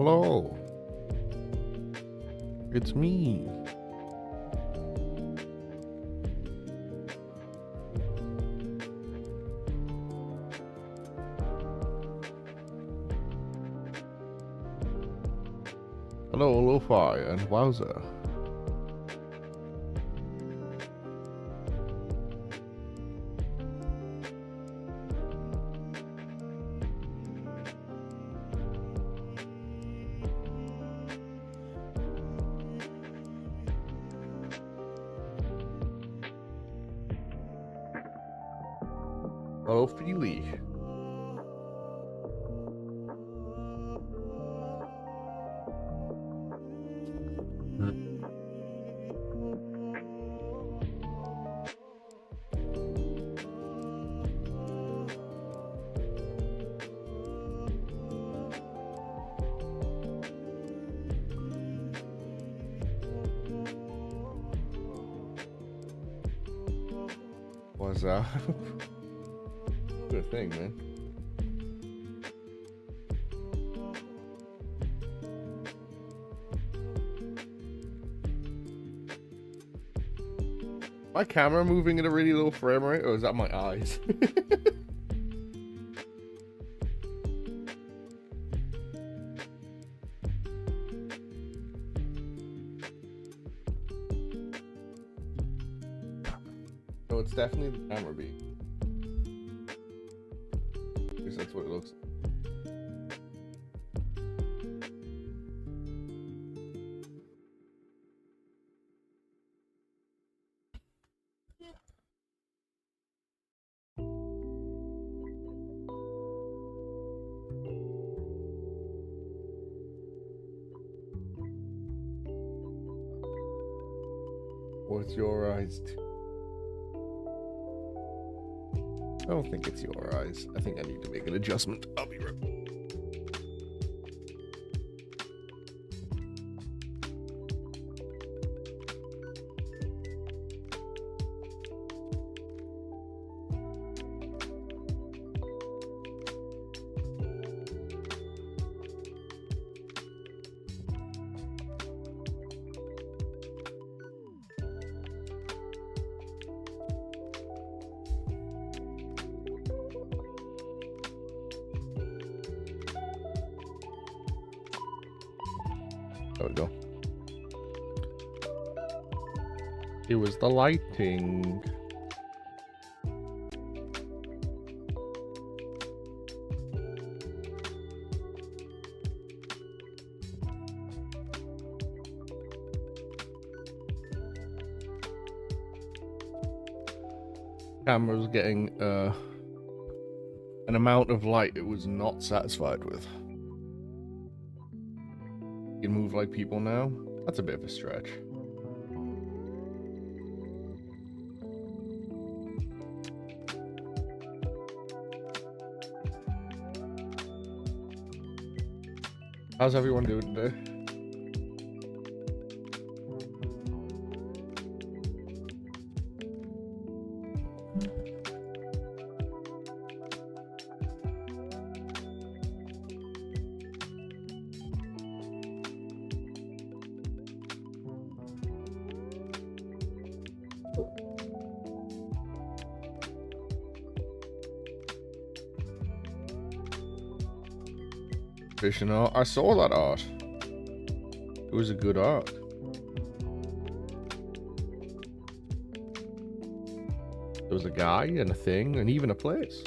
Hello. It's me. Hello, Lo-Fi and Wowzer. Hello, Feely. What's up? Good thing, man. My camera moving at a really low frame rate, or is that my eyes? No, it's definitely the camera beat. At least that's what it looks like. What's your eyes? I don't think it's your eyes. I think I need to make an adjustment. I'll be right back. There we go. It was the lighting. Camera's getting an amount of light it was not satisfied with. You can move like people now? That's a bit of a stretch. How's everyone doing today? Fishing art. I saw that art. It was a good art. There was a guy and a thing and even a place.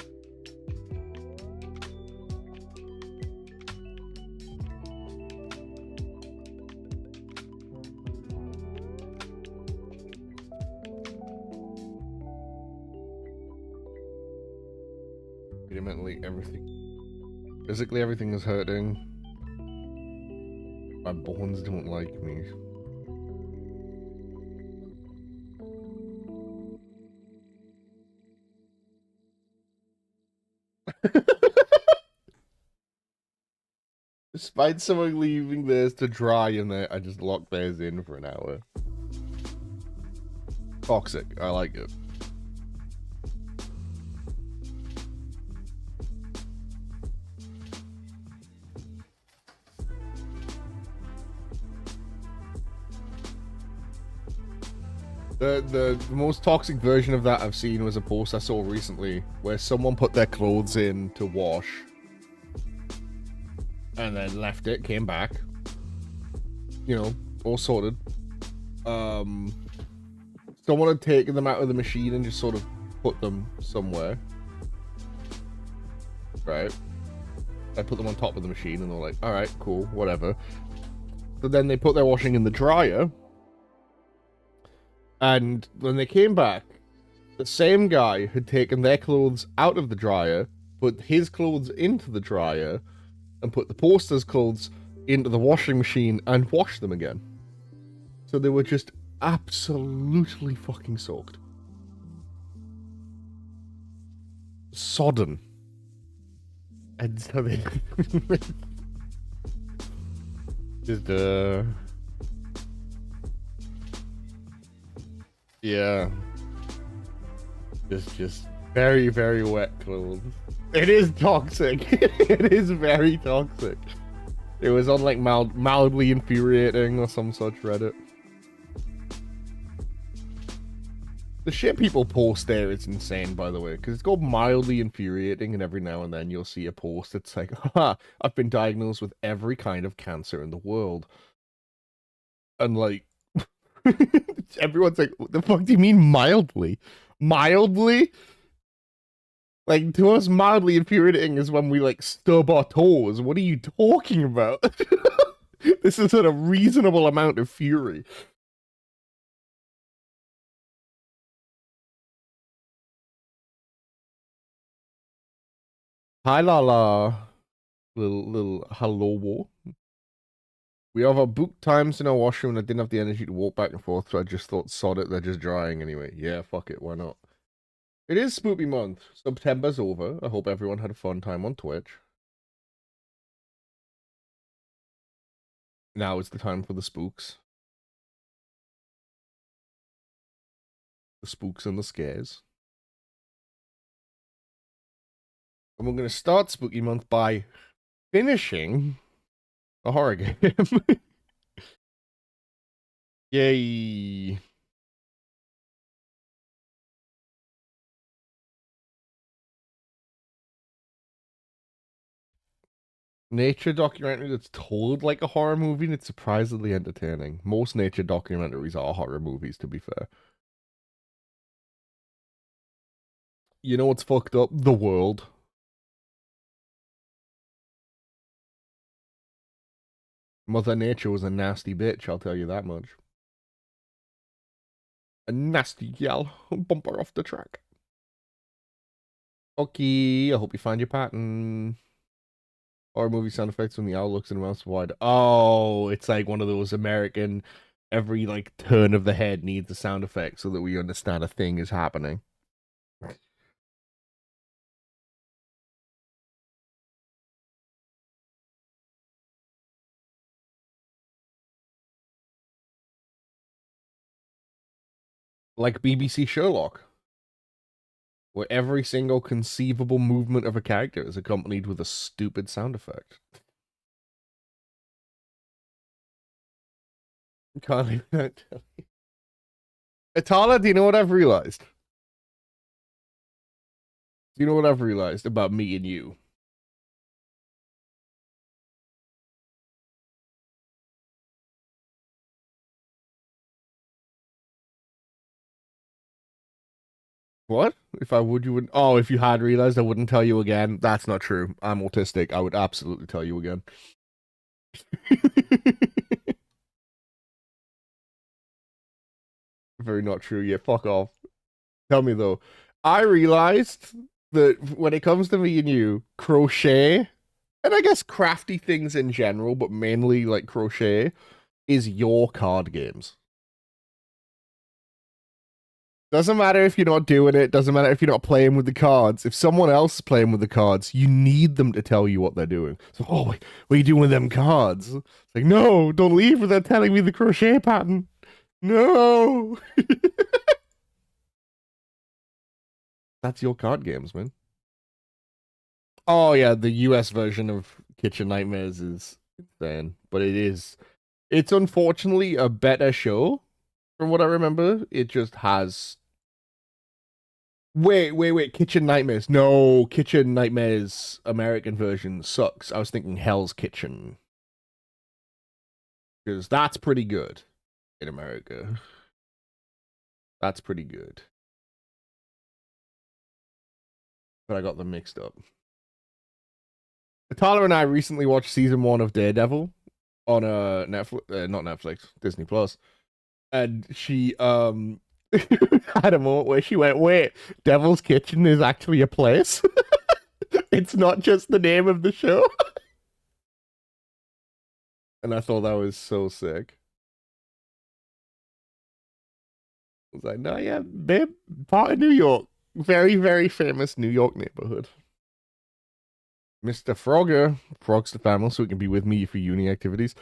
Legitimately everything. Physically everything is hurting. My bones don't like me. Despite someone leaving theirs to dry in there, I just locked theirs in for an hour. Toxic. I like it. The most toxic version of that I've seen was a post I saw recently where someone put their clothes in to wash and then left it, came back, you know, all sorted. Someone had taken them out of the machine and just sort of put them somewhere, right? I put them on top of the machine and they're like, all right, cool, whatever. So then they put their washing in the dryer, and when they came back, the same guy had taken their clothes out of the dryer, put his clothes into the dryer, and put the poster's clothes into the washing machine and washed them again. So they were just absolutely fucking soaked. Sodden. And so they just yeah. Just very, very wet clothes. It is toxic. It is very toxic. It was on like mildly infuriating or some such Reddit. The shit people post there is insane, by the way, because it's called mildly infuriating, and every now and then you'll see a post that's like, haha, I've been diagnosed with every kind of cancer in the world. And like, everyone's like, what the fuck do you mean mildly? Mildly? Like, to us, mildly infuriating is when we like stub our toes. What are you talking about? This is at a reasonable amount of fury. Hi, Lala. Little hello. We have our book times in our washroom and I didn't have the energy to walk back and forth, so I just thought, sod it, they're just drying anyway. Yeah, fuck it, why not? It is Spoopy month. September's over. I hope everyone had a fun time on Twitch. Now is the time for the spooks. The spooks and the scares. And we're going to start Spooky Month by finishing a horror game. Yay. Nature documentary that's told like a horror movie and it's surprisingly entertaining. Most nature documentaries are horror movies, to be fair. You know what's fucked up? The world. Mother Nature was a nasty bitch, I'll tell you that much. A nasty gal. Bumper off the track. Okay, I hope you find your pattern. Horror movie sound effects when the owl looks in the mouse wide. Oh, it's like one of those American, every like turn of the head needs a sound effect so that we understand a thing is happening. Like BBC Sherlock, where every single conceivable movement of a character is accompanied with a stupid sound effect. Can't even tell you. Atala, do you know what I've realized? Do you know what I've realized about me and you? What? If I would, you wouldn't. Oh, if you had realized, I wouldn't tell you again. That's not true. I'm autistic. I would absolutely tell you again. Very not true. Yeah, fuck off. Tell me though. I realized that when it comes to me and you, crochet, and I guess crafty things in general, but mainly like crochet, is your card games. Doesn't matter if you're not doing it, doesn't matter if you're not playing with the cards. If someone else is playing with the cards, you need them to tell you what they're doing. So, oh, wait, what are you doing with them cards? It's like, no, don't leave without telling me the crochet pattern. No. That's your card games, man. Oh, yeah, the US version of Kitchen Nightmares is insane, but it's unfortunately a better show From what I remember, it just has. Wait. Kitchen Nightmares. No, Kitchen Nightmares American version sucks. I was thinking Hell's Kitchen. Because that's pretty good in America. That's pretty good. But I got them mixed up. Tyler and I recently watched season 1 of Daredevil on Netflix, not Netflix, Disney Plus, and she had a moment where she went, "Wait, Devil's Kitchen is actually a place. It's not just the name of the show." And I thought that was so sick. I was like, "No, yeah, babe, part of New York, very very famous New York neighborhood." Mr. Frogger, Frog's the family, so he can be with me for uni activities.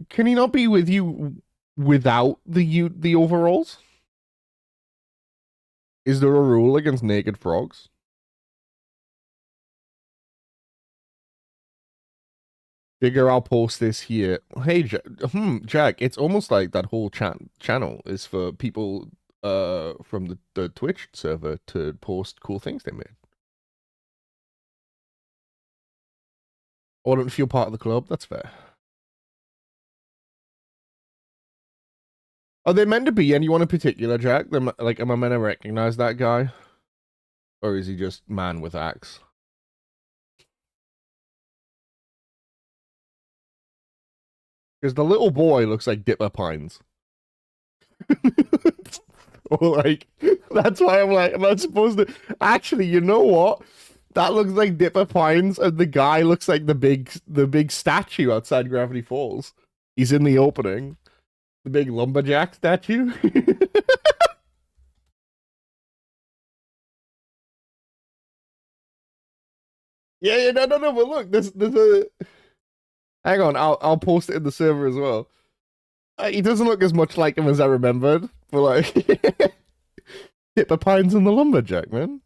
Can he not be with you without the overalls? Is there a rule against naked frogs? Figure I'll post this here. Hey, Jack, it's almost like that whole channel is for people from the Twitch server to post cool things they made. Or don't feel part of the club, that's fair. Are they meant to be anyone in particular, Jack? Like, am I meant to recognize that guy? Or is he just man with axe? Because the little boy looks like Dipper Pines. Or like, that's why I'm like, am I supposed to? Actually, you know what? That looks like Dipper Pines, and the guy looks like the big statue outside Gravity Falls. He's in the opening. The big lumberjack statue. Yeah, no. But look, there's a. Hang on, I'll post it in the server as well. He doesn't look as much like him as I remembered, but like, Dipper Pines and the lumberjack, man.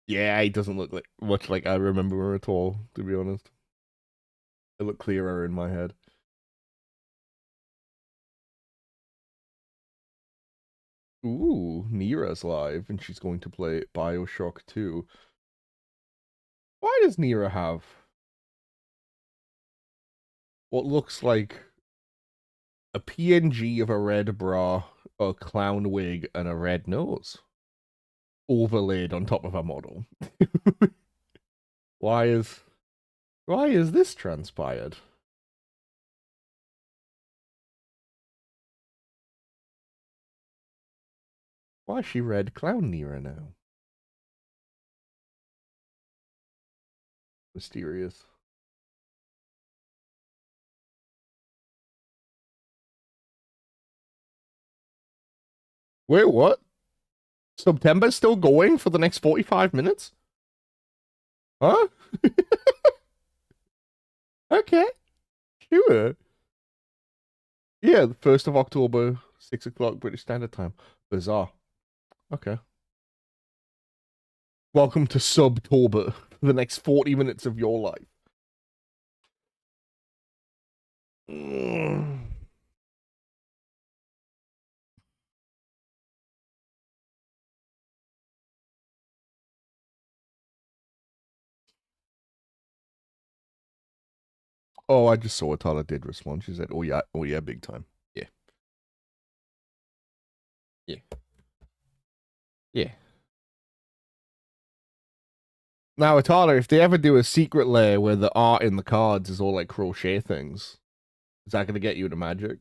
Yeah, he doesn't look like much like I remember her at all, to be honest. It looked clearer in my head. Ooh, Nira's live, and she's going to play Bioshock 2. Why does Nira have what looks like a PNG of a red bra, a clown wig, and a red nose overlaid on top of a model? why is why is this transpired? Why is she red clown Nira now? Mysterious. Wait, what? September's still going for the next 45 minutes? Huh? Okay, sure. Yeah, the 1st of October, 6 o'clock British Standard Time. Bizarre. Okay. Welcome to Subtober for the next 40 minutes of your life. Mm. Oh, I just saw what Tyler did respond. She said, oh yeah, big time. Yeah. Yeah. Yeah. Now, Tyler, if they ever do a secret layer where the art in the cards is all like crochet things, is that going to get you into Magic?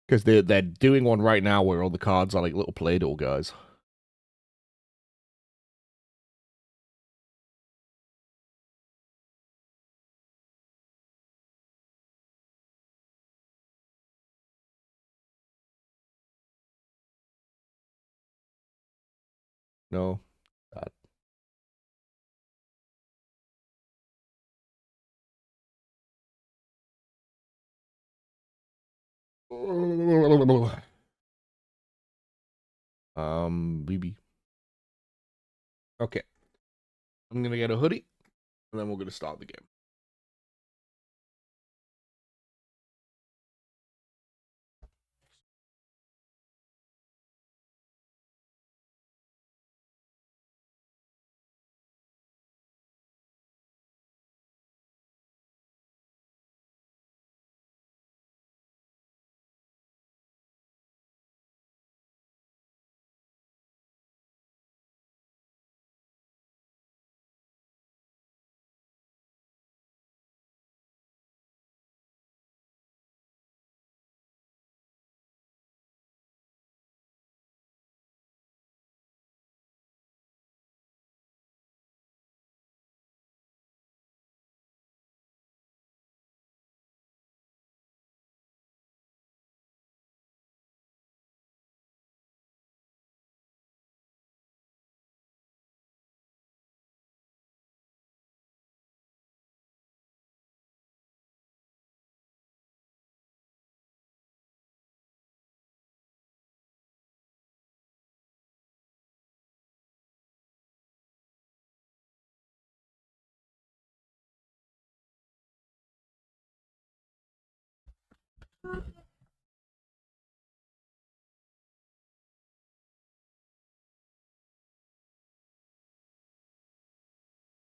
Because they're doing one right now where all the cards are like little Play-Doh guys. No. God. BB. Okay. I'm gonna get a hoodie, and then we're gonna start the game.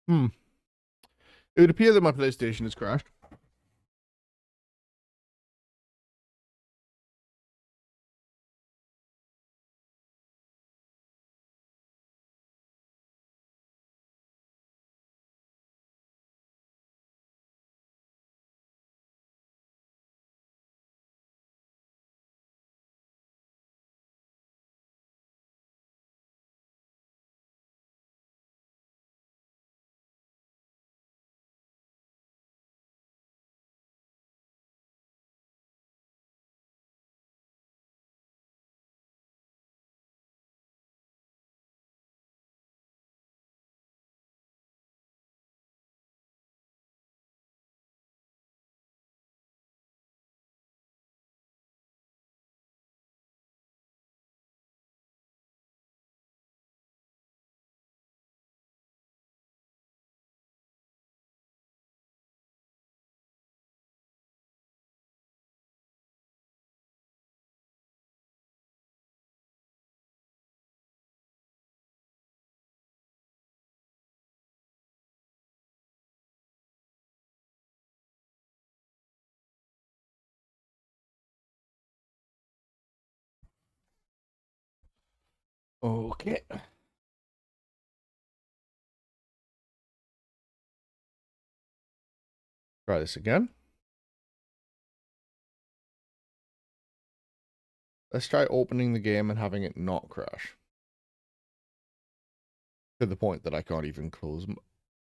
Hmm. It would appear that my PlayStation has crashed. Okay. Try this again. Let's try opening the game and having it not crash. To the point that I can't even close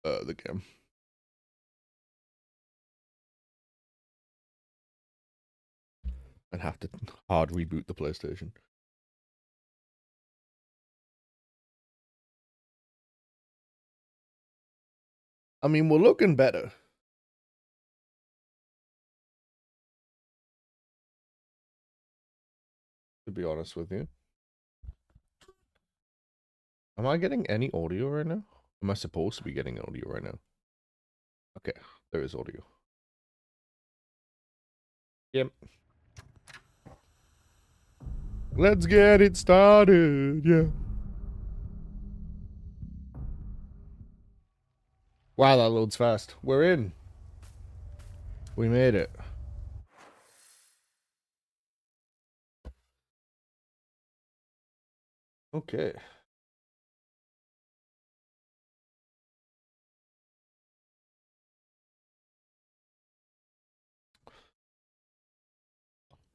the game. I'd have to hard reboot the PlayStation. I mean, we're looking better. To be honest with you. Am I getting any audio right now? Am I supposed to be getting audio right now? Okay, there is audio. Yep. Let's get it started, yeah. Wow, that loads fast. We're in. We made it. Okay.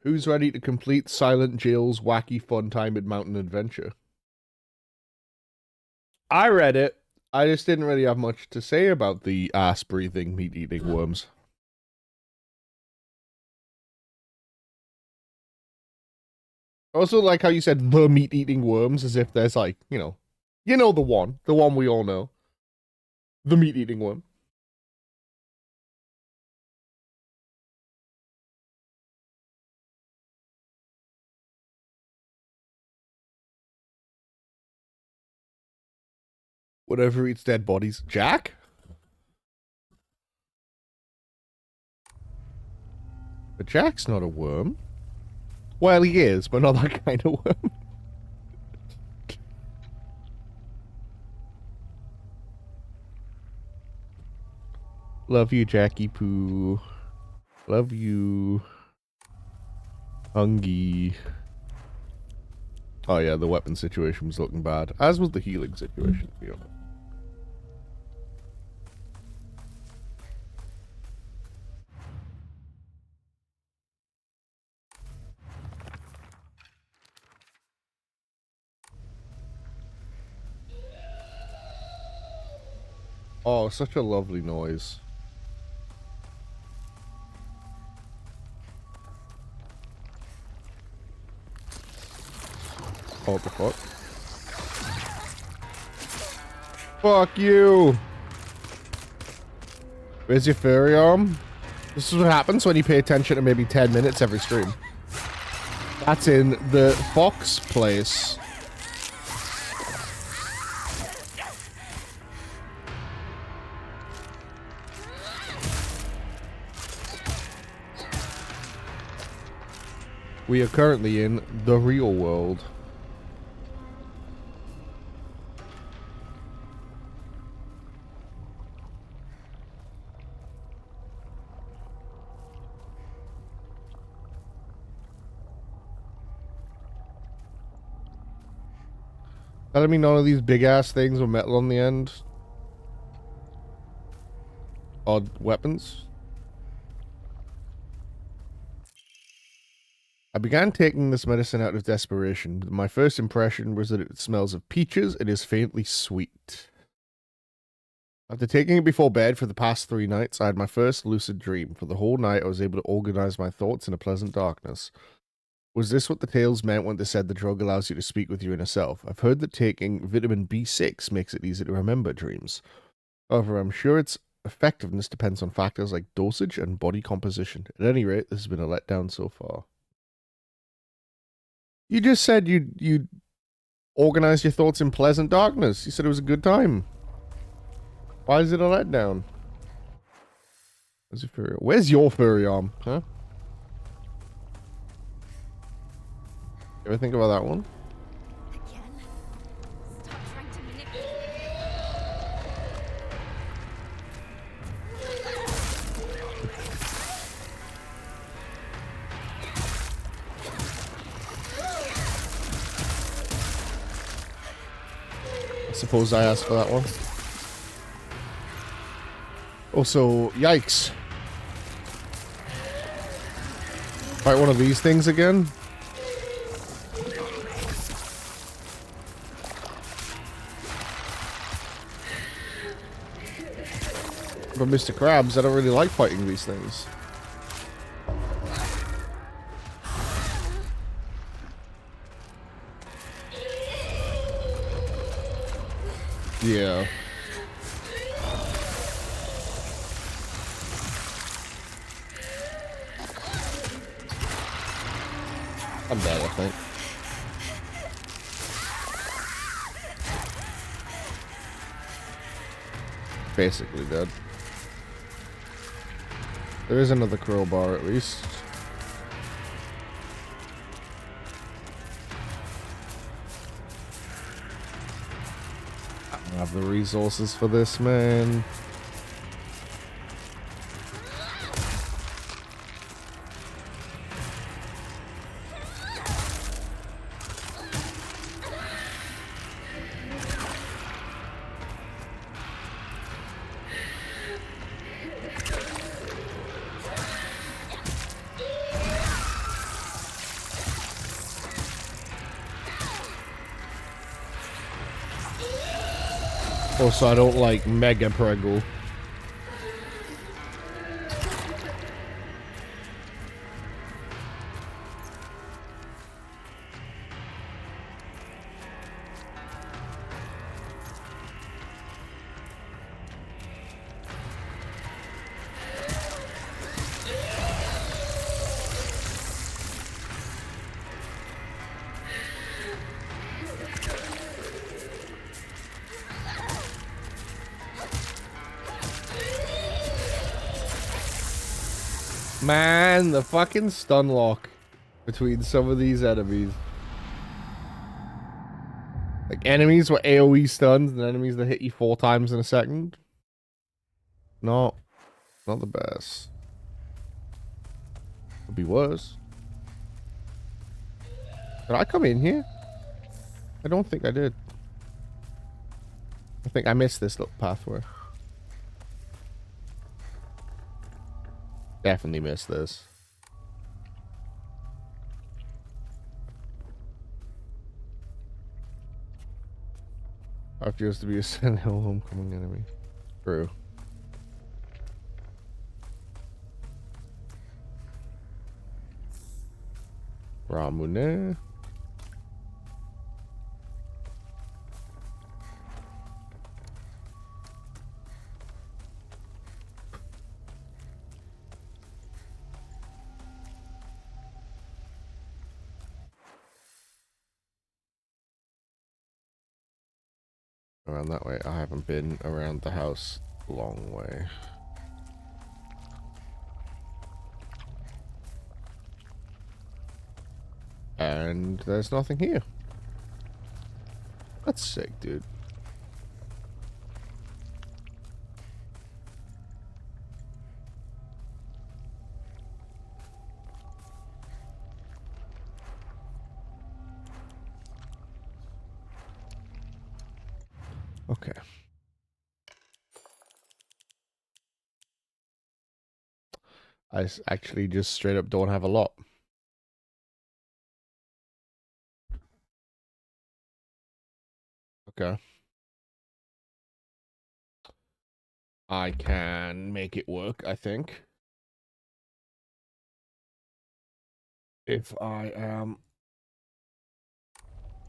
Who's ready to complete Silent Jill's wacky fun time in mountain adventure? I read it. I just didn't really have much to say about the ass-breathing, meat-eating worms. Also, like how you said the meat-eating worms, as if there's like, the one we all know. The meat-eating worm. Whatever eats dead bodies. Jack? But Jack's not a worm. Well, he is, but not that kind of worm. Love you, Jackie Poo. Love you. Hungy. Oh yeah, the weapon situation was looking bad. As was the healing situation, to be honest. Oh, such a lovely noise. Oh, what the fuck? Fuck you! Where's your furry arm? This is what happens when you pay attention to maybe 10 minutes every stream. That's in the Fox place. We are currently in the real world. Telling me none of these big ass things with metal on the end. Odd weapons. I began taking this medicine out of desperation. My first impression was that it smells of peaches and is faintly sweet. After taking it before bed for the past 3 nights, I had my first lucid dream. For the whole night, I was able to organize my thoughts in a pleasant darkness. Was this what the tales meant when they said the drug allows you to speak with your inner self? I've heard that taking vitamin B6 makes it easy to remember dreams. However, I'm sure its effectiveness depends on factors like dosage and body composition. At any rate, this has been a letdown so far. You just said you'd organize your thoughts in pleasant darkness. You said it was a good time. Why is it a letdown? Where's your furry arm, huh? You ever think about that one? Again? Stop trying to manipulate. I suppose I asked for that one. Also, yikes. Fight one of these things again? But Mr. Krabs, I don't really like fighting these things. Yeah. I'm dead, I think. Basically dead. There is another crowbar at least. I don't have the resources for this, man. Also, I don't like Mega Preggle. Man, the fucking stun lock between some of these enemies. Like enemies with AoE stuns and enemies that hit you 4 times in a second. No, not the best. Could be worse. Did I come in here? I don't think I did. I think I missed this little pathway. Definitely missed this. Appears to be a Silent Hill homecoming enemy. True. Ramune. Around that way. I haven't been around the house a long way. And there's nothing here. That's sick, dude. Okay. Actually just straight up don't have a lot. Okay. I can make it work, I think. If I am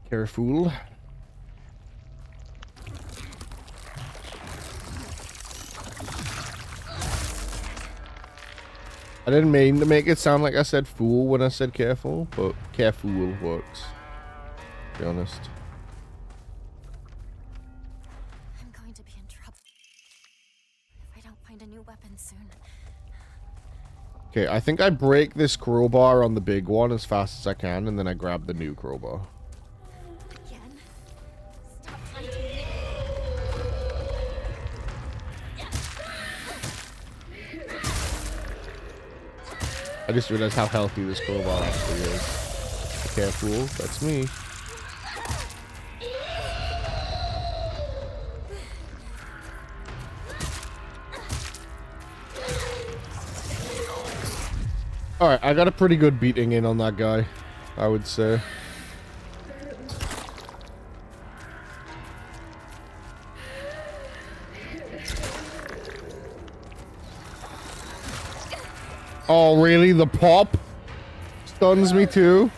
careful. I didn't mean to make it sound like I said fool when I said careful, but careful works. To be honest. I'm going to be in trouble if I don't find a new weapon soon. Okay, I think I break this crowbar on the big one as fast as I can, and then I grab the new crowbar. Again? Stop trying to manipulate. I just realized how healthy this crowbar actually is. Careful, that's me. Alright, I got a pretty good beating in on that guy, I would say. Oh, really? The pop stuns me too?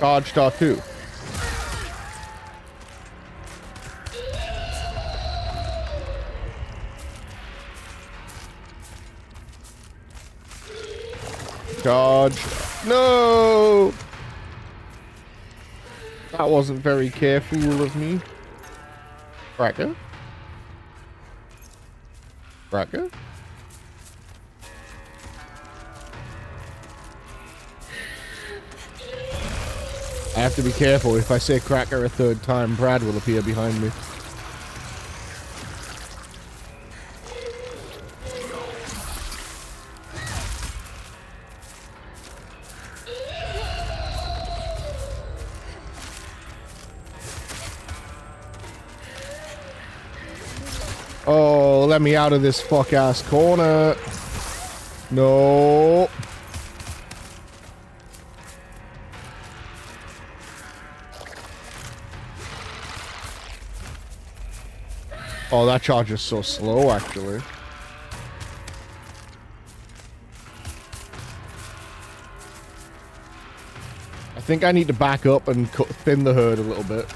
Dodge dot 2. Dodge. No! That wasn't very careful of me. Cracker? Cracker? I have to be careful. If I say cracker a third time, Brad will appear behind me. Oh, let me out of this fuck-ass corner. No. Oh, that charge is so slow, actually. I think I need to back up and thin the herd a little bit.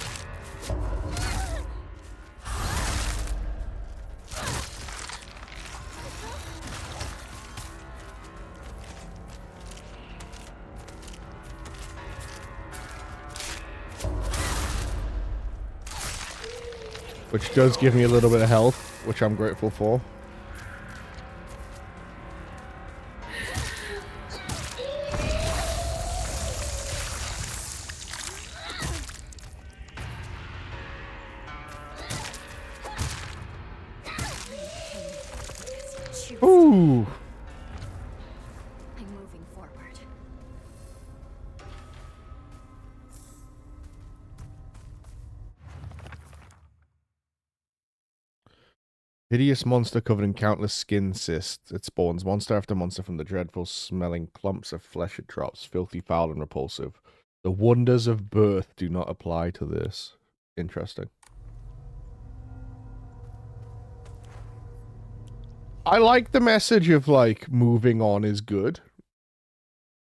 Which does give me a little bit of health, which I'm grateful for. Ooh. I'm moving forward. Hideous monster covered in countless skin cysts. It spawns monster after monster from the dreadful smelling clumps of flesh it drops, filthy, foul, and repulsive. The wonders of birth do not apply to this. Interesting. I like the message of, like, moving on is good.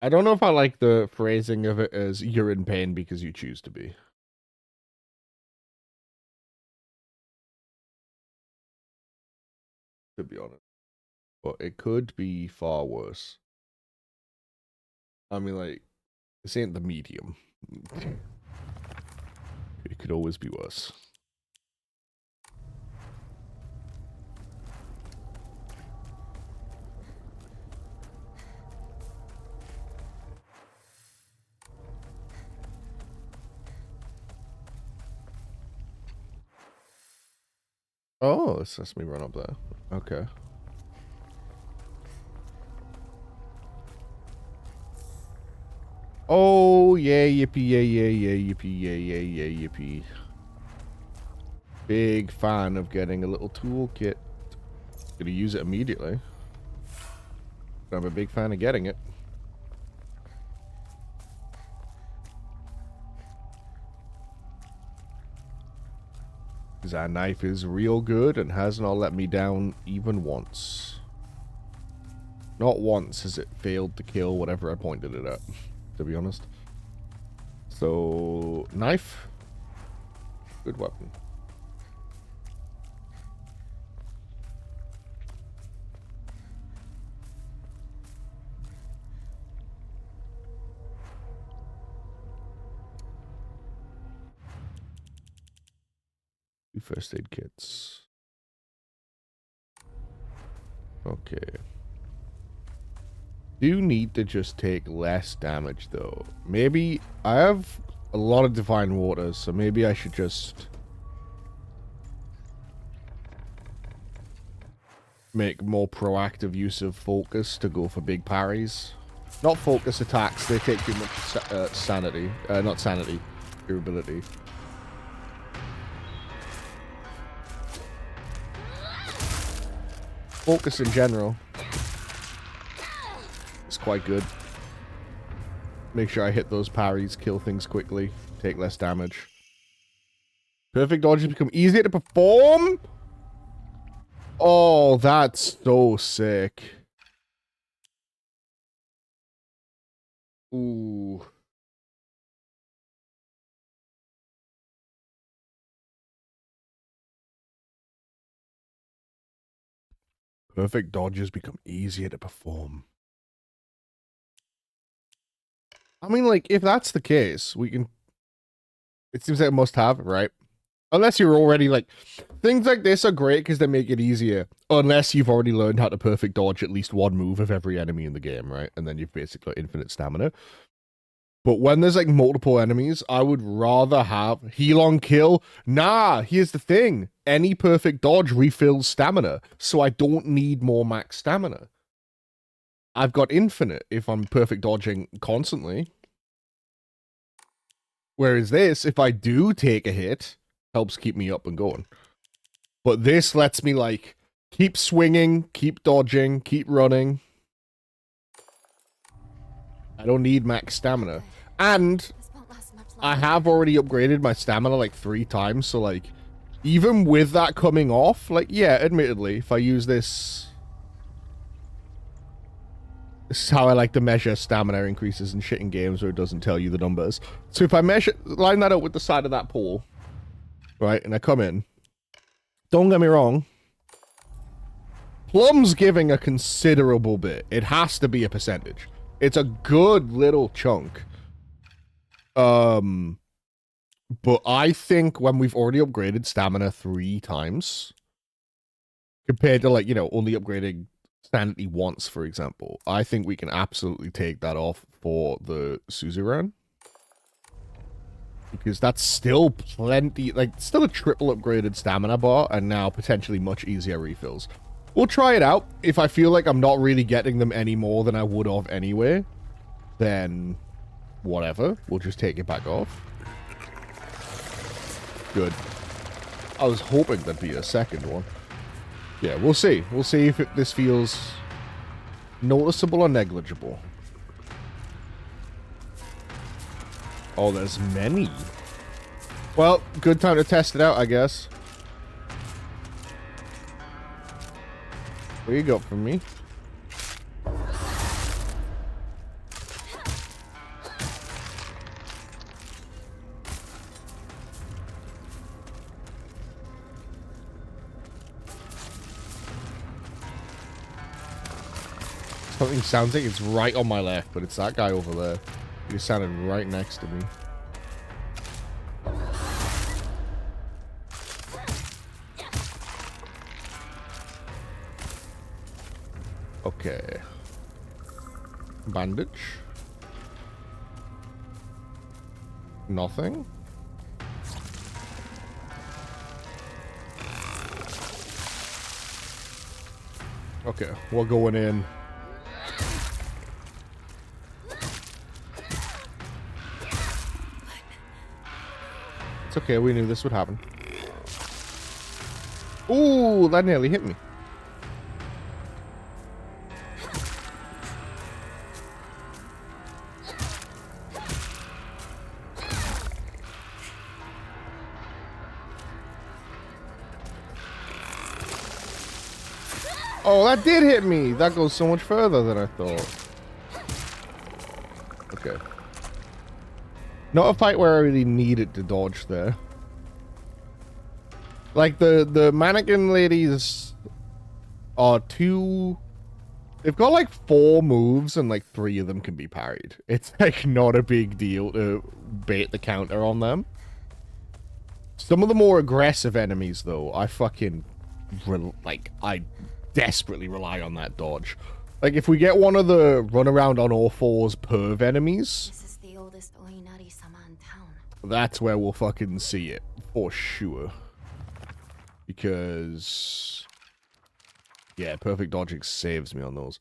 I don't know if I like the phrasing of it as you're in pain because you choose to be. To be honest. But it could be far worse. I mean, like, this ain't the medium. It could always be worse. Oh, this lets me run up there. Okay. Oh, yeah, yippee, yeah, yippee, yeah, yippee. Big fan of getting a little toolkit. Gonna use it immediately. But I'm a big fan of getting it. Because that knife is real good and has not let me down even once. Not once has it failed to kill whatever I pointed it at, to be honest. So, knife. Good weapon. Two first aid kits. Okay. Do need to just take less damage though. Maybe I have a lot of divine waters, so maybe I should just make more proactive use of focus to go for big parries. Not focus attacks, they take too much sanity. Not sanity, durability. Focus in general is quite good. Make sure I hit those parries, kill things quickly, take less damage. Perfect dodges become easier to perform? Oh, that's so sick. Ooh. Perfect dodges become easier to perform. I mean, like, if that's the case, we can... It seems like a must-have, right? Unless you're already, like... Things like this are great because they make it easier. Unless you've already learned how to perfect dodge at least one move of every enemy in the game, right? And then you've basically got infinite stamina. But when there's, like, multiple enemies, I would rather have heal on kill. Nah, here's the thing. Any perfect dodge refills stamina, so I don't need more max stamina. I've got infinite if I'm perfect dodging constantly. Whereas this, if I do take a hit, helps keep me up and going. But this lets me, like, keep swinging, keep dodging, keep running. I don't need max stamina. And I have already upgraded my stamina like 3 times, so like, even with that coming off, like, yeah, admittedly, if I use this... This is how I like to measure stamina increases and shit in games where it doesn't tell you the numbers. So if I line that up with the side of that pole, right, and I come in, don't get me wrong, Plum's giving a considerable bit. It has to be a percentage. It's a good little chunk. But I think when we've already upgraded stamina 3 times, compared to, like, you know, only upgrading sanity once, for example, I think we can absolutely take that off for the Suzerain. Because that's still plenty, like, still a triple upgraded stamina bar, and now potentially much easier refills. We'll try it out. If I feel like I'm not really getting them any more than I would have anyway, then whatever. We'll just take it back off. Good. I was hoping there'd be a second one. Yeah, we'll see. We'll see if this feels noticeable or negligible. Oh, there's many. Well, good time to test it out, I guess. What you got for me? Something sounds like it's right on my left, but it's that guy over there. He sounded right next to me. Okay. Bandage. Nothing. Okay, we're going in. It's okay, we knew this would happen. Ooh, that nearly hit me. Oh, that did hit me. That goes so much further than I thought. Okay. Not a fight where I really needed to dodge there. Like, the mannequin ladies are two... They've got, like, 4 moves, and, like, 3 of them can be parried. It's, like, not a big deal to bait the counter on them. Some of the more aggressive enemies, though, I fucking... I desperately rely on that dodge. Like, if we get one of the run around on all fours perv enemies... This is the oldest Oinari-sama in town. That's where we'll fucking see it. For sure. Because... yeah, perfect dodging saves me on those.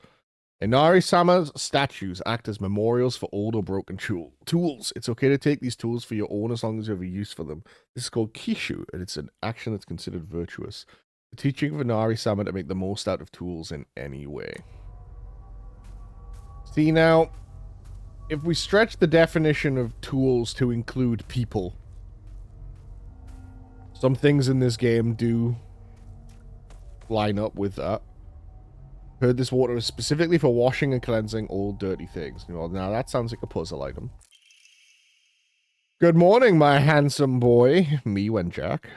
Inari-sama's statues act as memorials for old or broken tools. It's okay to take these tools for your own as long as you have a use for them. This is called Kishu, and it's an action that's considered virtuous. The teaching of Inari-sama to make the most out of tools in any way. See, now, if we stretch the definition of tools to include people, some things in this game do line up with that. Heard this water is specifically for washing and cleansing all dirty things. Well, now that sounds like a puzzle item. Good morning, my handsome boy. Me when Jack.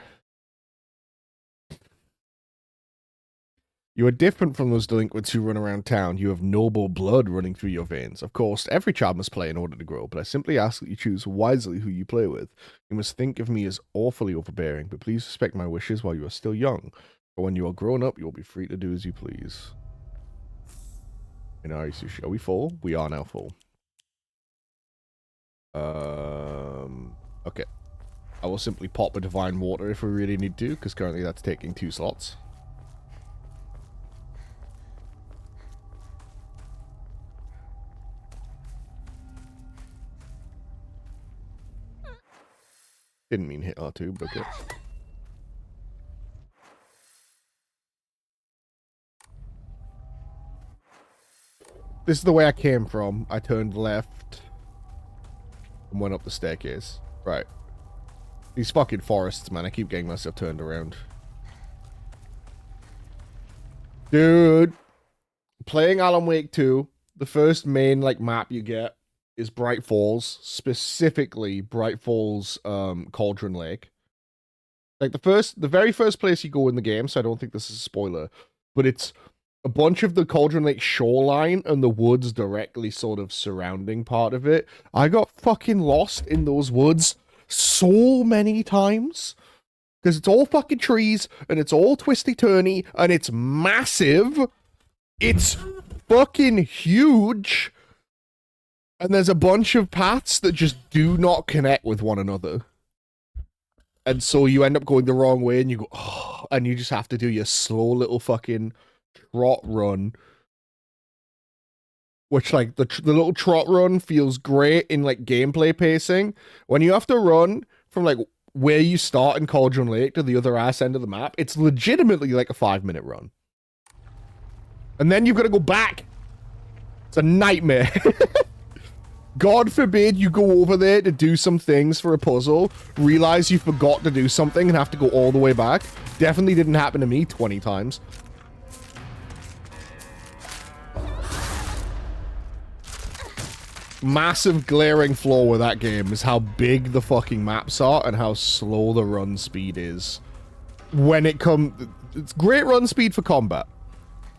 You are different from those delinquents who run around town. You have noble blood running through your veins. Of course, every child must play in order to grow, but I simply ask that you choose wisely who you play with. You must think of me as awfully overbearing, but please respect my wishes while you are still young. But when you are grown up, you will be free to do as you please. Inari Sushi. Are we full? We are now full. Okay. I will simply pop a divine water if we really need to, because currently that's taking 2 slots. Didn't mean hit R2, but okay. This is the way I came from. I turned left and went up the staircase. Right. These fucking forests, man. I keep getting myself turned around. Dude. Playing Alan Wake 2, the first main, like, map you get is Bright Falls. Specifically, Bright Falls, Cauldron Lake. Like, the very first place you go in the game, so I don't think this is a spoiler, but it's a bunch of the Cauldron Lake shoreline and the woods directly sort of surrounding part of it. I got fucking lost in those woods so many times. Because it's all fucking trees, and it's all twisty-turny, and it's massive. It's fucking huge. And there's a bunch of paths that just do not connect with one another. And so you end up going the wrong way, and you go, oh, and you just have to do your slow little fucking trot run. Which, like, the little trot run feels great in, like, gameplay pacing. When you have to run from, like, where you start in Cauldron Lake to the other ass end of the map, it's legitimately like a 5-minute run. And then you've got to go back. It's a nightmare. God forbid you go over there to do some things for a puzzle, realize you forgot to do something and have to go all the way back. Definitely didn't happen to me 20 times. Massive glaring flaw with that game is how big the fucking maps are and how slow the run speed is. When it comes... It's great run speed for combat.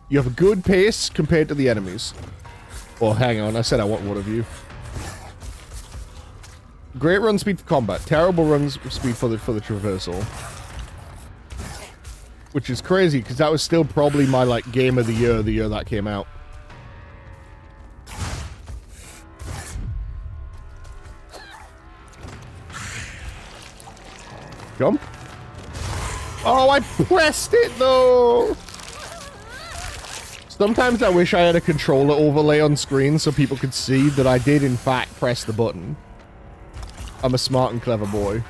You have a good pace compared to the enemies. Oh, hang on. I said I want one of you. Great run speed for combat. Terrible run speed for the traversal. Which is crazy, because that was still probably my, like, game of the year that came out. Jump. Oh, I pressed it, though! Sometimes I wish I had a controller overlay on screen so people could see that I did in fact press the button. I'm a smart and clever boy.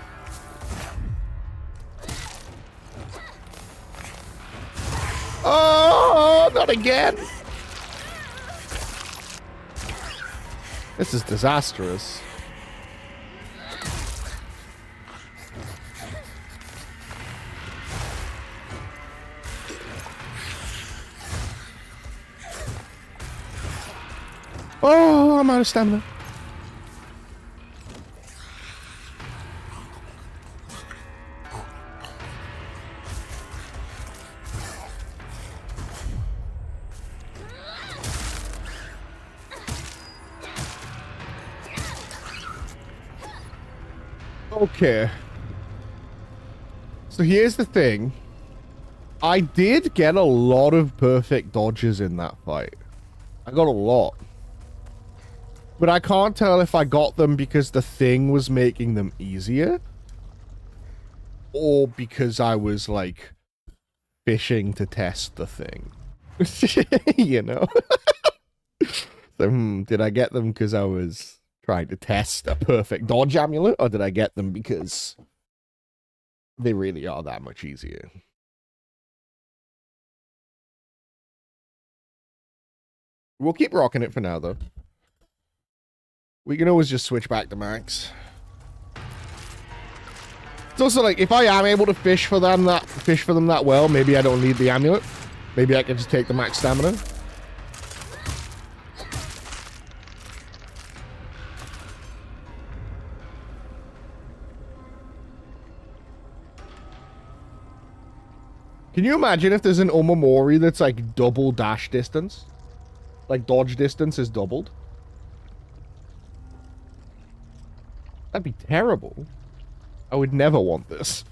Oh, not again! This is disastrous. Oh, I'm out of stamina. Okay. So here's the thing. I did get a lot of perfect dodges in that fight. I got a lot. But I can't tell if I got them because the thing was making them easier. Or because I was, like, fishing to test the thing. You know? So, did I get them because I was trying to test a perfect dodge amulet? Or did I get them because they really are that much easier? We'll keep rocking it for now, though. We can always just switch back to max. It's also like, if I am able to fish for them that well, maybe I don't need the amulet. Maybe I can just take the max stamina. Can you imagine if there's an Omamori that's like double dash distance? Like dodge distance is doubled? That'd be terrible. I would never want this.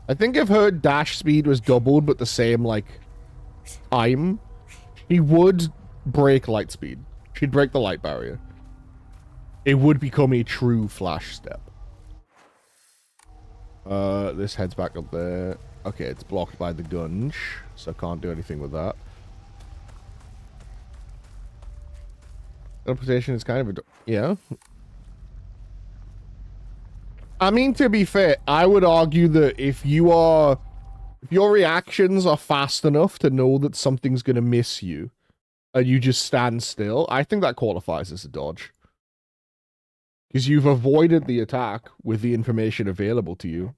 I think I've heard dash speed was doubled, but the same, like, time. He would break light speed. She'd break the light barrier. It would become a true flash step. This heads back up there. Okay, it's blocked by the gunge, so I can't do anything with that. Teleportation is kind of a... Yeah. I mean, to be fair, I would argue that if your reactions are fast enough to know that something's going to miss you, and you just stand still, I think that qualifies as a dodge. Because you've avoided the attack with the information available to you.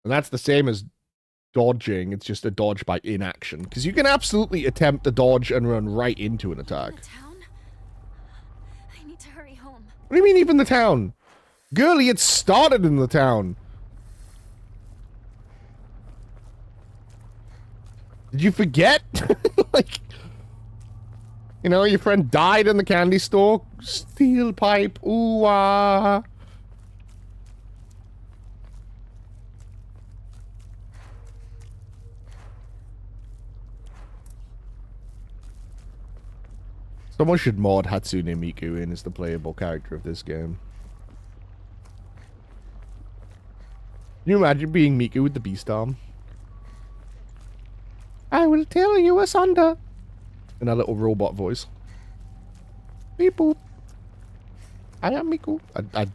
And that's the same as dodging, it's just a dodge by inaction. Because you can absolutely attempt to dodge and run right into an attack. Town? I need to hurry home. What do you mean even the town? Girlie, it started in the town. Did you forget? Like, you know, your friend died in the candy store. Steel pipe, ooh ah. Someone should mod Hatsune Miku in as the playable character of this game. Can you imagine being Miku with the beast arm? I will tell you asunder. In a little robot voice. Beep boop. I am Miku. I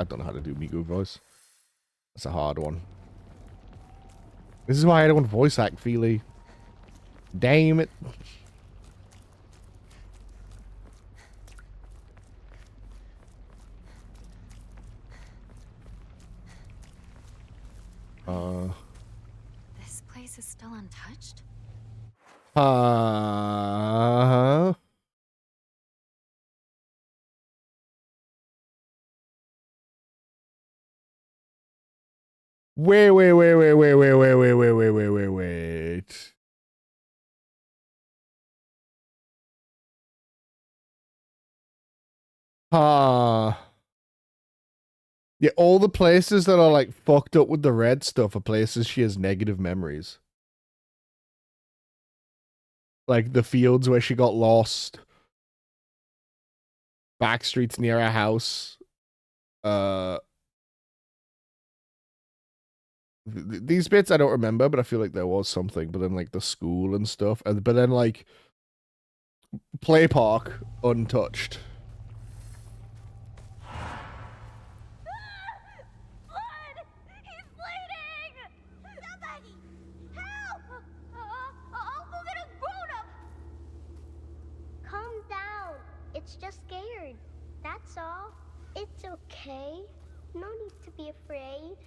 don't know how to do Miku voice. That's a hard one. This is why I don't voice act Feely. Damn it. This place is still untouched? Wait. Yeah, all the places that are like fucked up with the red stuff are places she has negative memories. Like the fields where she got lost. Back streets near her house. uh these bits I don't remember, but I feel like there was something. But then like the school and stuff, and but then like play park untouched. Blood! He's bleeding! Somebody! Help! Uncle get a grown-up! Calm down. It's just scared. That's all. It's okay. No need to be afraid.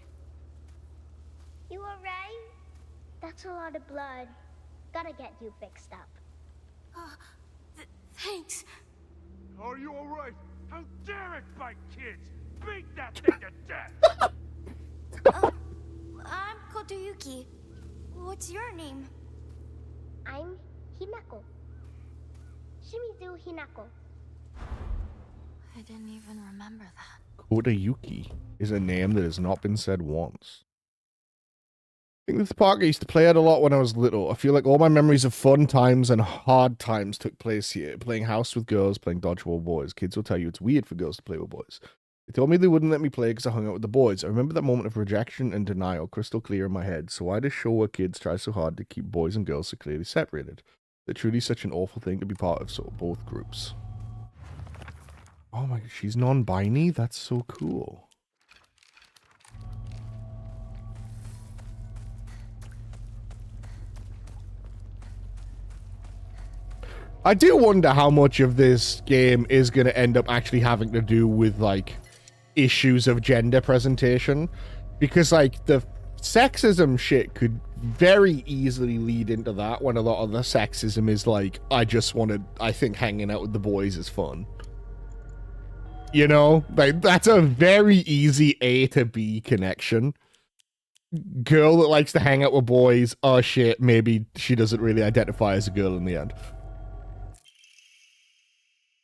You alright? That's a lot of blood. Gotta get you fixed up. Thanks. Are you alright? How dare it bite kids? Beat that thing to death! I'm Kotoyuki. What's your name? I'm Hinako. Shimizu Hinako. I didn't even remember that. Kodayuki is a name that has not been said once. I think this park I used to play at a lot when I was little. I feel like all my memories of fun times and hard times took place here. Playing house with girls, playing dodgeball with boys. Kids will tell you it's weird for girls to play with boys. They told me they wouldn't let me play because I hung out with the boys. I remember that moment of rejection and denial crystal clear in my head. So why does show where kids try so hard to keep boys and girls so clearly separated? They're truly such an awful thing to be part of, so both groups. Oh my god, she's non-binary? That's so cool. I do wonder how much of this game is going to end up actually having to do with, like, issues of gender presentation. Because, like, the sexism shit could very easily lead into that when a lot of the sexism is, like, I think hanging out with the boys is fun. You know? Like, that's a very easy A to B connection. Girl that likes to hang out with boys, oh shit, maybe she doesn't really identify as a girl in the end.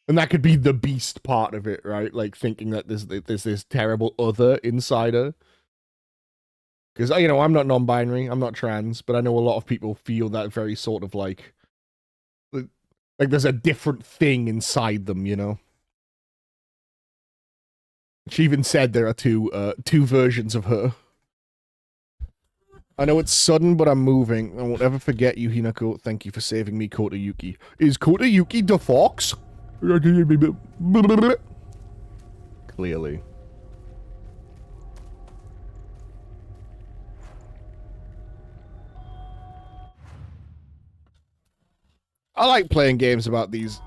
And that could be the beast part of it, right? Like thinking that there's this terrible other insider. Because, you know, I'm not non-binary, I'm not trans, but I know a lot of people feel that very sort of like there's a different thing inside them, you know? She even said there are two versions of her. I know it's sudden, but I'm moving. I won't ever forget you, Hinako. Thank you for saving me, Kodayuki. Is Kodayuki the fox? Clearly. I like playing games about these,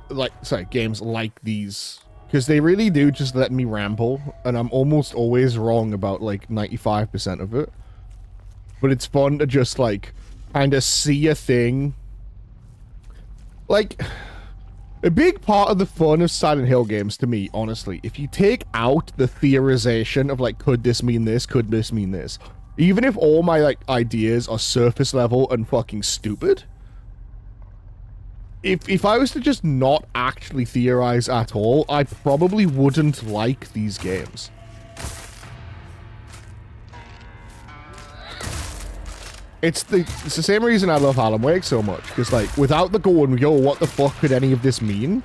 games like these, because they really do just let me ramble, and I'm almost always wrong about, like, 95% of it. But it's fun to just, like, kind of see a thing. Like, a big part of the fun of Silent Hill games, to me, honestly, if you take out the theorization of, like, could this mean this, could this mean this, even if all my, like, ideas are surface level and fucking stupid, if I was to just not actually theorize at all, I probably wouldn't like these games. It's the same reason I love Alan Wake so much, because, like, without the going, yo, what the fuck could any of this mean?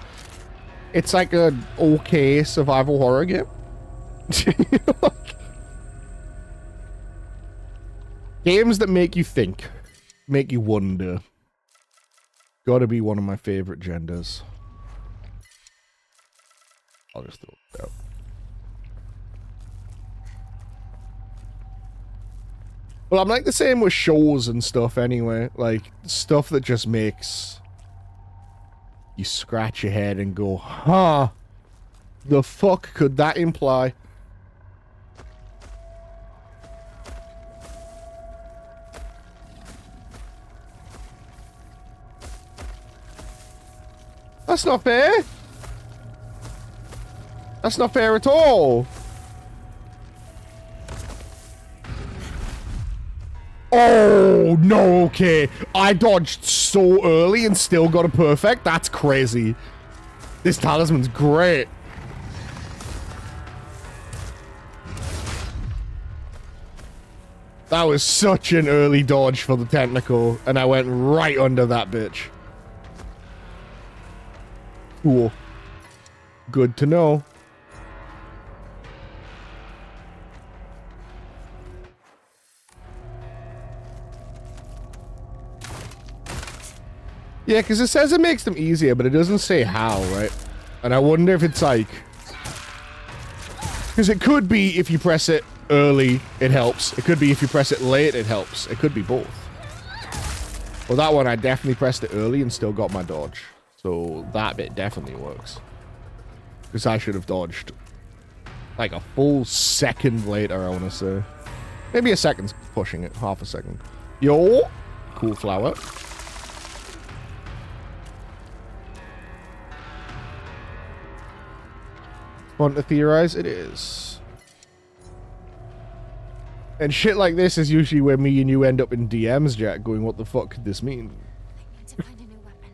It's like an okay survival horror game. Games that make you think, make you wonder. Gotta be one of my favorite genders. I'll just throw it out. Well, I'm like the same with shows and stuff anyway. Like, stuff that just makes you scratch your head and go, huh, the fuck could that imply? That's not fair. That's not fair at all. Oh, no, okay. I dodged so early and still got a perfect. That's crazy. This talisman's great. That was such an early dodge for the tentacle, and I went right under that bitch. Cool. Good to know. Yeah, because it says it makes them easier, but it doesn't say how, right? And I wonder if it's like... Because it could be if you press it early, it helps. It could be if you press it late, it helps. It could be both. Well, that one, I definitely pressed it early and still got my dodge. So that bit definitely works. Because I should have dodged like a full second later, I want to say. Maybe a second's pushing it. Half a second. Yo! Cool flower. Fun to theorize? It is. And shit like this is usually where me and you end up in DMs, Jack, going, what the fuck could this mean? I need to find a new weapon.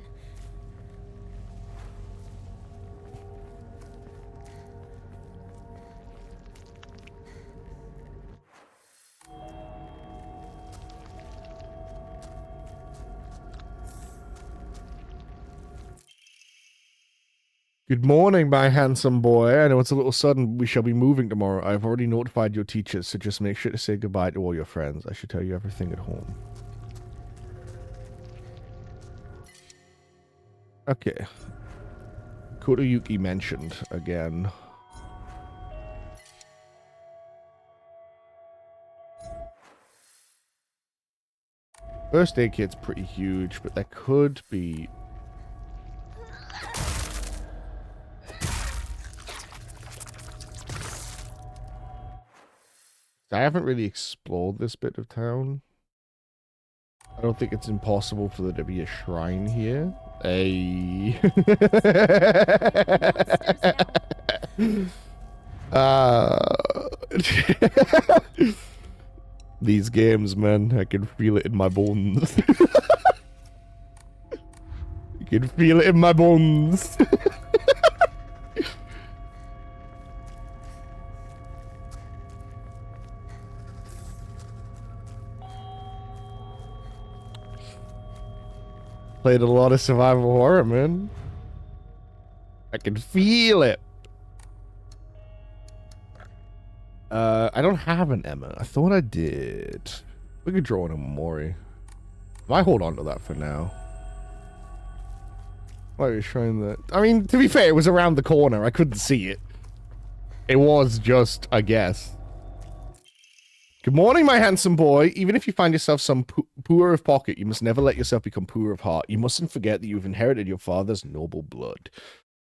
Good morning, my handsome boy. I know it's a little sudden. We shall be moving tomorrow. I've already notified your teachers, so just make sure to say goodbye to all your friends. I should tell you everything at home. Okay. Kotoyuki mentioned again. First aid kit's pretty huge, but there could be... I haven't really explored this bit of town. I don't think it's impossible for there to be a shrine here. These games, man, I can feel it in my bones. You can feel it in my bones. Played a lot of survival horror, man. I can feel it. I don't have an Emma. I thought I did. We could draw an Omamori. I hold on to that for now. Why are you showing that? I mean, to be fair, it was around the corner. I couldn't see it. It was just a guess. Good morning, my handsome boy. Even if you find yourself some poor of pocket, you must never let yourself become poor of heart. You mustn't forget that you've inherited your father's noble blood.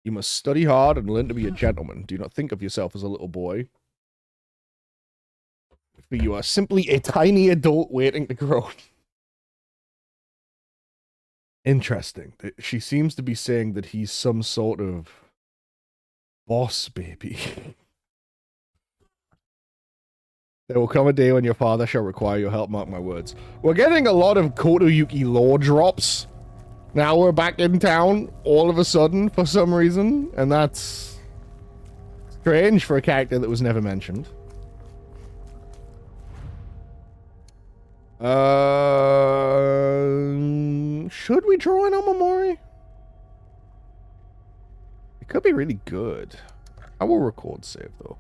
You must study hard and learn to be a gentleman. Do not think of yourself as a little boy. For you are simply a tiny adult waiting to grow. Interesting. She seems to be saying that he's some sort of boss baby. There will come a day when your father shall require your help, mark my words. We're getting a lot of Kotoyuki lore drops. Now we're back in town, all of a sudden, for some reason. And that's strange for a character that was never mentioned. Should we draw an Omamori? It could be really good. I will record save, though.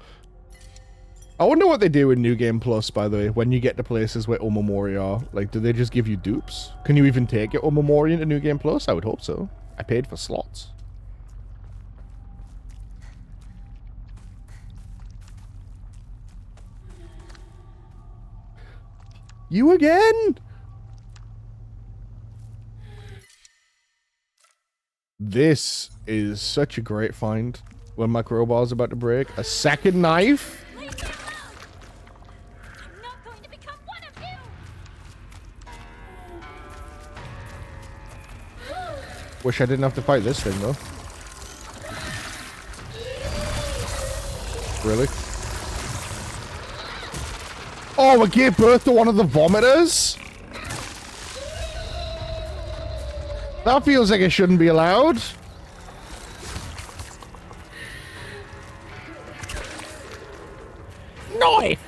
I wonder what they do in New Game Plus, by the way, when you get to places where Omamori are. Like, do they just give you dupes? Can you even take your Omamori into New Game Plus? I would hope so. I paid for slots. You again? This is such a great find when my crowbar's about to break. A second knife? I'm not going to become one of you! Wish I didn't have to fight this thing, though. Really? Oh, we gave birth to one of the vomiters? That feels like it shouldn't be allowed. Knife!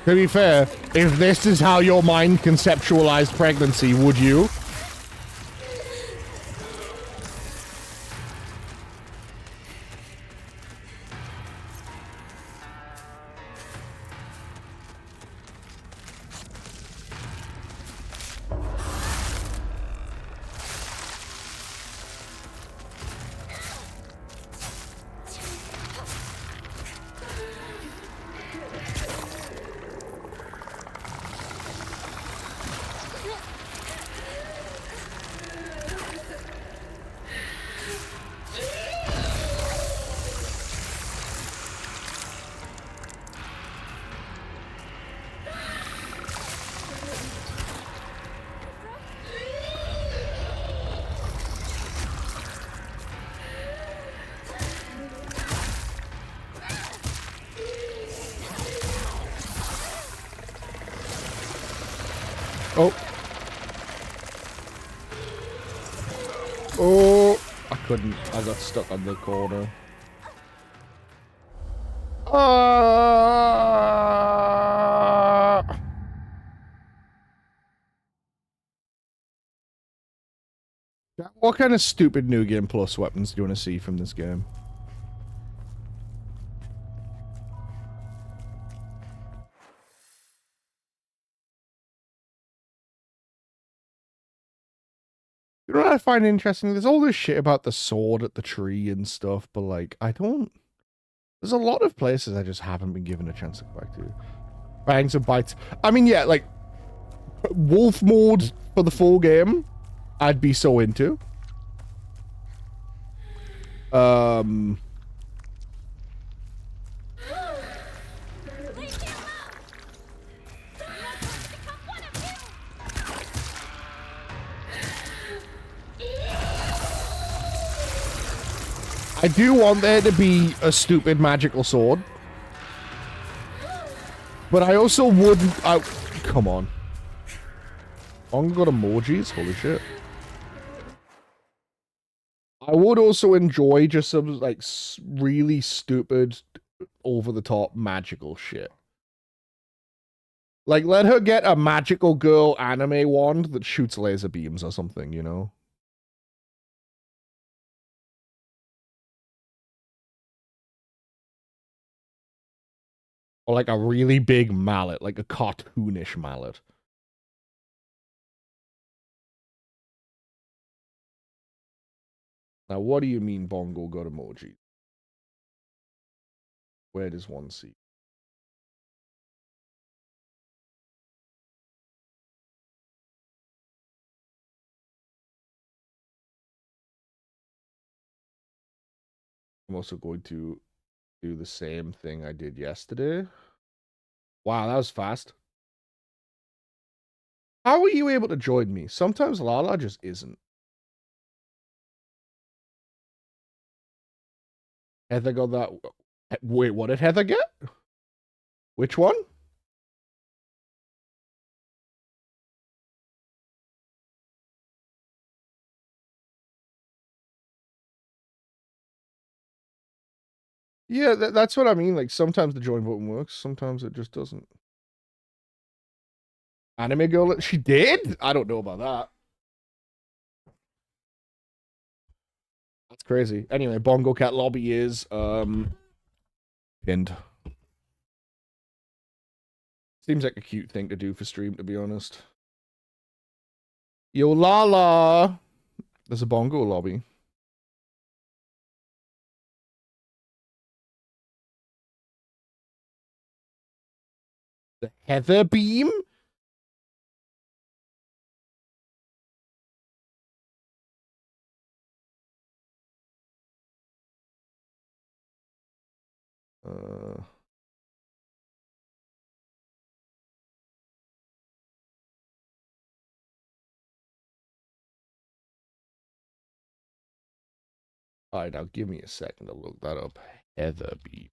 To be fair, if this is how your mind conceptualized pregnancy, would you? Oh. Oh. I couldn't. I got stuck on the corner. What kind of stupid New Game Plus weapons do you want to see from this game? You know what I find interesting? There's all this shit about the sword at the tree and stuff, but like, I don't... There's a lot of places I just haven't been given a chance to go back to. Bangs and bites. I mean, yeah, like, wolf mode for the full game, I'd be so into. I do want there to be a stupid magical sword. But I also wouldn't... come on. Bongo got emojis? Holy shit. I would also enjoy just some, like, really stupid, over-the-top magical shit. Like, let her get a magical girl anime wand that shoots laser beams or something, you know? Or like a really big mallet, like a cartoonish mallet. Now, what do you mean Bongo got emoji? Where does one see? I'm also going to do the same thing I did yesterday. Wow, that was fast. How were you able to join me? Sometimes Lala just isn't. Heather got that. Wait, what did Heather get? Which one? Yeah, that's what I mean. Like, sometimes the join button works, sometimes it just doesn't. Anime girl, she did? I don't know about that. That's crazy. Anyway, Bongo Cat Lobby is, pinned. Seems like a cute thing to do for stream, to be honest. Yo, Lala! There's a Bongo lobby. The Heather Beam? Alright, now give me a second to look that up. Heather Beam.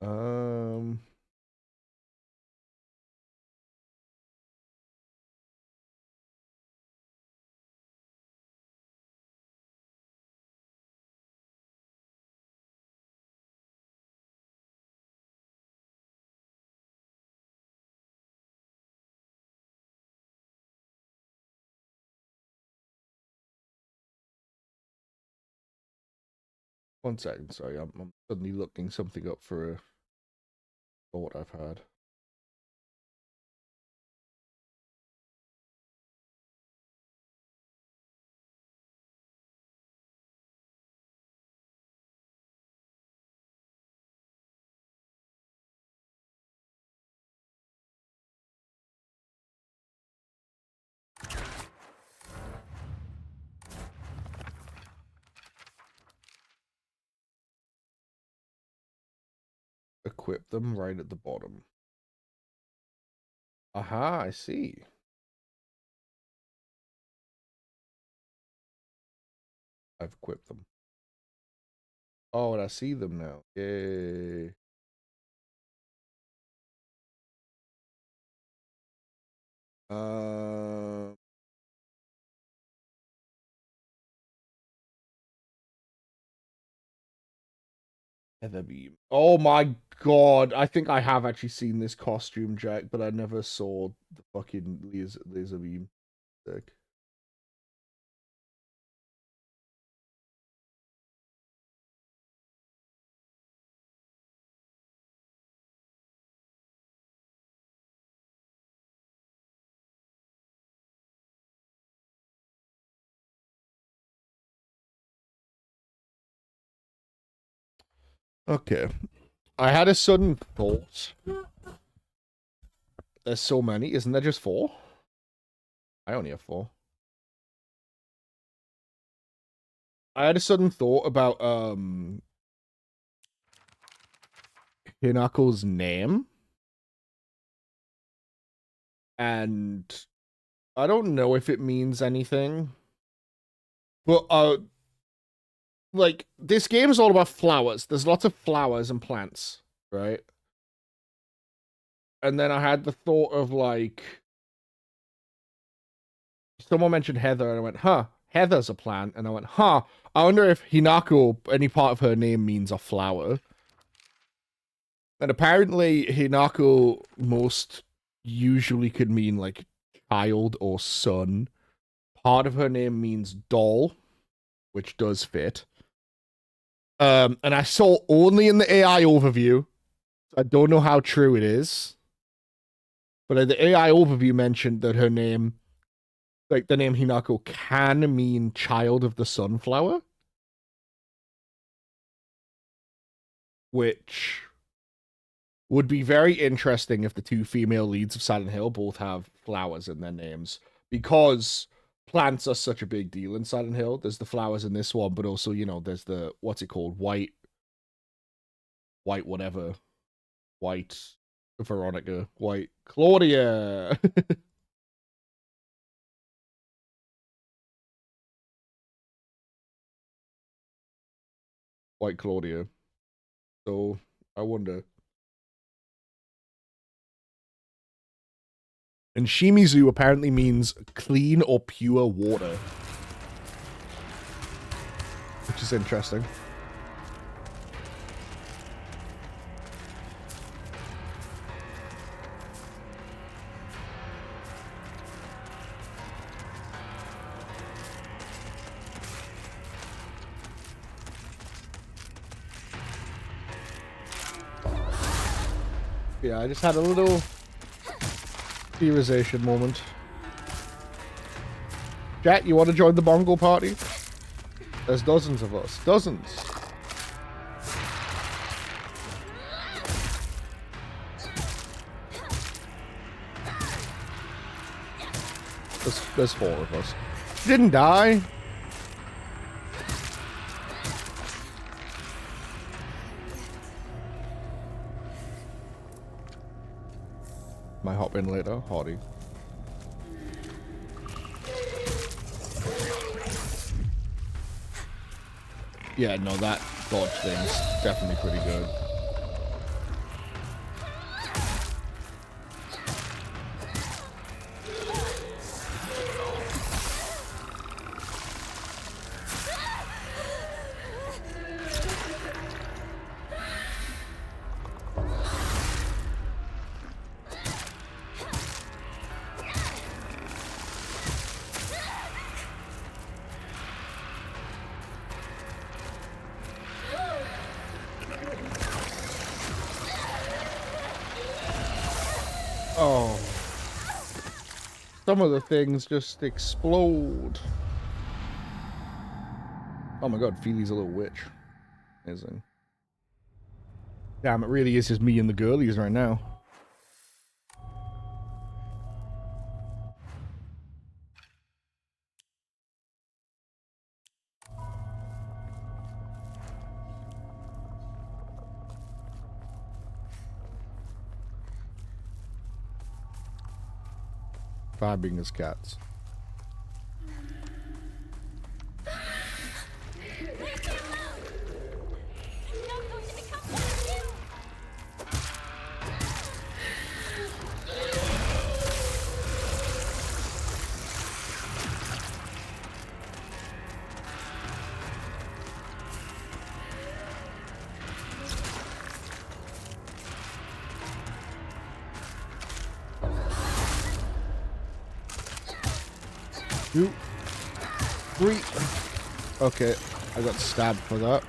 Um... One second, sorry, I'm suddenly looking something up for a thought I've had. equip them right at the bottom. Aha, I see. I've equipped them. Oh, and I see them now. Yay. Uh, Heather Beam. Oh my god. I think I have actually seen this costume, Jack, but I never saw the fucking laser beam. Sick. Okay. I had a sudden thought. There's so many. Isn't there just 4? I only have 4. I had a sudden thought about Hinako's name. And I don't know if it means anything. But like this game is all about flowers. There's lots of flowers and plants, right? And then I had the thought of like someone mentioned Heather and I went, huh, Heather's a plant. And I went, huh, I wonder if Hinako, any part of her name means a flower. And apparently Hinako most usually could mean like child or son. Part of her name means doll, which does fit. And I saw only in the AI overview. I don't know how true it is. But the AI overview mentioned that her name, like the name Hinako, can mean child of the sunflower. Which would be very interesting if the 2 female leads of Silent Hill both have flowers in their names. Because plants are such a big deal in Silent Hill. There's the flowers in this one, but also, you know, there's the, what's it called? White whatever. White Veronica. White Claudia. White Claudia. So, I wonder. And Shimizu apparently means clean or pure water. Which is interesting. Yeah, I just had a little theorization moment. Jack, you want to join the bongo party? There's dozens of us. Dozens. There's 4 of us. She didn't die. Might hop in later. Hardy. Yeah, no, that dodge thing's definitely pretty good. Oh. Some of the things just explode. Oh my god, Feely's a little witch. Amazing. Damn, it really is just me and the girlies right now. Fabbing as cats. Two, three. Okay, I got stabbed for that.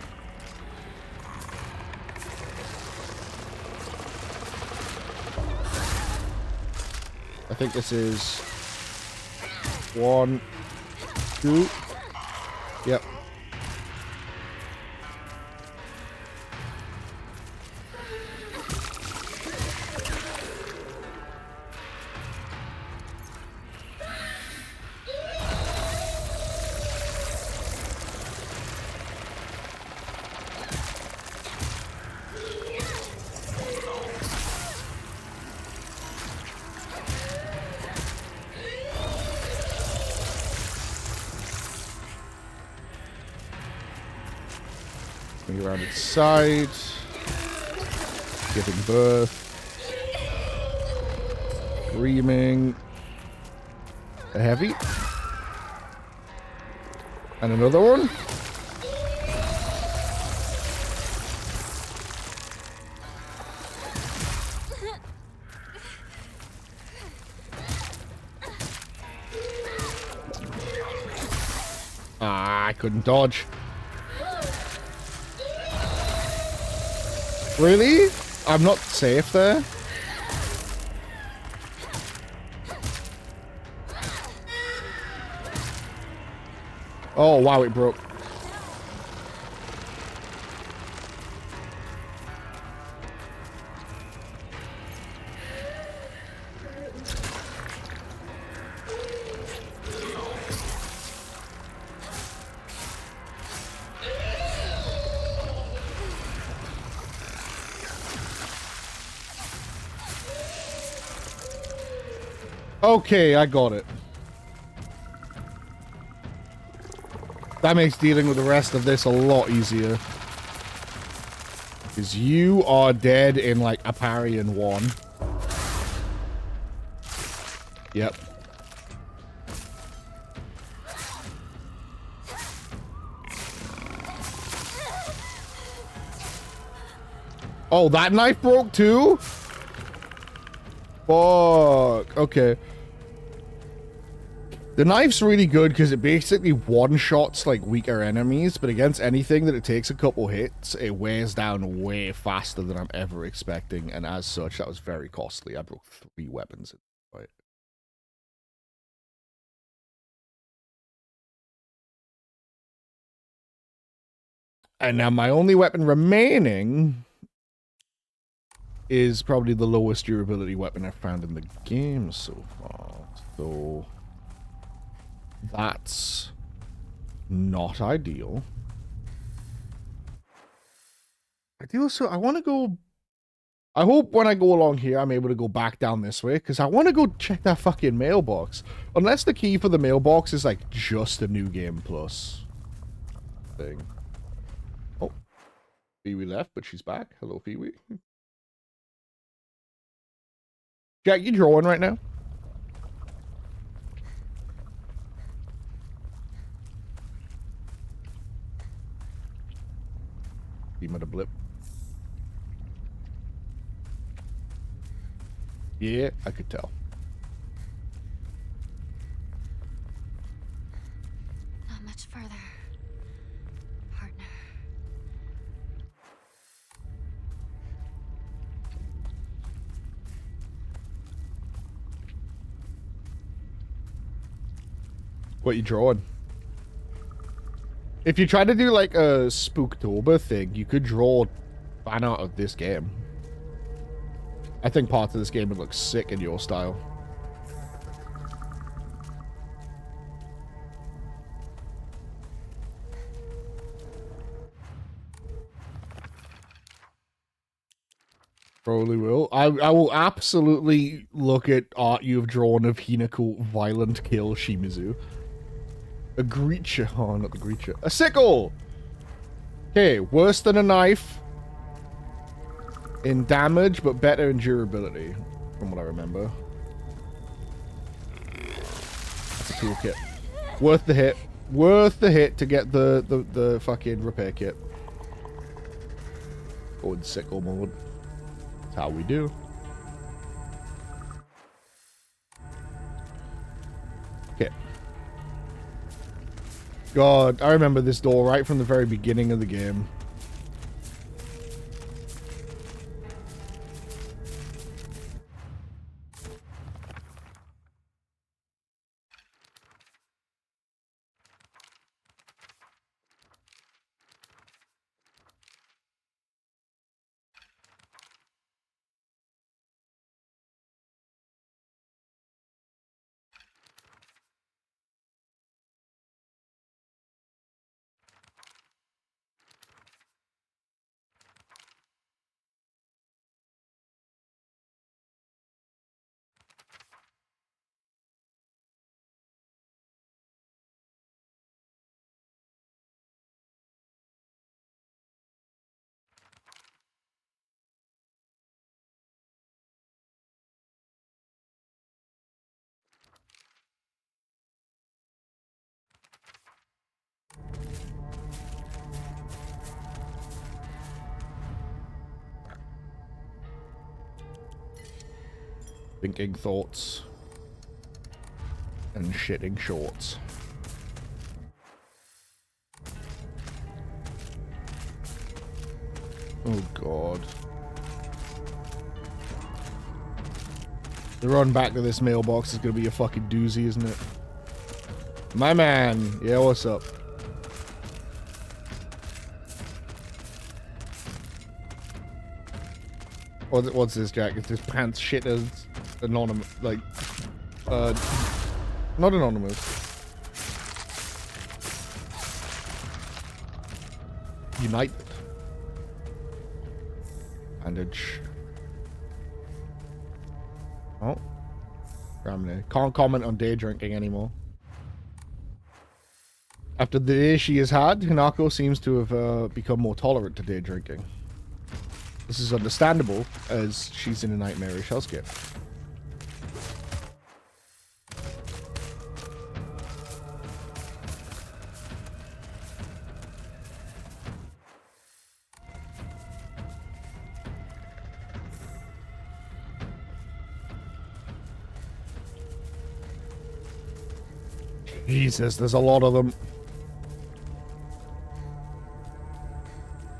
I think this is 1, 2. Yep. Swing around its side. Giving birth. Screaming. A heavy. And another one. Ah, I couldn't dodge. Really? I'm not safe there? Oh, wow, it broke. Okay, I got it. That makes dealing with the rest of this a lot easier. Because you are dead in like a parry in 1. Yep. Oh, that knife broke too? Fuck. Okay. The knife's really good because it basically one-shots like weaker enemies, but against anything that it takes a couple hits, it wears down way faster than I'm ever expecting, and as such, that was very costly. I broke 3 weapons in the fight. And now my only weapon remaining is probably the lowest durability weapon I've found in the game so far. So that's not ideal. So I want to go... I hope when I go along here, I'm able to go back down this way, because I want to go check that fucking mailbox. Unless the key for the mailbox is, like, just a New Game Plus thing. Oh. Pee-wee left, but she's back. Hello, Pee-wee. Jack, you drawing right now? Beam at a blip. Yeah, I could tell. Not much further, partner. What you drawing? If you try to do like a Spooktober thing, you could draw fan art of this game. I think parts of this game would look sick in your style. Probably will. I will absolutely look at art you've drawn of Hinako violent kill Shimizu. A Greacher. Oh, not the Greacher. A sickle! Okay, worse than a knife in damage, but better in durability, from what I remember. That's a toolkit. Worth the hit. Worth the hit to get the fucking repair kit. Go in sickle mode. That's how we do. Okay. God, I remember this door right from the very beginning of the game. Thinking thoughts and shitting shorts. Oh god. The run back to this mailbox is gonna be a fucking doozy, isn't it? My man. Yeah, what's up? What's this, Jack? Is this pants shit as anonymous? Like, not anonymous. United. Bandage. Oh. Ramne. Can't comment on day drinking anymore. After the day she has had, Hinako seems to have become more tolerant to day drinking. This is understandable, as she's in a nightmarish hellscape. Jesus, there's a lot of them.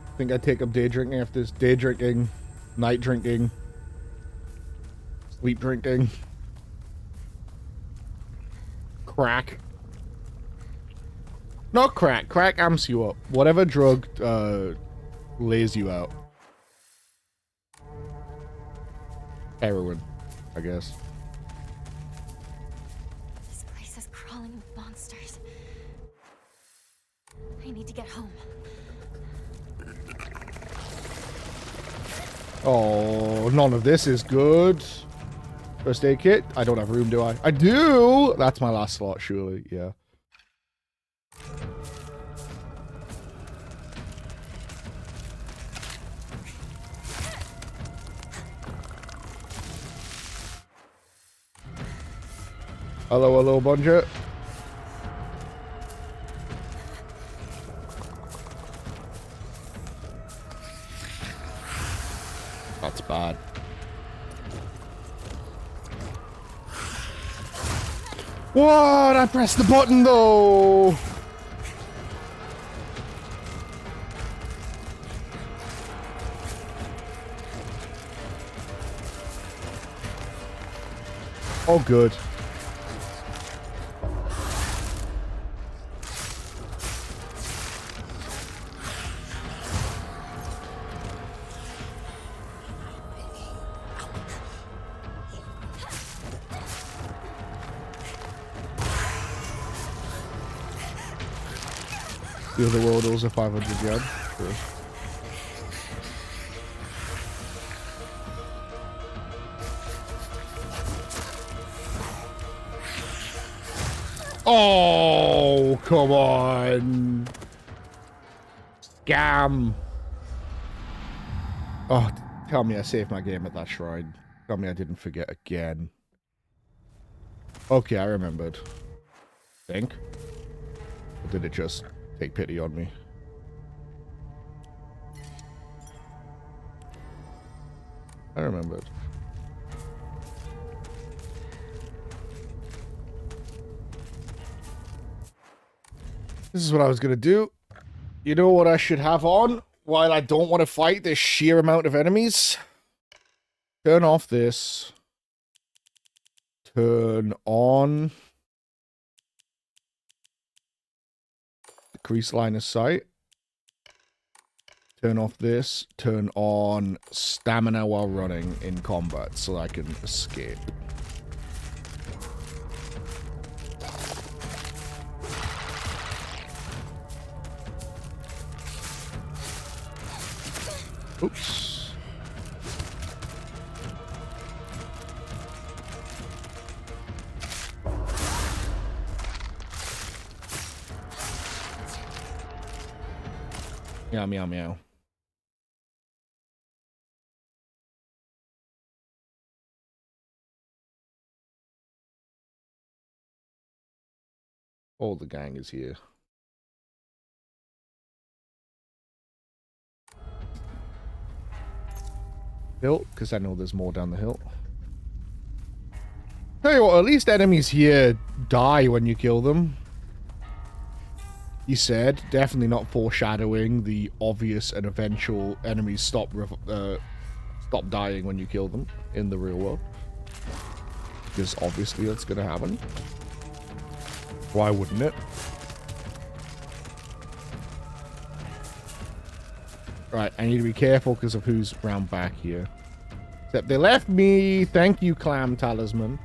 I think I take up day drinking after this. Day drinking, night drinking, sleep drinking, crack. Not crack. Crack amps you up. Whatever drug lays you out. Heroin, I guess. This place is crawling with monsters. I need to get home. Oh, none of this is good. First aid kit? I don't have room, do I? I do! That's my last slot, surely. Yeah. Hello, hello, Bunja. That's bad. What? I pressed the button though. Oh, good. The other world also 500 yen. Sure. Oh, come on. Scam. Oh, tell me I saved my game at that shrine. Tell me I didn't forget again. Okay, I remembered. Think? Or did it just take pity on me? I remembered. This is what I was gonna do. You know what I should have on while I don't want to fight this sheer amount of enemies? Turn off this. Turn on. Decrease line of sight. Turn off this. Turn on stamina while running in combat so I can escape. Oops. Meow, meow, meow. All the gang is here. Hill, because I know there's more down the hill. Tell you what, at least enemies here die when you kill them. He said, definitely not foreshadowing the obvious and eventual enemies stop dying when you kill them in the real world. Because obviously that's going to happen. Why wouldn't it? Right, I need to be careful because of who's round back here. Except they left me. Thank you, Clam Talisman.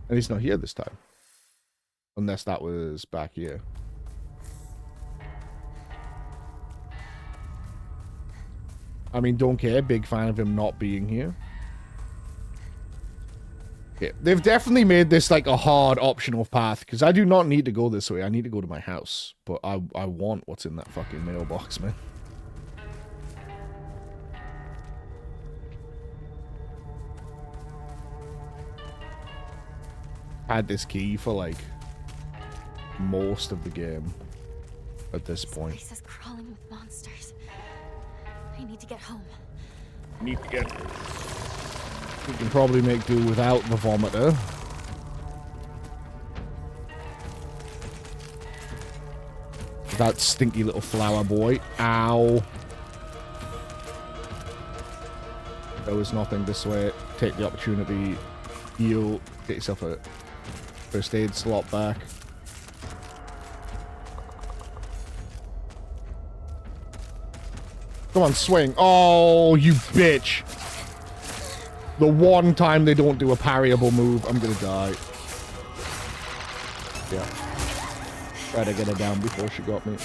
And he's not here this time. Unless that was back here. I mean, don't care. Big fan of him not being here. Yeah, they've definitely made this like a hard optional path because I do not need to go this way. I need to go to my house. But I want what's in that fucking mailbox, man. Had this key for like most of the game at this point. This place is crawling with monsters. I need to get home. Need to get. We can probably make do without the vomiter. That stinky little flower boy. Ow. There was nothing this way. Take the opportunity. Heal. Get yourself a first aid slot back. Come on, swing. Oh, you bitch. The one time they don't do a parryable move, I'm gonna die. Yeah. Try to get her down before she got me.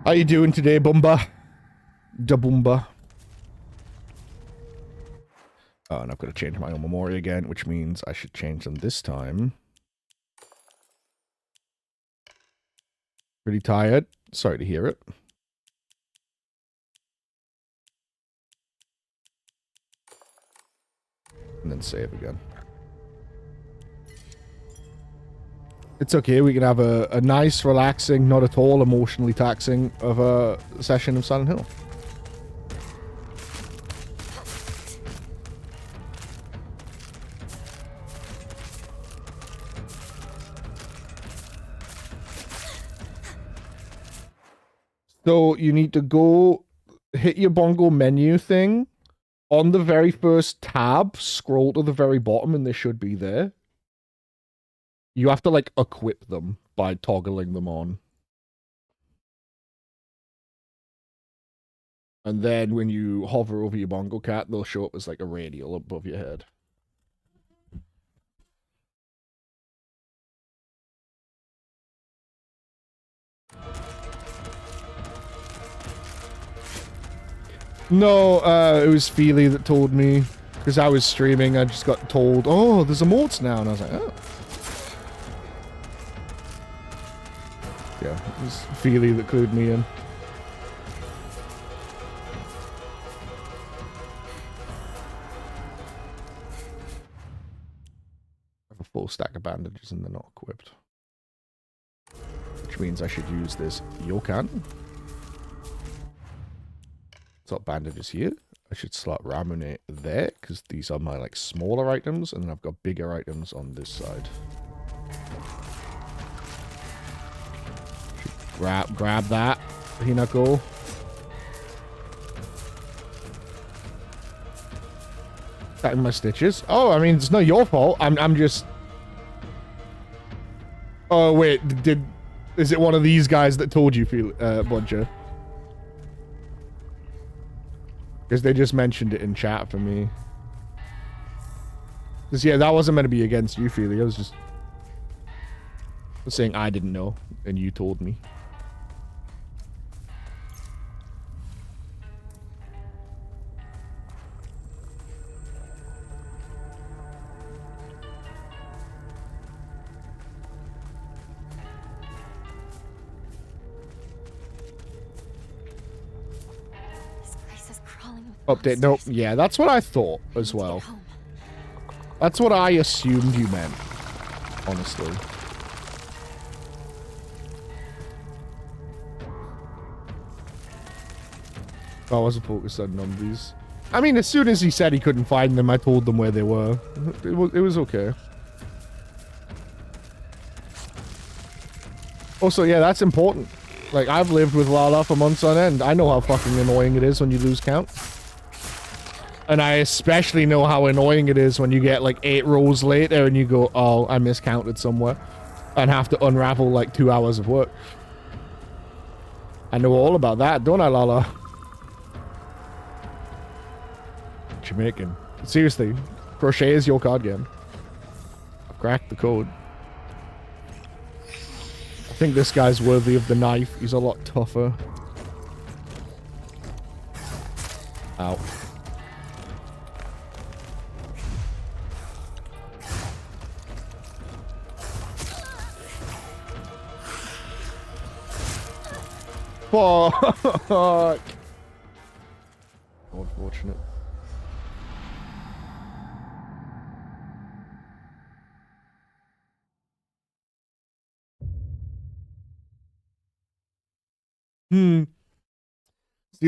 How you doing today, Bumba? Da Bumba. Oh, and I've got to change my own memory again, which means I should change them this time. Pretty tired. Sorry to hear it. And then save again. It's okay, we can have a nice, relaxing, not at all emotionally taxing of a session of Silent Hill. So you need to go hit your bongo menu thing. On the very first tab, scroll to the very bottom and they should be there. You have to like equip them by toggling them on. And then when you hover over your bongo cat, they'll show up as like a radial above your head. No, it was Feely that told me. Because I was streaming, I just got told, oh, there's emotes now. And I was like, oh. Yeah, it was Feely that clued me in. I have a full stack of bandages and they're not equipped. Which means I should use this Yokan. Slot bandages here. I should slot Ramunate there, because these are my like smaller items, and then I've got bigger items on this side. Should grab that, Hinako. That in my stitches. Oh, I mean, it's not your fault. I'm just. Oh wait, is it one of these guys that told you, Buncher? Because they just mentioned it in chat for me. Because, yeah, that wasn't meant to be against you, Feely. I was just saying I didn't know, and you told me. Update. Nope. Yeah, that's what I thought as well. That's what I assumed you meant, honestly. I wasn't focused on numbers. I mean, as soon as he said he couldn't find them, I told them where they were. It was okay. Also, yeah, that's important. Like, I've lived with Lala for months on end. I know how fucking annoying it is when you lose count. And I especially know how annoying it is when you get like 8 rows later and you go, oh, I miscounted somewhere. And have to unravel like 2 hours of work. I know all about that, don't I, Lala? Jamaican. Seriously, Crochet is your card game. I've cracked the code. I think this guy's worthy of the knife. He's a lot tougher. Ow. Fuck. Unfortunate. See,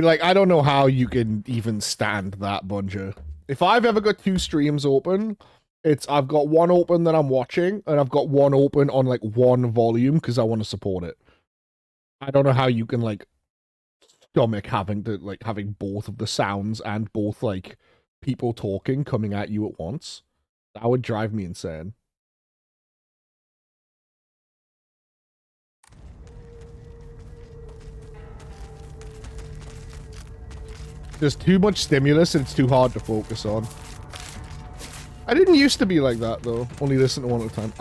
like, I don't know how you can even stand that, Buncher. If I've ever got 2 streams open, it's I've got one open that I'm watching, and I've got one open on, like, one volume, because I want to support it. I don't know how you can, like, stomach having both of the sounds and both, like, people talking coming at you at once. That would drive me insane. There's too much stimulus and it's too hard to focus on. I didn't used to be like that, though. Only listen to one at a time.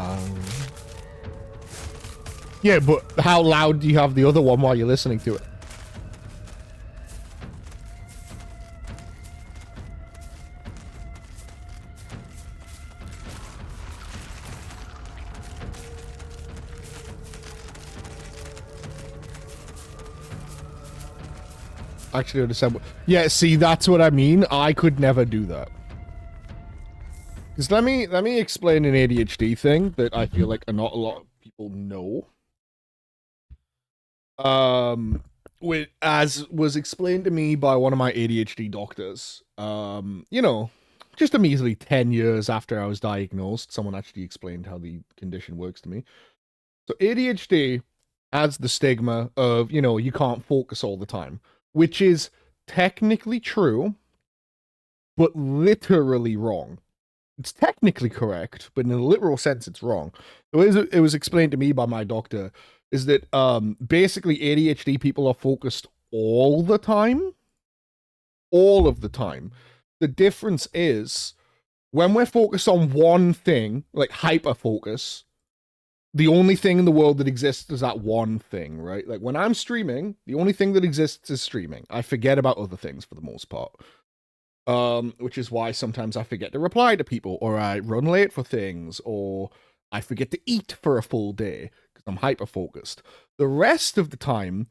Yeah, but how loud do you have the other one while you're listening to it? Actually understand what... Yeah, see, that's what I mean. I could never do that. Because let me explain an ADHD thing that I feel like not a lot of people know. As was explained to me by one of my ADHD doctors. You know, just a measly 10 years after I was diagnosed, someone actually explained how the condition works to me. So ADHD has the stigma of, you know, you can't focus all the time. Which is technically true, but literally wrong. It's technically correct, but in a literal sense, it's wrong. The way it was explained to me by my doctor is that basically ADHD people are focused all the time. All of the time. The difference is when we're focused on one thing, like hyper-focus, the only thing in the world that exists is that one thing, right? Like when I'm streaming, the only thing that exists is streaming. I forget about other things for the most part. Which is why sometimes I forget to reply to people, or I run late for things, or I forget to eat for a full day because I'm hyper focused. The rest of the time,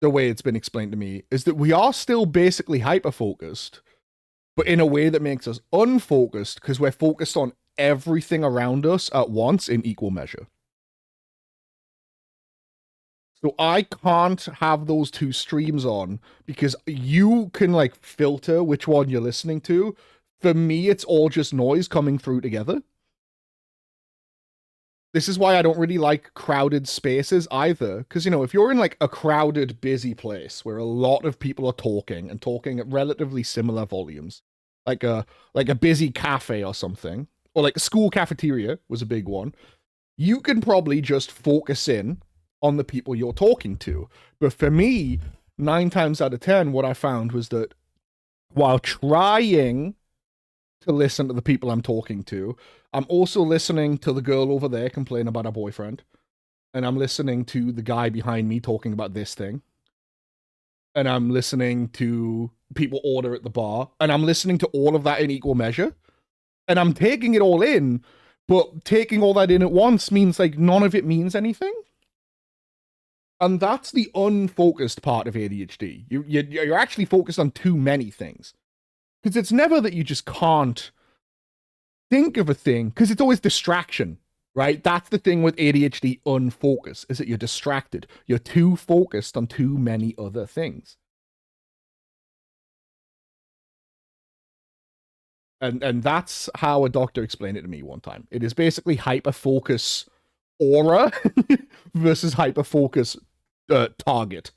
the way it's been explained to me is that we are still basically hyper focused, but in a way that makes us unfocused because we're focused on everything around us at once in equal measure. So I can't have those two streams on because you can like filter which one you're listening to. For me, it's all just noise coming through together. This is why I don't really like crowded spaces either. Because, you know, if you're in like a crowded, busy place where a lot of people are talking and talking at relatively similar volumes, like a busy cafe or something, or like a school cafeteria was a big one, you can probably just focus in on the people you're talking to. But for me, 9 times out of 10, what I found was that while trying to listen to the people I'm talking to, I'm also listening to the girl over there complain about her boyfriend. And I'm listening to the guy behind me talking about this thing. And I'm listening to people order at the bar. And I'm listening to all of that in equal measure. And I'm taking it all in, but taking all that in at once means like none of it means anything. And that's the unfocused part of ADHD. You're actually focused on too many things. Because it's never that you just can't think of a thing, because it's always distraction, right? That's the thing with ADHD unfocus, is that you're distracted. You're too focused on too many other things. And that's how a doctor explained it to me one time. It is basically hyperfocus aura versus hyperfocus target.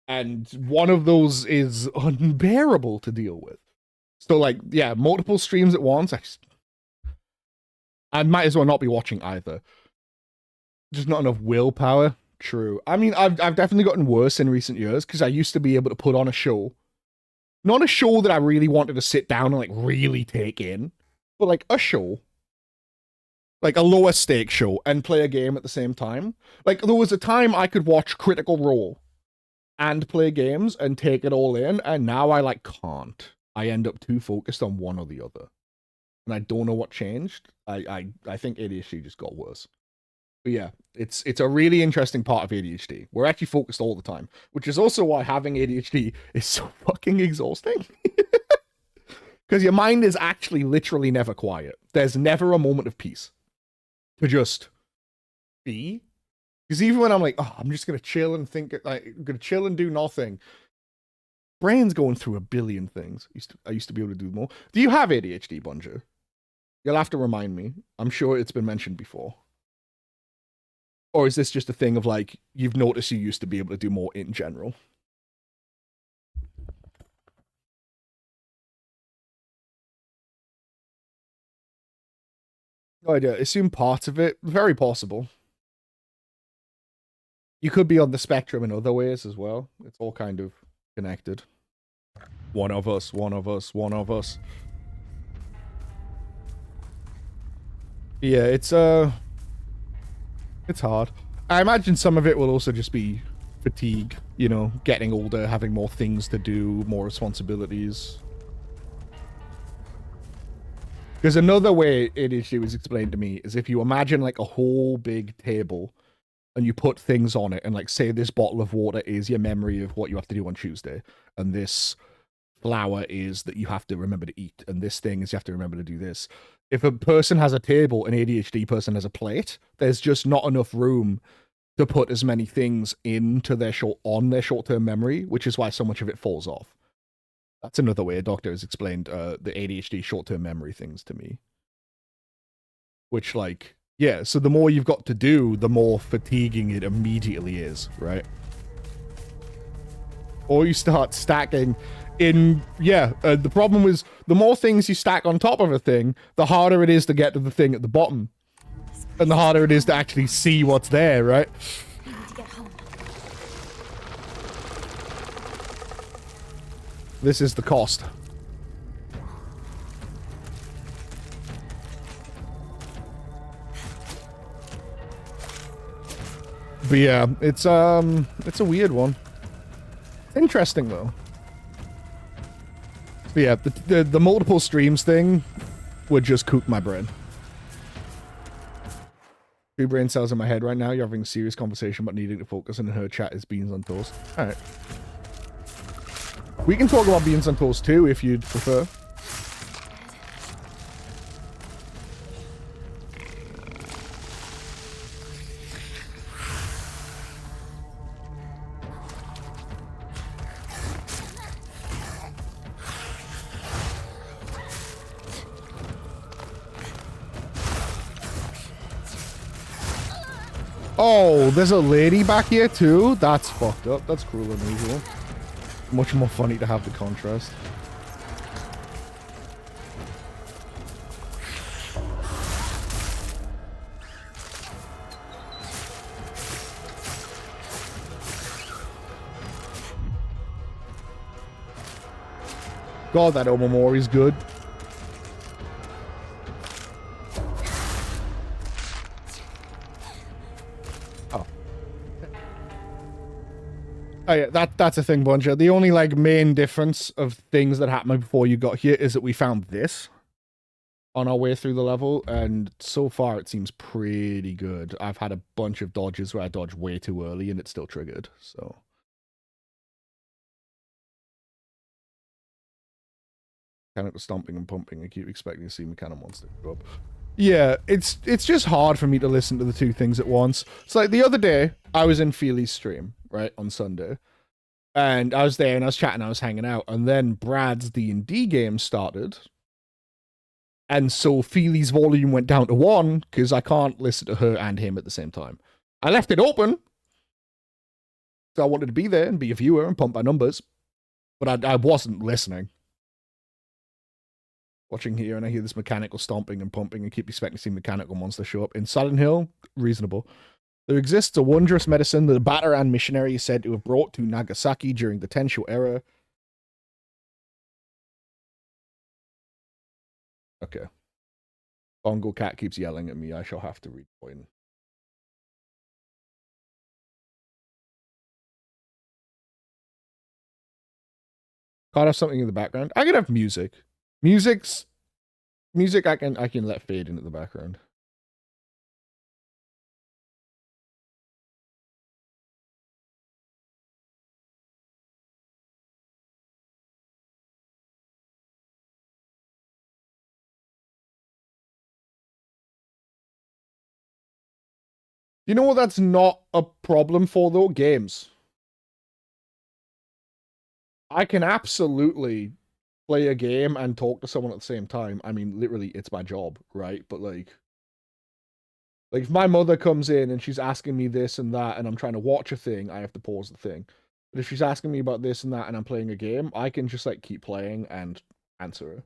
And one of those is unbearable to deal with. So, like, yeah, multiple streams at once. I might as well not be watching either. Just not enough willpower. True. I mean, I've definitely gotten worse in recent years because I used to be able to put on a show. Not a show that I really wanted to sit down and, like, really take in. But, like, a show. Like, a lower stake show and play a game at the same time. Like, there was a time I could watch Critical Role and play games and take it all in, and now I, like, can't. I end up too focused on one or the other. And I don't know what changed. I think ADHD just got worse. But yeah, it's a really interesting part of ADHD. We're actually focused all the time, which is also why having ADHD is so fucking exhausting. Because your mind is actually literally never quiet. There's never a moment of peace to just be. Because even when I'm like, oh, I'm just going to chill and think, like, I'm going to chill and do nothing. Brain's going through a billion things. I used to be able to do more. Do you have ADHD, Bunja? You'll have to remind me. I'm sure it's been mentioned before. Or is this just a thing of like, you've noticed you used to be able to do more in general? No idea. Assume parts of it. Very possible. You could be on the spectrum in other ways as well. It's all kind of connected. One of us, one of us, one of us. Yeah, it's hard. I imagine some of it will also just be fatigue, you know, getting older, having more things to do, more responsibilities. Because another way ADHD was explained to me is if you imagine like a whole big table and you put things on it and like say this bottle of water is your memory of what you have to do on Tuesday, and this flour is that you have to remember to eat, and this thing is you have to remember to do this. If a person has a table, an ADHD person has a plate, there's just not enough room to put as many things into their short-term memory, which is why so much of it falls off. That's another way a doctor has explained the ADHD short-term memory things to me. Which, like, yeah, so the more you've got to do, the more fatiguing it immediately is, right? Or you start stacking in, yeah, the problem is the more things you stack on top of a thing, the harder it is to get to the thing at the bottom. And the harder it is to actually see what's there, right? I need to get home. This is the cost. But yeah, it's a weird one. Interesting though. But yeah, the multiple streams thing would just cook my brain. Two brain cells in my head right now. You're having a serious conversation about needing to focus, and her chat is beans on toast. All right. We can talk about beans on toast too, if you'd prefer. Oh, there's a lady back here too? That's fucked up. That's cruel and unusual. Much more funny to have the contrast. God, that Omamori's good. Oh yeah, that's a thing, Buncher. The only like main difference of things that happened before you got here is that we found this on our way through the level, and so far it seems pretty good. I've had a bunch of dodges where I dodged way too early and it's still triggered, so. Mechanical stomping and pumping. I keep expecting to see Mechanical Monster go up. Yeah, it's just hard for me to listen to the two things at once. It's like the other day, I was in Feely's stream, right, on Sunday. And I was there and I was chatting, I was hanging out. And then Brad's D&D game started. And so Feely's volume went down to 1 because I can't listen to her and him at the same time. I left it open. So I wanted to be there and be a viewer and pump my numbers. But I wasn't listening. Watching here and I hear this mechanical stomping and pumping and keep expecting to see Mechanical Monster show up. In Silent Hill, reasonable. There exists a wondrous medicine that a Bataran missionary is said to have brought to Nagasaki during the Tensho era. Okay. Bongo Cat keeps yelling at me. I shall have to rejoin. Can't have something in the background. I could have music. Music I can let fade into the background. You know what that's not a problem for though? Games. I can absolutely play a game and talk to someone at the same time. I mean, literally, it's my job, right? But like if my mother comes in and she's asking me this and that, and I'm trying to watch a thing, I have to pause the thing. But if she's asking me about this and that, and I'm playing a game, I can just like keep playing and answer her.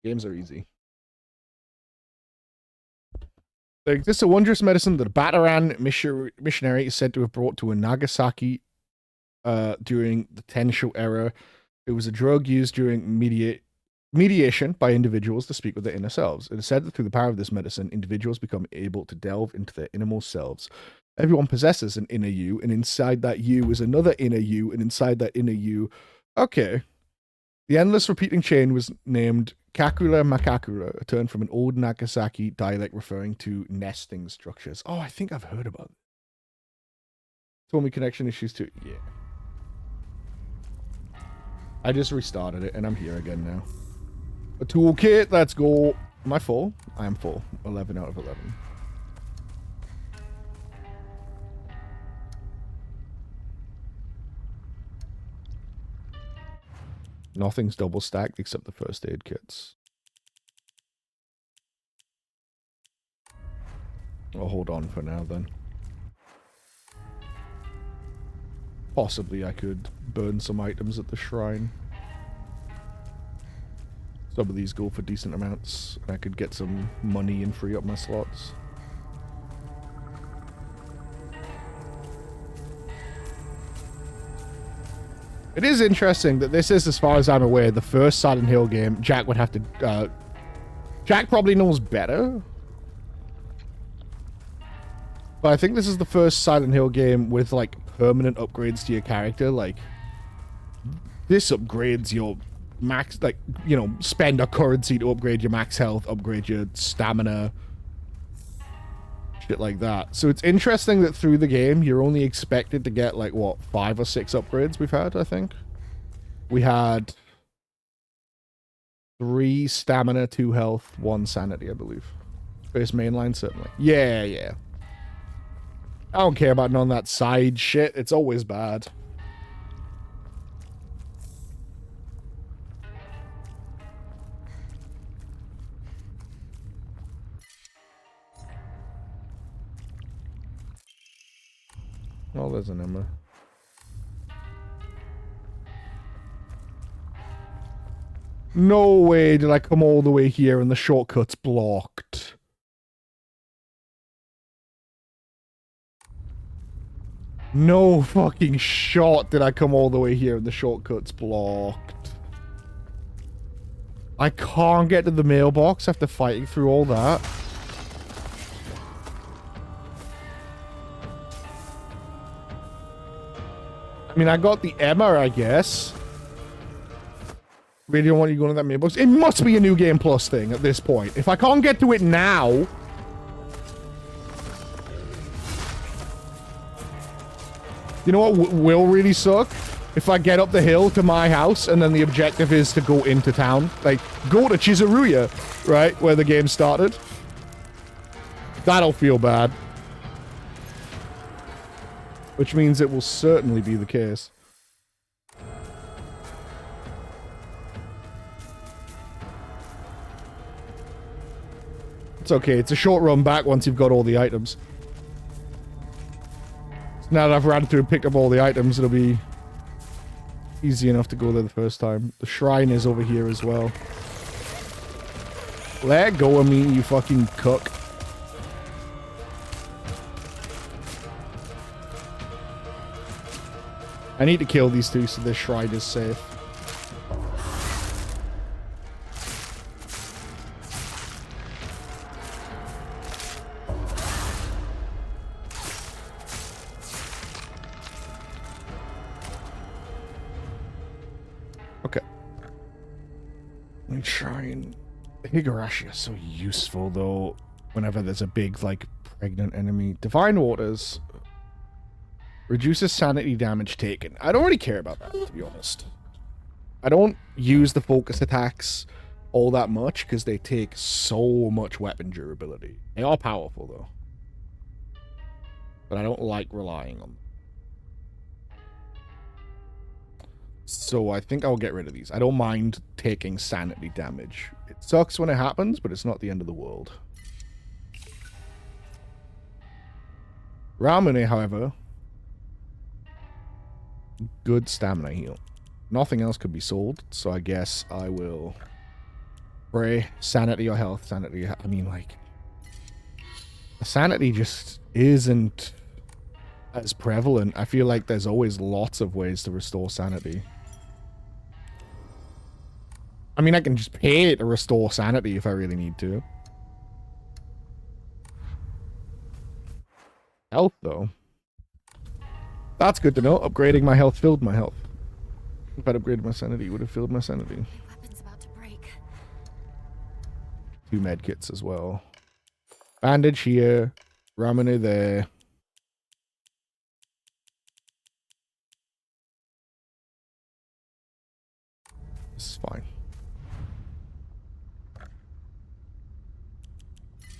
Games are easy. There exists a wondrous medicine that a Bataran missionary is said to have brought to a Nagasaki during the Tensho era. It was a drug used during mediation by individuals to speak with their inner selves. It is said that through the power of this medicine, individuals become able to delve into their innermost selves. Everyone possesses an inner you, and inside that you is another inner you, and inside that inner you... Okay. The endless repeating chain was named Kakula Makakura, a term from an old Nagasaki dialect referring to nesting structures. Oh, I think I've heard about it. Told me connection issues too. Yeah. I just restarted it, and I'm here again now. A toolkit, let's go. Am I full? I am full. 11 out of 11. Nothing's double stacked except the first aid kits. I'll hold on for now then. Possibly I could burn some items at the shrine. Some of these go for decent amounts. I could get some money and free up my slots. It is interesting that this is, as far as I'm aware, the first Silent Hill game. Jack would have to... Jack probably knows better. But I think this is the first Silent Hill game with like permanent upgrades to your character. Like this upgrades your max, like, you know, spend a currency to upgrade your max health, upgrade your stamina, shit like that. So it's interesting that through the game you're only expected to get like what, 5 or 6 upgrades we've had. I think we had 3 stamina, 2 health, 1 sanity, I believe. First mainline, certainly. Yeah. I don't care about none of that side shit. It's always bad. Oh, there's an Emma. No way did I come all the way here and the shortcut's blocked. No fucking shot did I come all the way here and the shortcut's blocked. I can't get to the mailbox after fighting through all that. I mean, I got the Emma, I guess. Really don't want you going to that mailbox. It must be a New Game Plus thing at this point. If I can't get to it now... You know what will really suck? If I get up the hill to my house and then the objective is to go into town. Like, go to Chizuruya, right? Where the game started. That'll feel bad. Which means it will certainly be the case. It's okay. It's a short run back once you've got all the items. Now that I've ran through and picked up all the items, it'll be easy enough to go there the first time. The shrine is over here as well. Let go of me, you fucking cook. I need to kill these two so this shrine is safe. Shrine. Higurashi is so useful though whenever there's a big like pregnant enemy. Divine Waters reduces sanity damage taken. I don't really care about that, to be honest. I don't use the focus attacks all that much because they take so much weapon durability. They are powerful though, but I don't like relying on them. So I think I'll get rid of these. I don't mind taking sanity damage. It sucks when it happens, but it's not the end of the world. Ramune, however, good stamina heal. Nothing else could be sold, so I guess I will pray sanity or health. Sanity, I mean, like, sanity just isn't as prevalent. I feel like there's always lots of ways to restore sanity. I mean, I can just pay to restore sanity if I really need to. Health, though. That's good to know. Upgrading my health filled my health. If I'd upgraded my sanity, it would have filled my sanity. My weapon's about to break. 2 medkits as well. Bandage here. Ramune there. This is fine.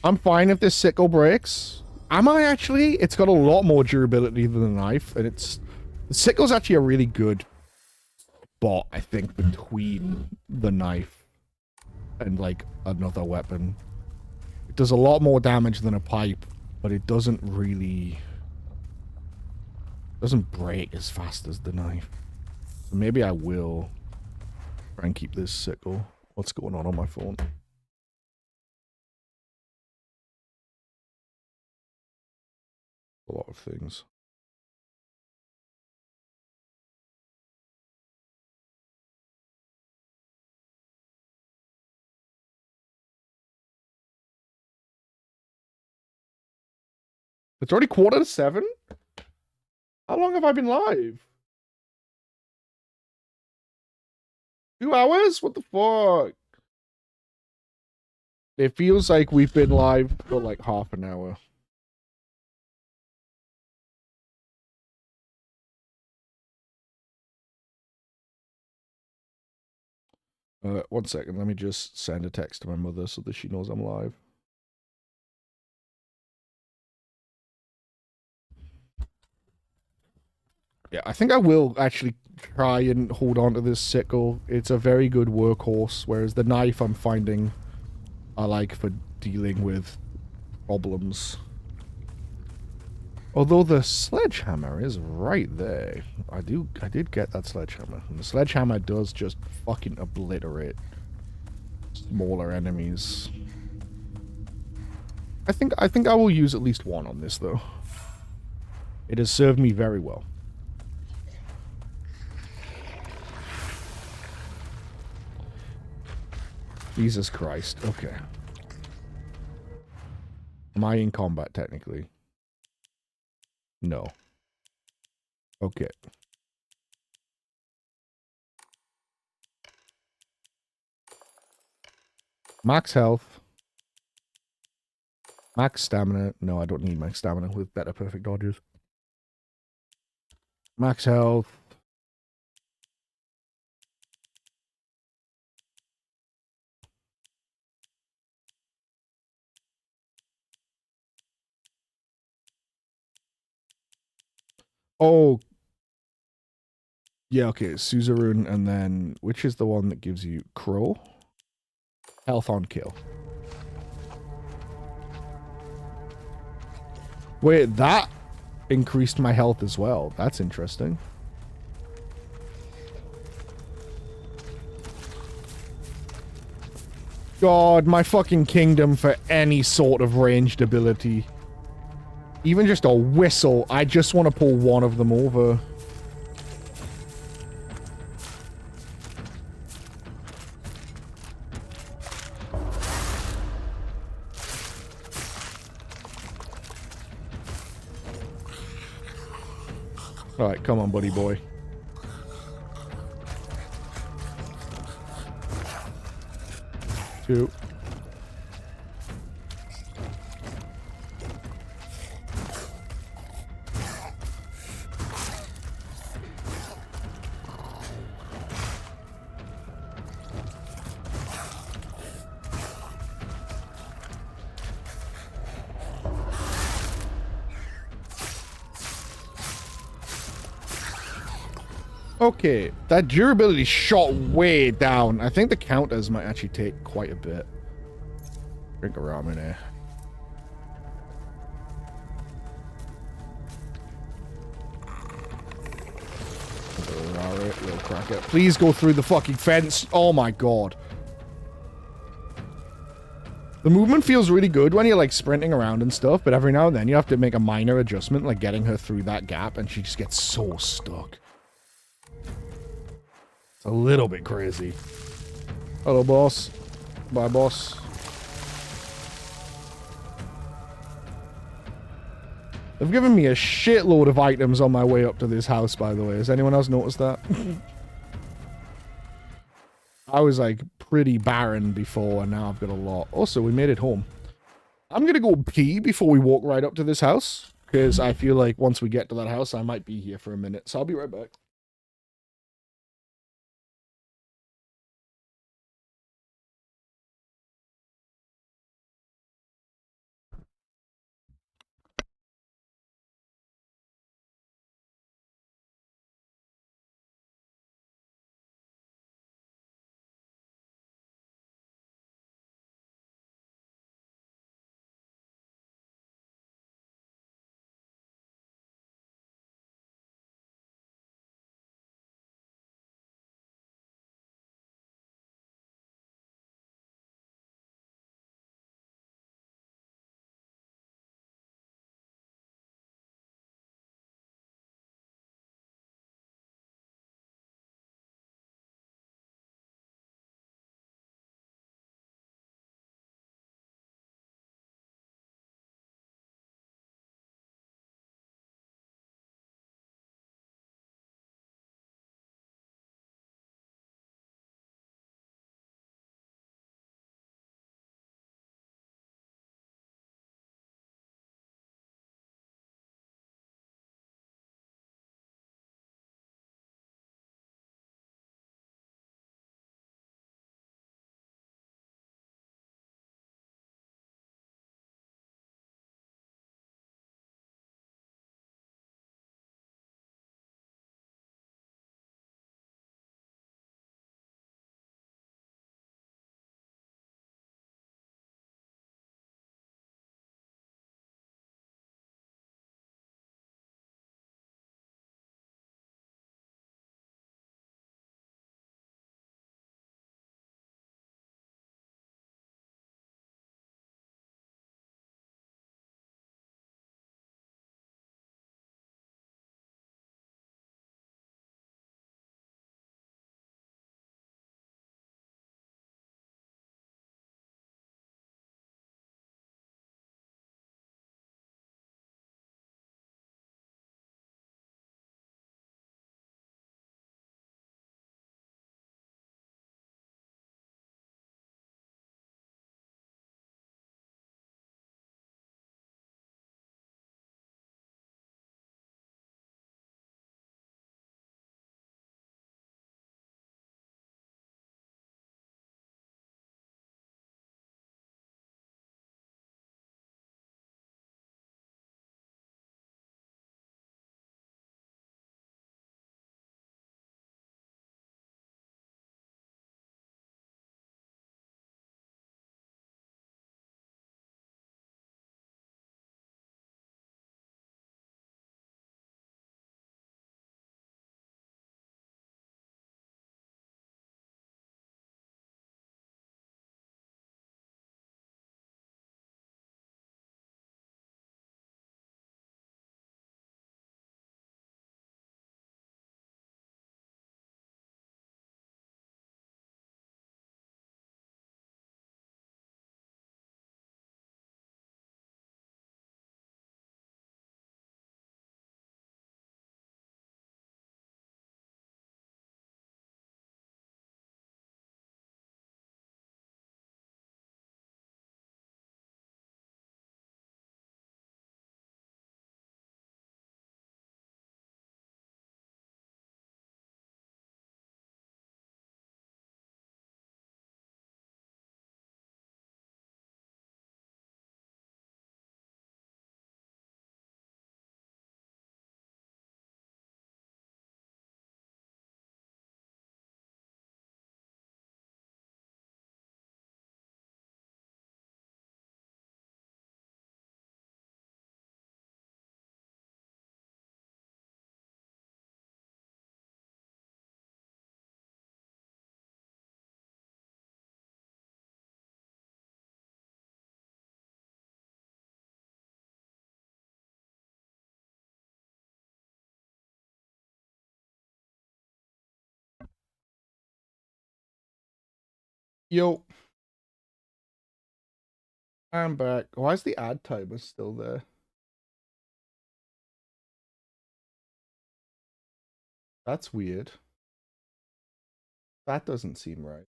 I'm fine if this sickle breaks. Am I actually? It's got a lot more durability than the knife, and it's... The sickle's actually a really good spot, I think, between the knife and, like, another weapon. It does a lot more damage than a pipe, but it doesn't really... doesn't break as fast as the knife. So maybe I will try and keep this sickle. What's going on my phone? A lot of things. It's already 7:15? How long have I been live? 2 hours? What the fuck? It feels like we've been live for like half an hour. One second. Let me just send a text to my mother so that she knows I'm live. Yeah, I think I will actually try and hold on to this sickle. It's a very good workhorse, whereas the knife I'm finding I like for dealing with problems. Although the sledgehammer is right there. I did get that sledgehammer. And the sledgehammer does just fucking obliterate smaller enemies. I think I will use at least one on this though. It has served me very well. Jesus Christ. Okay. Am I in combat technically? No. Okay. Max health. Max stamina. No, I don't need max stamina with better perfect dodges. Max health. Oh. Yeah, okay. Suzerain, and then which is the one that gives you Crow? Health on kill. Wait, that increased my health as well. That's interesting. God, my fucking kingdom for any sort of ranged ability. Even just a whistle, I just want to pull one of them over. Alright, come on, buddy boy. Two. Okay, that durability shot way down. I think the counters might actually take quite a bit. Drink a ramen here. Alright, we'll crack it. Please go through the fucking fence. Oh my god. The movement feels really good when you're like sprinting around and stuff, but every now and then you have to make a minor adjustment, like getting her through that gap, and she just gets so stuck. It's a little bit crazy. Hello, boss. Bye, boss. They've given me a shitload of items on my way up to this house, by the way. Has anyone else noticed that? I was like pretty barren before, and now I've got a lot. Also, we made it home. I'm gonna go pee before we walk right up to this house, because I feel like once we get to that house, I might be here for a minute. So I'll be right back. Yo. I'm back. Why is the ad timer still there? That's weird. That doesn't seem right.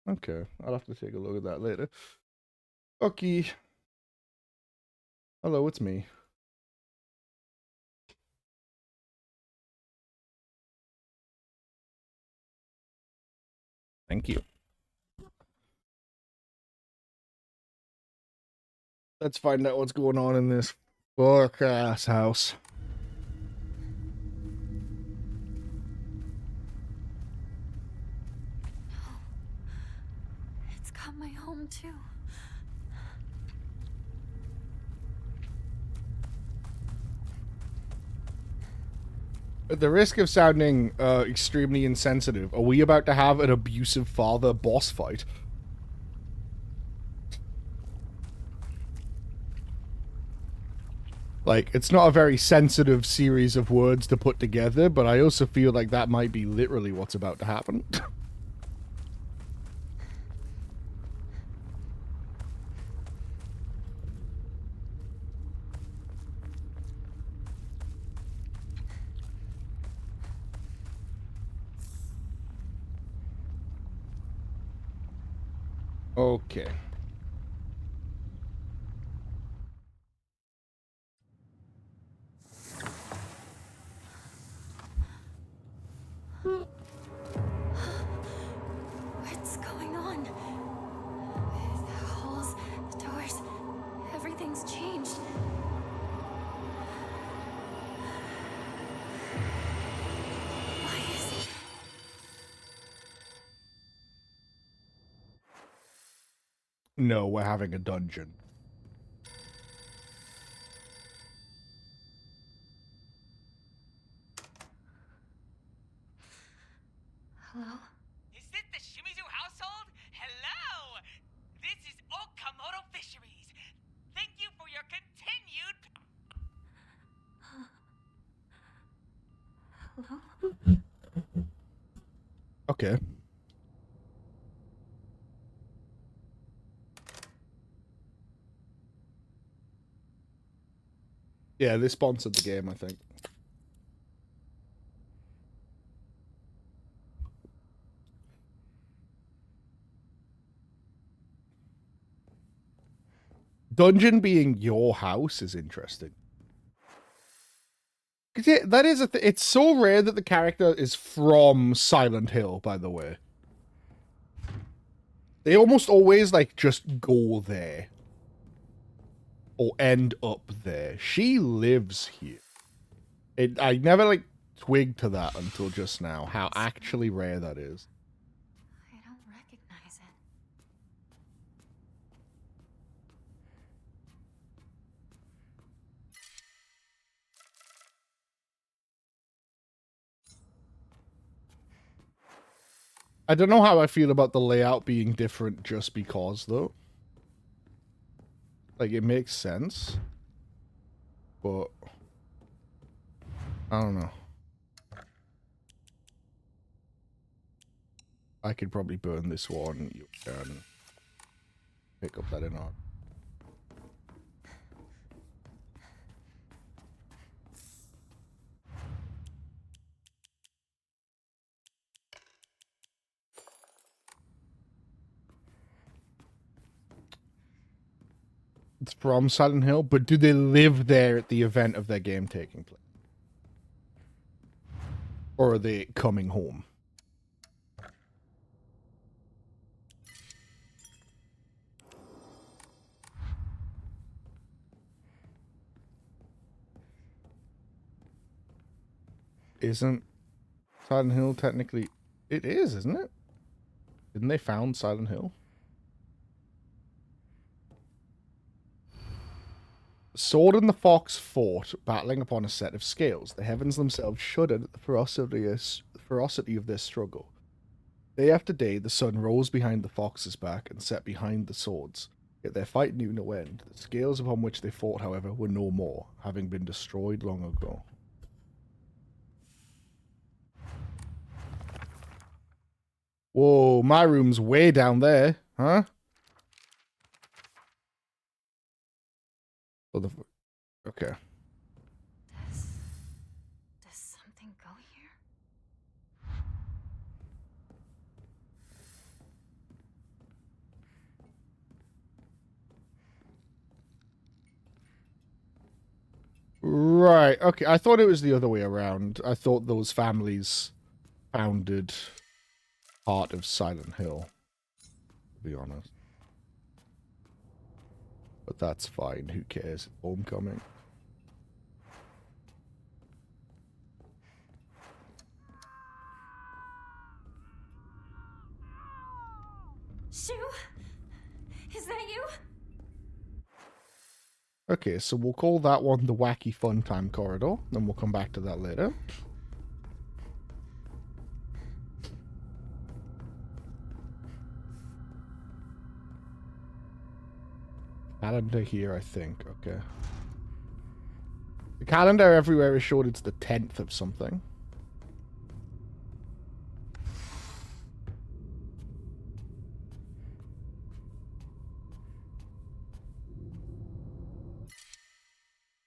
Okay. I'll have to take a look at that later. Okay. Hello, it's me. Thank you. Let's find out what's going on in this fuck ass house. It's got my home too. At the risk of sounding extremely insensitive, are we about to have an abusive father boss fight? Like, it's not a very sensitive series of words to put together, but I also feel like that might be literally what's about to happen. Okay. What's going on? The halls, the doors, everything's changed. Why is... No, we're having a dungeon. Hello? Is this the Shimizu household? Hello! This is Okamoto Fisheries. Thank you for your continued... Hello? Okay. Yeah, they sponsored the game, I think. Dungeon being your house is interesting. Yeah, that is a it's so rare that the character is from Silent Hill, by the way. They almost always, like, just go there. Or end up there. She lives here. I never, like, twigged to that until just now, how actually rare that is. I don't recognize it. I don't know how I feel about the layout being different just because, though. Like, it makes sense. But I don't know. I could probably burn this one. You can pick up that in art. It's from Silent Hill, but do they live there at the event of their game taking place? Or are they coming home? Isn't Silent Hill technically... It is, isn't it? Didn't they found Silent Hill? Sword and the Fox fought, battling upon a set of scales. The heavens themselves shuddered at the ferocity of their struggle. Day after day, the sun rose behind the fox's back and set behind the swords. Yet their fight knew no end. The scales upon which they fought, however, were no more, having been destroyed long ago. Whoa, my room's way down there, huh? Oh, okay. Does something go here? Right, okay. I thought it was the other way around. I thought those families founded part of Silent Hill, to be honest. But that's fine. Who cares? Homecoming. Shu? Is that you? Okay, so we'll call that one the Wacky Fun Time Corridor, and we'll come back to that later. Calendar here, I think. Okay. The calendar everywhere is showed it's the 10th of something.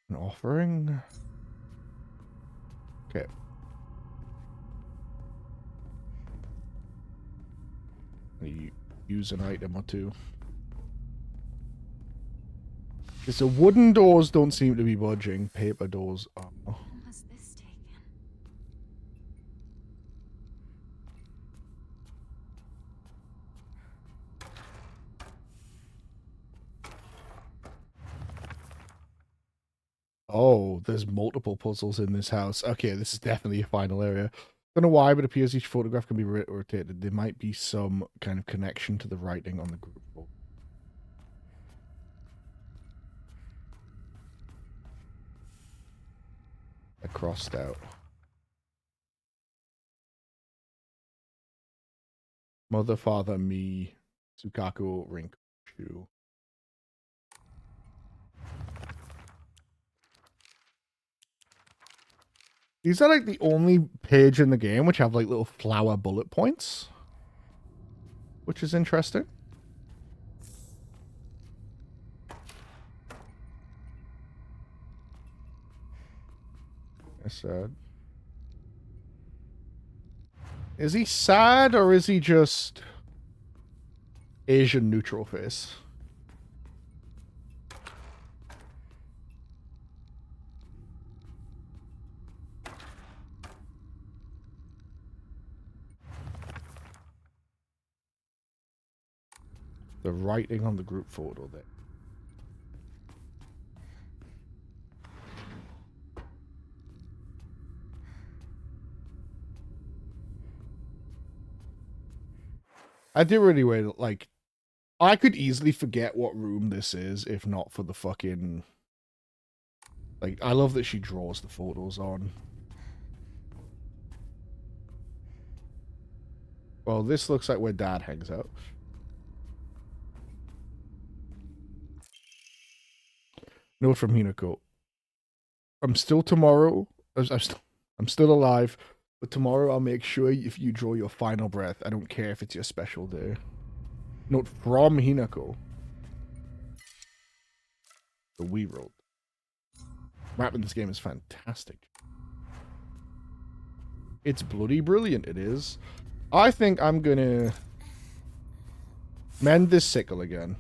An offering? Okay. Use an item or two. Okay, so wooden doors don't seem to be budging. Paper doors are. When was this taken? Oh, there's multiple puzzles in this house. Okay, this is definitely a final area. Don't know why, but it appears each photograph can be rotated. There might be some kind of connection to the writing on the group book. I crossed out. Mother, father, me, Tsukaku, Rinkushu. These are like the only page in the game which have like little flower bullet points, which is interesting. Sad. Is he sad or is he just Asian neutral face? The writing on the group photo there. I do really like. I could easily forget what room this is if not for the fucking. Like, I love that she draws the photos on. Well, this looks like where Dad hangs out. Note from Hinako. I'm still tomorrow. I'm still alive. But tomorrow I'll make sure if you draw your final breath. I don't care if it's your special day. Note from Hinako. The Wii rolled. Rap in this game is fantastic. It's bloody brilliant, it is. I think I'm gonna mend this sickle again.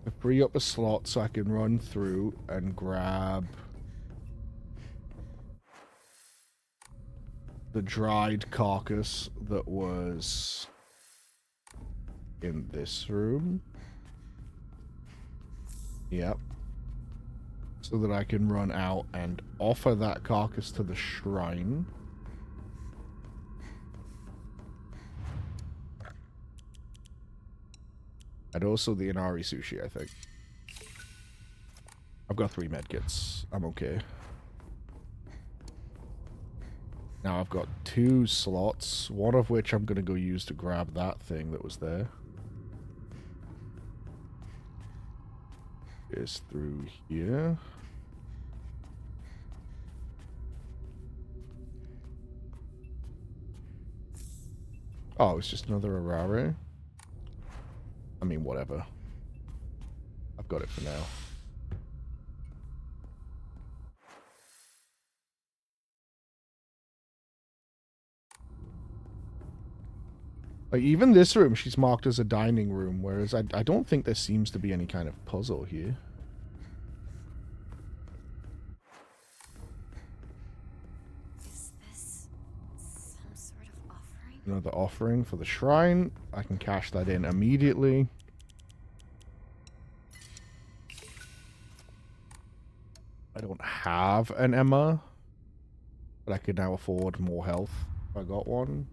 To free up a slot so I can run through and grab the dried carcass that was in this room. Yep. So that I can run out and offer that carcass to the shrine. And also the Inari sushi, I think. I've got 3 medkits. I'm okay. Now I've got 2 slots, one of which I'm going to go use to grab that thing that was there. Is through here. Oh, it's just another Arare. I mean, whatever. I've got it for now. Like, even this room, she's marked as a dining room, whereas I don't think there seems to be any kind of puzzle here. Is this some sort of offering? Another offering for the shrine. I can cash that in immediately. I don't have an Emma, but I could now afford more health if I got one.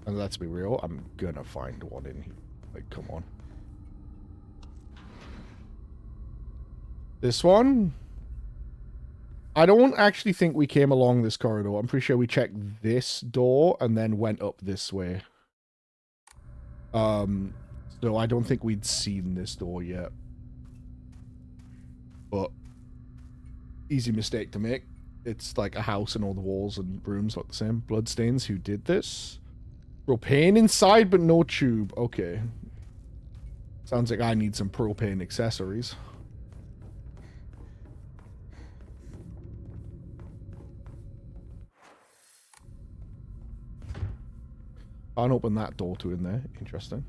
And let's be real, I'm gonna find one in here. Like, come on. This one? I don't actually think we came along this corridor. I'm pretty sure we checked this door and then went up this way. So I don't think we'd seen this door yet. But easy mistake to make. It's like a house and all the walls and rooms look the same. Bloodstains, who did this? Propane inside, but no tube. Okay. Sounds like I need some propane accessories. Can't open that door to in there. Interesting.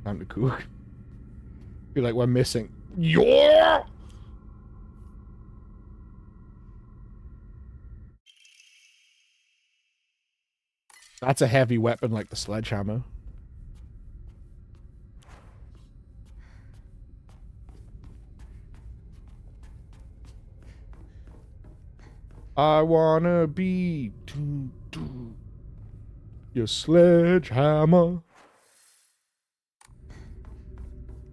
Time to cook. Feel like we're missing. Yeah! That's a heavy weapon like the sledgehammer. I wanna be your sledgehammer.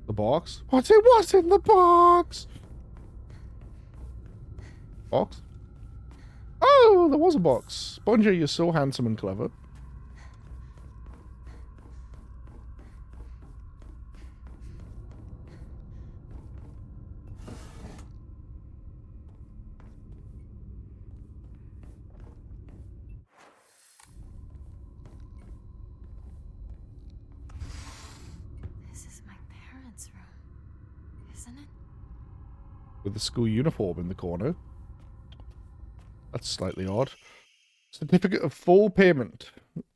The box? What's in the box? Box? Oh, there was a box. Spongy, you're so handsome and clever. This is my parents' room, isn't it? With the school uniform in the corner. That's slightly odd. Certificate of full payment.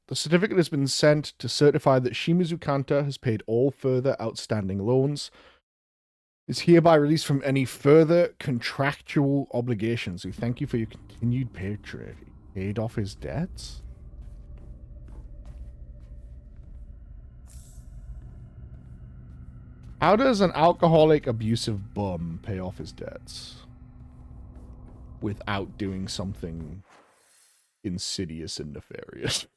The certificate has been sent to certify that Shimizu Kanta has paid all further outstanding loans. Is hereby released from any further contractual obligations. We thank you for your continued patronage. He paid off his debts? How does an alcoholic, abusive bum pay off his debts? Without doing something insidious and nefarious.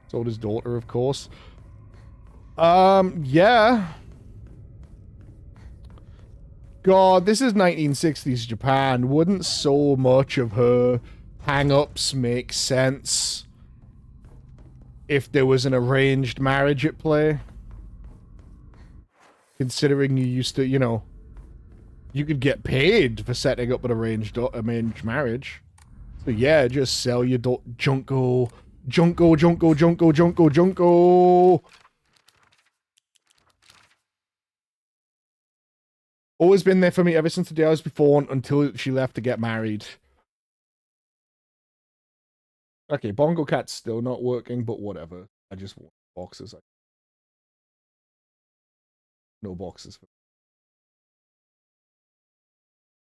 Sold his daughter, of course. Yeah. God, this is 1960s Japan. Wouldn't so much of her hang-ups make sense if there was an arranged marriage at play? Considering you used to, you know, you could get paid for setting up an arranged marriage. So yeah, just sell your Junko. Always been there for me ever since the day I was born until she left to get married. Okay, Bongo Cat's still not working, but whatever. I just want boxes. No boxes.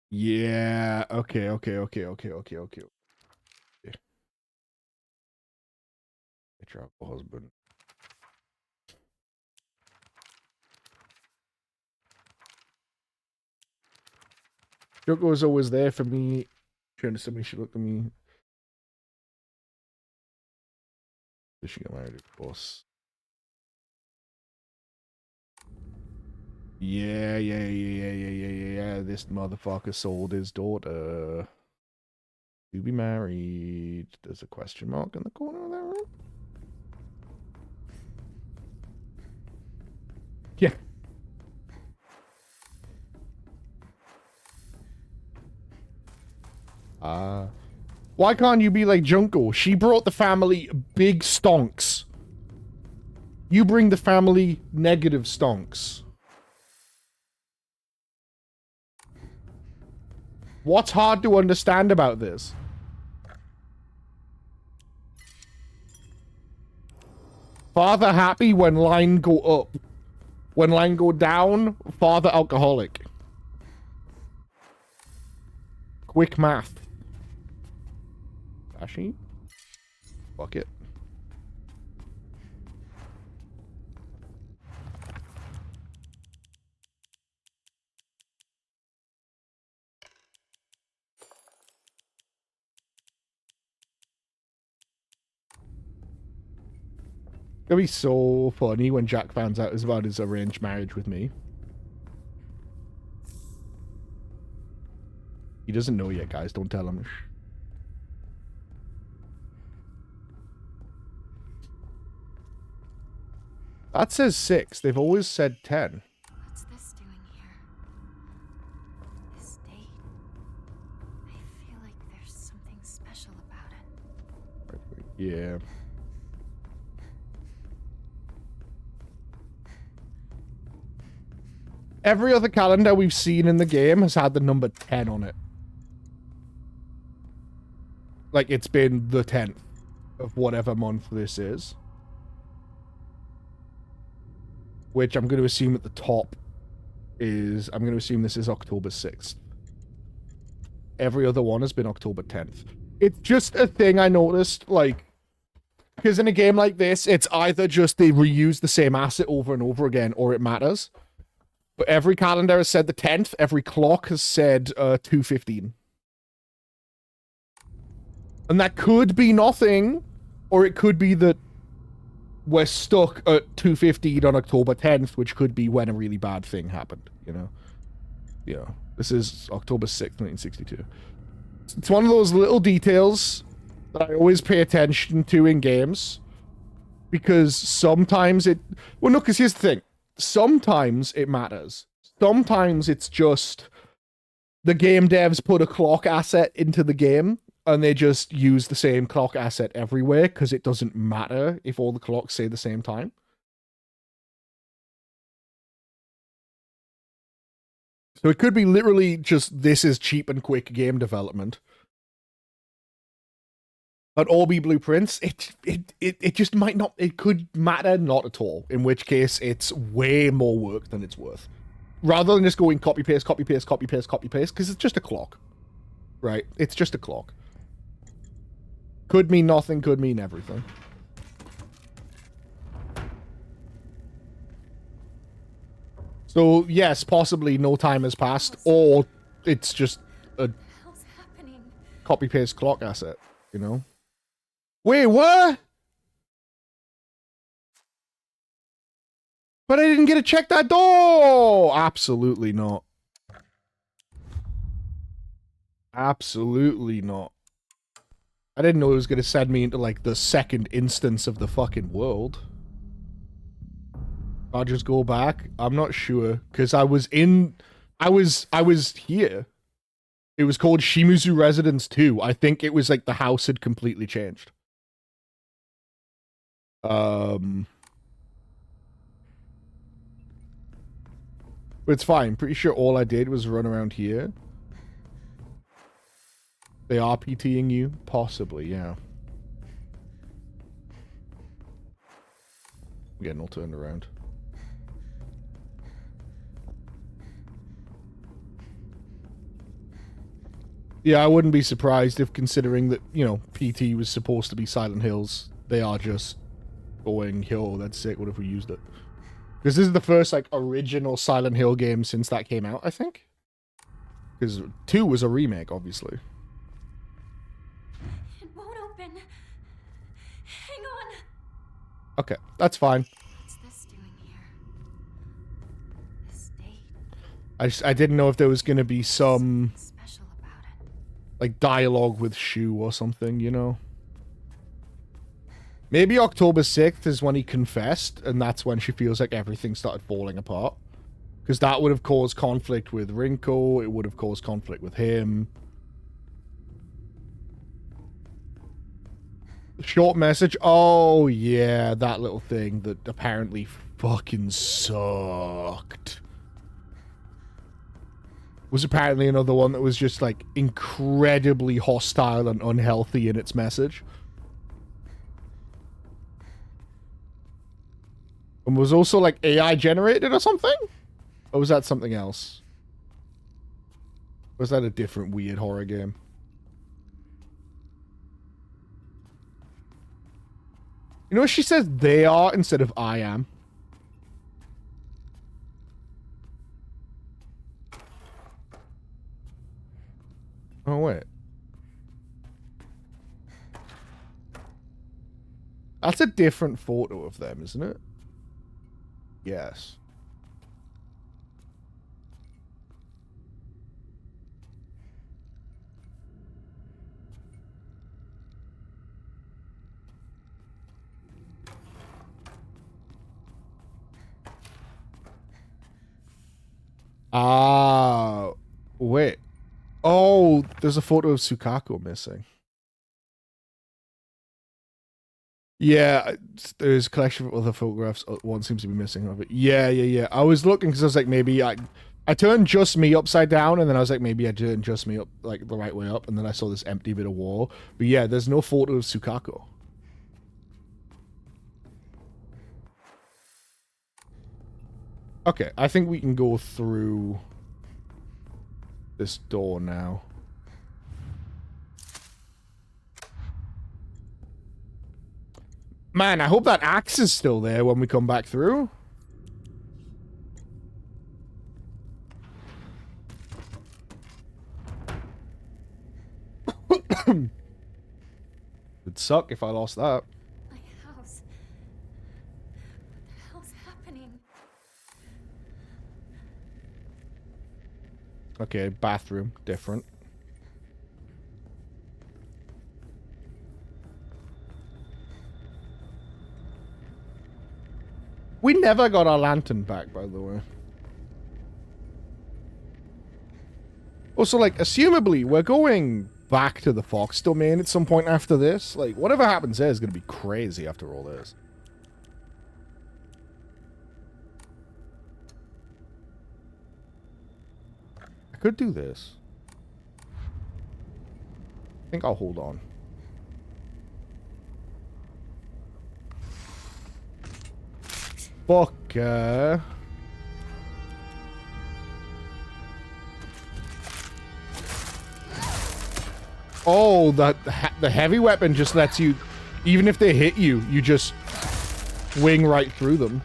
Yeah, okay. Travel husband. Junko was always there for me. Trying to somebody should look at me. Did she get married, of course. Yeah. This motherfucker sold his daughter to be married. There's a question mark in the corner of that room. Yeah. Why can't you be like Junko? She brought the family big stonks. You bring the family negative stonks. What's hard to understand about this? Father happy when line go up. When line go down, father alcoholic. Quick math. Ashy? Fuck it. It'll be so funny when Jack finds out about his arranged marriage with me. He doesn't know yet, guys. Don't tell him. That says 6. They've always said 10. What's this doing here? This date. I feel like there's something special about it. Yeah. Every other calendar we've seen in the game has had the number 10 on it. Like, it's been the 10th of whatever month this is. Which I'm going to assume at the top is... I'm going to assume this is October 6th. Every other one has been October 10th. It's just a thing I noticed, like... Because in a game like this, it's either just they reuse the same asset over and over again, or it matters. But every calendar has said the 10th. Every clock has said 2:15. And that could be nothing, or it could be that we're stuck at 2:15 on October 10th, which could be when a really bad thing happened, you know? Yeah. This is October 6th, 1962. It's one of those little details that I always pay attention to in games. Because sometimes it... Well, no, because here's the thing. Sometimes it matters. Sometimes it's just the game devs put a clock asset into the game and they just use the same clock asset everywhere because it doesn't matter if all the clocks say the same time. So it could be literally just this is cheap and quick game development. But Orbi blueprints, it just might not, it could matter not at all, in which case it's way more work than it's worth. Rather than just going copy paste, copy paste, copy paste, copy paste, because it's just a clock. Right? It's just a clock. Could mean nothing, could mean everything. So, yes, possibly no time has passed, or it's just a What the hell's happening? copy paste clock asset, you know? Wait, what? But I didn't get to check that door! Absolutely not. Absolutely not. I didn't know it was going to send me into, like, the second instance of the fucking world. I'll just go back. I'm not sure, because I was in... I was here. It was called Shimizu Residence 2. I think it was, like, the house had completely changed. But it's fine. Pretty sure all I did was run around here. They are PTing you? Possibly, yeah. I'm getting all turned around. Yeah, I wouldn't be surprised if, considering that, you know, PT was supposed to be Silent Hills, they are just going, yo, that's sick, what if we used it? Because this is the first, like, original Silent Hill game since that came out, I think. Because 2 was a remake, obviously. It won't open. Hang on. Okay, that's fine. What's this doing here? This date. I didn't know if there was going to be some, Something special about it. like, dialogue with Shu or something, you know? Maybe October 6th is when he confessed, and that's when she feels like everything started falling apart. Because that would have caused conflict with Rinko, it would have caused conflict with him. Short message. Oh, yeah, that little thing that apparently fucking sucked. Was apparently another one that was just, like, incredibly hostile and unhealthy in its message. And was also, like, AI generated or something? Or was that something else? Was that a different weird horror game? You know what she says they are instead of I am? Oh, wait. That's a different photo of them, isn't it? Yes. Ah, wait. Oh, there's a photo of Sukako missing. Yeah, there's a collection of other photographs. One seems to be missing of it. Yeah. I was looking because I was like, maybe I turned Just Me upside down, and then I was like, maybe I turned Just Me up like the right way up, and then I saw this empty bit of wall. But yeah, there's no photo of Sukako. Okay, I think we can go through this door now. Man, I hope that axe is still there when we come back through. It'd suck if I lost that. My house. What the hell's happening? Okay, bathroom, different. We never got our lantern back, by the way. Also, like, assumably, we're going back to the Fox domain at some point after this. Like, whatever happens there is going to be crazy after all this. I could do this. I think I'll hold on. Fuck. Oh, the heavy weapon just lets you, even if they hit you, you just wing right through them.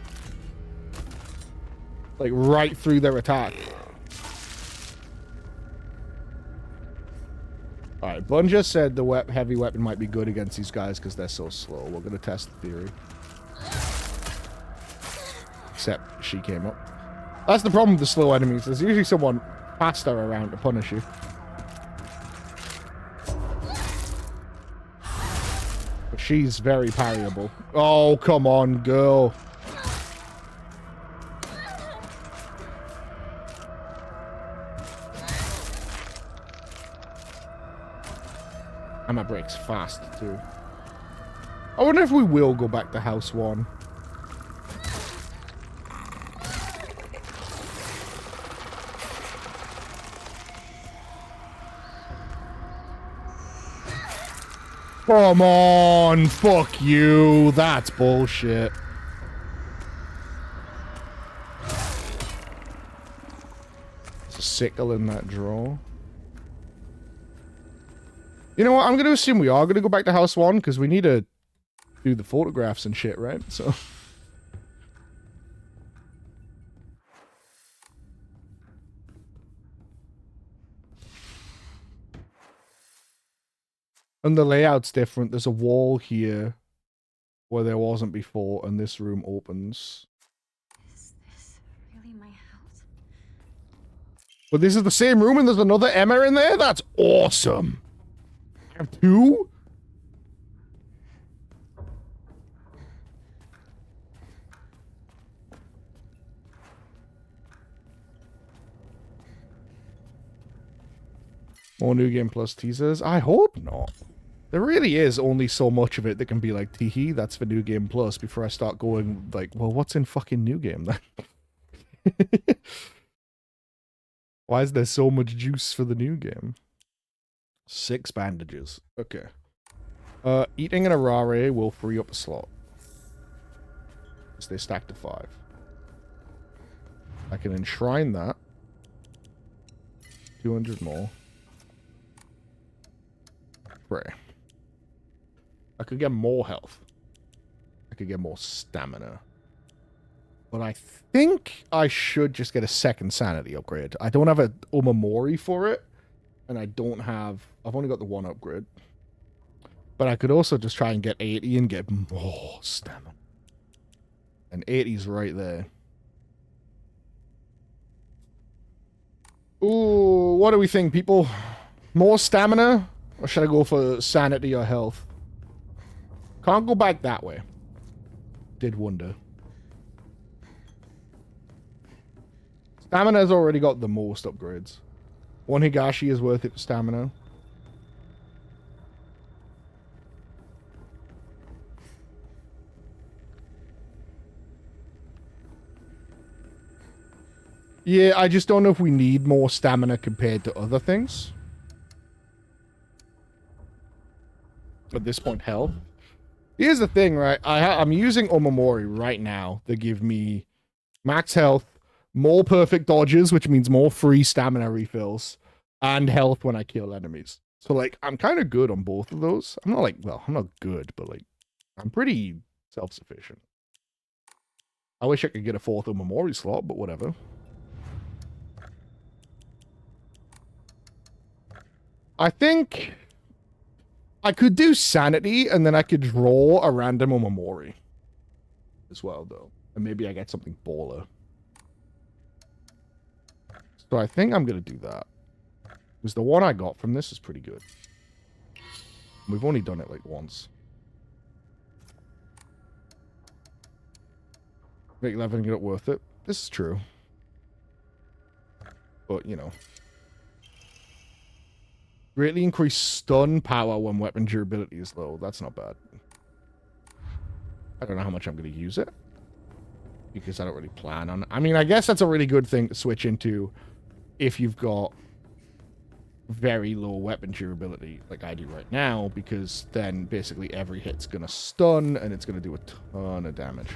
Like, right through their attack. Alright, Bun just said the heavy weapon might be good against these guys because they're so slow. We're going to test the theory. Except she came up. That's the problem with the slow enemies. There's usually someone faster around to punish you. But she's very parryable. Oh, come on, girl. And that breaks fast, too. I wonder if we will go back to House 1. Come on, fuck you. That's bullshit. There's a sickle in that drawer. You know what? I'm going to assume we are going to go back to House 1 because we need to do the photographs and shit, right? So... And the layout's different. There's a wall here. where there wasn't before, and this room opens. Is this really my house? But this is the same room and there's another Emma in there? That's awesome. I have two? More New Game Plus teasers? I hope not. There really is only so much of it that can be like, teehee, that's for New Game Plus, before I start going like, well, what's in fucking New Game then? Why is there so much juice for the new game? 6 bandages. Okay. Eating an Arare will free up a slot. So they stack to 5. I can enshrine that. 200 more. Pray. I could get more health. I could get more stamina. But I think I should just get a second sanity upgrade. I don't have a Omamori for it. And I don't have... I've only got the 1 upgrade. But I could also just try and get 80 and get more stamina. And 80's right there. Ooh, what do we think, people? More stamina? Or should I go for sanity or health? Can't go back that way. Did wonder. Stamina's already got the most upgrades. 1 Higashi is worth it for stamina. Yeah, I just don't know if we need more stamina compared to other things. At this point, health. Here's the thing, right? I'm using Omamori right now to give me max health, more perfect dodges, which means more free stamina refills, and health when I kill enemies. So, like, I'm kind of good on both of those. I'm not like, well, I'm not good, but, like, I'm pretty self-sufficient. I wish I could get a 4th Omamori slot, but whatever. I think I could do sanity, and then I could draw a random Omamori as well, though. And maybe I get something baller. So I think I'm going to do that. Because the one I got from this is pretty good. We've only done it like once. Make 11 get it worth it. This is true. But, you know. Greatly increase stun power when weapon durability is low. That's not bad. I don't know how much I'm going to use it. Because I don't really plan on it. I mean, I guess that's a really good thing to switch into if you've got very low weapon durability, like I do right now, because then basically every hit's going to stun, and it's going to do a ton of damage.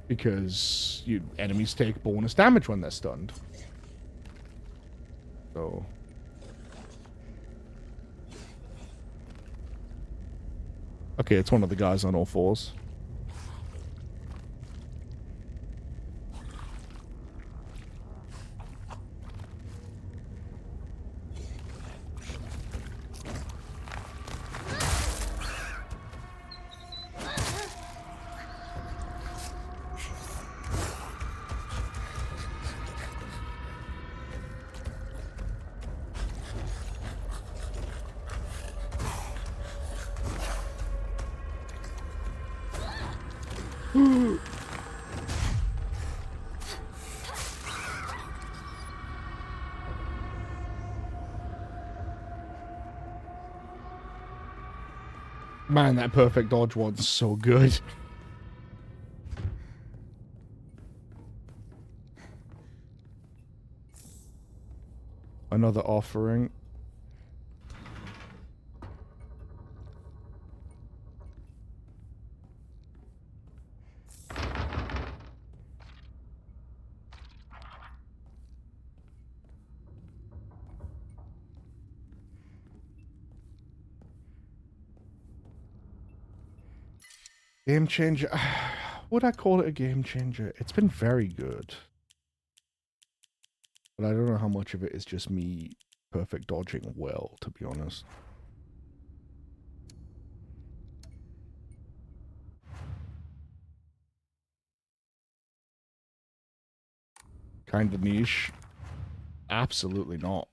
Because enemies take bonus damage when they're stunned. So... Okay, it's one of the guys on all fours. Man, that perfect dodge one's so good. Another offering. Game changer. Would I call it a game changer? It's been very good. But I don't know how much of it is just me perfect dodging well, to be honest. kind of niche. Absolutely not.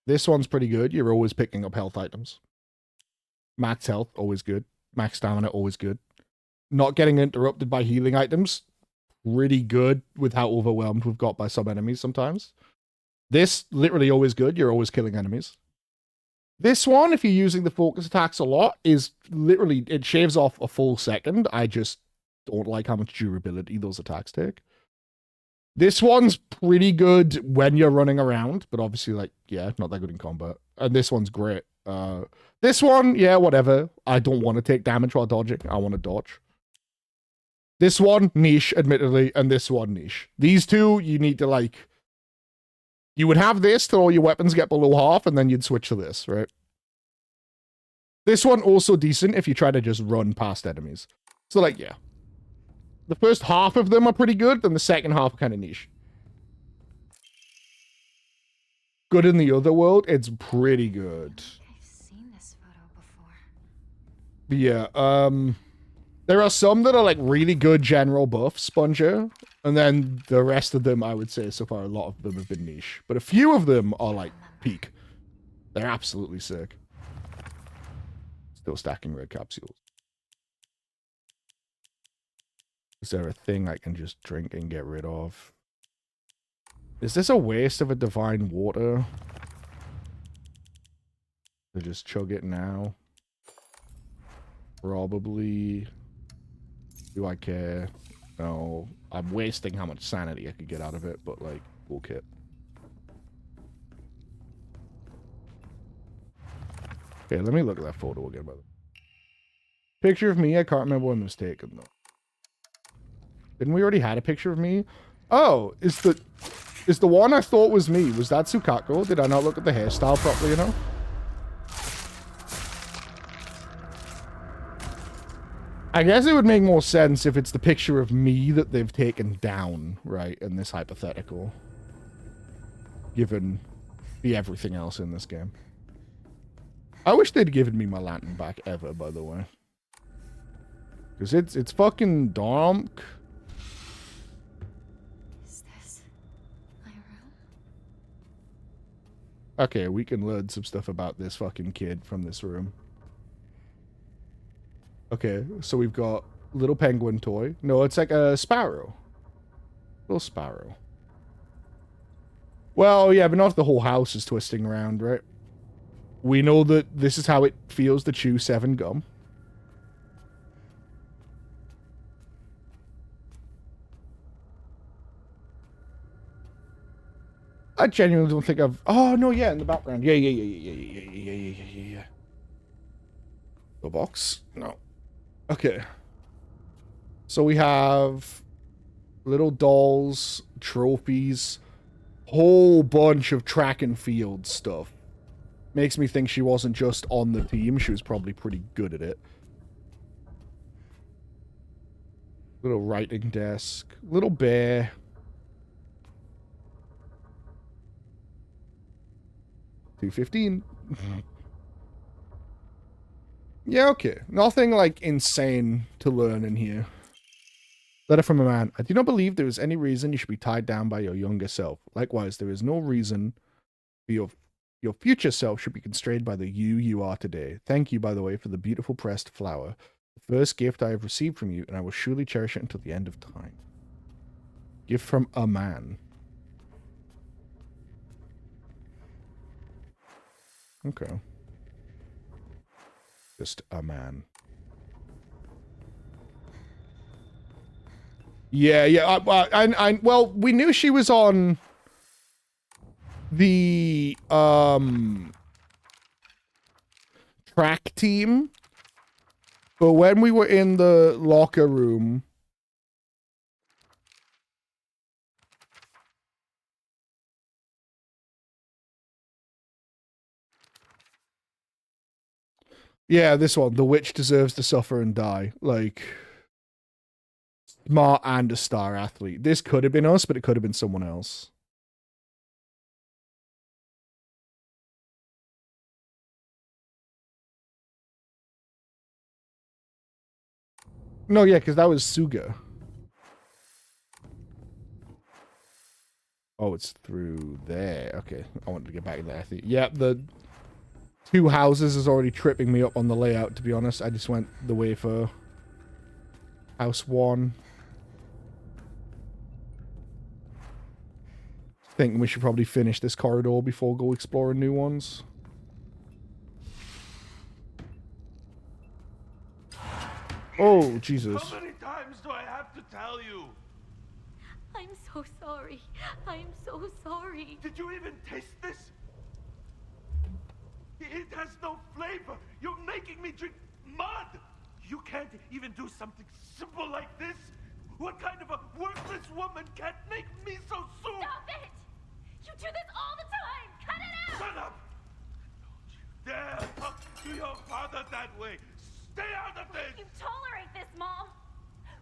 This one's pretty good. You're always picking up health items. Max health, always good. Max stamina, always good. Not getting interrupted by healing items, pretty good with how overwhelmed we've got by some enemies sometimes. This, literally always good. You're always killing enemies. This one, if you're using the focus attacks a lot, is literally, it shaves off a full second. I just don't like how much durability those attacks take. This one's pretty good when you're running around, but obviously, like, yeah, not that good in combat. And this one's great. This one, yeah, whatever. I don't want to take damage while dodging. I want to dodge. This one, niche, admittedly, and this one, niche. These two, you need to, like... You would have this till all your weapons get below half, and then you'd switch to this, right? This one, also decent if you try to just run past enemies. So, like, yeah. The first half of them are pretty good, then the second half are kind of niche. Good in the other world, it's pretty good. I've seen this photo before. But yeah, there are some that are like really good general buffs, Sponger, and then the rest of them, I would say so far, a lot of them have been niche. But a few of them are like peak. They're absolutely sick. Still stacking red capsules. Is there a thing I can just drink and get rid of? Is this a waste of a divine water? To just chug it now? Probably. Do I care? No. I'm wasting how much sanity I could get out of it, but like, cool kit. Okay, let me look at that photo again, by the way. Picture of me, I can't remember when it was taken though. Didn't we already had a picture of me? Oh, is the one I thought was me, was that Tsukako? Did I not look at the hairstyle properly enough? I guess it would make more sense if it's the picture of me that they've taken down, right, in this hypothetical. Given the everything else in this game. I wish they'd given me my lantern back ever, by the way. Because it's fucking donk. Is this my room? Okay, we can learn some stuff about this fucking kid from this room. Okay, so we've got little penguin toy. No, it's like a sparrow. Little sparrow. Well, yeah, but not if the whole house is twisting around, right? We know that this is how it feels to chew 7 gum. I genuinely don't think I've... Oh, no, yeah, in the background. Yeah. The box? No. Okay. So we have little dolls, trophies, whole bunch of track and field stuff. Makes me think she wasn't just on the team, she was probably pretty good at it. Little writing desk, little bear. $2.15. Yeah, okay. Nothing, like, insane to learn in here. Letter from a man. I do not believe there is any reason you should be tied down by your younger self. Likewise, there is no reason for your future self should be constrained by the you are today. Thank you, by the way, for the beautiful pressed flower. The first gift I have received from you, and I will surely cherish it until the end of time. Gift from a man. Okay. Just a man. Yeah. Well, we knew she was on the track team, but when we were in the locker room, yeah, this one, the witch deserves to suffer and die. Like, smart and a star athlete. This could have been us, but it could have been someone else. No, yeah, because that was Suga. Oh, it's through there. Okay, I wanted to get back there. Yeah, the 2 houses is already tripping me up on the layout, to be honest. I just went the way for house 1. Thinking we should probably finish this corridor before go exploring new ones. Oh, Jesus. How many times do I have to tell you? I'm so sorry. I'm so sorry. Did you even taste this? It has no flavor. You're making me drink mud. You can't even do something simple like this. What kind of a worthless woman can't make me so soon? Stop it! You do this all the time! Cut it out! Shut up! Don't you dare talk to your father that way. Stay out of this. You tolerate this, Mom!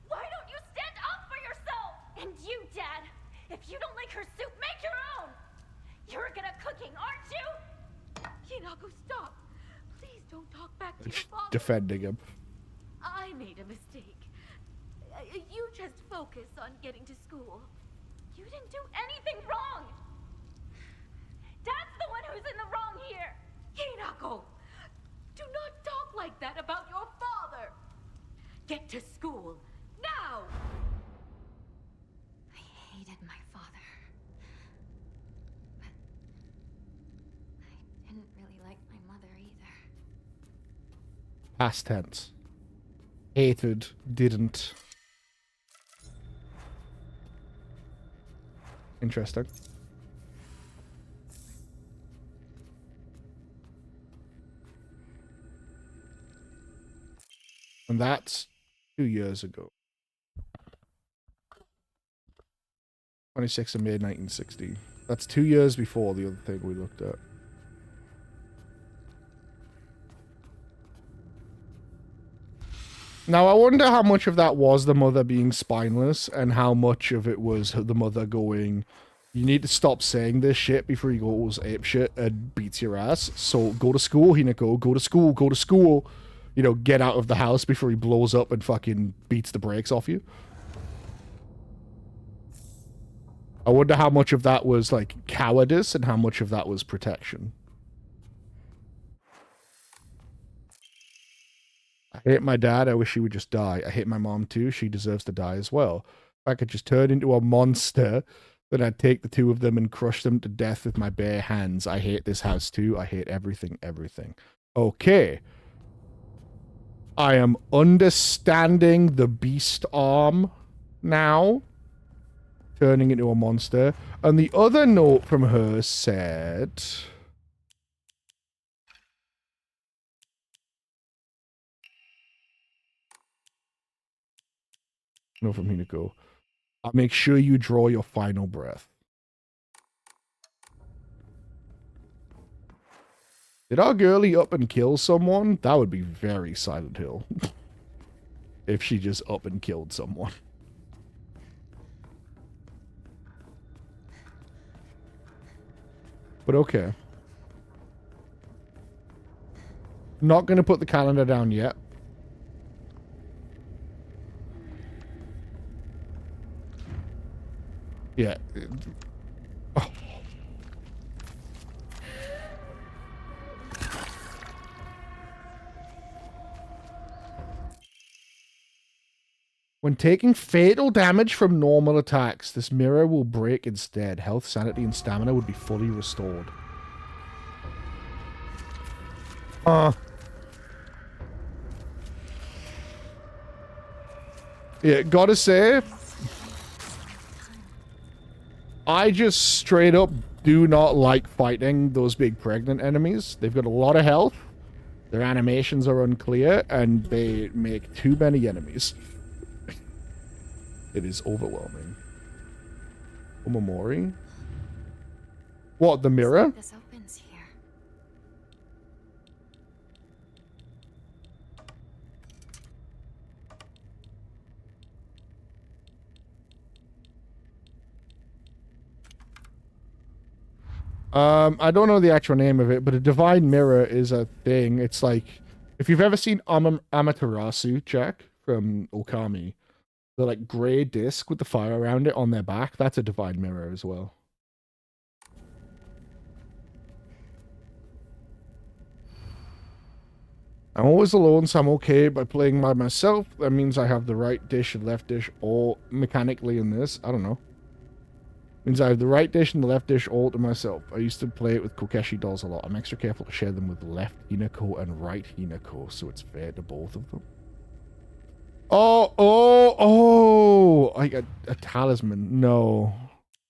Why don't you stand up for yourself? And you, Dad! If you don't like her soup, make your own! You're good at cooking, aren't you? Hinako, stop! Please don't talk back to your father. Defending him. I made a mistake. You just focus on getting to school. You didn't do anything wrong! Dad's the one who's in the wrong here! Hinako! Do not talk like that about your father! Get to school, now! I hated my father. But I didn't really like my mother either. Past tense. Hated, didn't. Interesting. And that's 2 years ago. 26th of May 1960. That's 2 years before the other thing we looked at. Now, I wonder how much of that was the mother being spineless and how much of it was the mother going, you need to stop saying this shit before he goes apeshit and beats your ass. So go to school, Hinako. Go to school. Go to school. You know, get out of the house before he blows up and fucking beats the brakes off you. I wonder how much of that was, like, cowardice and how much of that was protection. I hate my dad. I wish he would just die. I hate my mom, too. She deserves to die as well. If I could just turn into a monster, then I'd take the 2 of them and crush them to death with my bare hands. I hate this house, too. I hate everything, everything. Okay. I am understanding the beast arm now. Turning into a monster. And the other note from her said... No, from Hinako. I'll make sure you draw your final breath. Did our girlie up and kill someone? That would be very Silent Hill. If she just up and killed someone. But okay. Not going to put the calendar down yet. Yeah. Oh. When taking fatal damage from normal attacks, this mirror will break instead. Health, sanity, and stamina would be fully restored. Yeah, gotta say, I just straight up do not like fighting those big pregnant enemies. They've got a lot of health, their animations are unclear, and they make too many enemies. It is overwhelming. Omamori? What, the mirror? This opens here. I don't know the actual name of it, but a divine mirror is a thing. It's like, if you've ever seen Amaterasu, Jack, from Okami, the like grey disc with the fire around it on their back, that's a divine mirror as well. I'm always alone, so I'm okay by playing by myself. That means I have the right dish and left dish all mechanically in this. I don't know. Means I have the right dish and the left dish all to myself. I used to play it with Kokeshi dolls a lot. I'm extra careful to share them with left Hinako and right Hinako, so it's fair to both of them. Oh! I got a talisman. No.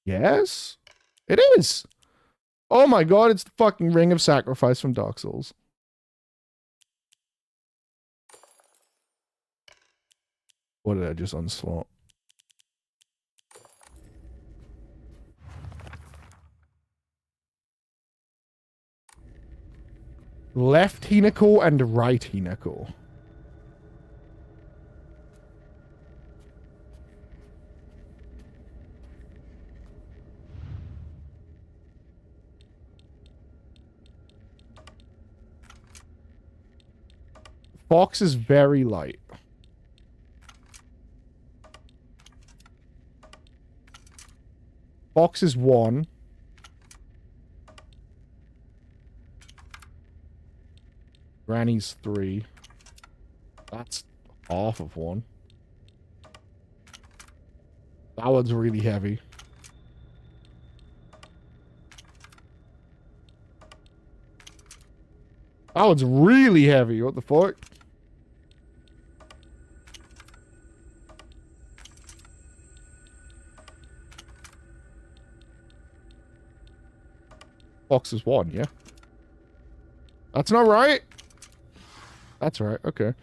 Yes? It is! Oh my god, it's the fucking Ring of Sacrifice from Dark Souls. What did I just unslot? Left Hinako and right Hinako. Fox is very light. Fox is 1. Granny's 3. That's half of 1. That one's really heavy. That one's really heavy. What the fuck? Fox is 1, yeah? That's not right. That's right, okay.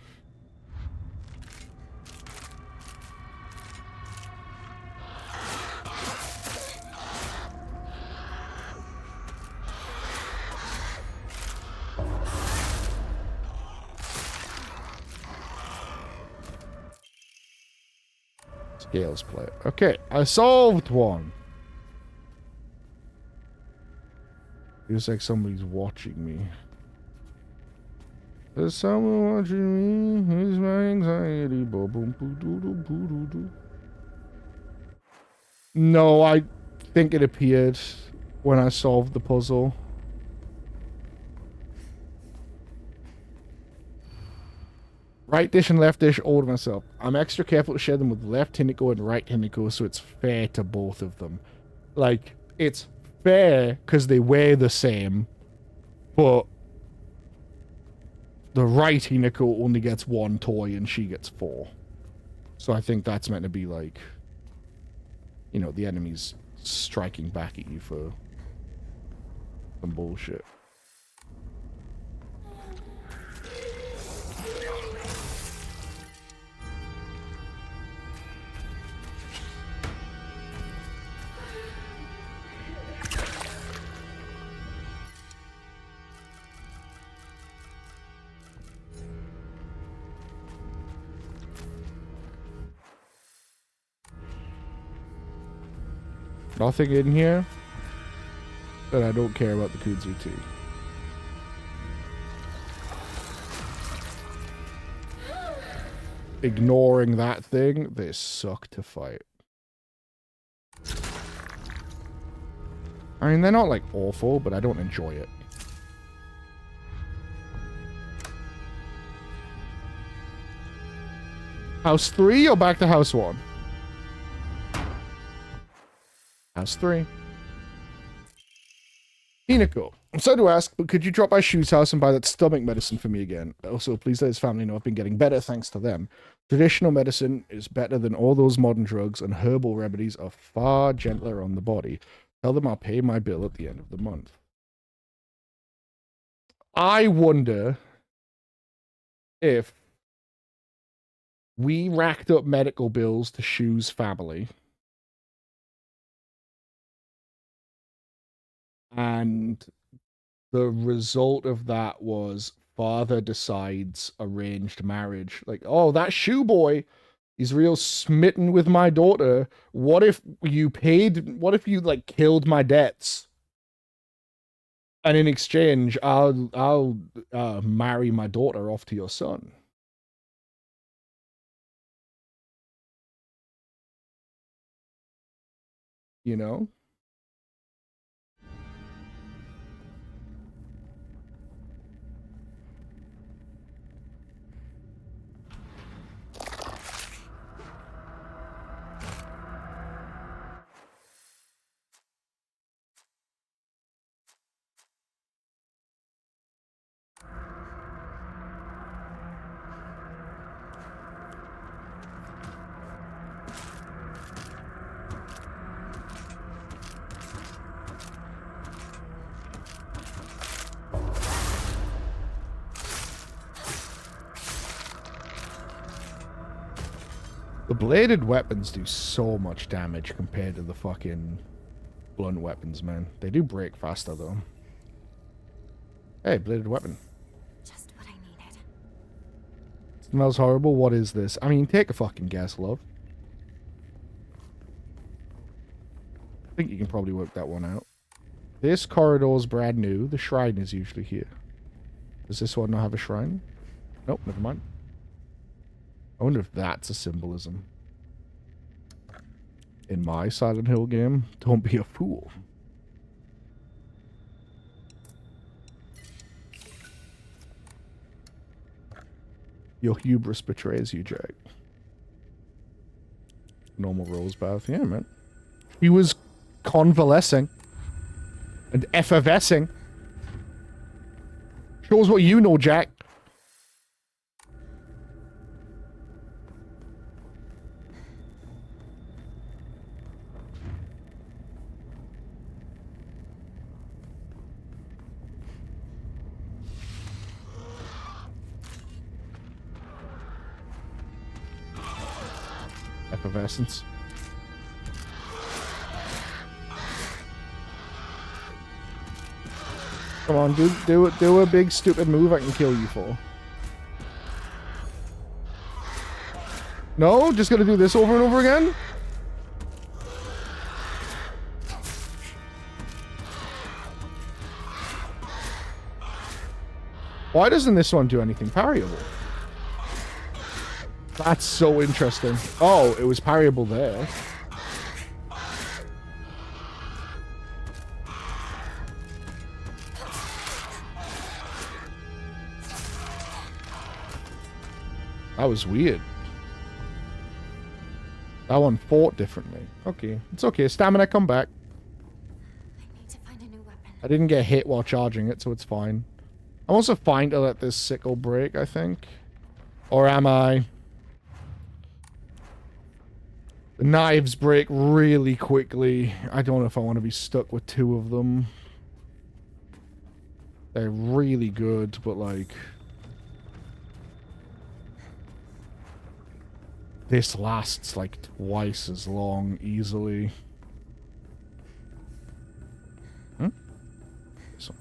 Scales play. Okay, I solved one. Feels like somebody's watching me. There's someone watching me. Here's my anxiety. No, I think it appeared when I solved the puzzle. Right dish and left dish all to myself. I'm extra careful to share them with left Hinako and right Hinako, so it's fair to both of them. Like, it's fair because they wear the same, but the right Hinako only gets 1 toy and she gets 4. So I think that's meant to be like, you know, the enemy's striking back at you for some bullshit. Nothing in here, but I don't care about the Kudzu tea. Ignoring that thing, they suck to fight. I mean, they're not like awful, but I don't enjoy it. House 3 or back to house 1? House 3. Hinako, I'm sorry to ask, but could you drop by Shu's house and buy that stomach medicine for me again? Also, please let his family know I've been getting better thanks to them. Traditional medicine is better than all those modern drugs, and herbal remedies are far gentler on the body. Tell them I'll pay my bill at the end of the month. I wonder if we racked up medical bills to Shu's family, and the result of that was father decides arranged marriage. Like, oh, that Shu boy, he's real smitten with my daughter. What if you like killed my debts? And in exchange, I'll marry my daughter off to your son. You know? The bladed weapons do so much damage compared to the fucking blunt weapons, man. They do break faster, though. Hey, bladed weapon. Just what I needed. Smells horrible. What is this? I mean, take a fucking guess, love. I think you can probably work that one out. This corridor's brand new. The shrine is usually here. Does this one not have a shrine? Nope, never mind. I wonder if that's a symbolism. In my Silent Hill game, don't be a fool. Your hubris betrays you, Jack. Normal rose bath. Yeah, man. He was convalescing. And effervescing. Shows what you know, Jack. Effervescence. Come on, do a big stupid move I can kill you for. No, just gonna do this over and over again? Why doesn't this one do anything parryable? That's so interesting. Oh, it was parryable there. That was weird. That one fought differently. Okay, it's okay. Stamina, come back. I need to find a new weapon. I didn't get hit while charging it, so it's fine. I'm also fine to let this sickle break, I think. Or am I? The knives break really quickly. I don't know if I want to be stuck with two of them. They're really good, but like... this lasts like twice as long, easily. Hmm? This one.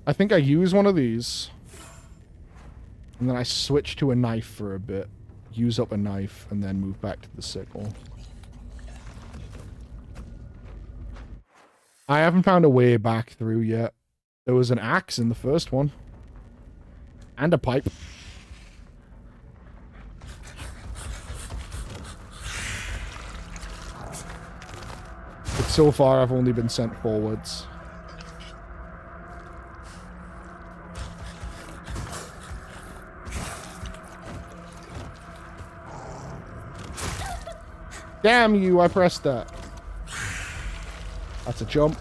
I think I use one of these. And then I switch to a knife for a bit. Use up a knife, and then move back to the sickle. I haven't found a way back through yet. There was an axe in the first one. And a pipe. But so far, I've only been sent forwards. Damn you, I pressed that. That's a jump.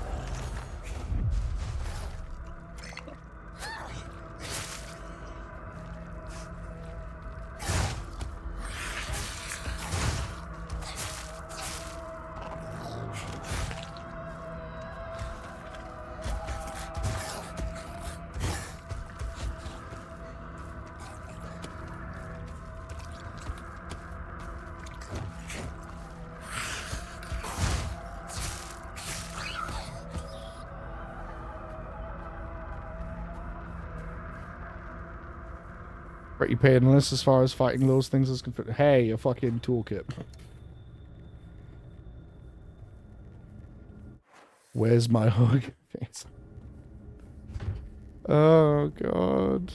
Pretty painless as far as fighting those things is concerned. Hey, a fucking toolkit. Where's my hug? Oh, God.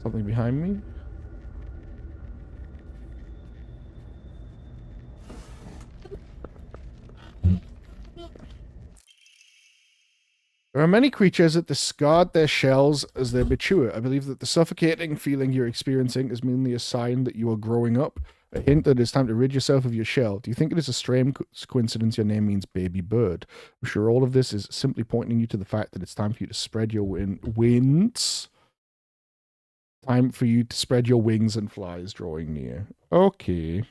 Something behind me? There are many creatures that discard their shells as they mature. I believe that the suffocating feeling you're experiencing is mainly a sign that you are growing up, A hint that it's time to rid yourself of your shell. Do you think it is a strange coincidence your name means baby bird? I'm sure all of this is simply pointing you to the fact that it's time for you to spread your wings. Time for you to spread your wings and flies drawing near. Okay.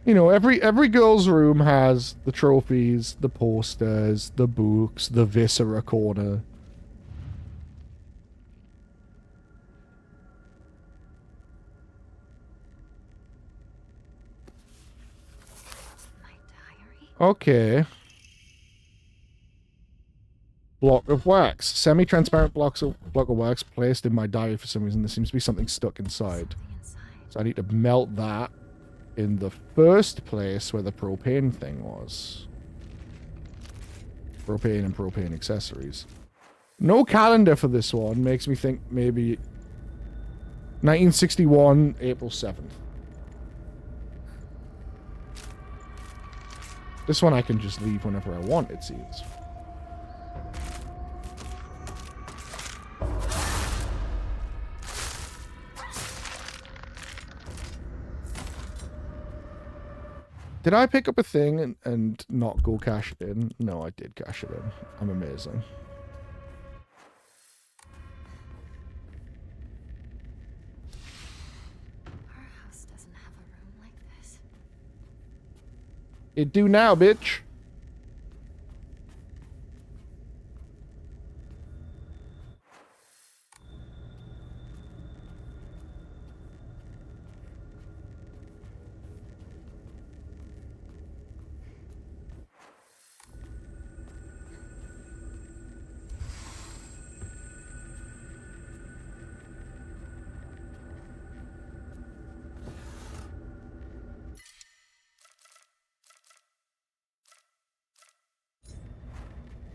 You know, every girl's room has the trophies, the posters, the books, the viscera corner. My diary? Okay. Block of wax. Semi-transparent block of wax placed in my diary for some reason. There seems to be something stuck inside. Something inside. So I need to melt that in the first place where the propane thing was. Propane and propane accessories. No calendar for this one. Makes me think maybe 1961, April 7th. This one I can just leave whenever I want, it seems. Did I pick up a thing and not go cash it in? No, I did cash it in. I'm amazing. Our house doesn't have a room like this. It do now, bitch.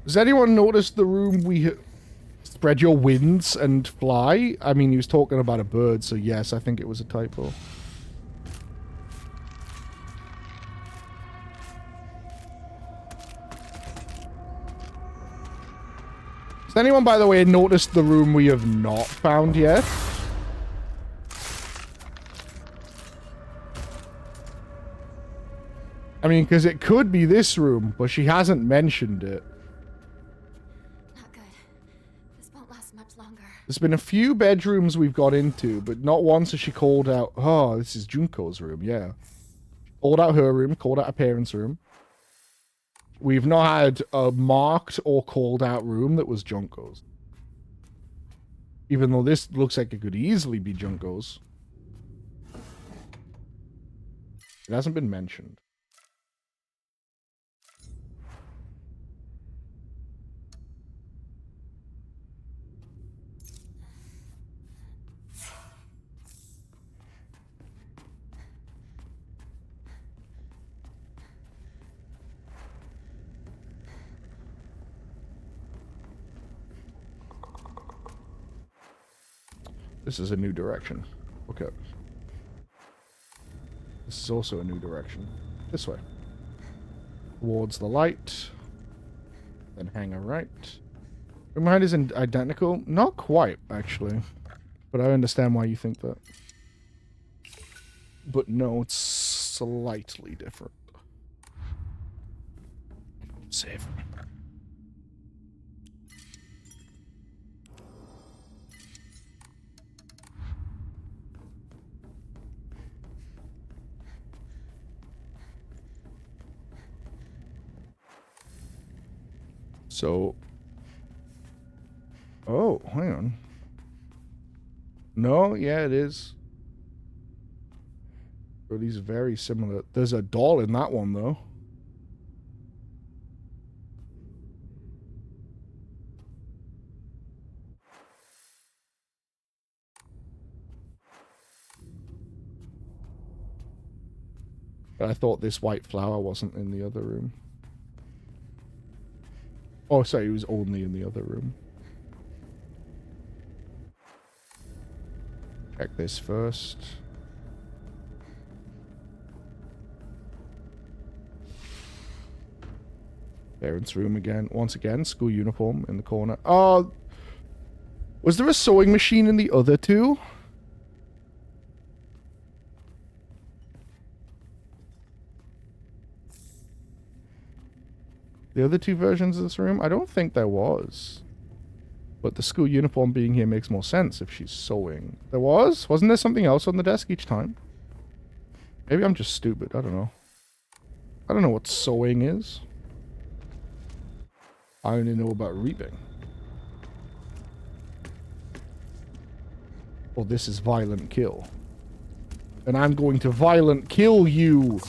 Has anyone noticed the room we spread your wings and fly? I mean, he was talking about a bird, so yes, I think it was a typo. Has anyone, by the way, noticed the room we have not found yet? I mean, because it could be this room, but she hasn't mentioned it. Not good. This won't last much longer. There's been a few bedrooms we've got into, but not once has she called out, oh, this is Junko's room, yeah. Called out her room, called out her parents' room. We've not had a marked or called out room that was Junko's. Even though this looks like it could easily be Junko's. It hasn't been mentioned. This is a new direction. Okay. This is also a new direction. This way. Towards the light. Then hang a right. Room behind is identical? Not quite, actually. But I understand why you think that. But no, it's slightly different. Save. So, oh, hang on. No, yeah, it is. But these are very similar. There's a doll in that one, though. But I thought this white flower wasn't in the other room. Oh, sorry, it was only in the other room. Check this first. Parents' room again. Once again, school uniform in the corner. Oh, was there a sewing machine in the other two? The other two versions of this room? I don't think there was. But the school uniform being here makes more sense if she's sewing. There was? Wasn't there something else on the desk each time? Maybe I'm just stupid. I don't know. I don't know what sewing is. I only know about reaping. Oh, this is violent kill. And I'm going to violent kill you!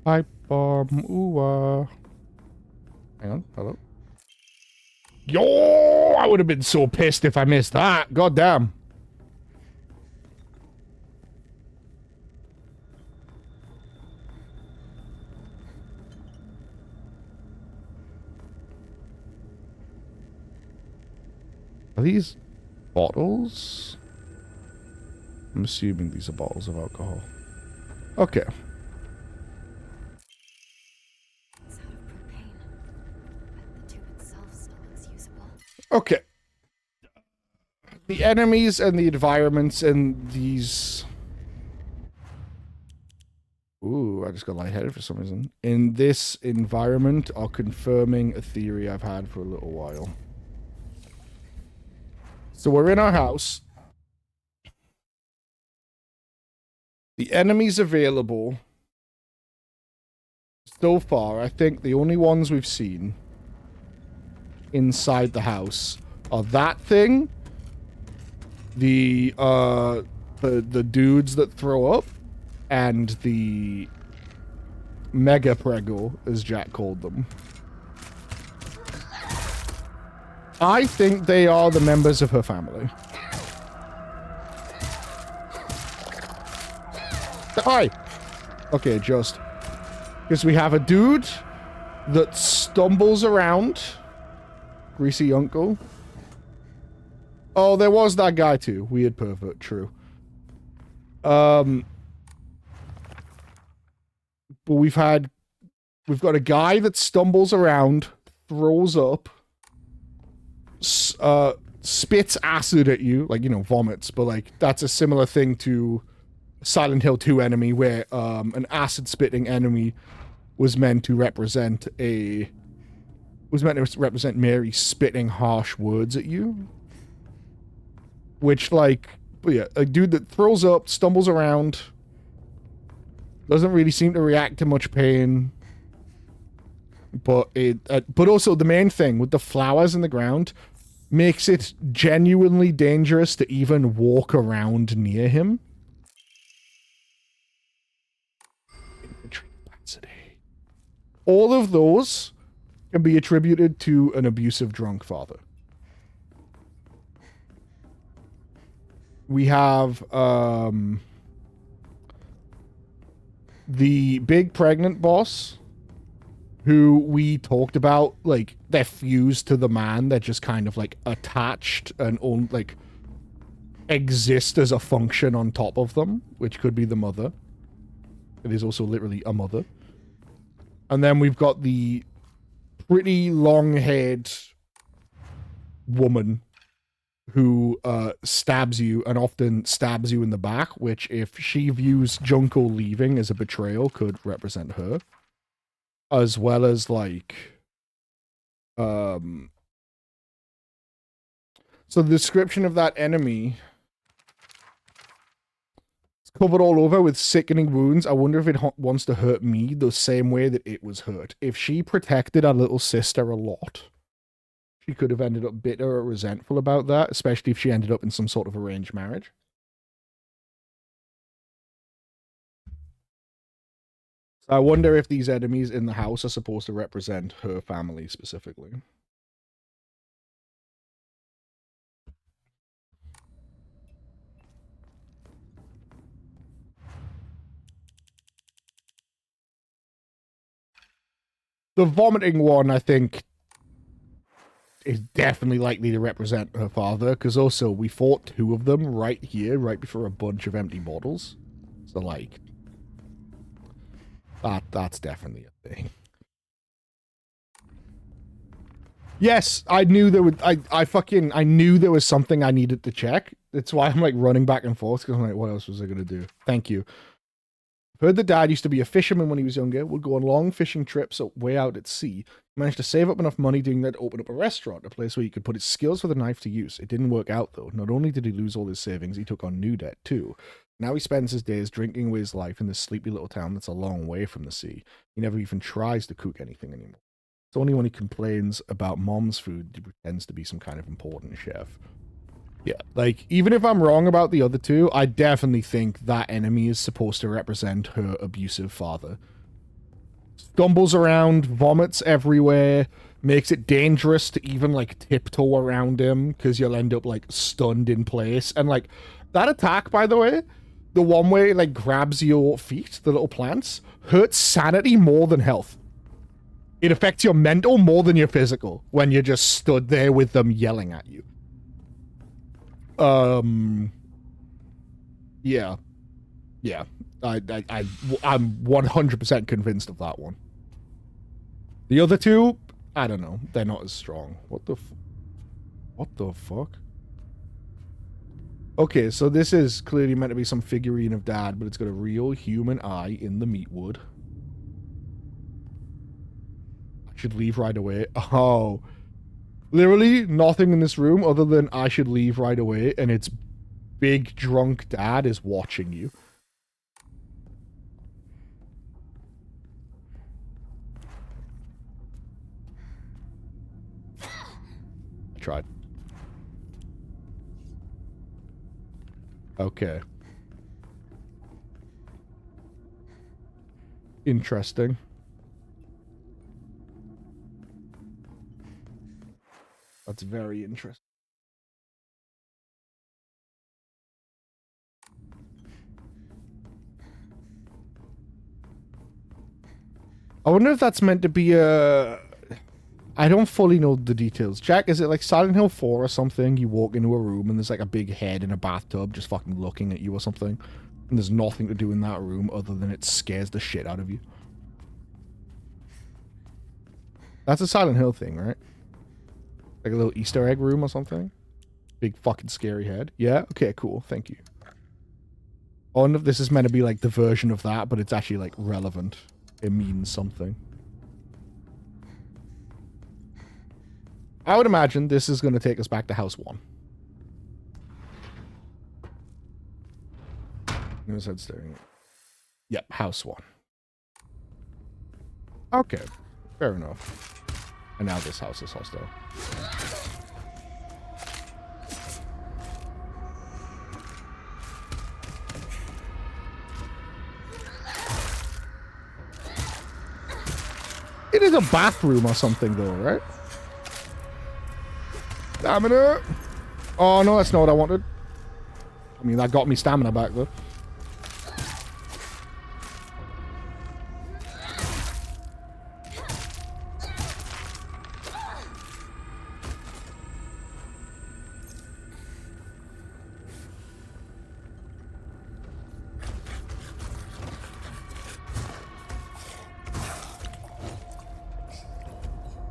Pipe bomb. Ooh, hang on. Hello. Yo! I would have been so pissed if I missed that. God damn. Are these bottles? I'm assuming these are bottles of alcohol. Okay. Okay. The enemies and the environments and these... Ooh, I just got lightheaded for some reason. In this environment are confirming a theory I've had for a little while. So we're in our house. The enemies available so far, I think the only ones we've seen inside the house are that thing, the dudes that throw up, and the mega prego, as Jack called them. I think they are the members of her family. Hi. Okay, just because we have a dude that stumbles around. Greasy uncle. Oh, there was that guy too. Weird pervert, true. But we've got a guy that stumbles around, throws up, spits acid at you, like, you know, vomits, but like that's a similar thing to Silent Hill 2 enemy where an acid spitting enemy was meant to represent Mary spitting harsh words at you. Which, like, yeah, a dude that throws up, stumbles around, doesn't really seem to react to much pain. But but also the main thing with the flowers in the ground makes it genuinely dangerous to even walk around near him. Infantry capacity. All of those can be attributed to an abusive drunk father. We have the big pregnant boss who we talked about, like, they're fused to the man. They're just kind of, like, attached and, like, exist as a function on top of them, which could be the mother. It is also literally a mother. And then we've got the pretty long-haired woman who stabs you and often stabs you in the back, which if she views Junko leaving as a betrayal could represent her. As well as like so the description of that enemy is covered all over with sickening wounds. I wonder if it wants to hurt me the same way that it was hurt. If she protected our little sister a lot, she could have ended up bitter or resentful about that, especially if she ended up in some sort of arranged marriage. So I wonder if these enemies in the house are supposed to represent her family specifically. The vomiting one, I think, is definitely likely to represent her father, because also we fought two of them right here, right before a bunch of empty bottles. So, like, that's definitely a thing. Yes, I knew there would, I knew there was something I needed to check. That's why I'm, like, running back and forth, because I'm like, what else was I going to do? Thank you. Heard that Dad used to be a fisherman when he was younger, would go on long fishing trips way out at sea. Managed to save up enough money doing that to open up a restaurant, a place where he could put his skills with a knife to use. It didn't work out, though. Not only did he lose all his savings, he took on new debt, too. Now he spends his days drinking away his life in this sleepy little town that's a long way from the sea. He never even tries to cook anything anymore. It's only when he complains about Mom's food he pretends to be some kind of important chef. Yeah, like, even if I'm wrong about the other two, I definitely think that enemy is supposed to represent her abusive father. Stumbles around, vomits everywhere, makes it dangerous to even, like, tiptoe around him, because you'll end up, like, stunned in place. And, like, that attack, by the way, the one where it, like, grabs your feet, the little plants, hurts sanity more than health. It affects your mental more than your physical, when you're just stood there with them yelling at you. Yeah. Yeah. I'm 100% convinced of that one. The other two, I don't know. They're not as strong. What the fuck? Okay, so this is clearly meant to be some figurine of Dad, but it's got a real human eye in the meat wood. I should leave right away. Oh. Literally nothing in this room other than I should leave right away, and it's big drunk Dad is watching you. I tried. Okay. Interesting. That's very interesting. I wonder if that's meant to be a... I don't fully know the details. Jack, is it like Silent Hill 4 or something? You walk into a room and there's like a big head in a bathtub just fucking looking at you or something. And there's nothing to do in that room other than it scares the shit out of you. That's a Silent Hill thing, right? Like a little Easter egg room or something? Big fucking scary head. Yeah? Okay, cool. Thank you. I wonder if this is meant to be like the version of that, but it's actually like relevant. It means something. I would imagine this is going to take us back to House 1. His head staring. Yep, House 1. Okay, fair enough. And now this house is hostile. It is a bathroom or something though, right? Stamina! Oh no, that's not what I wanted. I mean, that got me stamina back though.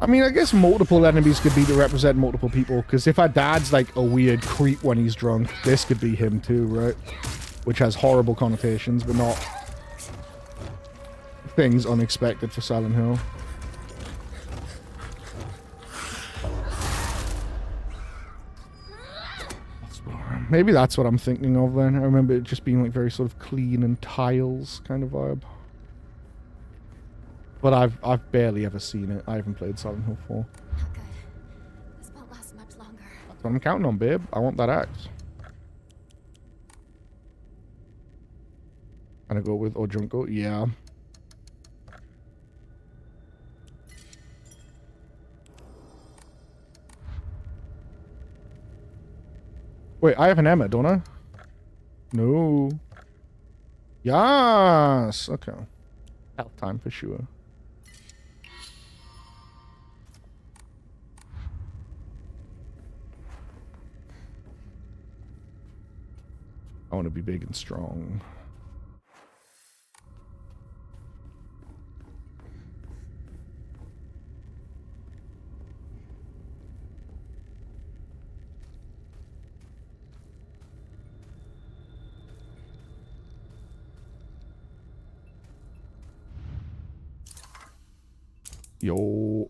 I mean, I guess multiple enemies could be to represent multiple people, because if our dad's like a weird creep when he's drunk, this could be him too, right? Which has horrible connotations, but not things unexpected for Silent Hill. Maybe that's what I'm thinking of then. I remember it just being like very sort of clean and tiles kind of vibe. But I've barely ever seen it. I haven't played Silent Hill 4. Not good. This won't last much longer. That's what I'm counting on, babe. I want that axe. Can I go with Ojunko? Yeah. Wait, I have an Emma, don't I? No. Yes. Okay. Health time for sure. I want to be big and strong. Yo.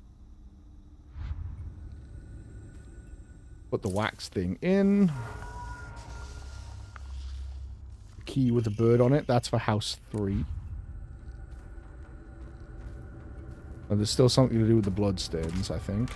Put the wax thing in. Key with a bird on it. That's for house 3. And there's still something to do with the bloodstains, I think.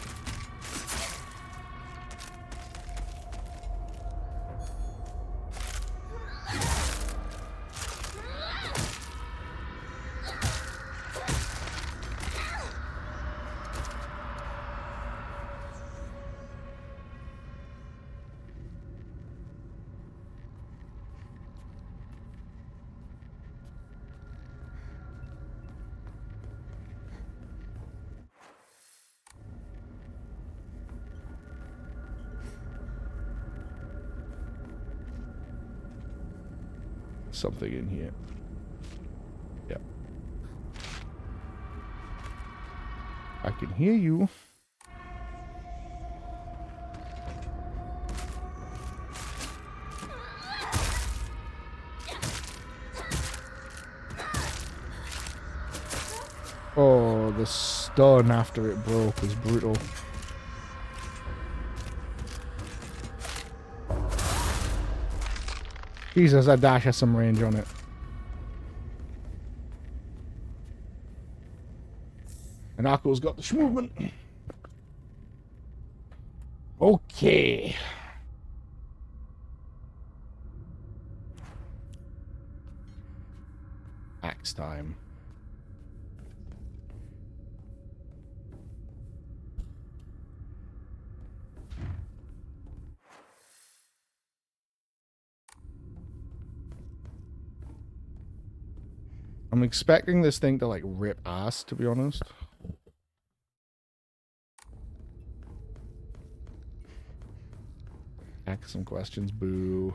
Something in here. Yep. I can hear you. Oh, the stun after it broke was brutal. Jesus, that dash has some range on it. And Akko's got the movement. Okay. Axe time. I'm expecting this thing to like rip ass, to be honest. Ask some questions, boo.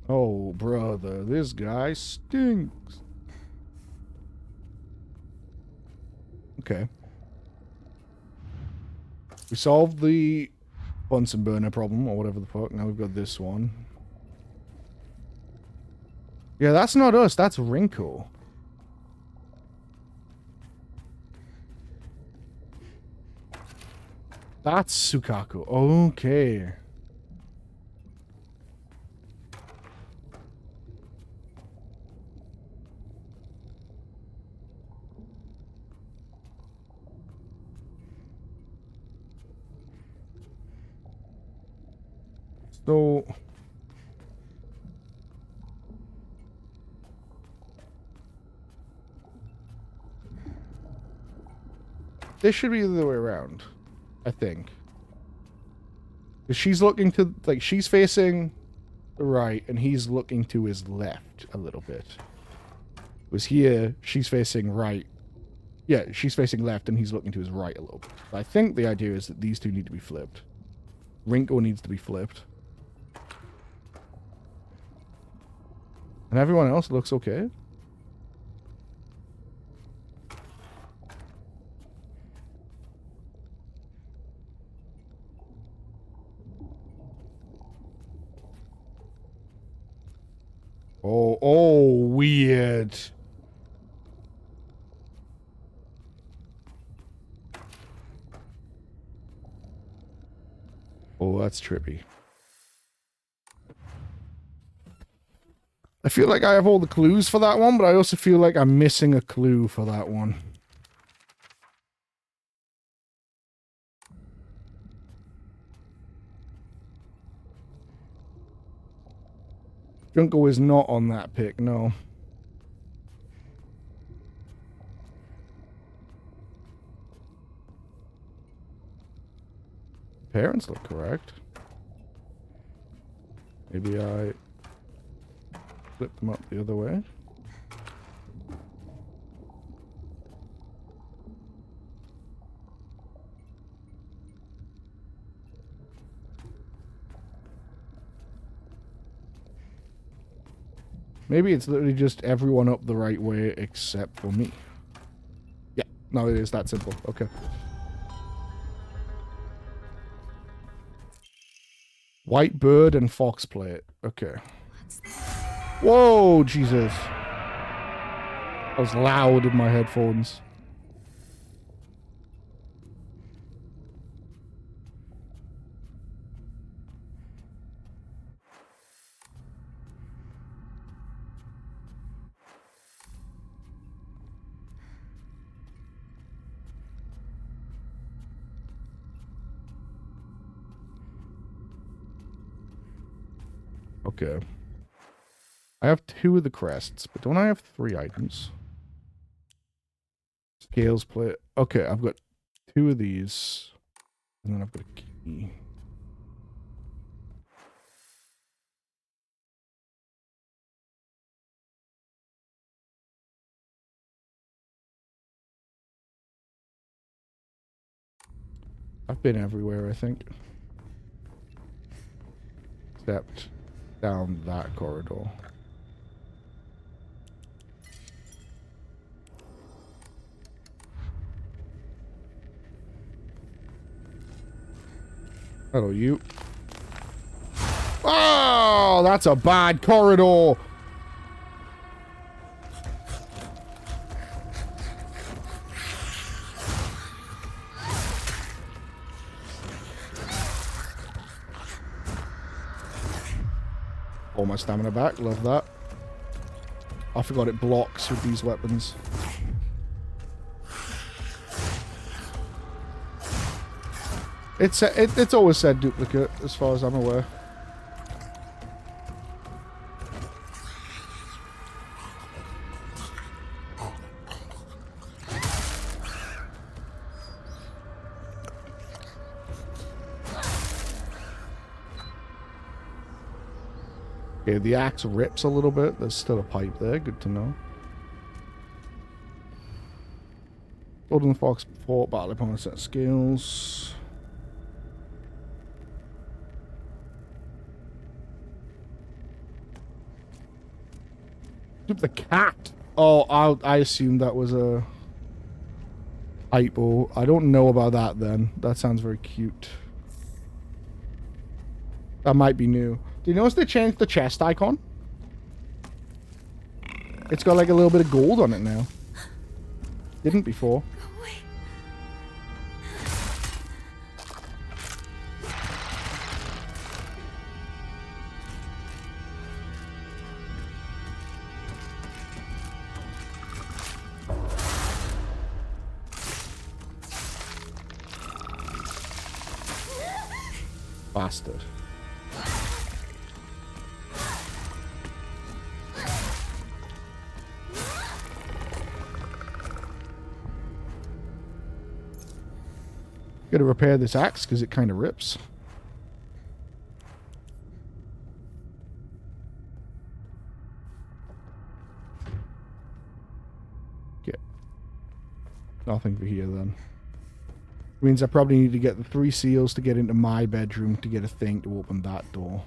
Oh, brother, this guy stinks. Okay. We solved the Bunsen burner problem, or whatever the fuck. Now we've got this one. Yeah, that's not us. That's Rinko. That's Sukaku. Okay. So... this should be the other way around, I think. Because she's looking to, like, she's facing the right, and he's looking to his left a little bit. Was here, she's facing right. Yeah, she's facing left, and he's looking to his right a little bit. But I think the idea is that these two need to be flipped. Rinko needs to be flipped. And everyone else looks okay. Oh, weird. Oh, that's trippy. I feel like I have all the clues for that one, but I also feel like I'm missing a clue for that one. Junko is not on that pick, no. Parents look correct. Maybe I flip them up the other way. Maybe it's literally just everyone up the right way except for me. Yeah, no, it is that simple. Okay. White bird and fox plate. Okay. Whoa, Jesus. That was loud in my headphones. Okay. I have 2 of the crests, but don't I have 3 items? Scales plate. Okay, I've got 2 of these. And then I've got a key. I've been everywhere, I think. Except down that corridor. Hello, you. Oh, that's a bad corridor. All my stamina back. Love that. I forgot it blocks with these weapons. It's always said duplicate, as far as I'm aware. Okay, the axe rips a little bit. There's still a pipe there. Good to know. Golden Fox Fort, battle upon a set of skills. The cat. Oh, I assumed that was a hypo. I don't know about that then. That sounds very cute. That might be new. Do you notice they changed the chest icon? It's got like a little bit of gold on it now. Didn't before. Go away. Bastard. Gotta repair this axe because it kind of rips. Okay. Nothing for here then. Means I probably need to get the 3 seals to get into my bedroom to get a thing to open that door.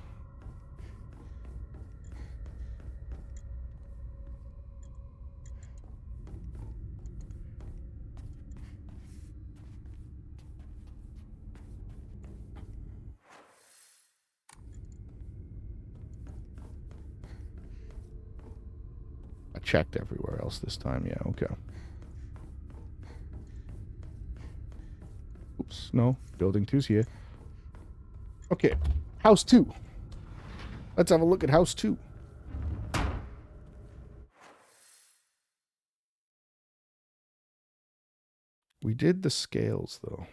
checked everywhere else this time. Yeah, okay. Oops, no. Building 2's here. Okay. House 2. Let's have a look at House 2. We did the scales, though.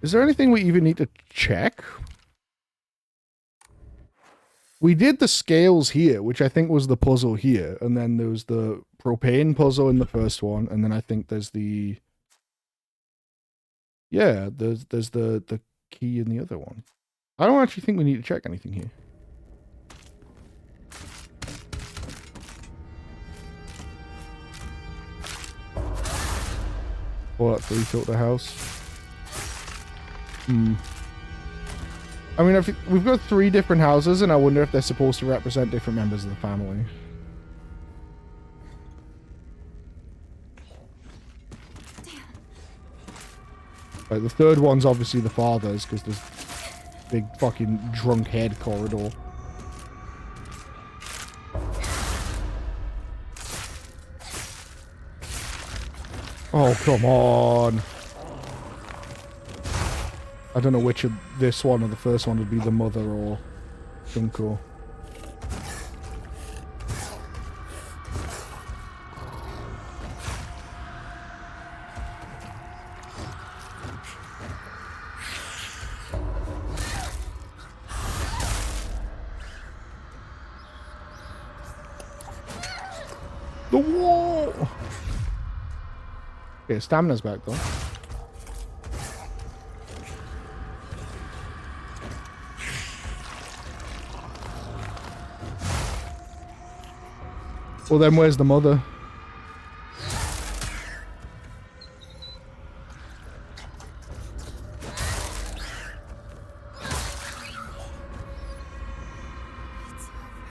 Is there anything we even need to check? We did the scales here, which I think was the puzzle here. And then there was the propane puzzle in the first one. And then I think there's the... Yeah, there's the key in the other one. I don't actually think we need to check anything here. What, rebuilt the house? I mean, we've got 3 different houses, and I wonder if they're supposed to represent different members of the family. Like, the third one's obviously the father's, because there's big fucking drunk head corridor. Oh, come on. I don't know which of this one or the first one would be the mother or Junko. The wall! Okay, stamina's back though. Well, then where's the mother?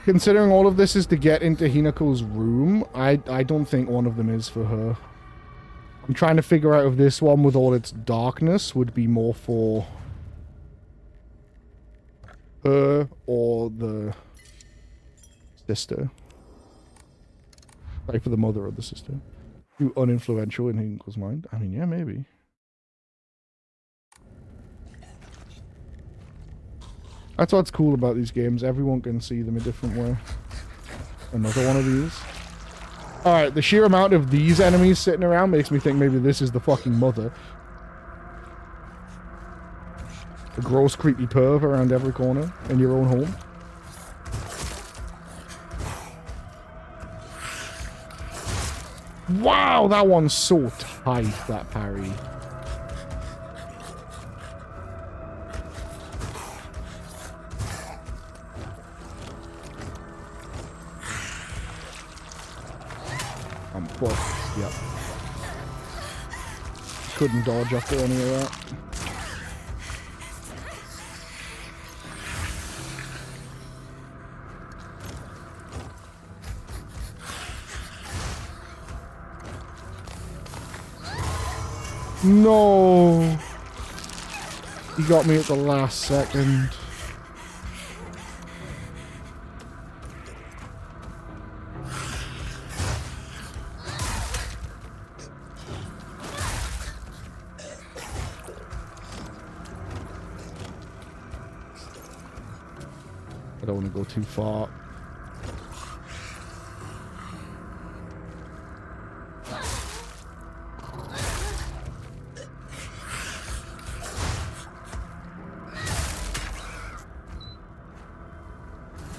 Considering all of this is to get into Hinako's room, I don't think one of them is for her. I'm trying to figure out if this one with all its darkness would be more for her or the sister. Like for the mother or the sister. Too uninfluential in Hinako's mind. I mean, yeah, maybe. That's what's cool about these games. Everyone can see them a different way. Another one of these. Alright, the sheer amount of these enemies sitting around makes me think maybe this is the fucking mother. A gross, creepy perv around every corner in your own home. Wow, that one's so tight, that parry. I'm fucked. Yep. Couldn't dodge after any of that. No! He got me at the last second. I don't want to go too far.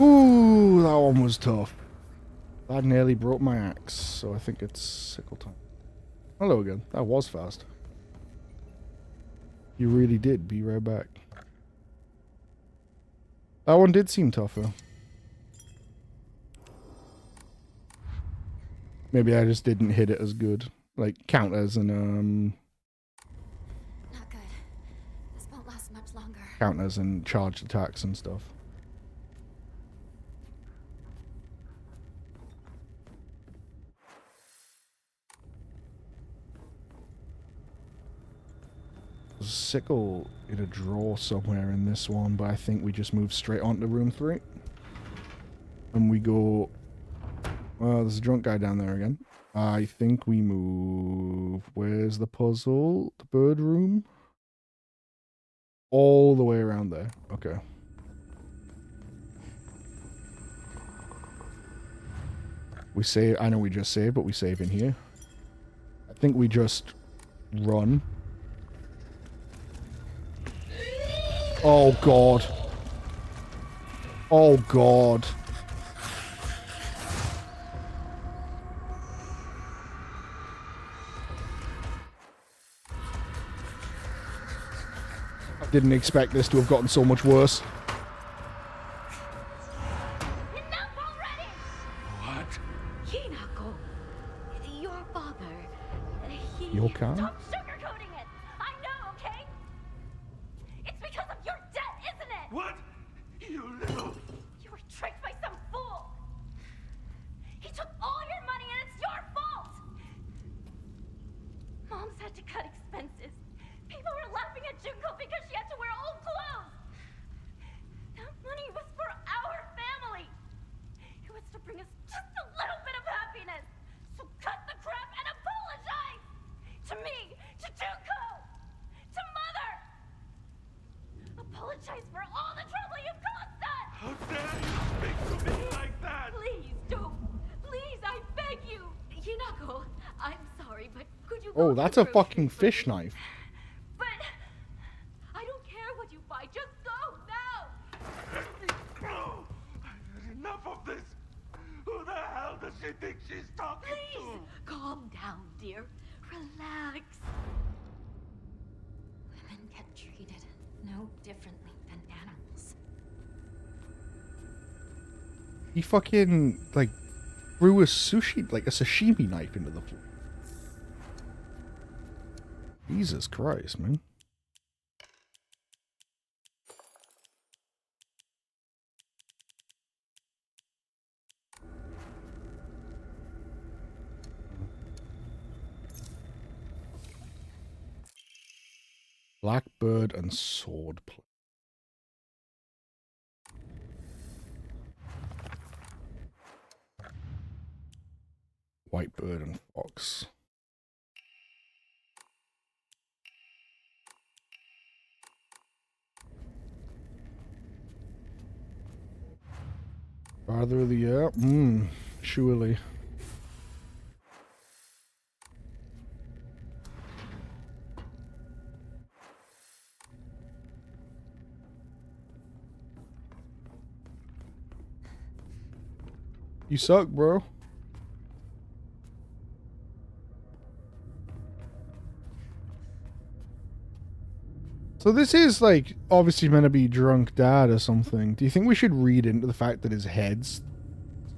Ooh, that one was tough. That nearly broke my axe, so I think it's sickle time. Hello again. That was fast. You really did. Be right back. That one did seem tougher. Maybe I just didn't hit it as good. Like, counters and, Not good. This won't last much longer. counters and charged attacks and stuff. There's a sickle in a drawer somewhere in this one, but I think we just move straight on to room 3. And we go... Well, there's a drunk guy down there again. I think we move... Where's the puzzle? The bird room? All the way around there. Okay. We save... I know we just saved, but we save in here. I think we just run. Oh, God. Oh, God. I didn't expect this to have gotten so much worse. Enough already! What? Hinako, your father, he... You okay? Stop sugarcoating it! I know, okay? It's because of your debt, isn't it? What? You little... You were tricked by some fool! He took all your money and it's your fault! Mom's had to cut expenses. People were laughing at Junko because she had to wear old clothes! That money was for our family! It was to bring us just a little bit of happiness! So cut the crap and apologize! To me! To Junko! To Mother! Apologize for all the trouble you've caused us! How dare you speak to me like that? Please don't! Please, I beg you! Hinako, I'm sorry, but could you Oh, go that's to a the fucking grocery fish for me? knife. But I don't care what you buy. Just go now. No! Enough of this! Who the hell does she think she's talking Please to? calm down, dear. Relax. Women get treated no differently than animals. He fucking, like, threw a sushi, like a sashimi knife into the floor. Jesus Christ, man. Blackbird and swordplay. Whitebird and fox. Father of the year? Surely. You suck, bro. So this is, like, obviously meant to be drunk dad or something. Do you think we should read into the fact that his head's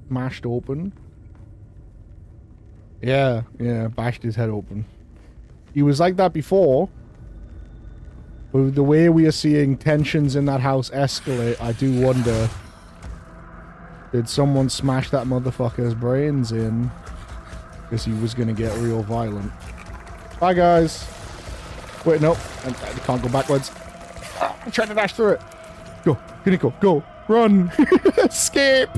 smashed open? Yeah, bashed his head open. He was like that before. But with the way we are seeing tensions in that house escalate, I do wonder... Did someone smash that motherfucker's brains in? Because he was going to get real violent. Bye, guys. Wait, no. I can't go backwards. I'm trying to dash through it. Go. Hinako, go. Run. Escape.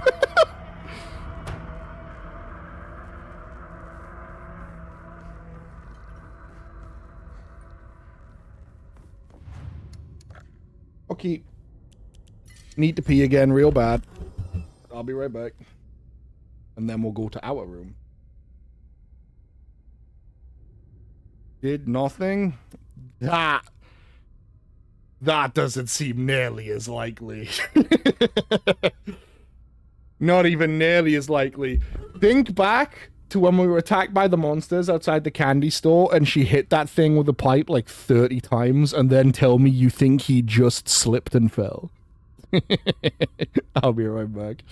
Okay. Need to pee again real bad. I'll be right back. And then we'll go to our room. Did nothing? That doesn't seem nearly as likely. Not even nearly as likely. Think back to when we were attacked by the monsters outside the candy store and she hit that thing with a pipe like 30 times and then tell me you think he just slipped and fell. I'll be right back.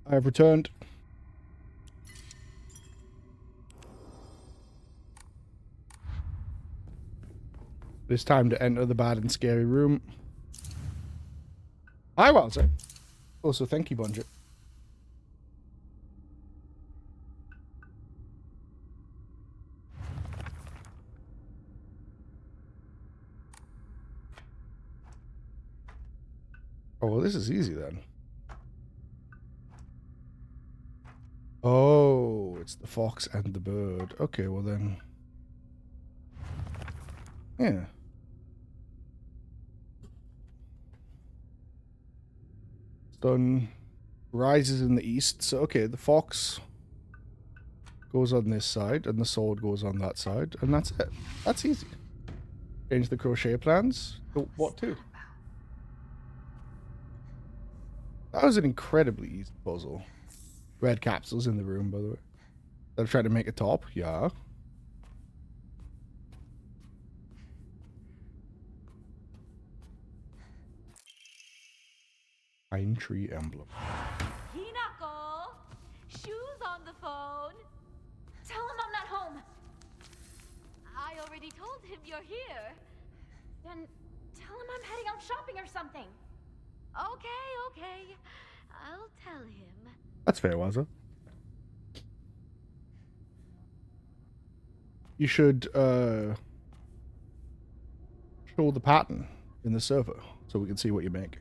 I have returned. It's time to enter the bad and scary room. Hi, Walter. Also, thank you, Bungie. Oh, well, this is easy then. Oh, it's the fox and the bird. Okay, well then. Yeah. Sun rises in the east. So, okay, the fox goes on this side and the sword goes on that side. And that's it. That's easy. Change the crochet plans. What to? That was an incredibly easy puzzle. Red capsules in the room, by the way. They're trying to make a top. Yeah. Pine tree emblem. Hinako! Shu's on the phone. Tell him I'm not home. I already told him you're here. Then tell him I'm heading out shopping or something. Okay. I'll tell him. That's fair, Waza. You should show the pattern in the server so we can see what you're making.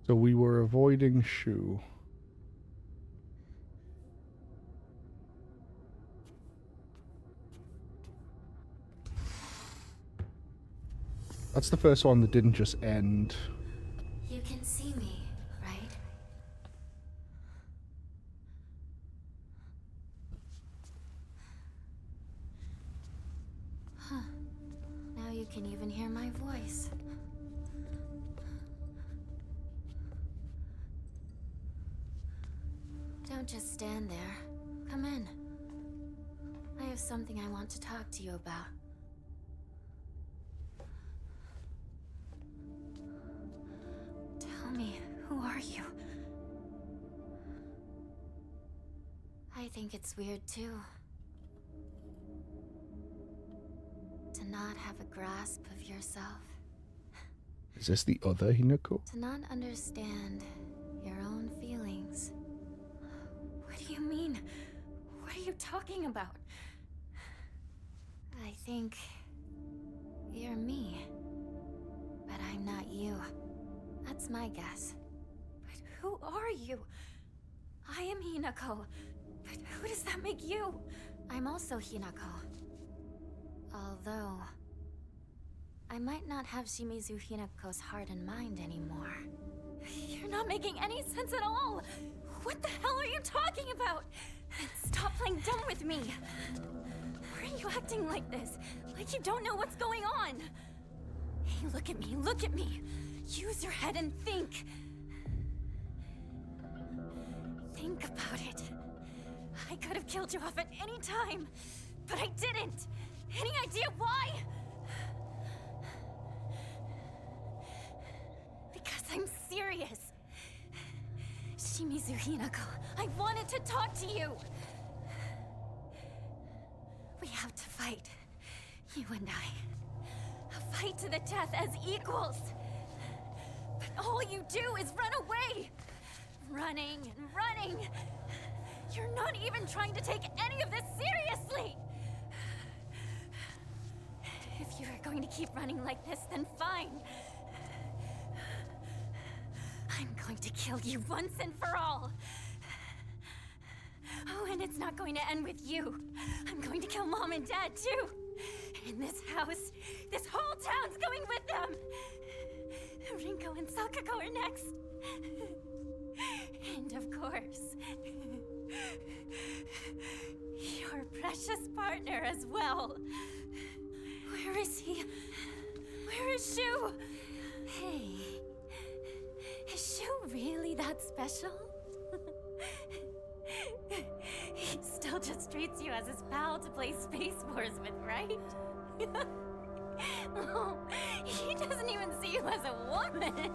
So we were avoiding Shu. That's the first one that didn't just end. You can see me, right? Huh. Now you can even hear my voice. Don't just stand there. Come in. I have something I want to talk to you about. Tell me, who are you? I think it's weird too. To not have a grasp of yourself. Is this the other Hinako? To not understand your own feelings. What do you mean? What are you talking about? I think you're me, but I'm not you. That's my guess. But who are you? I am Hinako, but who does that make you? I'm also Hinako. Although, I might not have Shimizu Hinako's heart and mind anymore. You're not making any sense at all! What the hell are you talking about? Stop playing dumb with me! Why are you acting like this? Like you don't know what's going on? Hey, look at me, look at me! Use your head and think! Think about it. I could have killed you off at any time, but I didn't! Any idea why? Because I'm serious. Shimizu Hinako, I wanted to talk to you! We have to fight. You and I. A fight to the death as equals. But all you do is run away! Running and running! You're not even trying to take any of this seriously! If you are going to keep running like this, then fine. I'm going to kill you once and for all. Oh, and it's not going to end with you. I'm going to kill Mom and Dad, too. In this house, this whole town's going with them. Rinko and Sakako are next. And of course, your precious partner as well. Where is he? Where is Shu? Hey, is Shu really that special? He still just treats you as his pal to play Space Wars with, right? Oh, he doesn't even see you as a woman.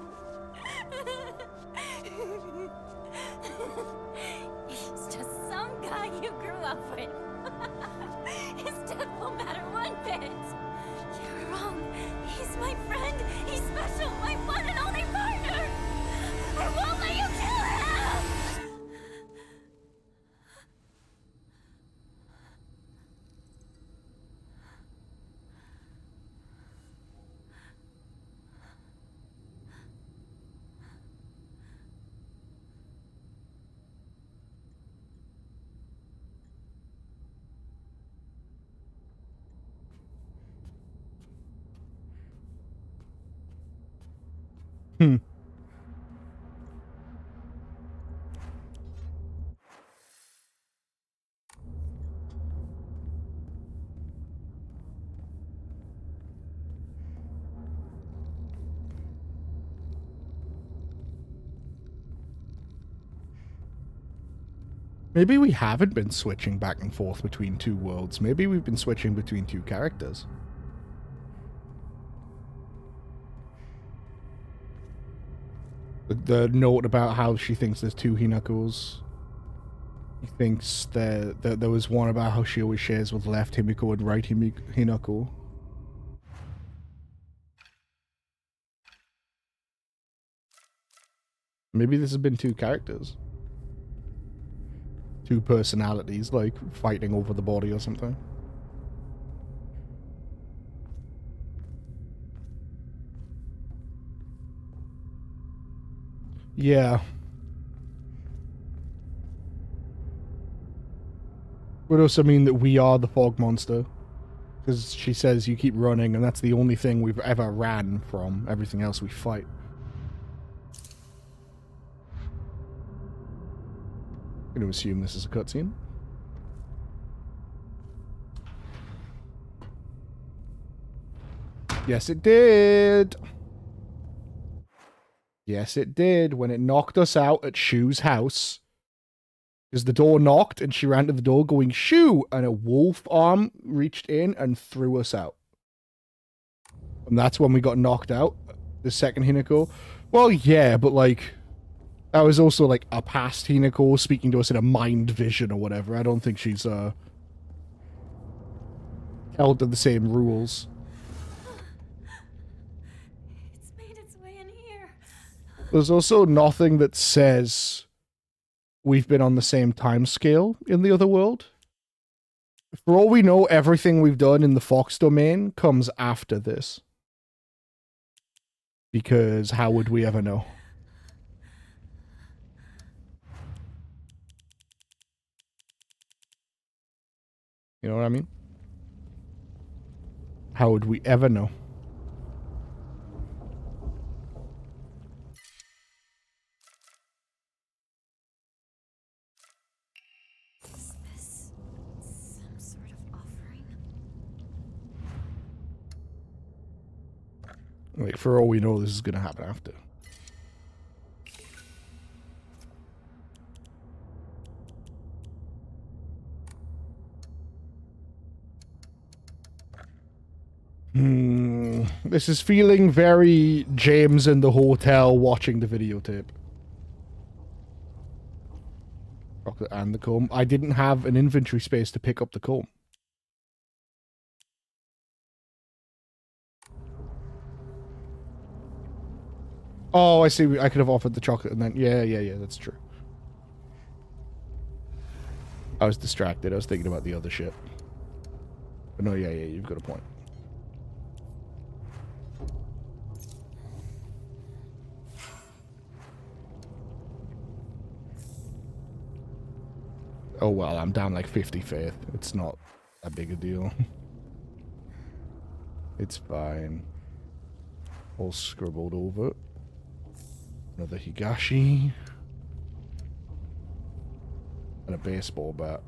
He's just some guy you grew up with. His death won't matter one bit. You're wrong. He's my friend. He's special. My one and only partner. I won't let you kill him! Hmm. Maybe we haven't been switching back and forth between two worlds. Maybe we've been switching between two characters. The note about how she thinks there's two Hinakos. He thinks that there was one about how she always shares with left Himiko and right Hinako. Maybe this has been two characters. Two personalities, like, fighting over the body or something. Yeah. Would also mean that we are the fog monster. Because she says you keep running, and that's the only thing we've ever ran from. Everything else we fight. I'm going to assume this is a cutscene. Yes, it did! Yes, it did. When it knocked us out at Shu's house. Because the door knocked, and she ran to the door going, Shu! And a wolf arm reached in and threw us out. And that's when we got knocked out. The second Hinako. Well, yeah, but like... That was also like a past Hinako speaking to us in a mind vision or whatever. I don't think she's held to the same rules. It's made its way in here. There's also nothing that says we've been on the same time scale in the other world. For all we know, everything we've done in the Fox domain comes after this. Because how would we ever know? You know what I mean? How would we ever know? Is this some sort of offering? Like, for all we know, this is gonna happen after. This is feeling very James in the hotel watching the videotape. Chocolate and the comb. I didn't have an inventory space to pick up the comb. Oh, I see. I could have offered the chocolate and then... Yeah, that's true. I was distracted. I was thinking about the other shit. But no, yeah, you've got a point. Oh well, I'm down like 50 faith. It's not that big a deal. It's fine. All scribbled over. Another Higashi. And a baseball bat.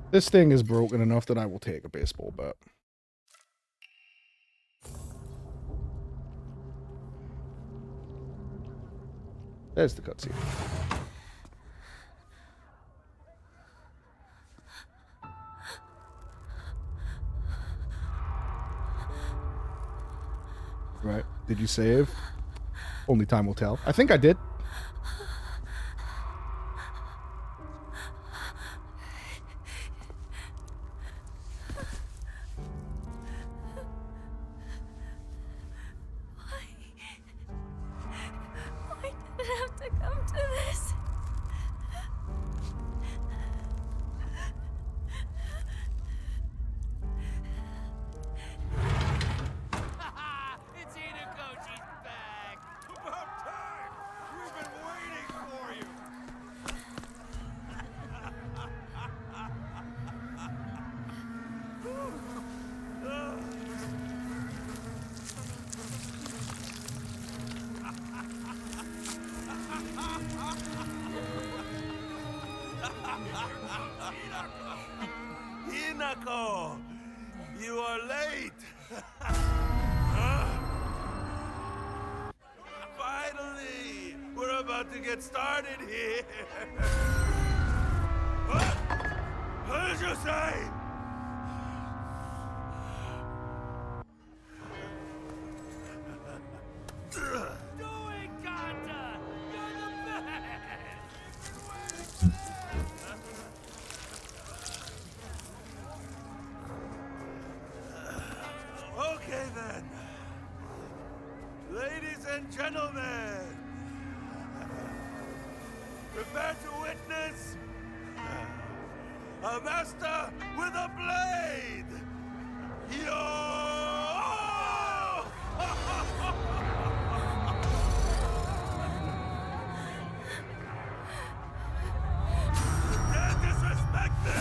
This thing is broken enough that I will take a baseball bat. There's the cutscene. Right. Did you save? Only time will tell. I think I did. Why did it have to come to this? It's Hinako, she's back! About time! We've been waiting for you! Hinako! You are late! Finally! We're about to get started here! What did you say? Doing, Kanta! You're the best! Okay then. Ladies and gentlemen, prepare to witness a master with a blade! Yo! Don't disrespect me!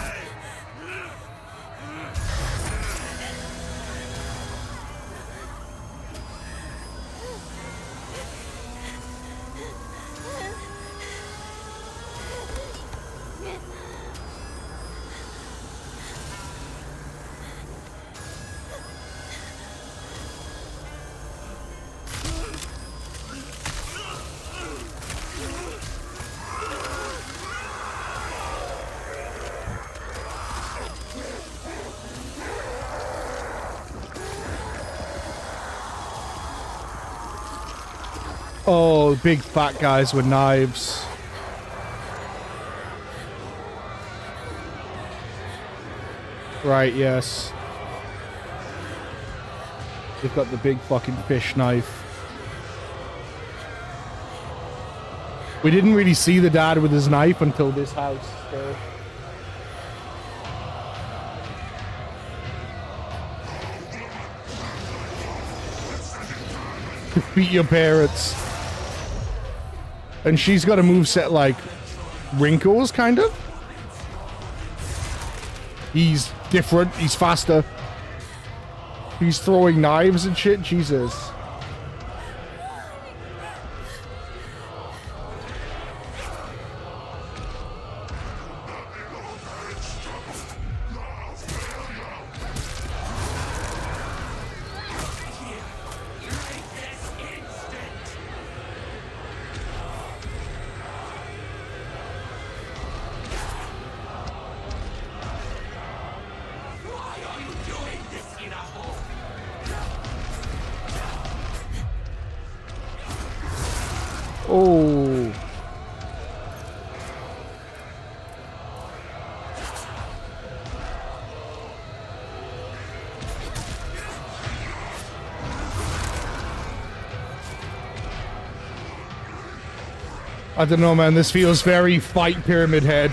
Oh, big fat guys with knives. Right, yes. They've got the big fucking fish knife. We didn't really see the dad with his knife until this house. So. Beat your parents. And she's got a moveset like Wrinkles, kind of. He's different. He's faster. He's throwing knives and shit. Jesus. Oh. I don't know, man. This feels very fight Pyramid Head.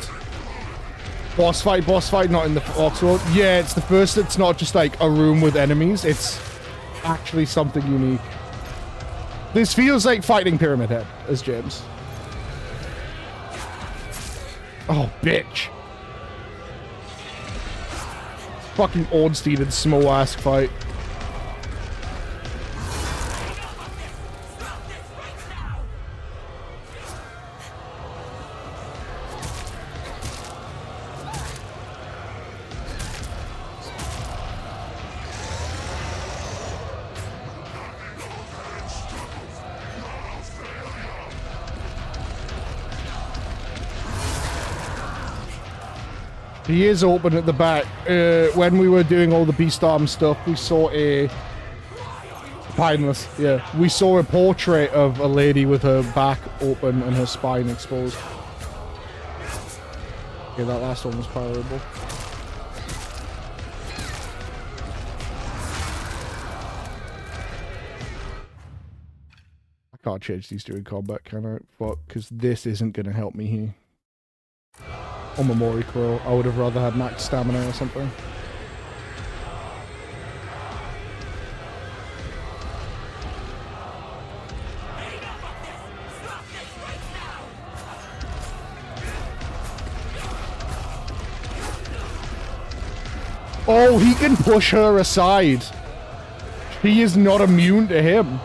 Boss fight, not in the Oxworld. Yeah, it's the first. It's not just like a room with enemies. It's actually something unique. This feels like fighting Pyramid Head as James. Oh, bitch. Fucking Ornstein and Smo-ask fight. He is open at the back. When we were doing all the Beast Arm stuff, we saw a Spineless, yeah. We saw a portrait of a lady with her back open and her spine exposed. Okay, that last one was parable. I can't change these during combat, can I? Fuck, because this isn't going to help me here. On Memori Crow, I would have rather had max stamina or something. Oh, he can push her aside. She is not immune to him.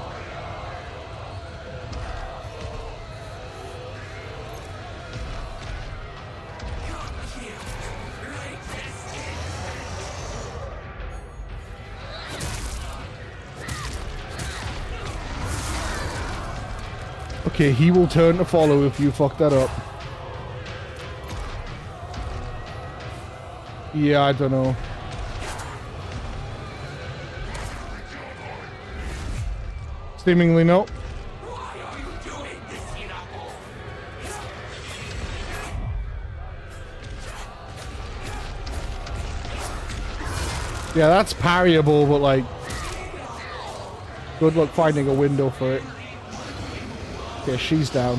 Okay, he will turn to follow if you fuck that up. Yeah, I don't know. Seemingly no. Yeah, that's parryable, but like, good luck finding a window for it. Okay, she's down.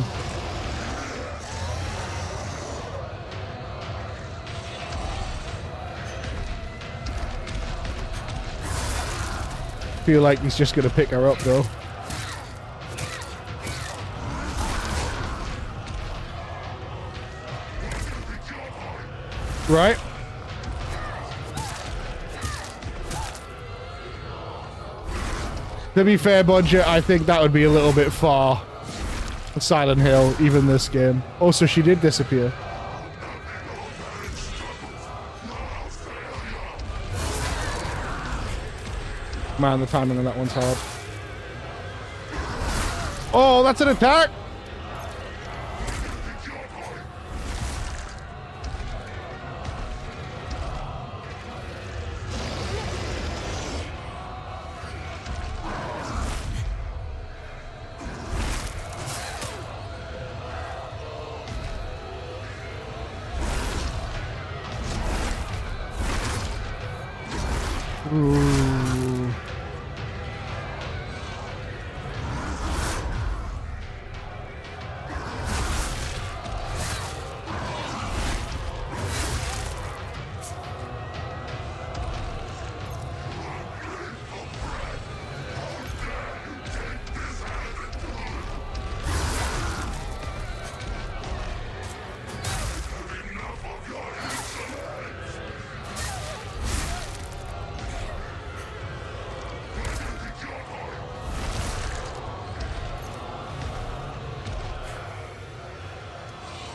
Feel like he's just gonna pick her up though. Right? To be fair, budget, I think that would be a little bit far for Silent Hill, even this game. Also, she did disappear. Man, the timing on that one's hard. Oh, that's an attack! Ooh.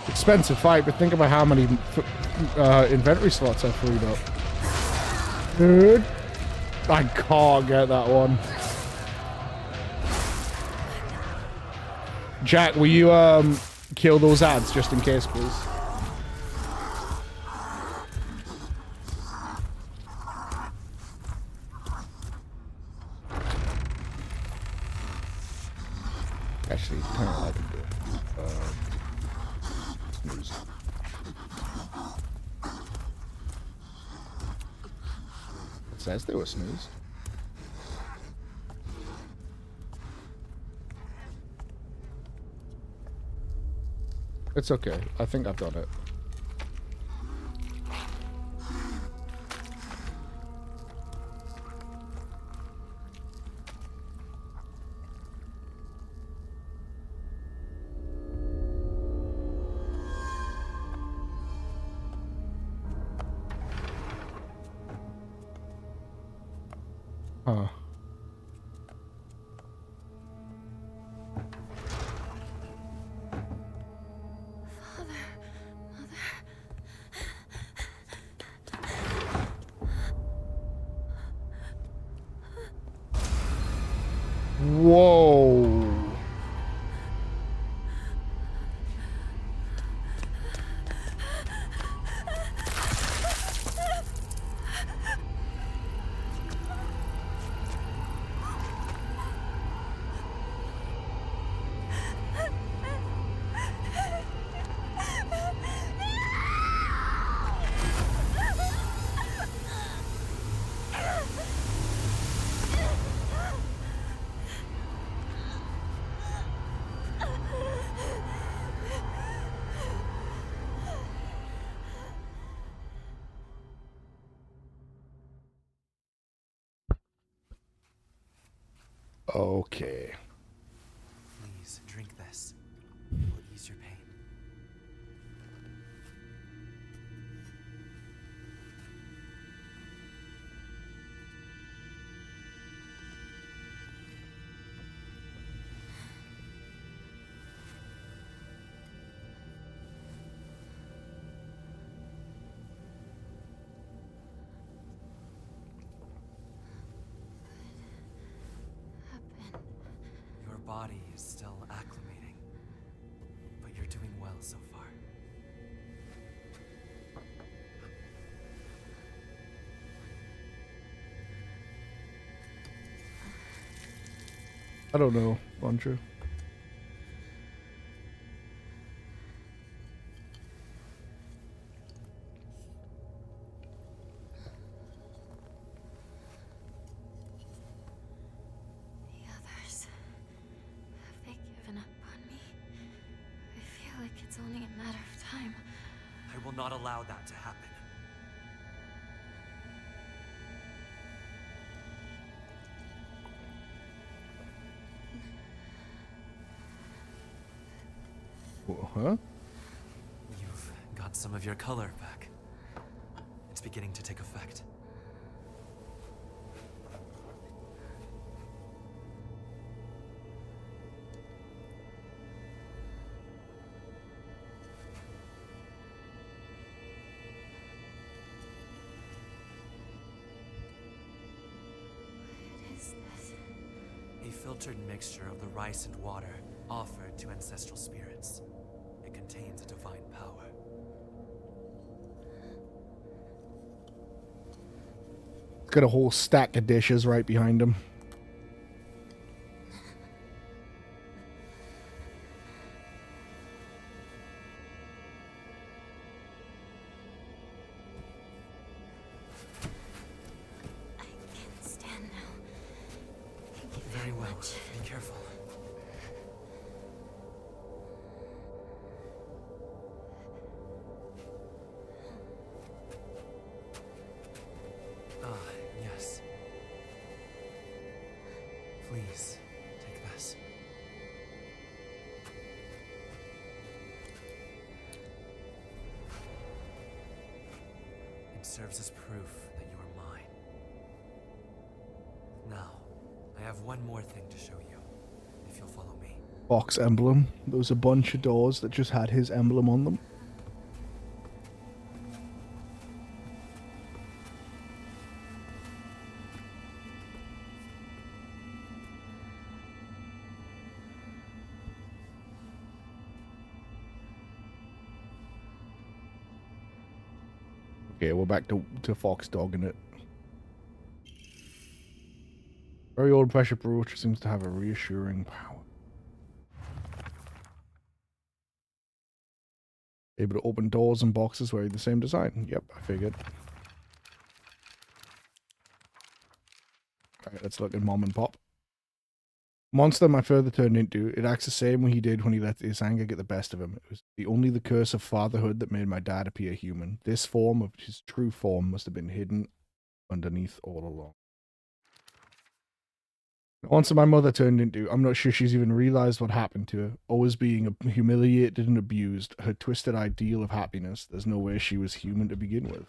Expensive fight, but think about how many inventory slots I freed up. Dude, I can't get that one. Jack, will you kill those ads just in case, please? Actually, kind of like it. Snooze. It says they were snooze. It's okay. I think I've done it. Huh. Whoa. Okay. Please drink this. It will ease your pain. Your body is still acclimating, but you're doing well so far. I don't know, Andrew. The others, have they given up on me? I feel like it's only a matter of time. I will not allow that to happen. Huh? You've got some of your color back. It's beginning to take effect. What is this? A filtered mixture of the rice and water offered to ancestral spirits. It contains a divine power. Got a whole stack of dishes right behind him. I can't stand now. Thank you Very well. much. Be careful. Ah, yes. Please, take this. It serves as proof that you are mine. Now, I have one more thing to show you, if you'll follow me. Box emblem. There was a bunch of doors that just had his emblem on them. Okay, we're back to Fox dogging it. Very old pressure brooch seems to have a reassuring power. Able to open doors and boxes wearing the same design. Yep, I figured. Alright, let's look at Mom and Pop. Monster my father turned into, it acts the same way he did when he let his anger get the best of him. It was only the curse of fatherhood that made my dad appear human. This form of his true form must have been hidden underneath all along. The monster my mother turned into, I'm not sure she's even realized what happened to her. Always being humiliated and abused, her twisted ideal of happiness. There's no way she was human to begin with.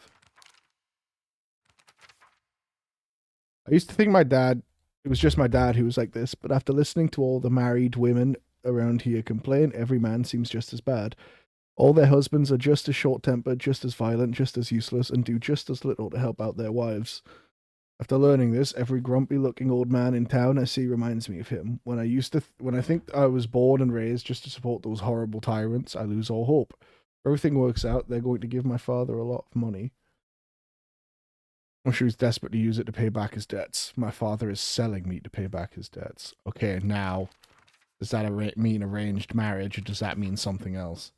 I used to think it was just my dad who was like this, but after listening to all the married women around here complain, every man seems just as bad. All their husbands are just as short-tempered, just as violent, just as useless, and do just as little to help out their wives. After learning this, every grumpy-looking old man in town I see reminds me of him. When I think I was born and raised just to support those horrible tyrants, I lose all hope. If everything works out, they're going to give my father a lot of money. I'm sure he's desperate to use it to pay back his debts. My father is selling me to pay back his debts. Okay, now, does that mean arranged marriage, or does that mean something else?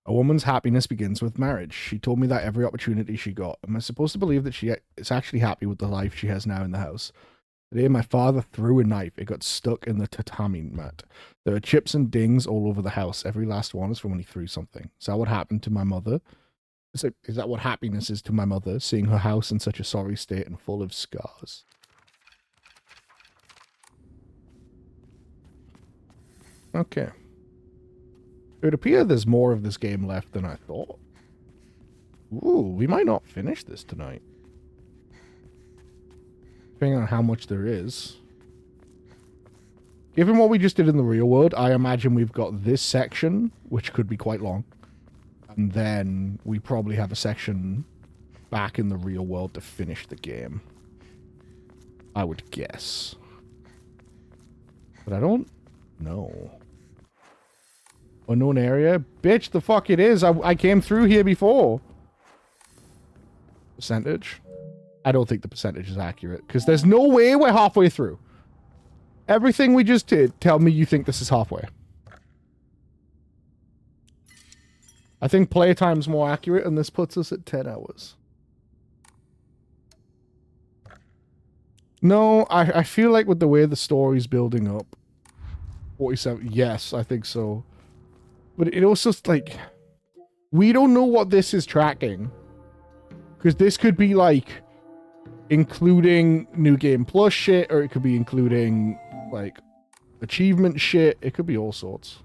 A woman's happiness begins with marriage. She told me that every opportunity she got. Am I supposed to believe that she is actually happy with the life she has now in the house? Today, my father threw a knife. It got stuck in the tatami mat. There are chips and dings all over the house. Every last one is from when he threw something. Is that what happened to my mother? Is that what happiness is to my mother, seeing her house in such a sorry state and full of scars? Okay. It would appear there's more of this game left than I thought. Ooh, we might not finish this tonight. Depending on how much there is. Given what we just did in the real world, I imagine we've got this section, which could be quite long. And then we probably have a section back in the real world to finish the game. I would guess. But I don't know. Unknown area? Bitch, the fuck it is. I came through here before. Percentage? I don't think the percentage is accurate, because there's no way we're halfway through. Everything we just did, tell me you think this is halfway. I think playtime's more accurate, and this puts us at 10 hours. No, I feel like with the way the story's building up, 47, yes, I think so. But it also, like, we don't know what this is tracking. Because this could be, like, including New Game Plus shit, or it could be including, like, achievement shit. It could be all sorts.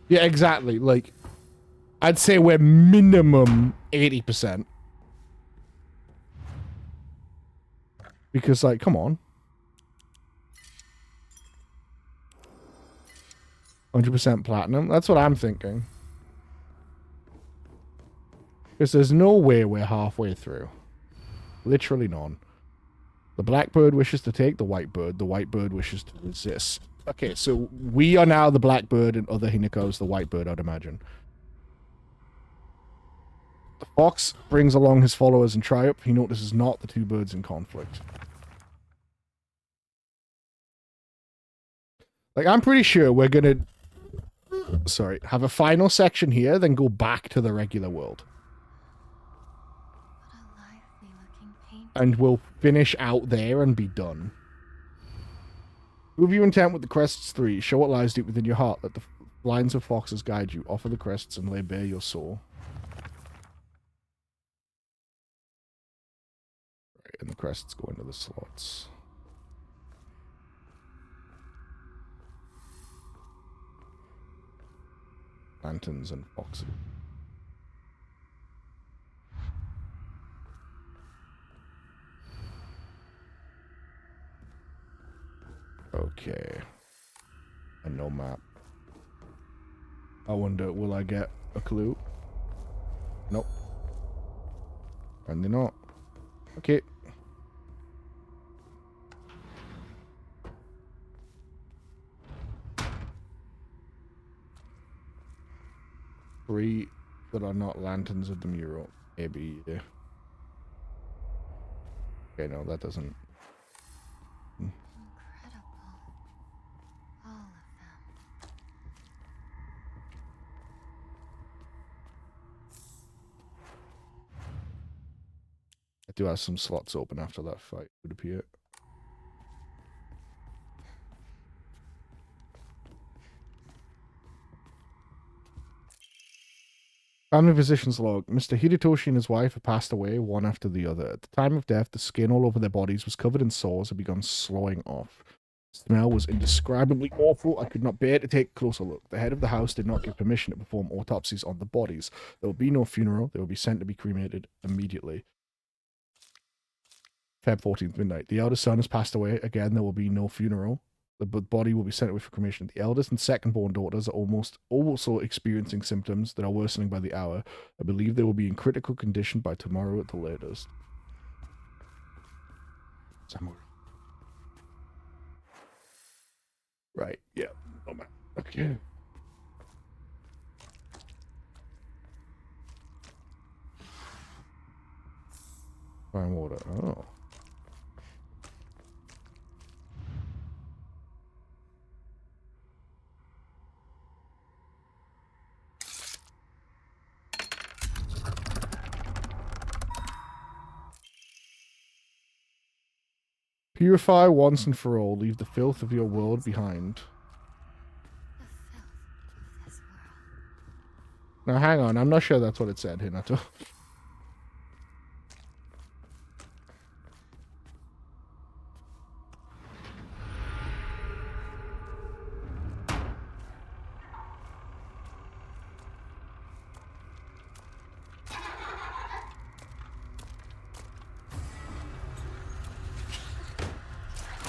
Yeah, exactly. Like, I'd say we're minimum 80%. Because, like, come on. 100% platinum? That's what I'm thinking. Because there's no way we're halfway through. Literally none. The black bird wishes to take the white bird. The white bird wishes to resist. Okay, so we are now the black bird and other Hinako's the white bird, I'd imagine. The fox brings along his followers in triumph. He notices not the two birds in conflict. Like, I'm pretty sure we're gonna... Sorry. Have a final section here, then go back to the regular world. And we'll finish out there and be done. Move your intent with the crests 3. Show what lies deep within your heart. Let the lines of foxes guide you. Offer the crests and lay bare your soul. Right, and the crests go into the slots. Lanterns and foxes. Okay. And no map. I wonder, will I get a clue? Nope. Apparently not. Okay. Three that are not lanterns of the mural. Maybe, yeah. Okay, no, that doesn't... I do have some slots open after that fight, it would appear. Family physician's log. Mr. Hidetoshi and his wife had passed away, one after the other. At the time of death, the skin all over their bodies was covered in sores and begun slowing off. The smell was indescribably awful. I could not bear to take a closer look. The head of the house did not give permission to perform autopsies on the bodies. There will be no funeral. They will be sent to be cremated immediately. Feb 14th, midnight. The eldest son has passed away. Again, there will be no funeral. The body will be sent away for cremation. The eldest and second-born daughters are also experiencing symptoms that are worsening by the hour. I believe they will be in critical condition by tomorrow at the latest. Samurai. Right, yeah. Oh man. Okay. Fine water. Oh. Purify once and for all. Leave the filth of your world behind. Now, hang on. I'm not sure that's what it said, Hinato.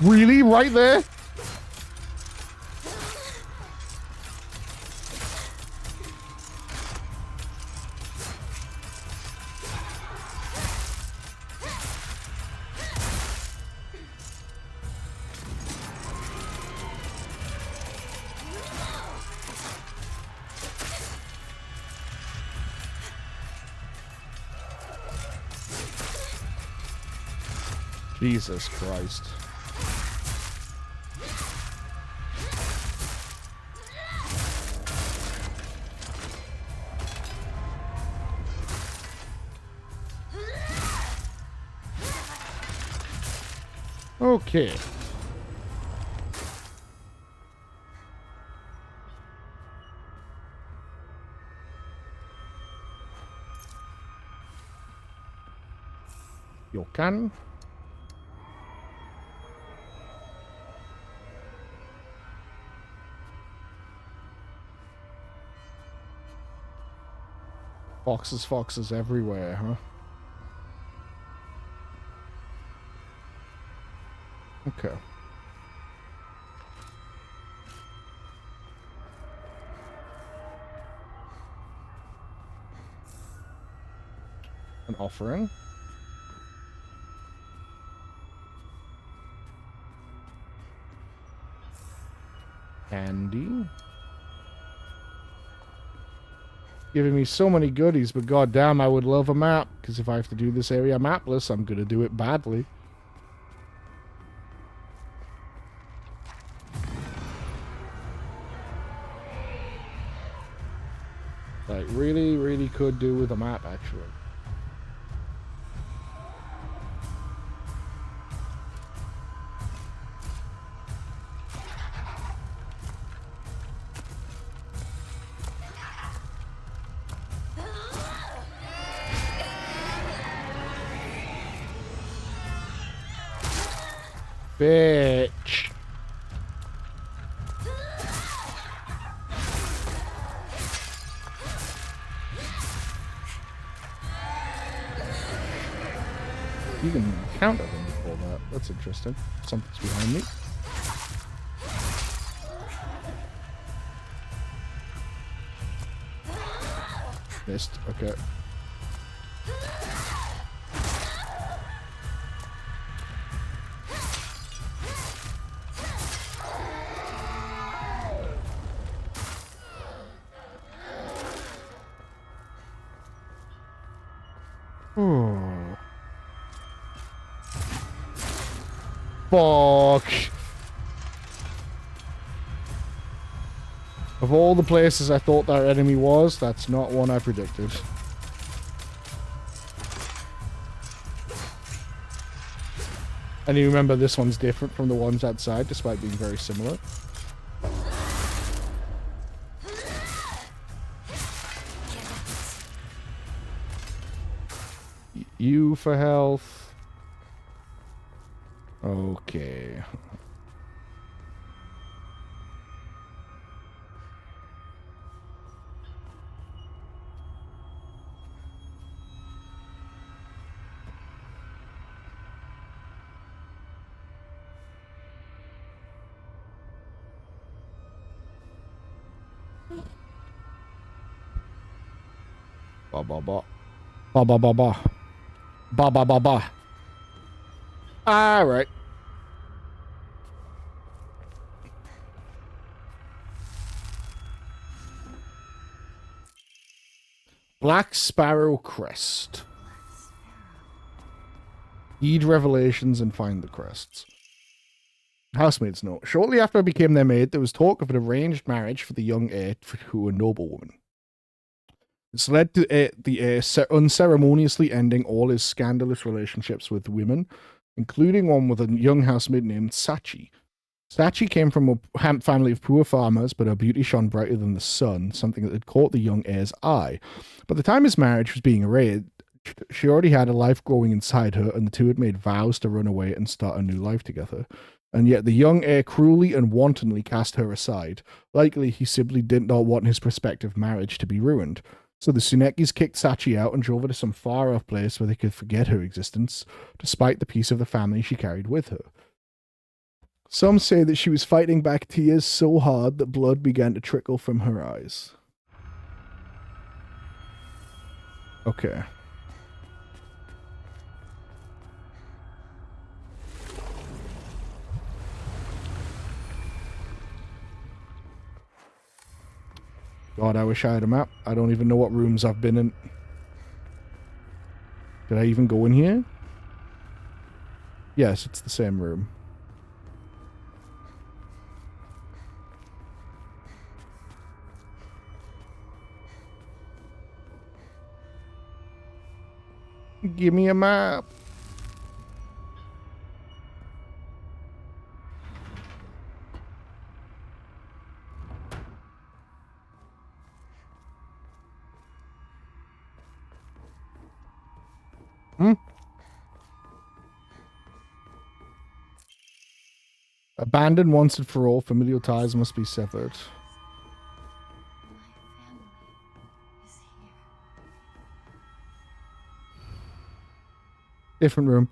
Really? Right there? Jesus Christ. Okay. You can. Foxes everywhere, huh? Okay. An offering. Candy. Giving me so many goodies, but goddamn, I would love a map. Because if I have to do this area mapless, I'm gonna do it badly. Like, really, really could do with a map, actually. Bitch. You can counter them before that. That's interesting. Something's behind me. Missed. Okay. Fuck. Of all the places I thought that enemy was, that's not one I predicted. And you remember this one's different from the ones outside, despite being very similar. You for health. Okay. Ba ba ba. Ba ba ba ba. Ba ba ba ba. All right. Black Sparrow Crest. Heed revelations and find the crests. Housemaid's note. Shortly after I became their maid, there was talk of an arranged marriage for the young heir to a noblewoman. This led to the heir unceremoniously ending all his scandalous relationships with women, including one with a young housemaid named Sachi. Sachi came from a family of poor farmers, but her beauty shone brighter than the sun, something that had caught the young heir's eye. By the time his marriage was being arranged, she already had a life growing inside her, and the two had made vows to run away and start a new life together. And yet the young heir cruelly and wantonly cast her aside. Likely he simply did not want his prospective marriage to be ruined. So the Tsunekis kicked Sachi out and drove her to some far-off place where they could forget her existence, despite the peace of the family she carried with her. Some say that she was fighting back tears so hard that blood began to trickle from her eyes. Okay. God, I wish I had a map. I don't even know what rooms I've been in. Did I even go in here? Yes, it's the same room. Give me a map. Abandoned once and for all, familial ties must be severed. My family is here. Different room.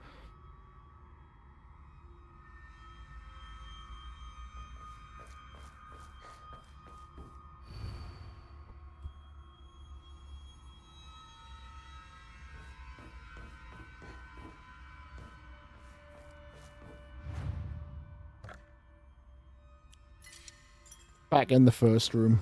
Back in the first room.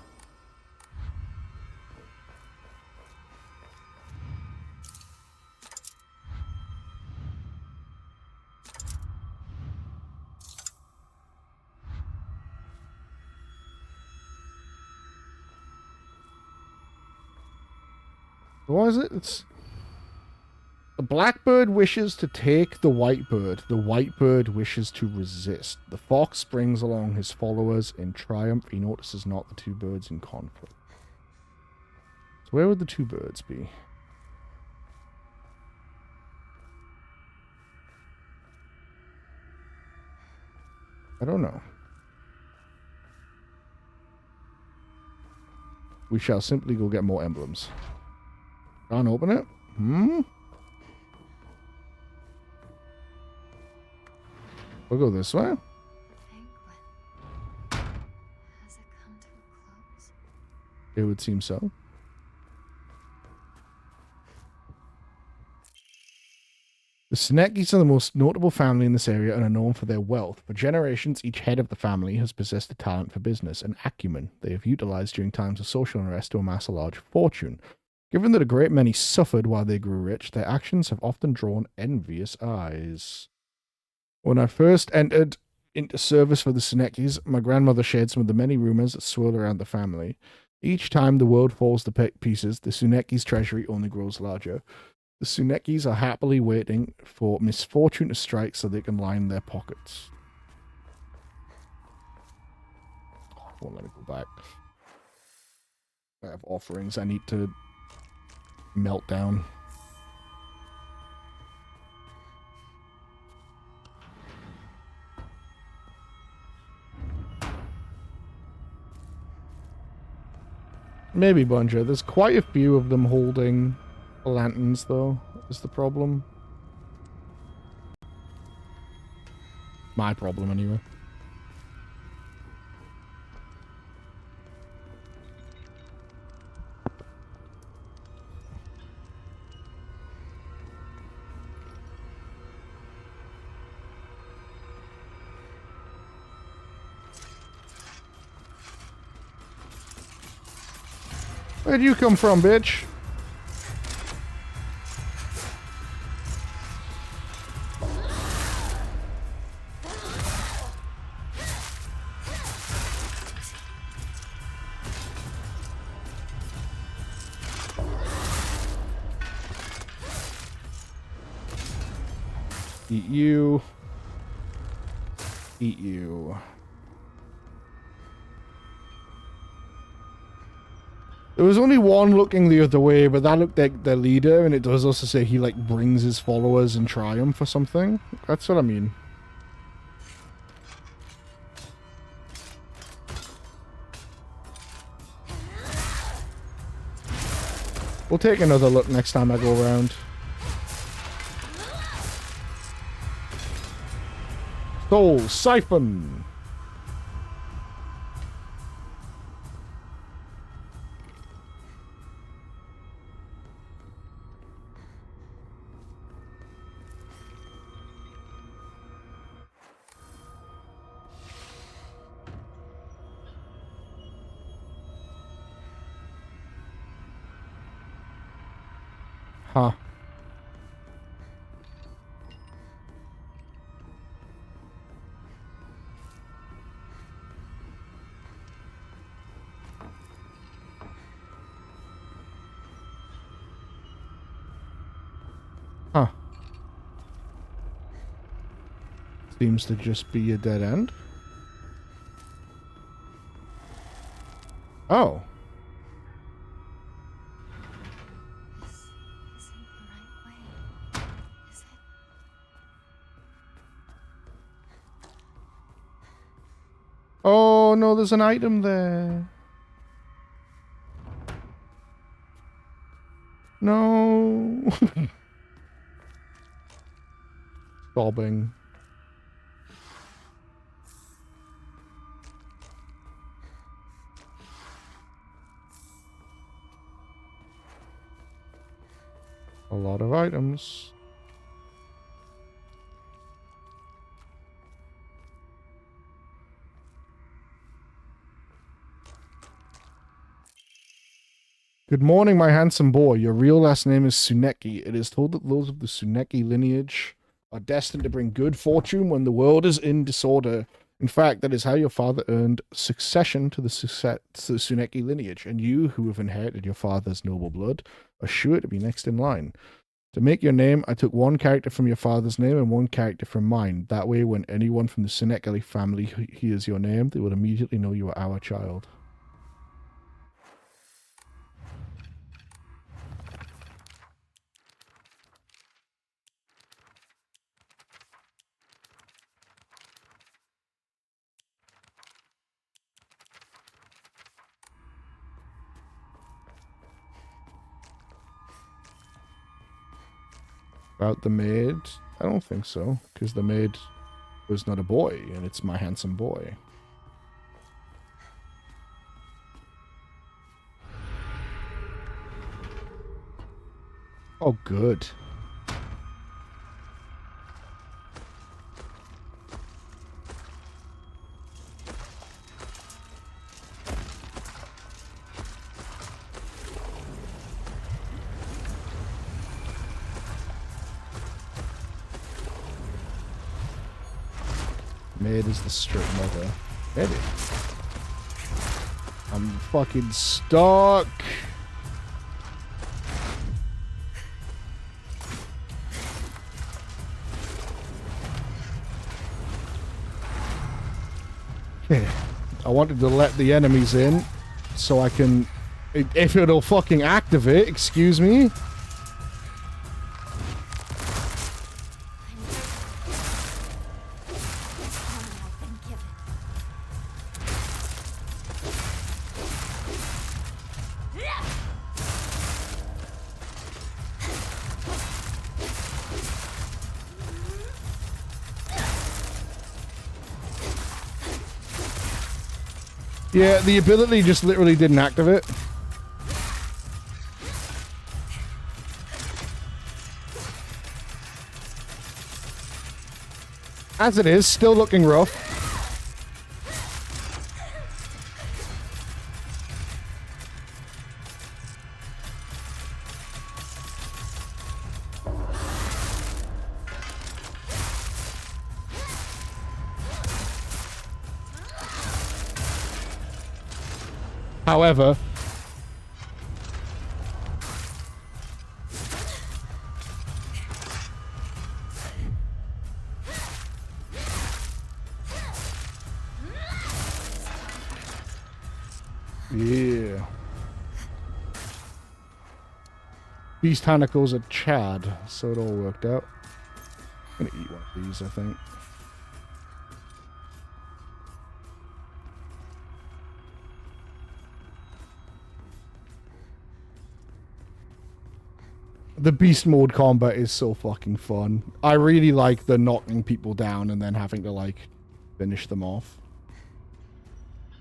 What is it? It's the blackbird wishes to take the white bird. The white bird wishes to resist. The fox springs along his followers in triumph. He notices not the two birds in conflict. So where would the two birds be? I don't know. We shall simply go get more emblems. Can't open it? We'll go this way. Banquet. Has it come to a close? It would seem so. The Senekis are the most notable family in this area and are known for their wealth. For generations, each head of the family has possessed a talent for business and acumen they have utilized during times of social unrest to amass a large fortune. Given that a great many suffered while they grew rich, their actions have often drawn envious eyes. When I first entered into service for the Senekis, my grandmother shared some of the many rumors that swirl around the family. Each time the world falls to pieces, the Senekis' treasury only grows larger. The Senekis are happily waiting for misfortune to strike so they can line their pockets. Oh, won't let me go back. I have offerings I need to melt down. Maybe Bunja. There's quite a few of them holding lanterns, though, is the problem. My problem, anyway. Where'd you come from, bitch? Eat you. Eat you. There was only one looking the other way, but that looked like their leader, and it does also say he, like, brings his followers in triumph or something. That's what I mean. We'll take another look next time I go around. Soul Siphon. Huh. Huh. Seems to just be a dead end. Oh. This isn't the right way, is it? Oh no, there's an item there. No. Sobbing. A lot of items. Good morning, my handsome boy. Your real last name is Tsuneki. It is told that those of the Tsuneki lineage are destined to bring good fortune when the world is in disorder. In fact, that is how your father earned succession to the Tsuneki lineage, and you, who have inherited your father's noble blood, are sure to be next in line. To make your name, I took one character from your father's name and one character from mine. That way, when anyone from the Tsuneki family hears your name, they will immediately know you are our child. About the maid? I don't think so, because the maid was not a boy, and it's my handsome boy. Oh, good. Maid is the strict mother. Maybe. I'm fucking stuck. Okay. I wanted to let the enemies in so I can... If it'll fucking activate, excuse me. Yeah, the ability just literally didn't activate. As it is, still looking rough. However, yeah. These tentacles are Chad, so it all worked out. I'm gonna eat one of these, I think. The beast mode combat is so fucking fun. I really like the knocking people down and then having to like finish them off.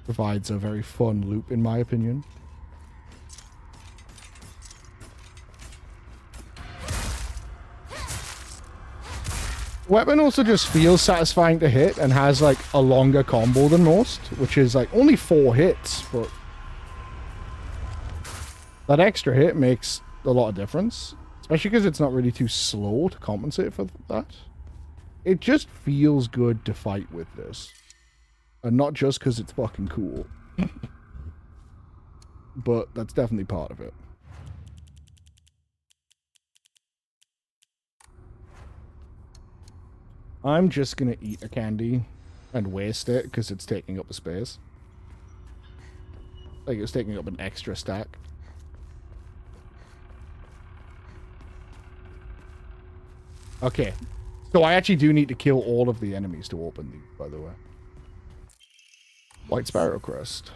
Provides a very fun loop in my opinion. Weapon also just feels satisfying to hit and has like a longer combo than most, which is like only 4 hits, but that extra hit makes a lot of difference, especially because it's not really too slow to compensate for that. It just feels good to fight with this, and not just because it's fucking cool, but that's definitely part of it. I'm just gonna eat a candy and waste it because it's taking up a space. Like it's taking up an extra stack. Okay. So I actually do need to kill all of the enemies to open these, by the way. White Sparrow Crest.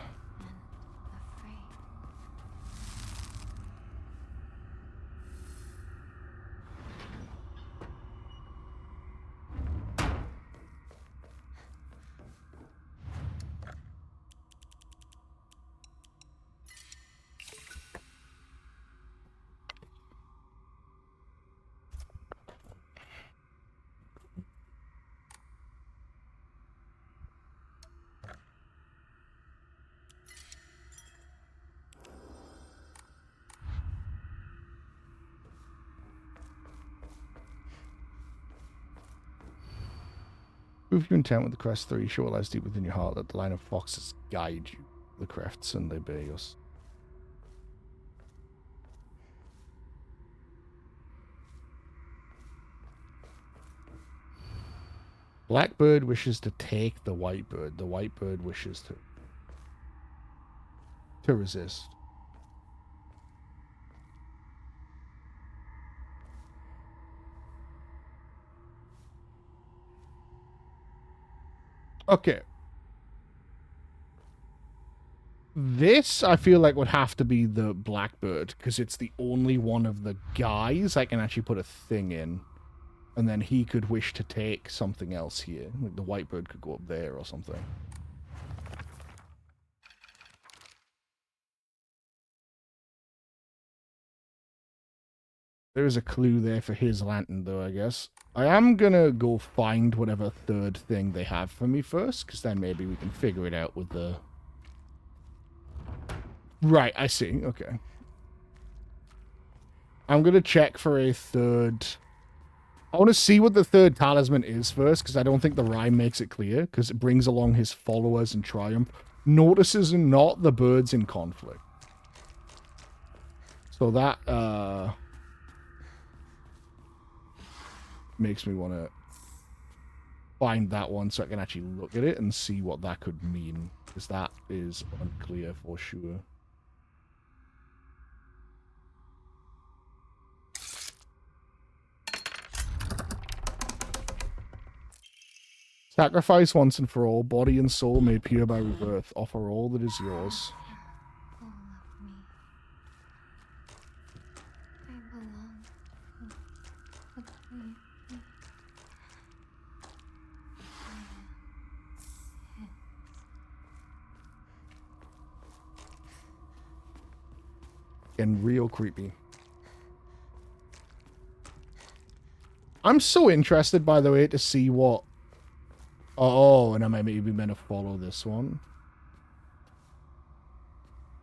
Prove your intent with the crest 3. Show what lies deep within your heart. Let the line of foxes guide you. The crafts and they bear us. Blackbird wishes to take the white bird. The white bird wishes to resist. Okay. This, I feel like, would have to be the Blackbird, because it's the only one of the guys I can actually put a thing in. And then he could wish to take something else here. Like the Whitebird could go up there or something. There is a clue there for his lantern, though, I guess. I am gonna go find whatever third thing they have for me first, because then maybe we can figure it out with the... Right, I see. Okay. I'm gonna check for a third... I want to see what the third talisman is first, because I don't think the rhyme makes it clear, because it brings along his followers in triumph. Notices not the birds in conflict. So that, makes me want to find that one so I can actually look at it and see what that could mean, because that is unclear for sure. Sacrifice once and for all, body and soul made pure by rebirth. Offer all that is yours. And real creepy. I'm so interested, by the way, to see what... Oh, and I might maybe meant to follow this one.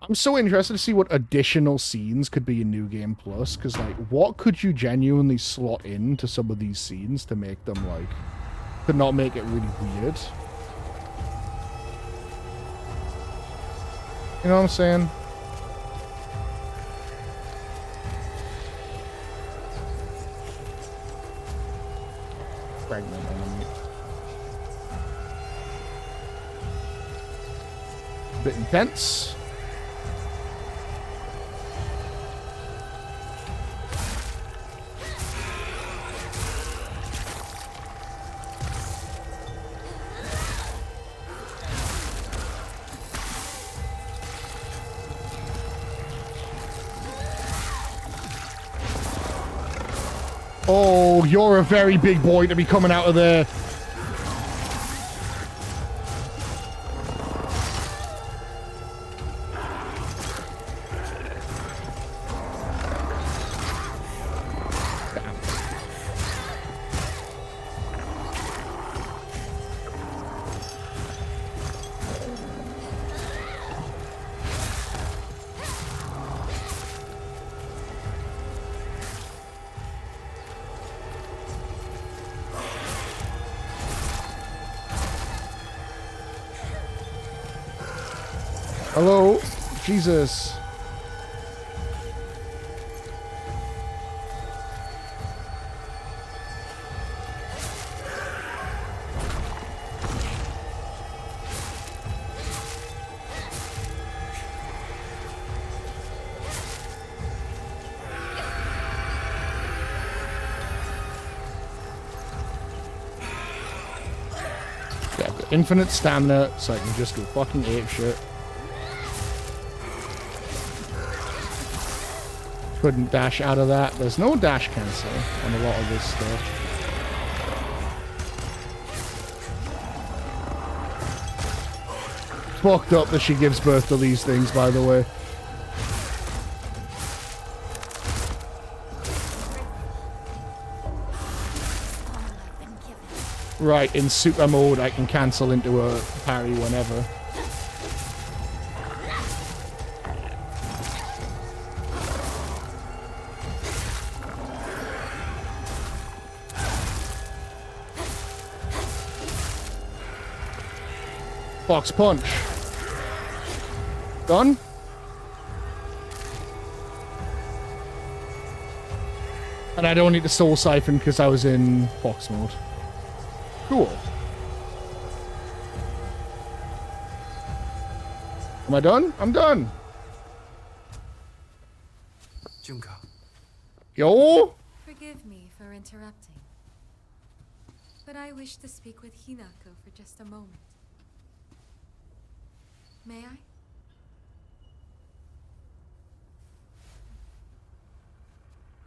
I'm so interested to see what additional scenes could be in New Game Plus, because, like, what could you genuinely slot into some of these scenes to make them, like, to not make it really weird? You know what I'm saying? Fragment enemy. Bit intense. Oh, you're a very big boy to be coming out of there. Hello? Jesus. Yeah, I've got infinite stamina, so I can just go fucking ape shit. Couldn't dash out of that. There's no dash cancel on a lot of this stuff. Fucked up that she gives birth to these things, by the way. Right, in super mode, I can cancel into a parry whenever. Fox punch. Done? And I don't need to soul siphon because I was in fox mode. Cool. Am I done? I'm done. Junko. Yo? Forgive me for interrupting, but I wish to speak with Hinako for just a moment. May I?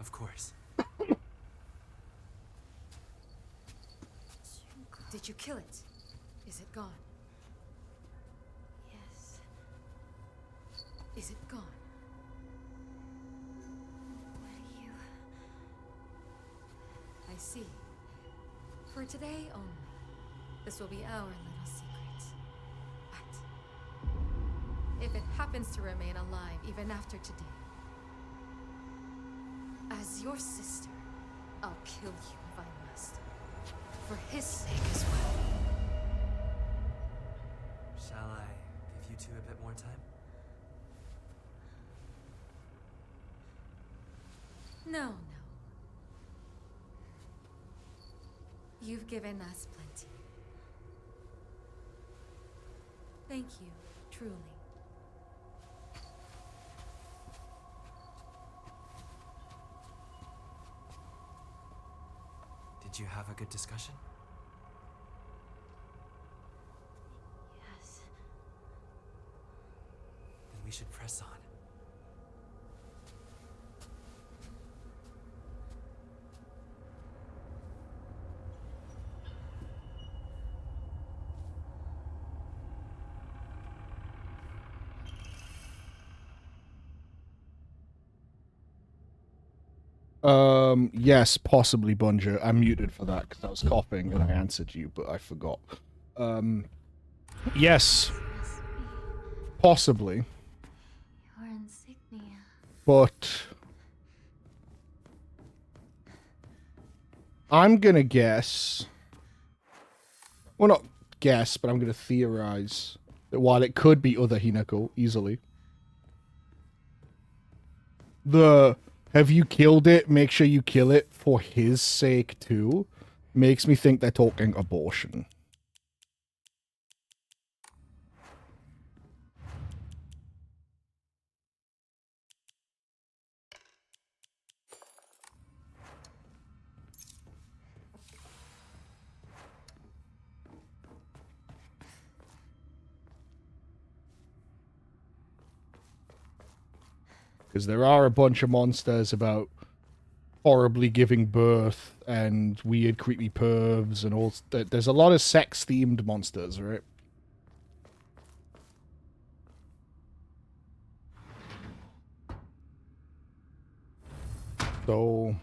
Of course. Did you kill it? Is it gone? Yes. Is it gone? What do you... I see. For today only. This will be our little secret. But if it happens to remain alive even after today, as your sister, I'll kill you if I must. For his sake as well. Shall I give you two a bit more time? No, no. You've given us plenty. Thank you, truly. Did you have a good discussion? Yes. Then we should press on. Yes, possibly, Bunja. I'm muted for that because I was coughing and I answered you, but I forgot. Yes. Possibly. Your insignia. But I'm gonna guess. Well, not guess, but I'm gonna theorize that while it could be other Hinako, easily, the have you killed it, make sure you kill it for his sake too, makes me think they're talking abortion. Because there are a bunch of monsters about horribly giving birth and weird creepy pervs and all. There's a lot of sex themed monsters, right? So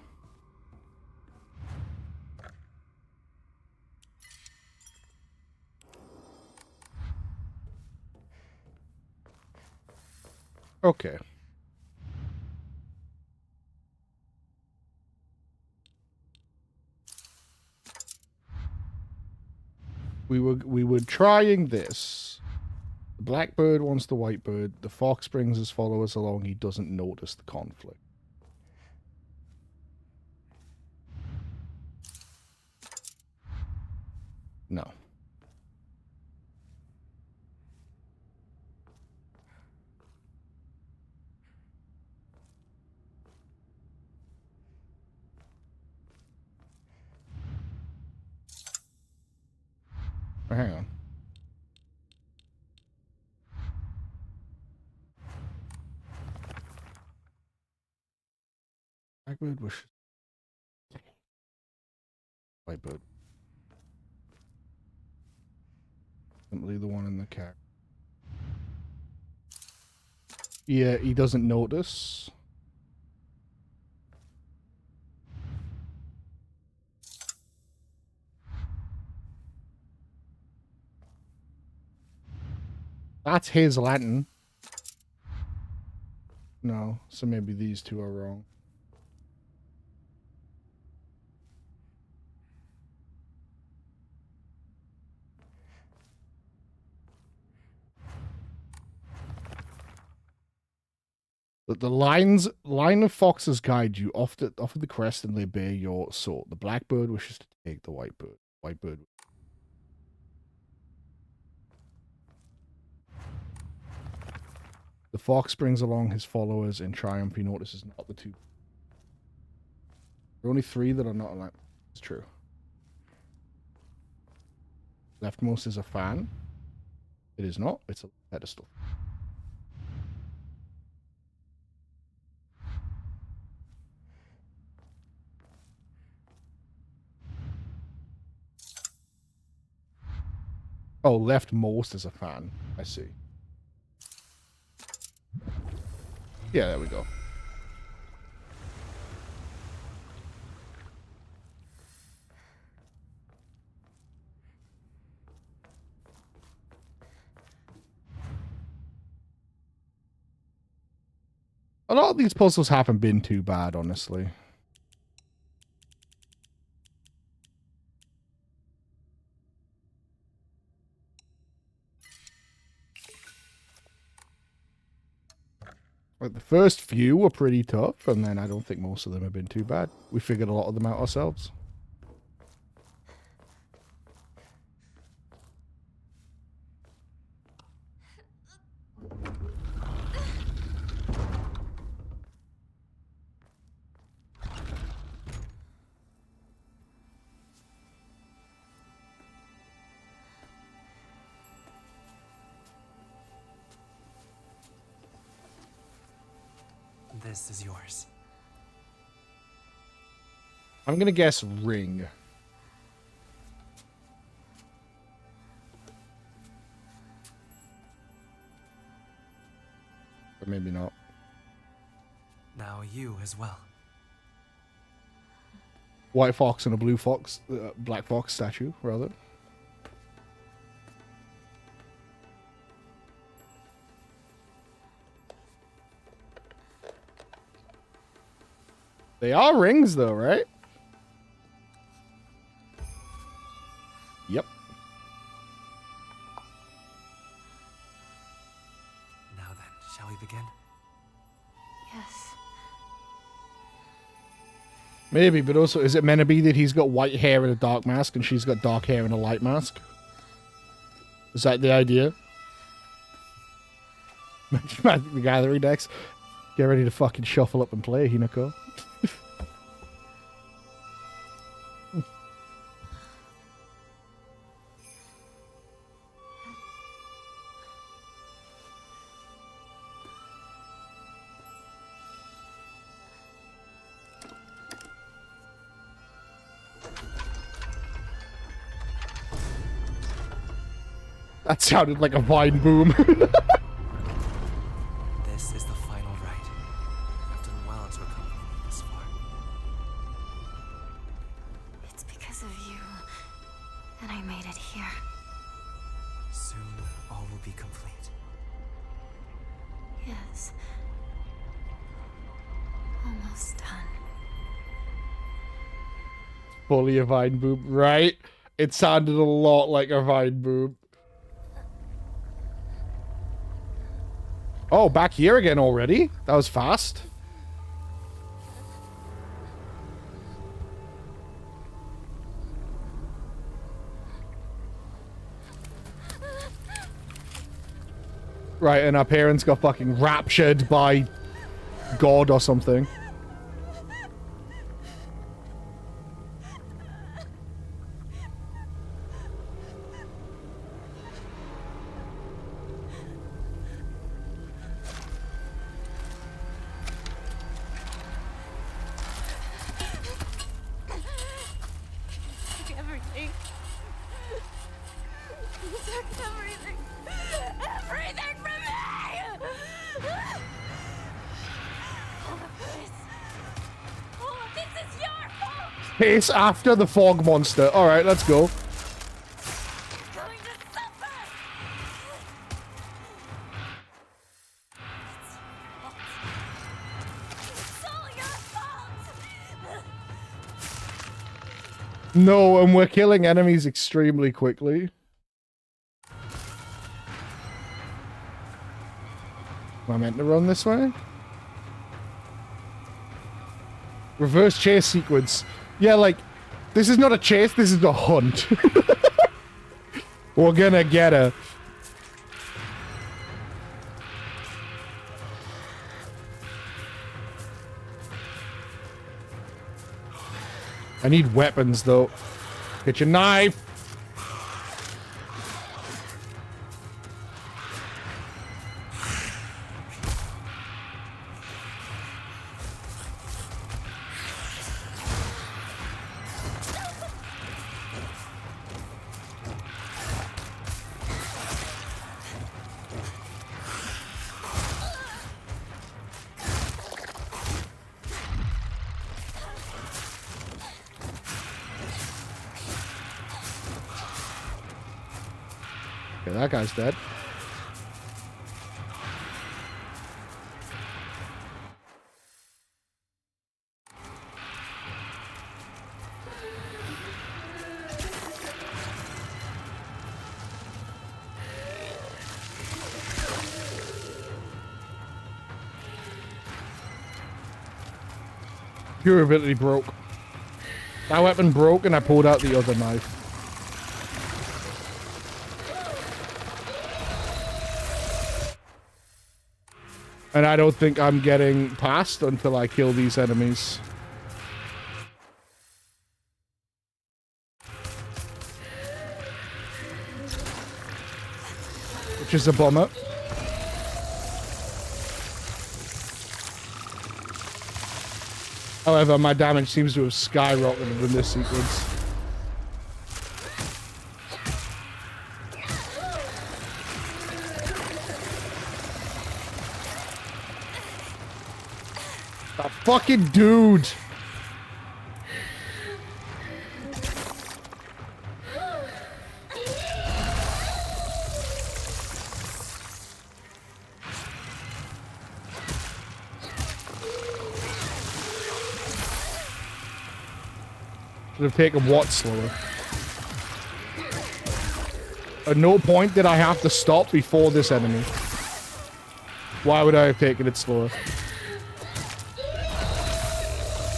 okay. We were trying this. The blackbird wants the whitebird. The fox brings his followers along. He doesn't notice the conflict. No. Oh, hang on. Blackbird wishes. Whitebird. Simply the one in the cat. Yeah, he doesn't notice. That's his lantern. No, so maybe these two are wrong. But the line of foxes guide you off the crest and they bear your sword. The blackbird wishes to take the whitebird. Whitebird. The fox brings along his followers in triumph. He notices not the two. There are only three that are not aligned. It's true. Leftmost is a fan. It is not. It's a pedestal. Oh, leftmost is a fan. I see. Yeah, there we go. A lot of these puzzles haven't been too bad, honestly. Like the first few were pretty tough, and then I don't think most of them have been too bad. We figured a lot of them out ourselves. This is yours. I'm gonna guess ring. But maybe not. Now you as well. White fox and a blue fox, black fox statue, rather. They are rings, though, right? Yep. Now then, shall we begin? Yes. Maybe, but also, is it meant to be that he's got white hair and a dark mask, and she's got dark hair and a light mask? Is that the idea? Magic the Gathering decks. Get ready to fucking shuffle up and play, Hinako. That sounded like a vine boom. This is the final rite. I've done well to accompany me this far. It's because of you that I made it here. Soon, all will be complete. Yes. Almost done. Fully a vine boom, right? It sounded a lot like a vine boom. Oh, back here again already? That was fast. Right, and our parents got fucking raptured by God or something. Took everything. You took everything. Everything from me! All of this. All of this is your fault! Chase after the fog monster. Alright, let's go. You're going to suffer! It's all your fault! No, and we're killing enemies extremely quickly. Am I meant to run this way? Reverse chase sequence. Yeah, like, this is not a chase, this is a hunt. We're gonna get her. I need weapons, though. Get your knife. Okay, that guy's dead. Durability broke. That weapon broke and I pulled out the other knife. And I don't think I'm getting past until I kill these enemies. Which is a bummer. However, my damage seems to have skyrocketed in this sequence. That fucking dude! Should have taken what slower? At no point did I have to stop before this enemy. Why would I have taken it slower?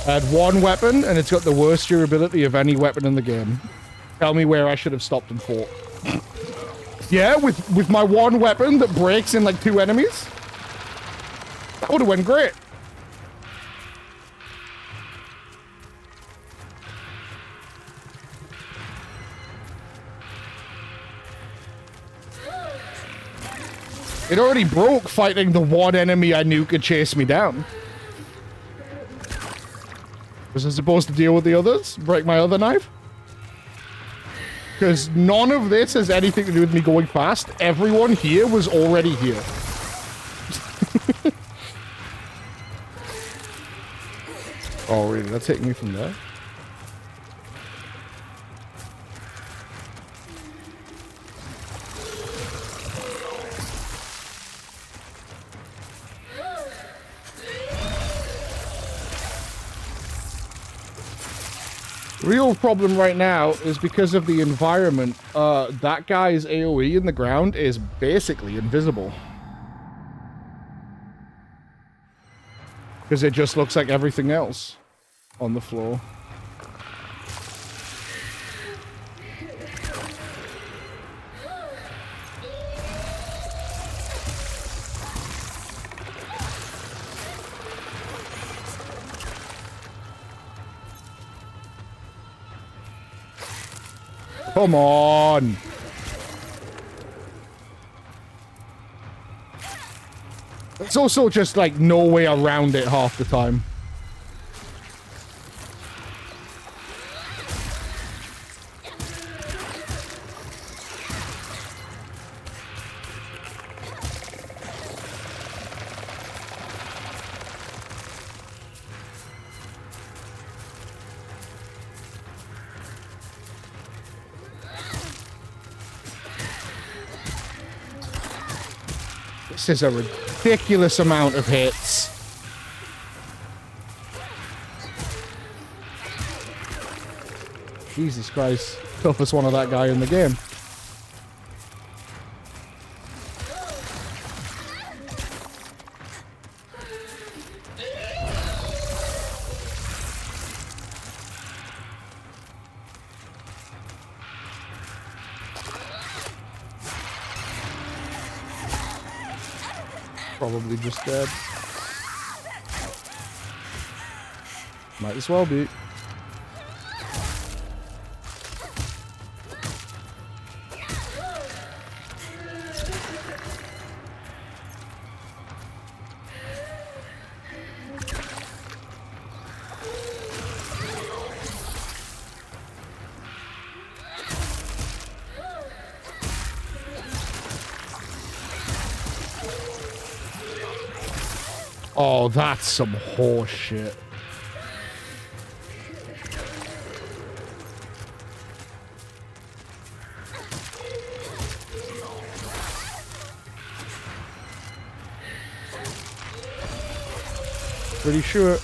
I had one weapon, and it's got the worst durability of any weapon in the game. Tell me where I should have stopped and fought. Yeah, with my one weapon that breaks in like 2 enemies? That would have went great. It already broke fighting the one enemy I knew could chase me down. Was I supposed to deal with the others? Break my other knife? Because none of this has anything to do with me going fast. Everyone here was already here. Oh, really? That's hitting me from there? Real problem right now is because of the environment. That guy's AoE in the ground is basically invisible. Because it just looks like everything else on the floor. Come on! It's also just like no way around it half the time. This is a ridiculous amount of hits. Jesus Christ. Toughest one of that guy in the game. Probably just dead. Might as well be. Oh, that's some horse shit. Pretty sure.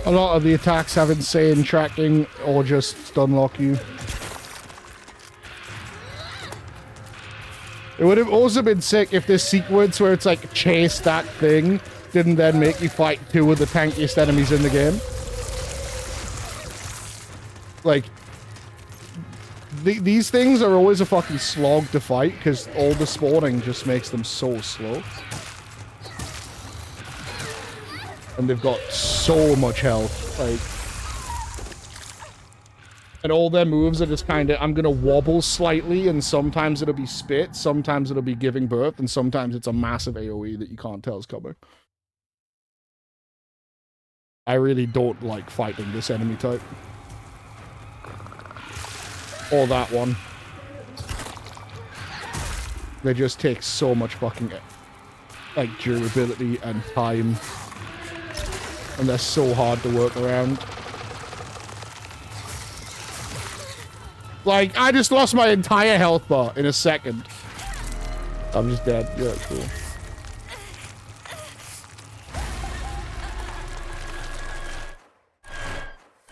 A lot of the attacks have insane tracking or just stun lock you. It would have also been sick if this sequence where it's like chase that thing didn't then make you fight two of the tankiest enemies in the game. Like, these things are always a fucking slog to fight because all the spawning just makes them so slow. And they've got so much health, like... And all their moves are just kind of, I'm gonna wobble slightly, and sometimes it'll be spit, sometimes it'll be giving birth, and sometimes it's a massive AoE that you can't tell is coming. I really don't like fighting this enemy type. Or that one. They just take so much fucking, like, durability and time. And they're so hard to work around. Like, I just lost my entire health bar in a second. I'm just dead. Yeah, cool.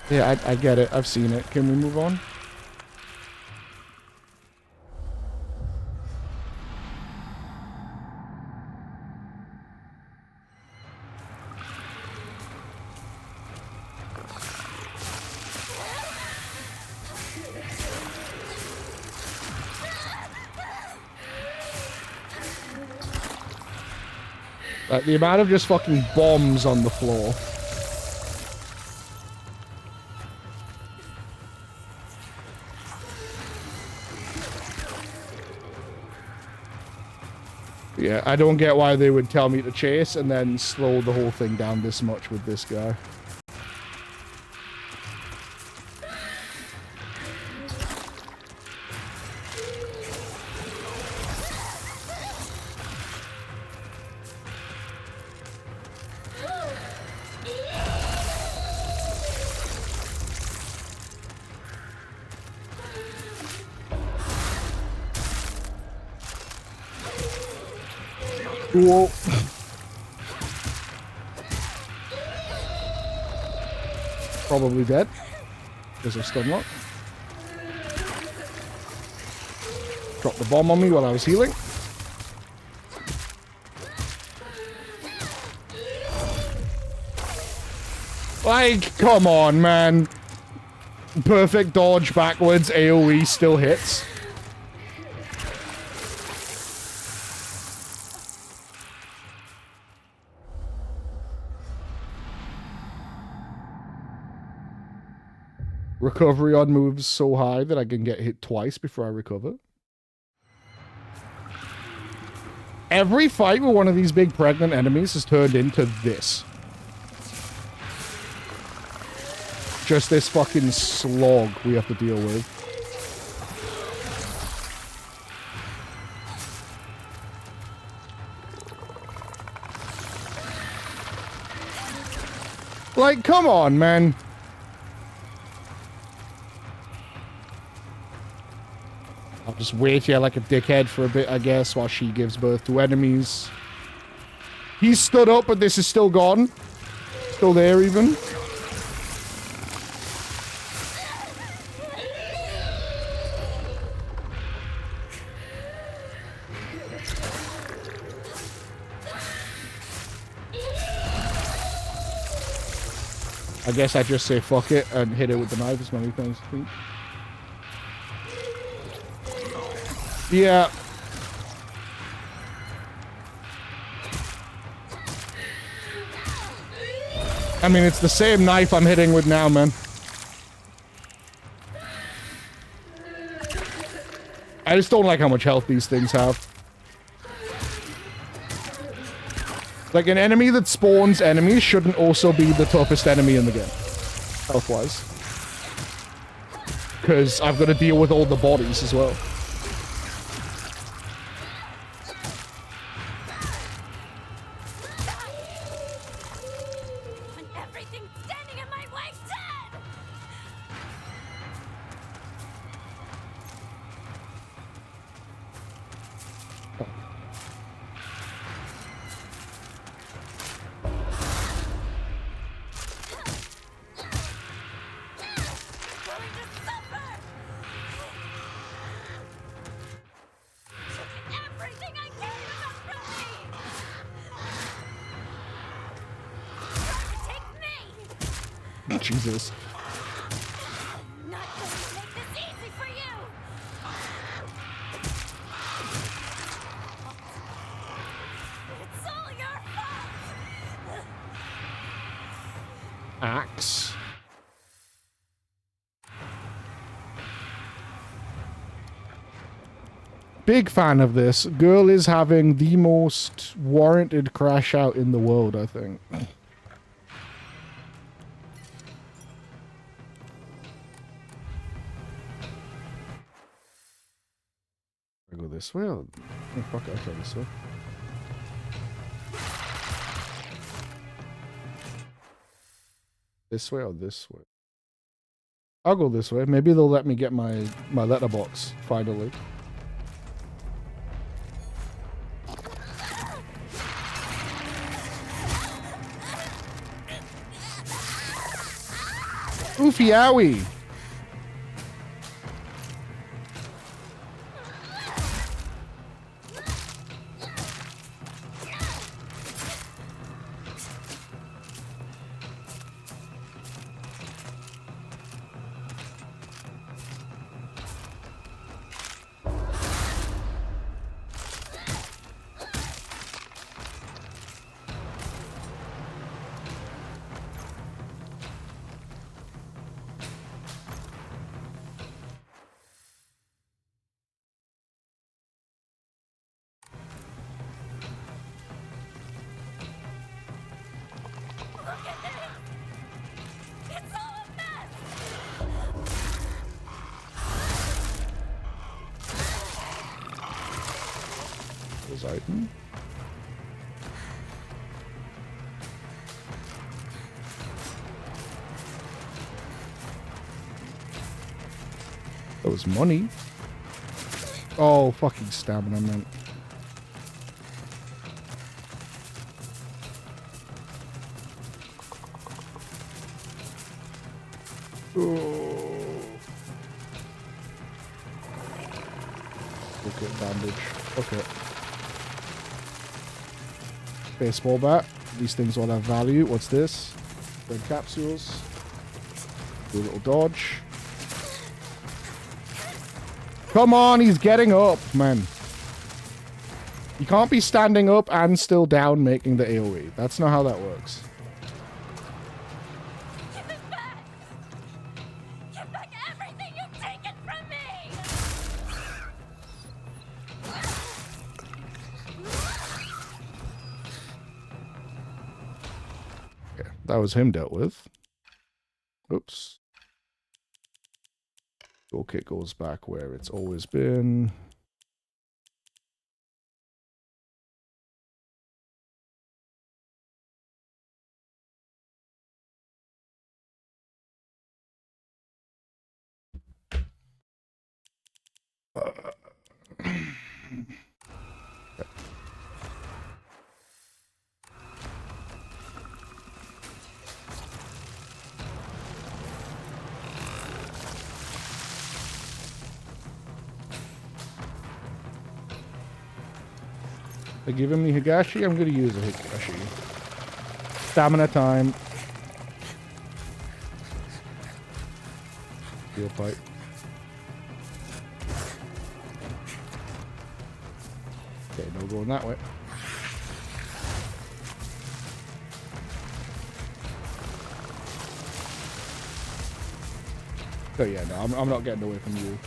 Yeah, I get it. I've seen it. Can we move on? Like, the amount of just fucking bombs on the floor. Yeah, I don't get why they would tell me to chase and then slow the whole thing down this much with this guy. Whoa. Probably dead. There's a stun lock. Dropped the bomb on me while I was healing. Like, come on, man. Perfect dodge backwards, AoE still hits. Recovery on moves so high that I can get hit twice before I recover. Every fight with one of these big pregnant enemies has turned into this. Just this fucking slog we have to deal with. Like, come on, man. I'll just wait here like a dickhead for a bit, I guess, while she gives birth to enemies. He's stood up, but this is still gone. Still there, even. I guess I just say fuck it and hit it with the knife as many times as I think. Yeah. I mean, it's the same knife I'm hitting with now, man. I just don't like how much health these things have. Like, an enemy that spawns enemies shouldn't also be the toughest enemy in the game, health-wise. Because I've got to deal with all the bodies as well. Jesus. Not going to make this easy for you. It's all your fault. Axe. Big fan of this. Girl is having the most warranted crash out in the world, I think. I go this way? Or... oh, fuck it, I'll go this way. This way or this way? I'll go this way. Maybe they'll let me get my letterbox, finally. Oofy owie. It's all a mess! Was item. That was money. Oh, fucking stamina, man. Oh. Okay, bandage. Okay. Baseball bat. These things all have value. What's this? Red capsules. Do a little dodge. Come on, he's getting up, man. You can't be standing up and still down making the AoE. That's not how that works. Give it back! Give back everything you've taken from me! Yeah, that was him dealt with. Oops. Toolkit goes back where it's always been. They're giving me Higashi. I'm going to use a Higashi. Stamina time. Steel pipe. Okay, no going that way. Oh yeah, no, I'm not getting away from you.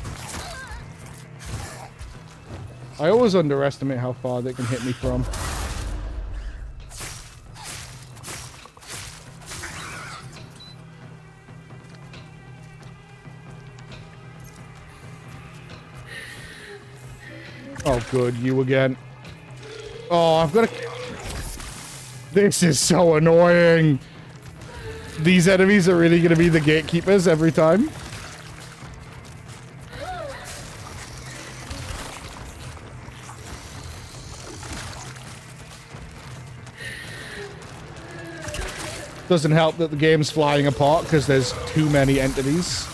I always underestimate how far they can hit me from. Oh, good. You again. Oh, I've got to... This is so annoying. These enemies are really going to be the gatekeepers every time. Doesn't help that the game's flying apart because there's too many entities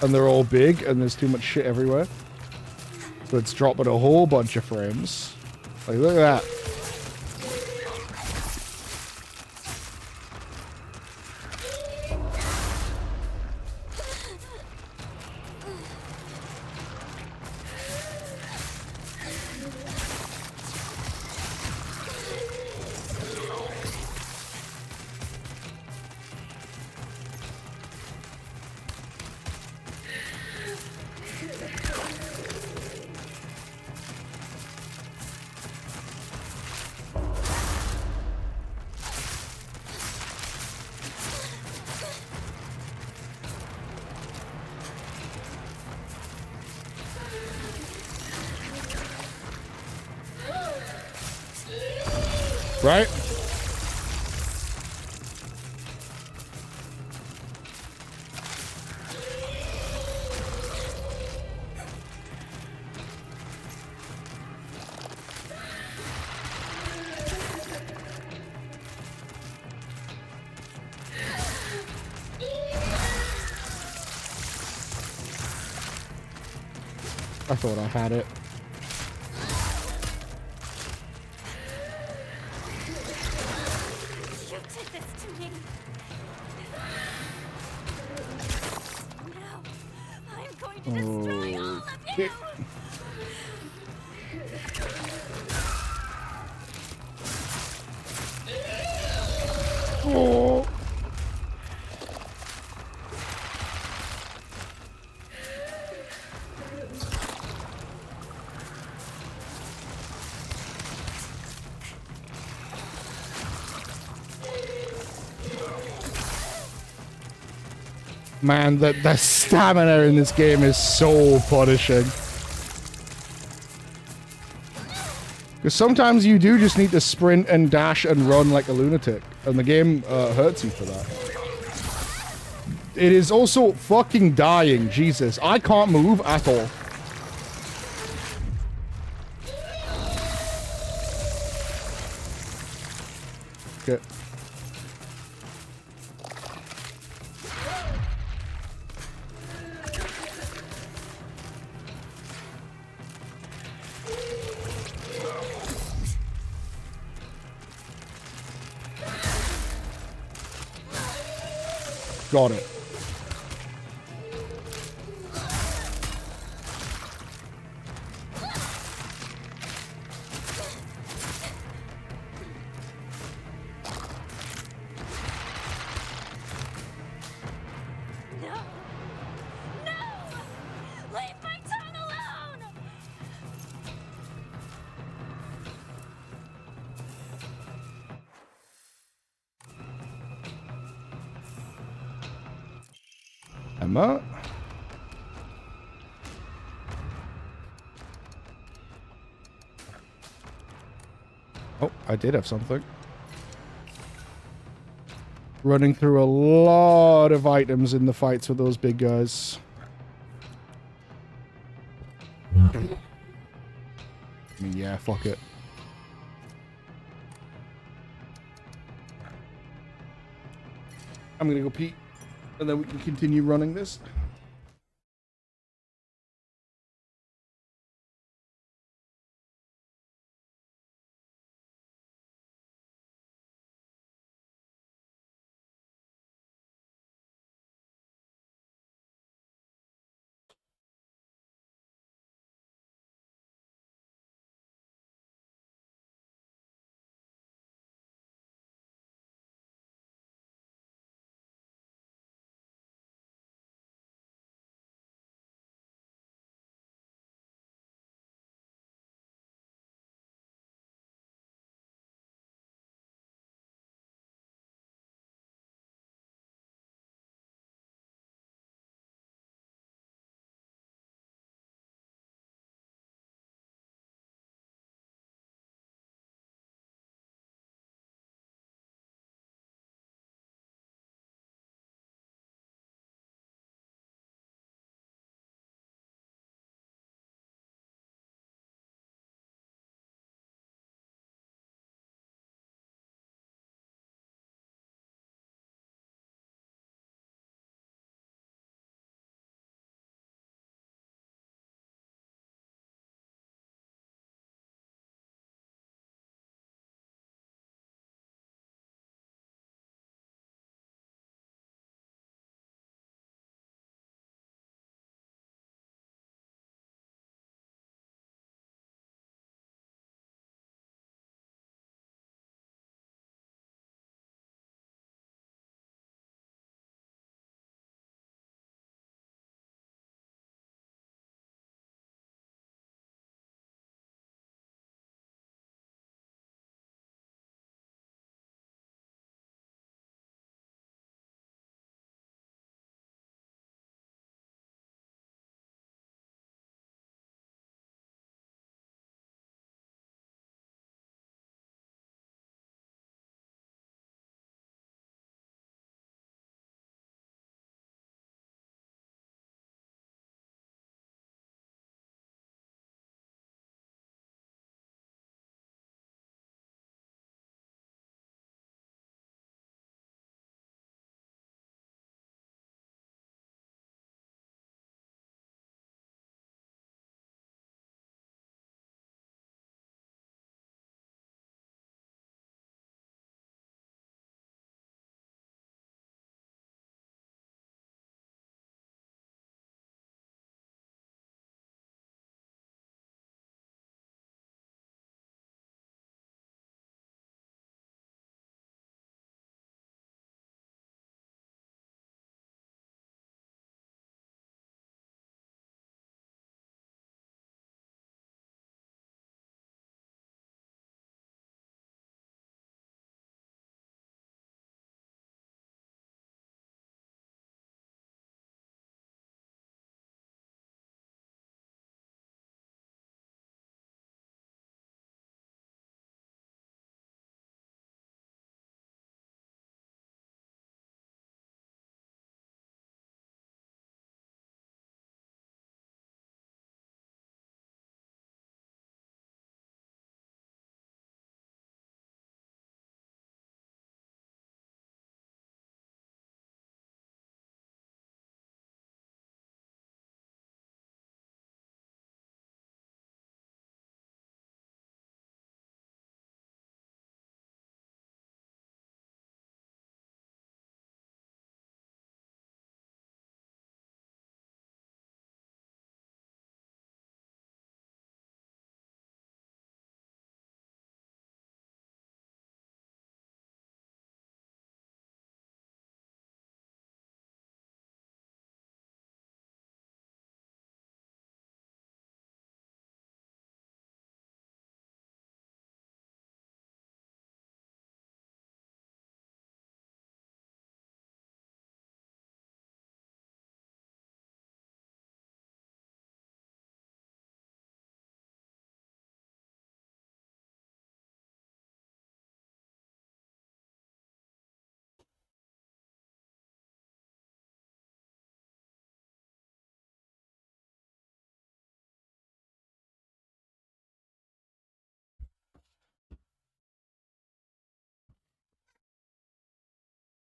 and they're all big and there's too much shit everywhere. So it's dropping a whole bunch of frames. Like, look at that. Right? I thought I had it. You did this to me. Now, I'm going to destroy all of you. Kick. Oh. Man, the stamina in this game is so punishing. Because sometimes you do just need to sprint and dash and run like a lunatic. And the game hurts you for that. It is also fucking dying. Jesus. I can't move at all. Okay. Got it. No! No! Leave my tongue alone! Emma? Oh, I did have something. Running through a lot of items in the fights with those big guys. I mean, yeah, fuck it. I'm gonna go pee, and then we can continue running this.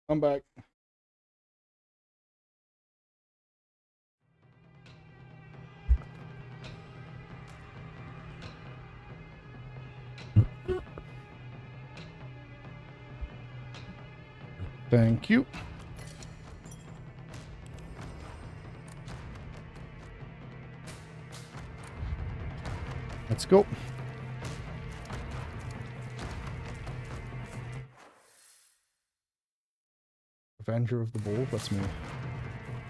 I'm back. Thank you. Let's go. Avenger of the Ball, that's me.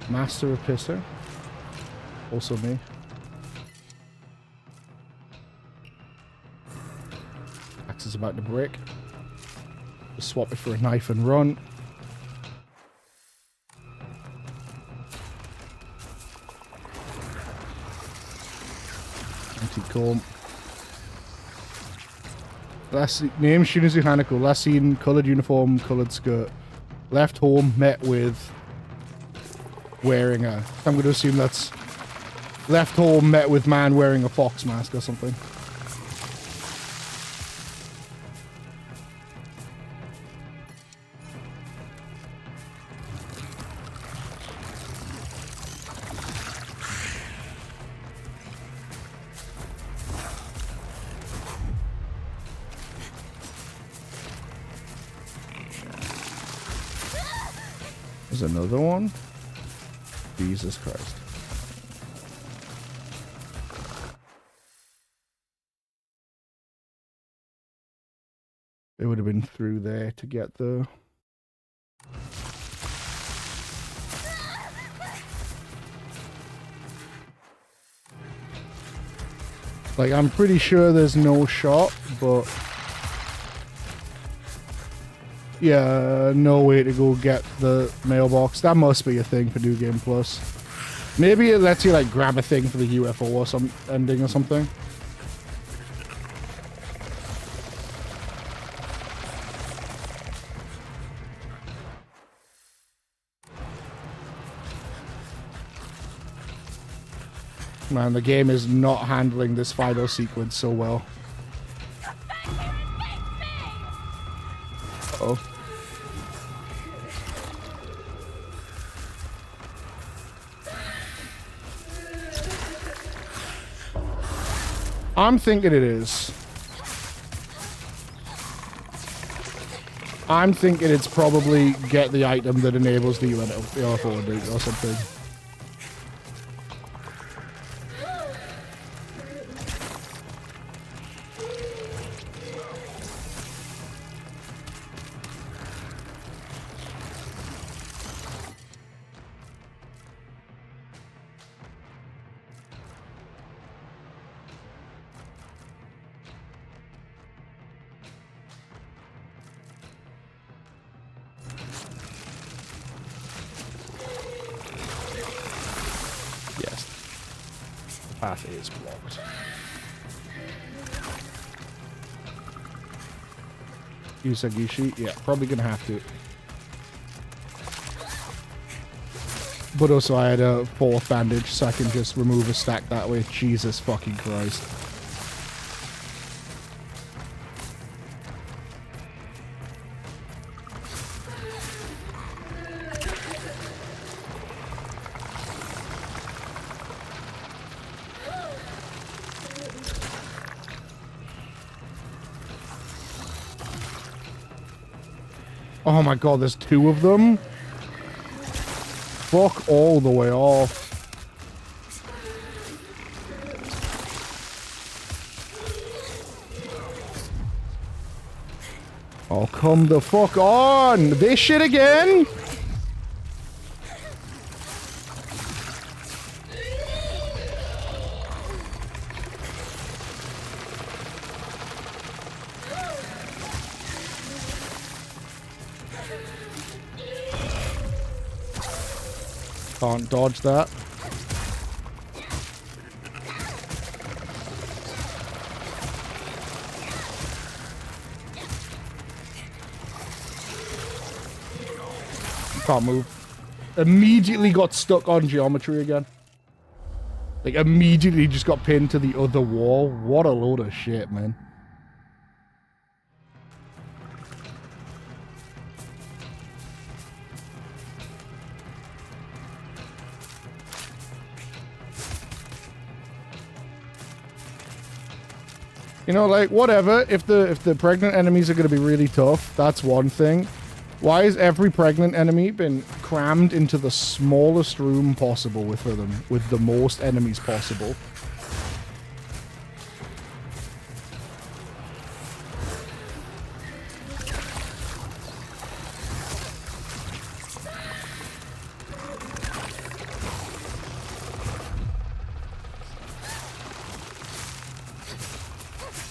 Master of Pisser, also me. Axe is about to break. Just swap it for a knife and run. Anti-comb. Last name Shinizu Hanako. Last seen colored uniform, colored skirt. Left home, met with wearing a... I'm going to assume that's left home, met with man wearing a fox mask or something. There's another one. Jesus Christ. It would have been through there to get the... Like, I'm pretty sure there's no shot, but... Yeah, no way to go get the mailbox. That must be a thing for New Game Plus. Maybe it lets you, like, grab a thing for the UFO or some ending or something. Man, the game is not handling this final sequence so well. Uh-oh. I'm thinking it is. I'm thinking it's probably get the item that enables the UFO or something. Path is blocked. Usagishi? Yeah, probably gonna have to. But also I had a 4th bandage, so I can just remove a stack that way. Jesus fucking Christ. Oh my god, there's 2 of them? Fuck all the way off. Oh, come the fuck on! This shit again? Can't dodge that. Can't move. Immediately got stuck on geometry again. Like, immediately just got pinned to the other wall. What a load of shit, man. You know, like, whatever. If the pregnant enemies are going to be really tough, that's one thing. Why has every pregnant enemy been crammed into the smallest room possible with them, with the most enemies possible?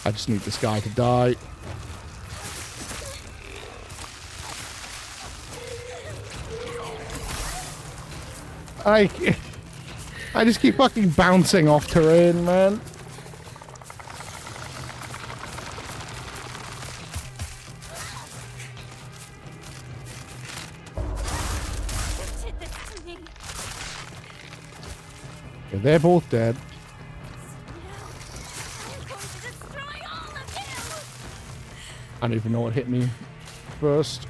I just need this guy to die. I just keep fucking bouncing off terrain, man. You did this to me. Yeah, they're both dead. I'm going to destroy all of you. I don't even know what hit me first.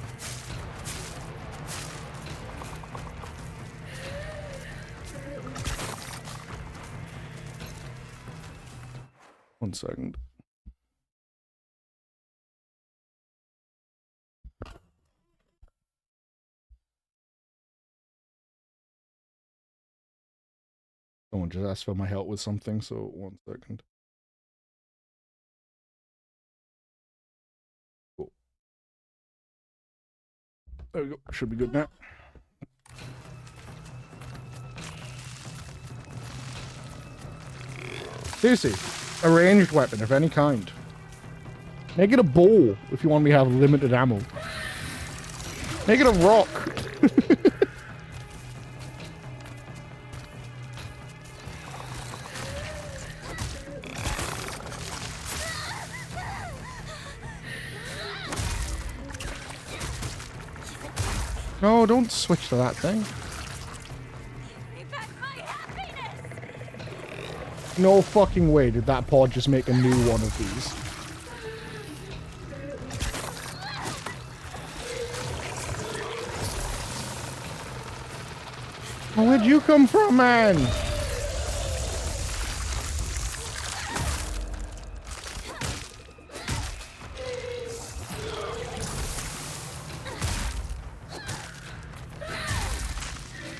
One second. Someone just asked for my help with something, so 1 second. Cool. There we go. Should be good now. Seriously, a ranged weapon of any kind. Make it a bow if you want me to have limited ammo. Make it a rock. No, don't switch to that thing. Give me back my happiness. No fucking way did that pod just make a new one of these. Oh, where'd you come from, man?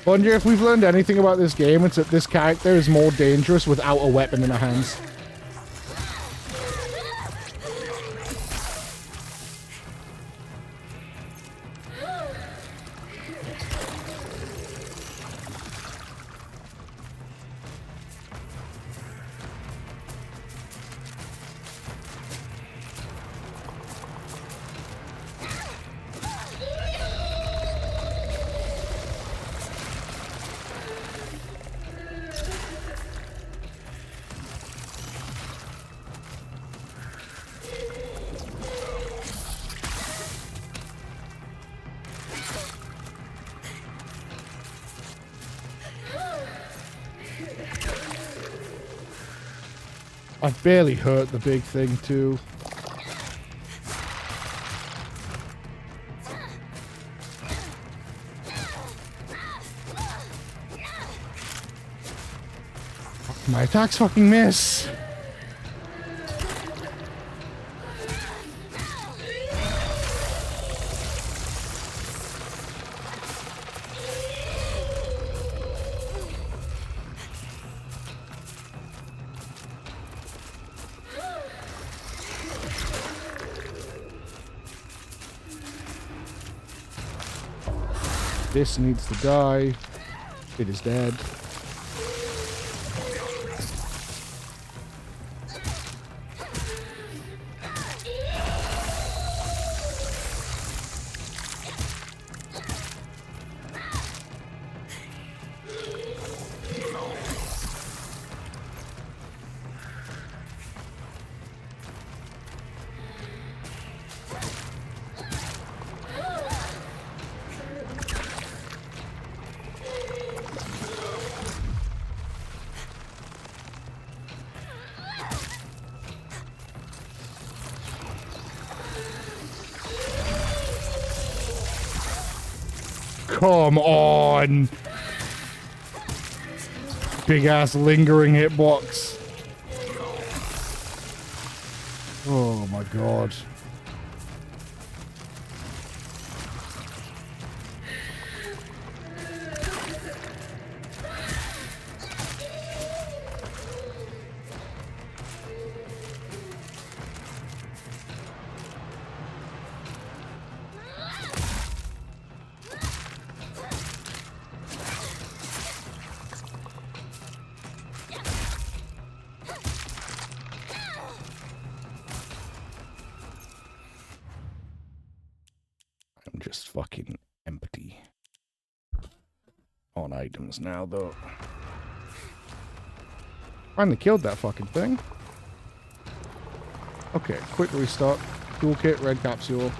Wonder if we've learned anything about this game, it's that this character is more dangerous without a weapon in her hands. I barely hurt the big thing, too. My attacks fucking miss. This needs to die. It is dead. Come on! Big ass lingering hitbox. Oh my god. I'm just fucking empty on items now, though. Finally killed that fucking thing. Okay, quick restart. Toolkit, red capsule.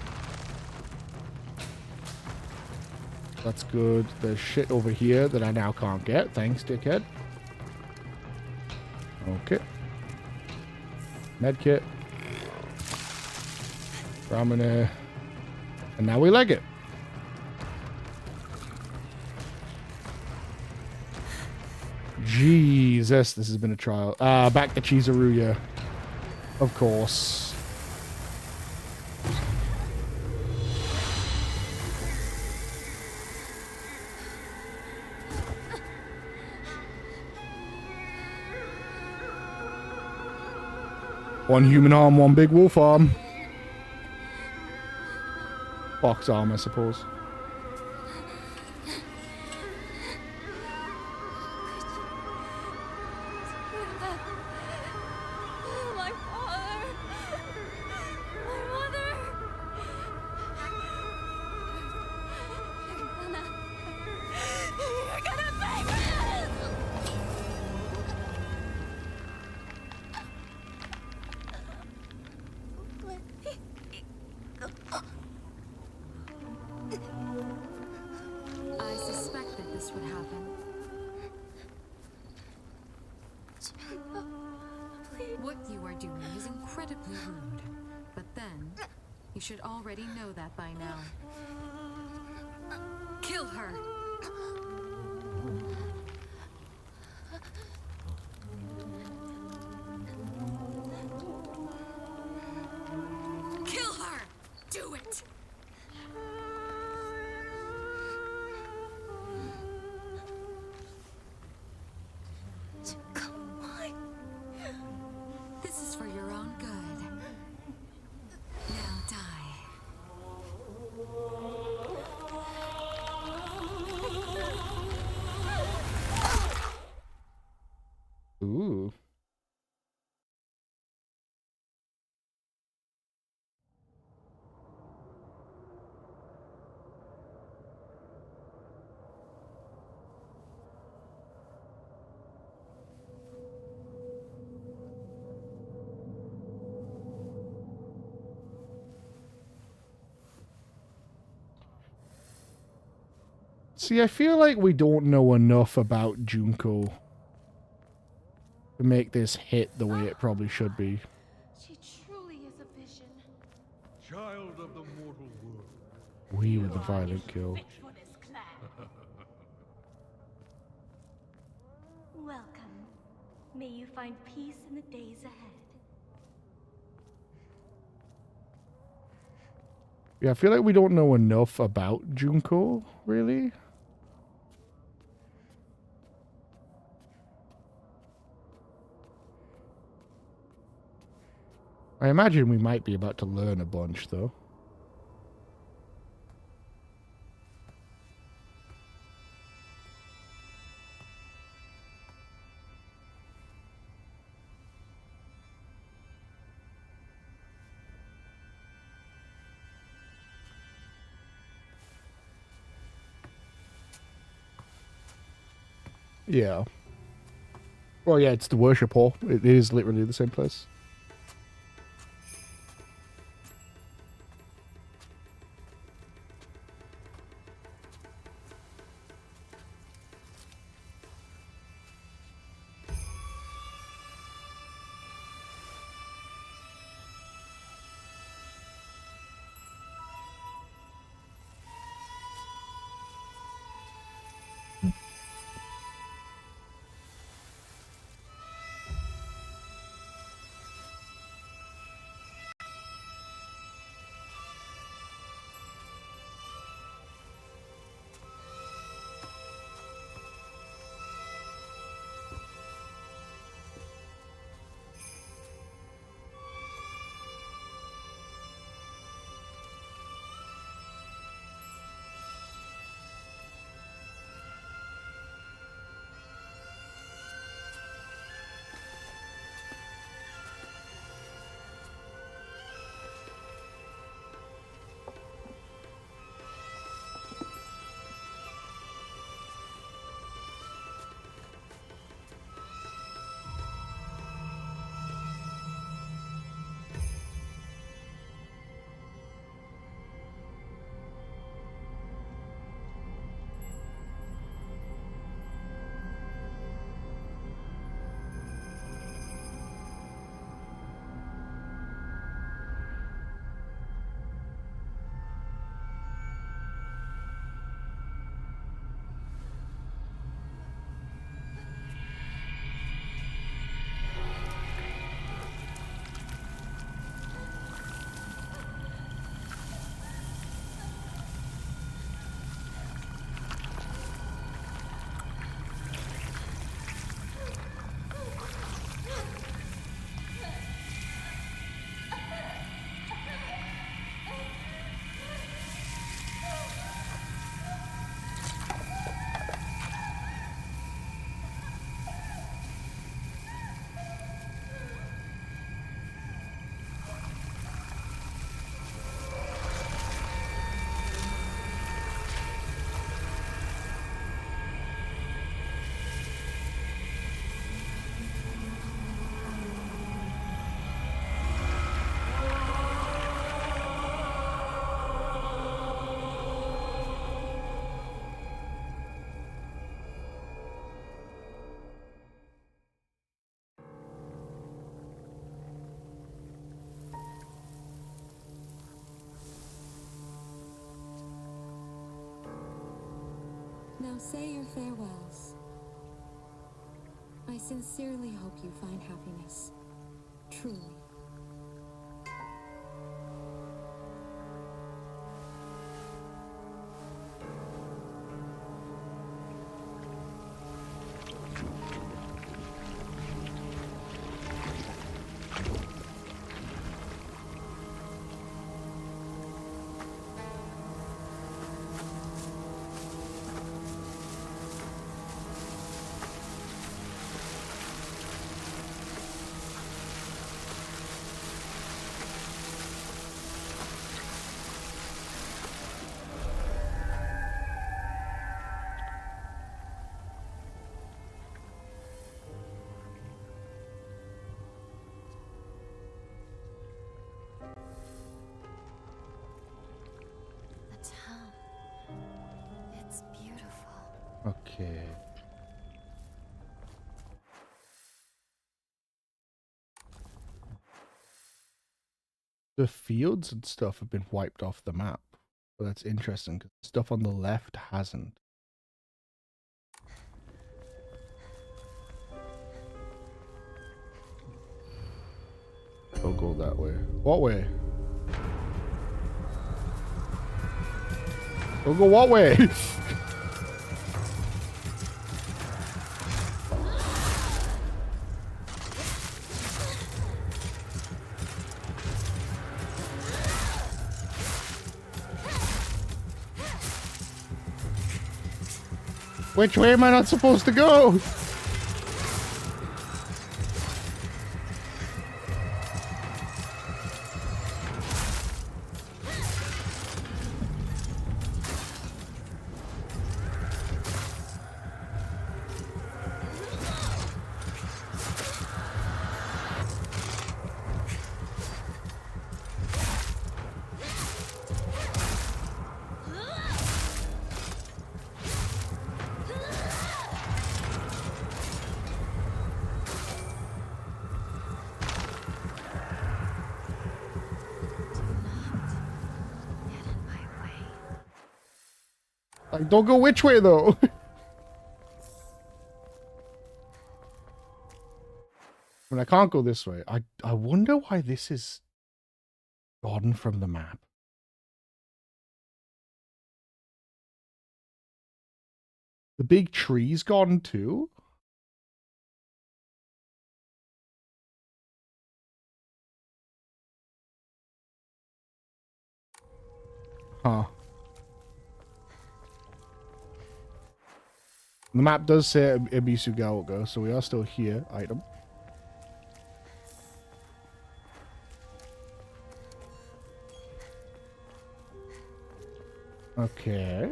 That's good. There's shit over here that I now can't get. Thanks, dickhead. Okay. Medkit. Ramune. And now we leg it. Jesus, this has been a trial. Back to Chizuruya. Of course. One human arm, one big wolf arm. Box arm, I suppose. My father. My mother. You're gonna pay for I suspected this would happen. What you are doing is incredibly rude. But then, you should already know that by now. Kill her! Kill her! Do it! Come on. This is for your own good. Now die. Ooh. See, I feel like we don't know enough about Junko to make this hit the way it probably should be. She truly is a vision. Child of the mortal world. We were the violent kill. Fit for this clan. Welcome. May you find peace in the days ahead. Yeah, I feel like we don't know enough about Junko, really. I imagine we might be about to learn a bunch, though. Yeah. Well, yeah, it's the worship hall. It is literally the same place. Now say your farewells. I sincerely hope you find happiness. Truly. The town. It's beautiful. Okay. The fields and stuff have been wiped off the map. Well, that's interesting because stuff on the left hasn't. I'll go that way. What way? We'll go what way? Which way am I not supposed to go? Like, don't go which way though. When I can't go this way, I wonder why this is gone from the map. The big tree's gone too? Huh. The map does say Ebisu Gaoka, so we are still here. Item. Okay.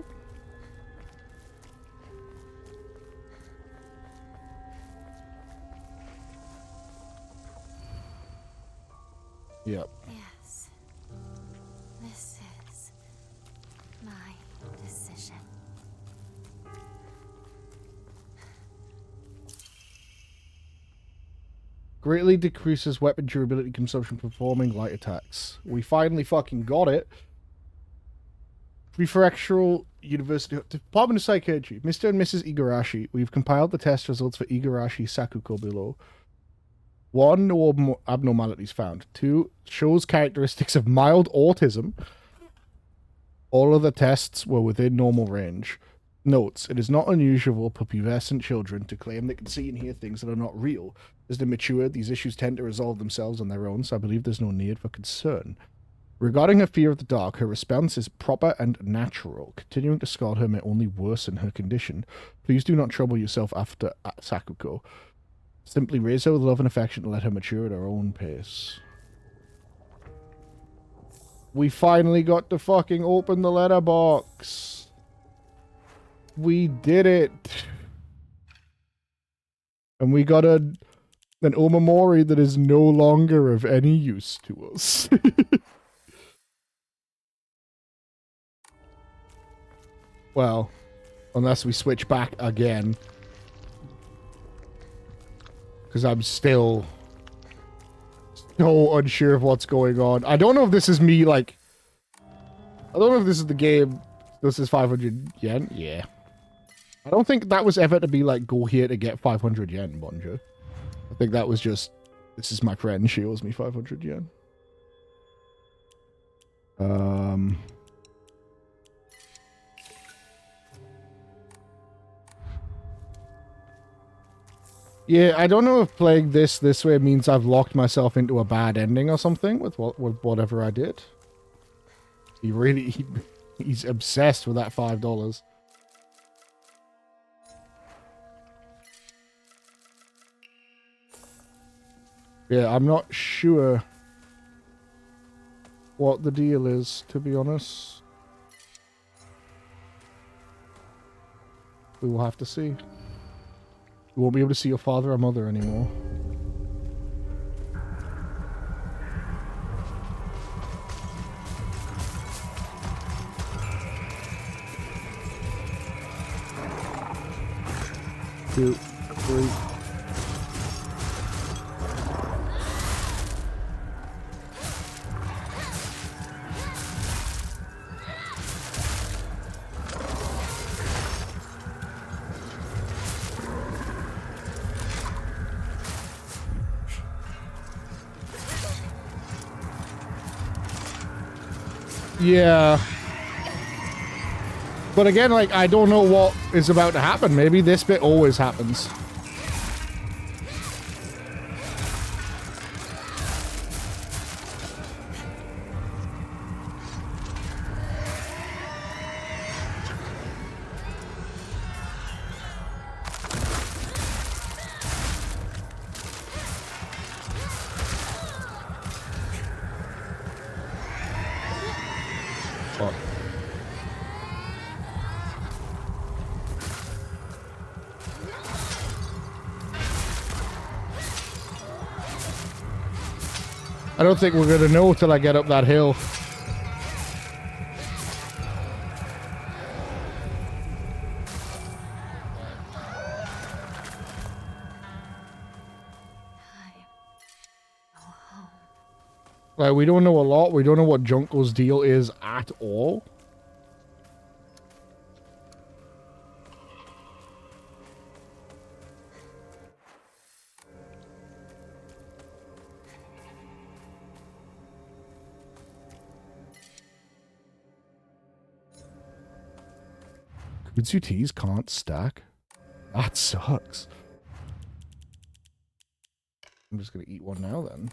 Yep. Yes. This is my decision. Greatly decreases weapon durability consumption performing light attacks. We finally fucking got it. Prefectural University Department of Psychiatry. Mr. and Mrs. Igarashi, we've compiled the test results for Igarashi Sakuko below. 1, no abnormalities found. 2, shows characteristics of mild autism. All other tests were within normal range. Notes, it is not unusual for pubescent children to claim they can see and hear things that are not real. As they mature, these issues tend to resolve themselves on their own, so I believe there's no need for concern. Regarding her fear of the dark, her response is proper and natural. Continuing to scold her may only worsen her condition. Please do not trouble yourself after Sakuko. Simply raise her with love and affection and let her mature at her own pace. We finally got to fucking open the letterbox. We did it. And we got an Omamori that is no longer of any use to us. Well, unless we switch back again. Because I'm still so unsure of what's going on. I don't know if this is me, like... I don't know if this is the game. This is 500 yen? Yeah. I don't think that was ever to be like, go here to get 500 yen, Bonjo. I think that was just, this is my friend, she owes me 500 yen. Yeah, I don't know if playing this way means I've locked myself into a bad ending or something with whatever I did. He's obsessed with that $5. Yeah, I'm not sure what the deal is, to be honest. We will have to see. You won't be able to see your father or mother anymore. Two, three. Yeah. But again, like, I don't know what is about to happen. Maybe this bit always happens. I don't think we're gonna know till I get up that hill. Like, we don't know a lot. We don't know what Junko's deal is at all. Kudzu teas can't stack? That sucks. I'm just gonna eat one now then.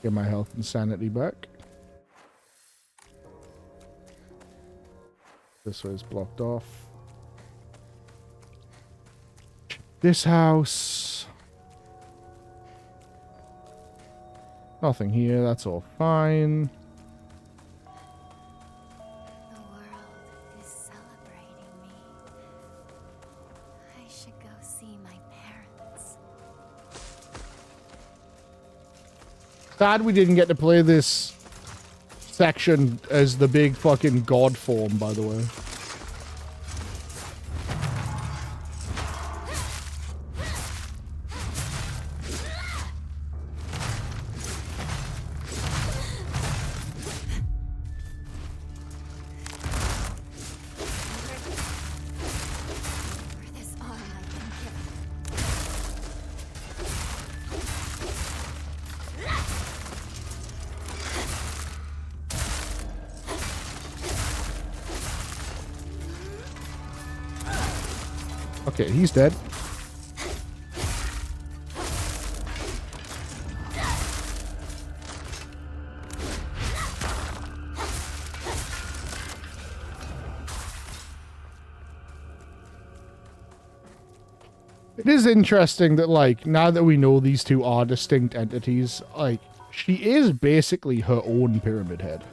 Get my health and sanity back. This way is blocked off. This house. Nothing here, that's all fine. Sad we didn't get to play this section as the big fucking god form, by the way. Okay, he's dead. It is interesting that, like, now that we know these two are distinct entities, like, she is basically her own Pyramid Head.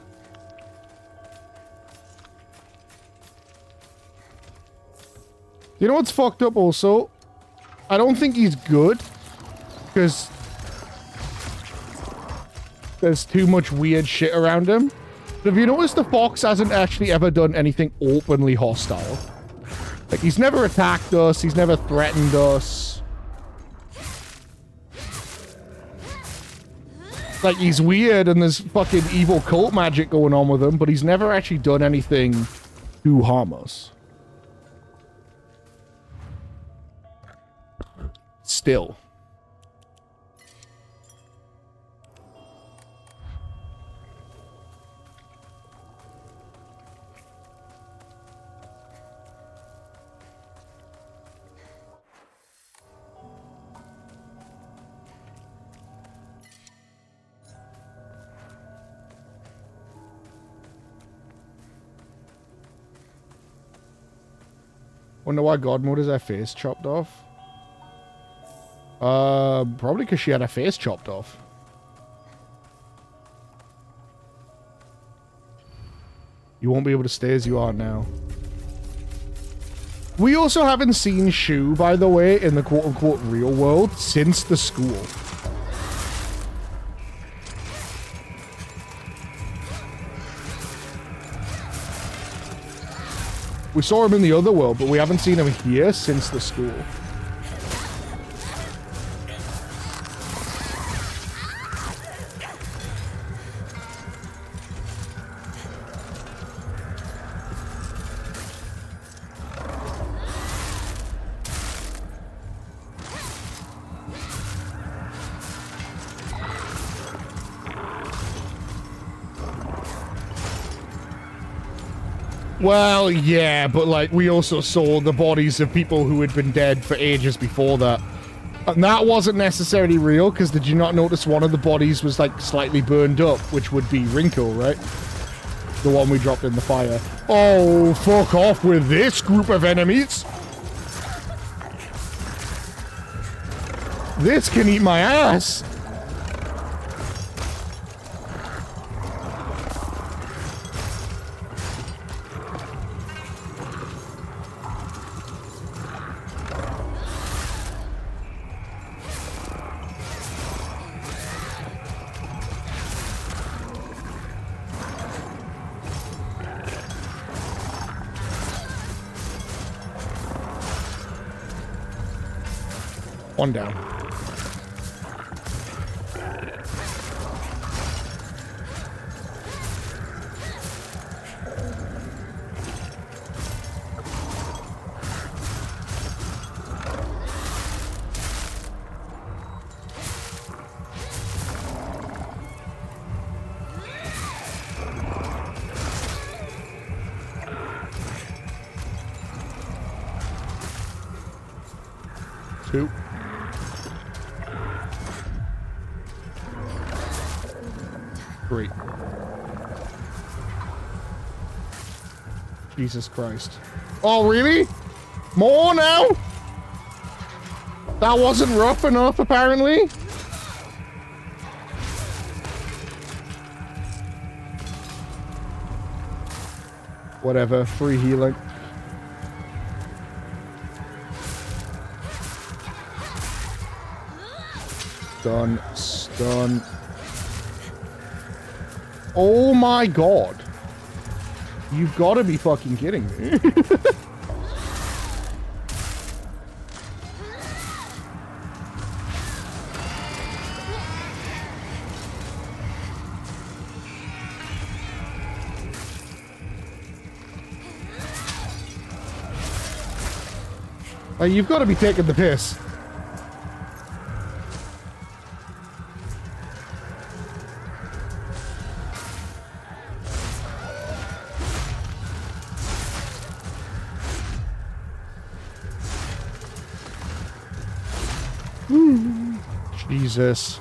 You know what's fucked up also? I don't think he's good, because there's too much weird shit around him. But have you noticed the fox hasn't actually ever done anything openly hostile? Like, he's never attacked us, he's never threatened us. Like, he's weird and there's fucking evil cult magic going on with him, but he's never actually done anything to harm us. still. Wonder why God Mode has her face chopped off. Probably because she had her face chopped off. You won't be able to stay as you are now. We also haven't seen Shu, by the way, in the quote-unquote real world since the school. We saw him in the other world, but we haven't seen him here since the school. Well, yeah, but like we also saw the bodies of people who had been dead for ages before that. And that wasn't necessarily real, because did you not notice one of the bodies was like slightly burned up, which would be Rinko, right? The one we dropped in the fire. Oh, fuck off with this group of enemies! This can eat my ass! One down. Two. Great. Jesus Christ. Oh, really? More now? That wasn't rough enough, apparently? Whatever, free healing. Stun, stun. Oh my god. You've got to be fucking kidding me. Like, you've got to be taking the piss. Jesus.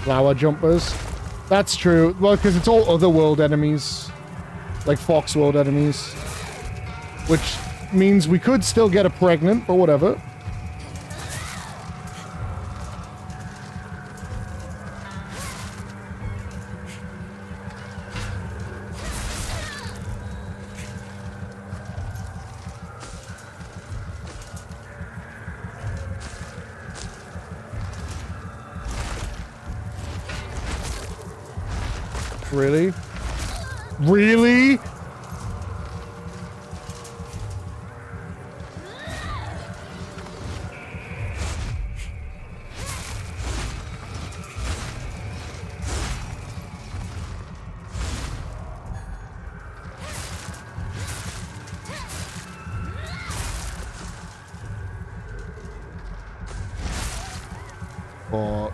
Flower jumpers. That's true. Well, because it's all other world enemies. Like Fox world enemies. Which means we could still get her pregnant, but whatever. Really? Really? Fuck.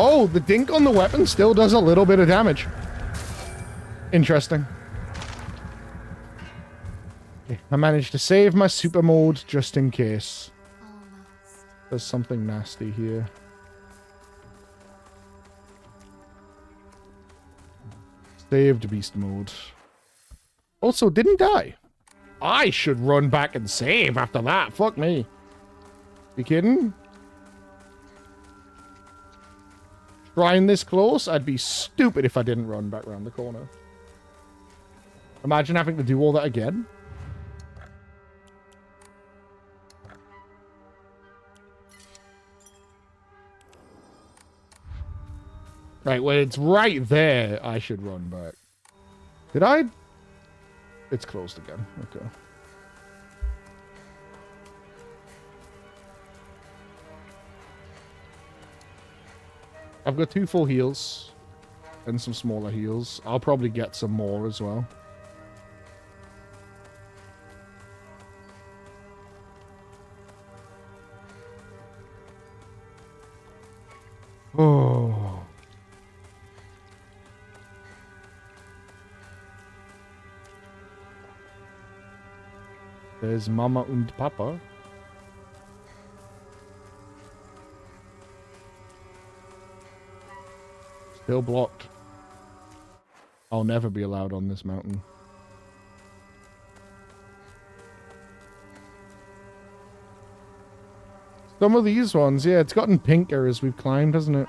Oh, the dink on the weapon still does a little bit of damage. Interesting. Okay, I managed to save my super mode just in case. Almost. There's something nasty here. Saved beast mode. Also, didn't die. I should run back and save after that. Fuck me. You kidding? Trying this close, I'd be stupid if I didn't run back around the corner. Imagine having to do all that again. Right, well, it's right there. I should run back. Did I? It's closed again. Okay. I've got 2 full heals and some smaller heals. I'll probably get some more as well. Oh. There's Mama und Papa. Still blocked. I'll never be allowed on this mountain. Some of these ones, yeah, it's gotten pinker as we've climbed, hasn't it?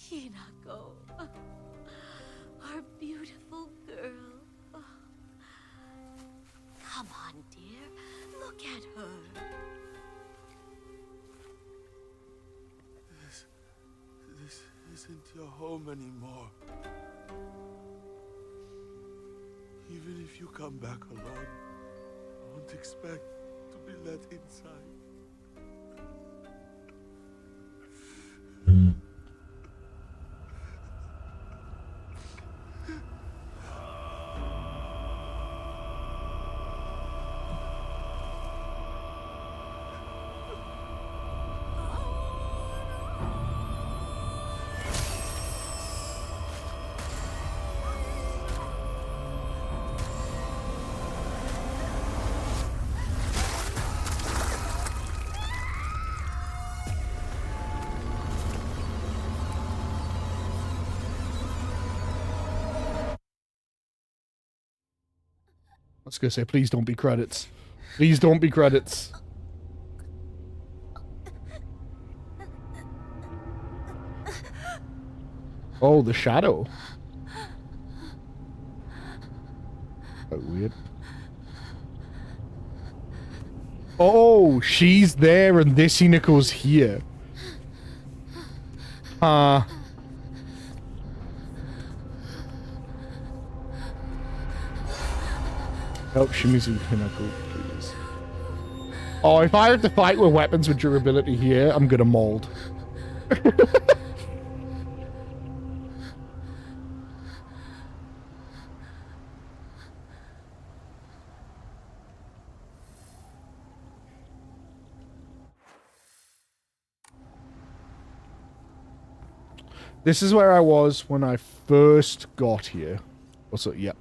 Hinako, our beautiful girl. Come on, dear. Look at her. This isn't your home anymore. Even if you come back alone, I won't expect to be let inside. I was gonna say, please don't be credits. Please don't be credits. Oh, the shadow. Oh, weird. Oh, she's there and this Hinako's here. Help Shimizu Hinako, please. Oh, if I have to fight with weapons with durability here, I'm gonna mold. This is where I was when I first got here. Also, yep.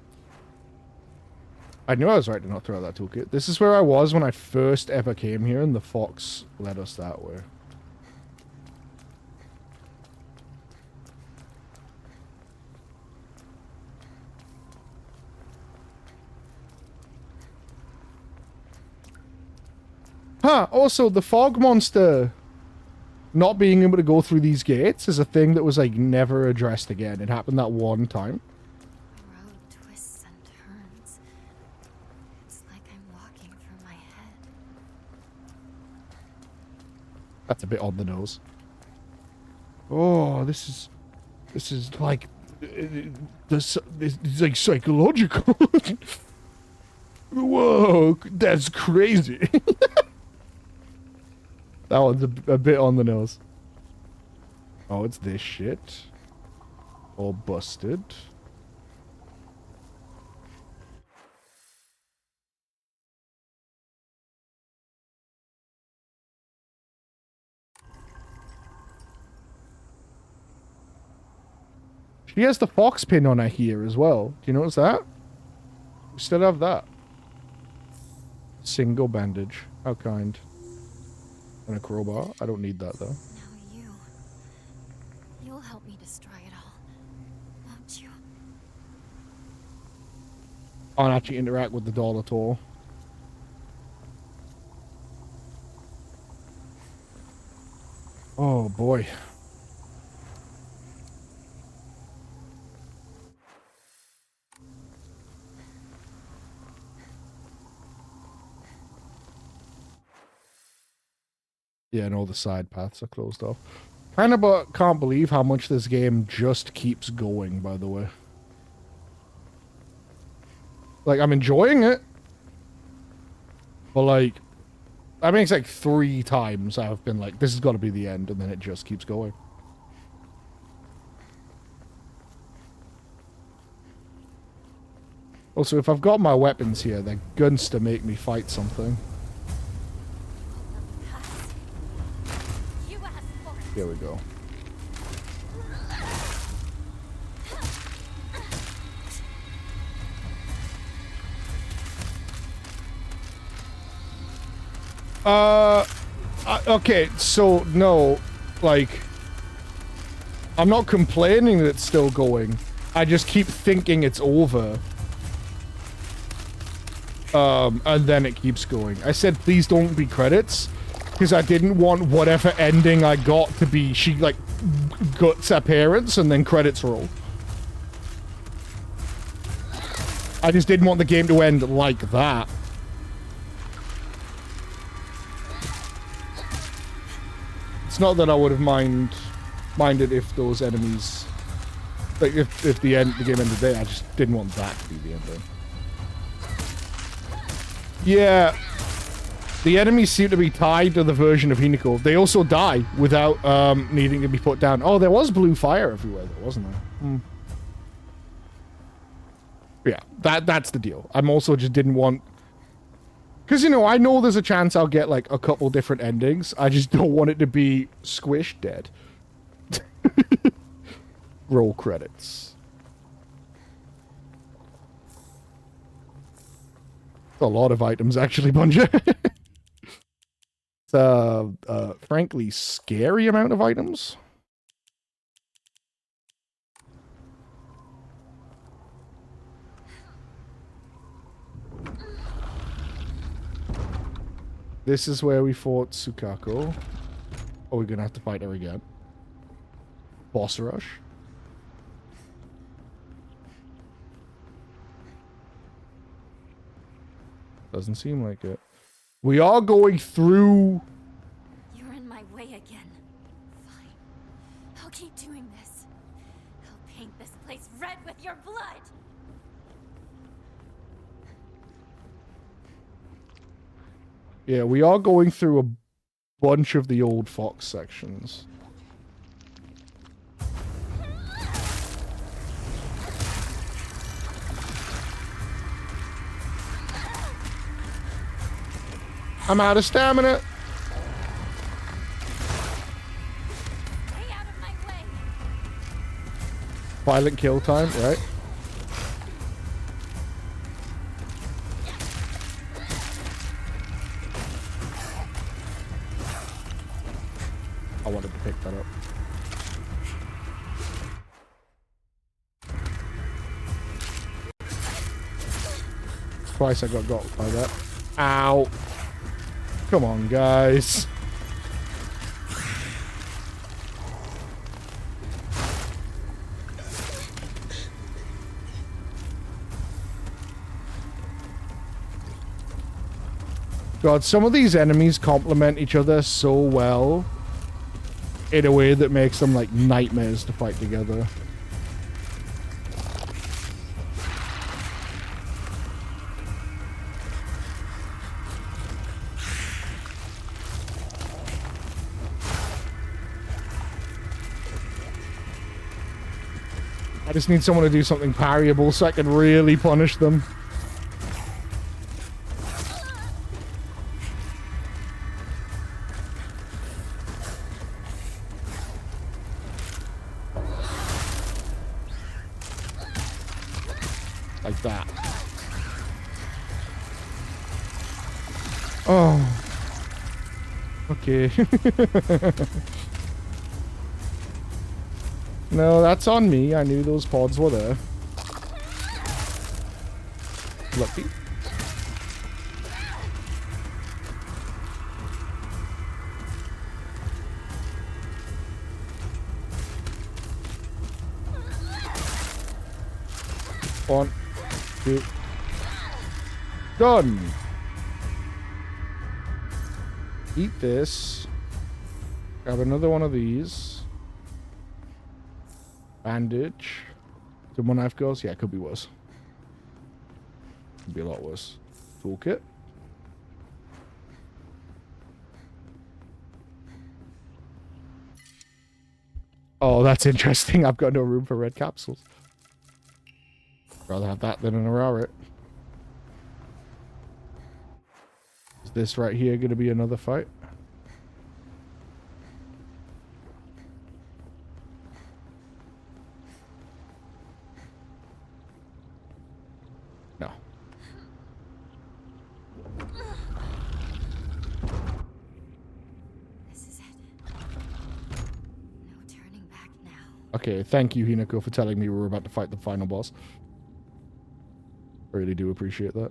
I knew I was right to not throw out that toolkit. This is where I was when I first ever came here, and the fox led us that way. Huh, also the fog monster not being able to go through these gates is a thing that was like never addressed again. It happened that one time. The road twists and turns. It's like I'm walking through my head. That's a bit on the nose. Oh, this is like this is like psychological. Whoa, that's crazy. That one's a bit on the nose. Oh, it's this shit. All busted. She has the fox pin on her here as well. Do you notice that? We still have that. Single bandage. How kind. And a crowbar. I don't need that though. Now you'll help me destroy it all, won't you? I don't actually interact with the doll at all. Oh boy. Yeah, and all the side paths are closed off. Kind of can't believe how much this game just keeps going, by the way. Like, I'm enjoying it. But, like, I mean, it's like 3 times I've been like, this has got to be the end, and then it just keeps going. Also, if I've got my weapons here, they're guns to make me fight something. Here we go. Okay, so, no, like, I'm not complaining that it's still going. I just keep thinking it's over. And then it keeps going. I said, please don't be credits. Because I didn't want whatever ending I got to be she, like, guts appearance and then credits roll. I just didn't want the game to end like that. It's not that I would have minded if those enemies... Like, if the game ended there, I just didn't want that to be the ending. Yeah... The enemies seem to be tied to the version of Hinako. They also die without needing to be put down. Oh, there was blue fire everywhere, though, wasn't there? Yeah, that's the deal. I'm also just didn't want... Because, you know, I know there's a chance I'll get, like, a couple different endings. I just don't want it to be squished dead. Roll credits. A lot of items, actually, Bunja. It's frankly scary amount of items. This is where we fought Sukako. Oh, we're gonna have to fight her again. Boss rush. Doesn't seem like it. We are going through... You're in my way again. Fine. I'll keep doing this. I'll paint this place red with your blood. Yeah, we are going through a bunch of the old Fox sections. I'm out of stamina. Stay out of my way. Violent kill time, right? I wanted to pick that up. Twice I got by that. Ow. Come on, guys. God, some of these enemies complement each other so well in a way that makes them like nightmares to fight together. I just need someone to do something parryable so I can really punish them. Like that. Oh. Okay. No, that's on me. I knew those pods were there. Lucky. One, two. Done. Eat this. Grab another one of these. Bandage. Did one knife goes? Yeah, it could be worse. Could be a lot worse. Toolkit. Oh, that's interesting. I've got no room for red capsules. Rather have that than an Ararit. Is this right here going to be another fight? No. This is it. No turning back now. Okay, thank you, Hinako, for telling me we were about to fight the final boss. I really do appreciate that.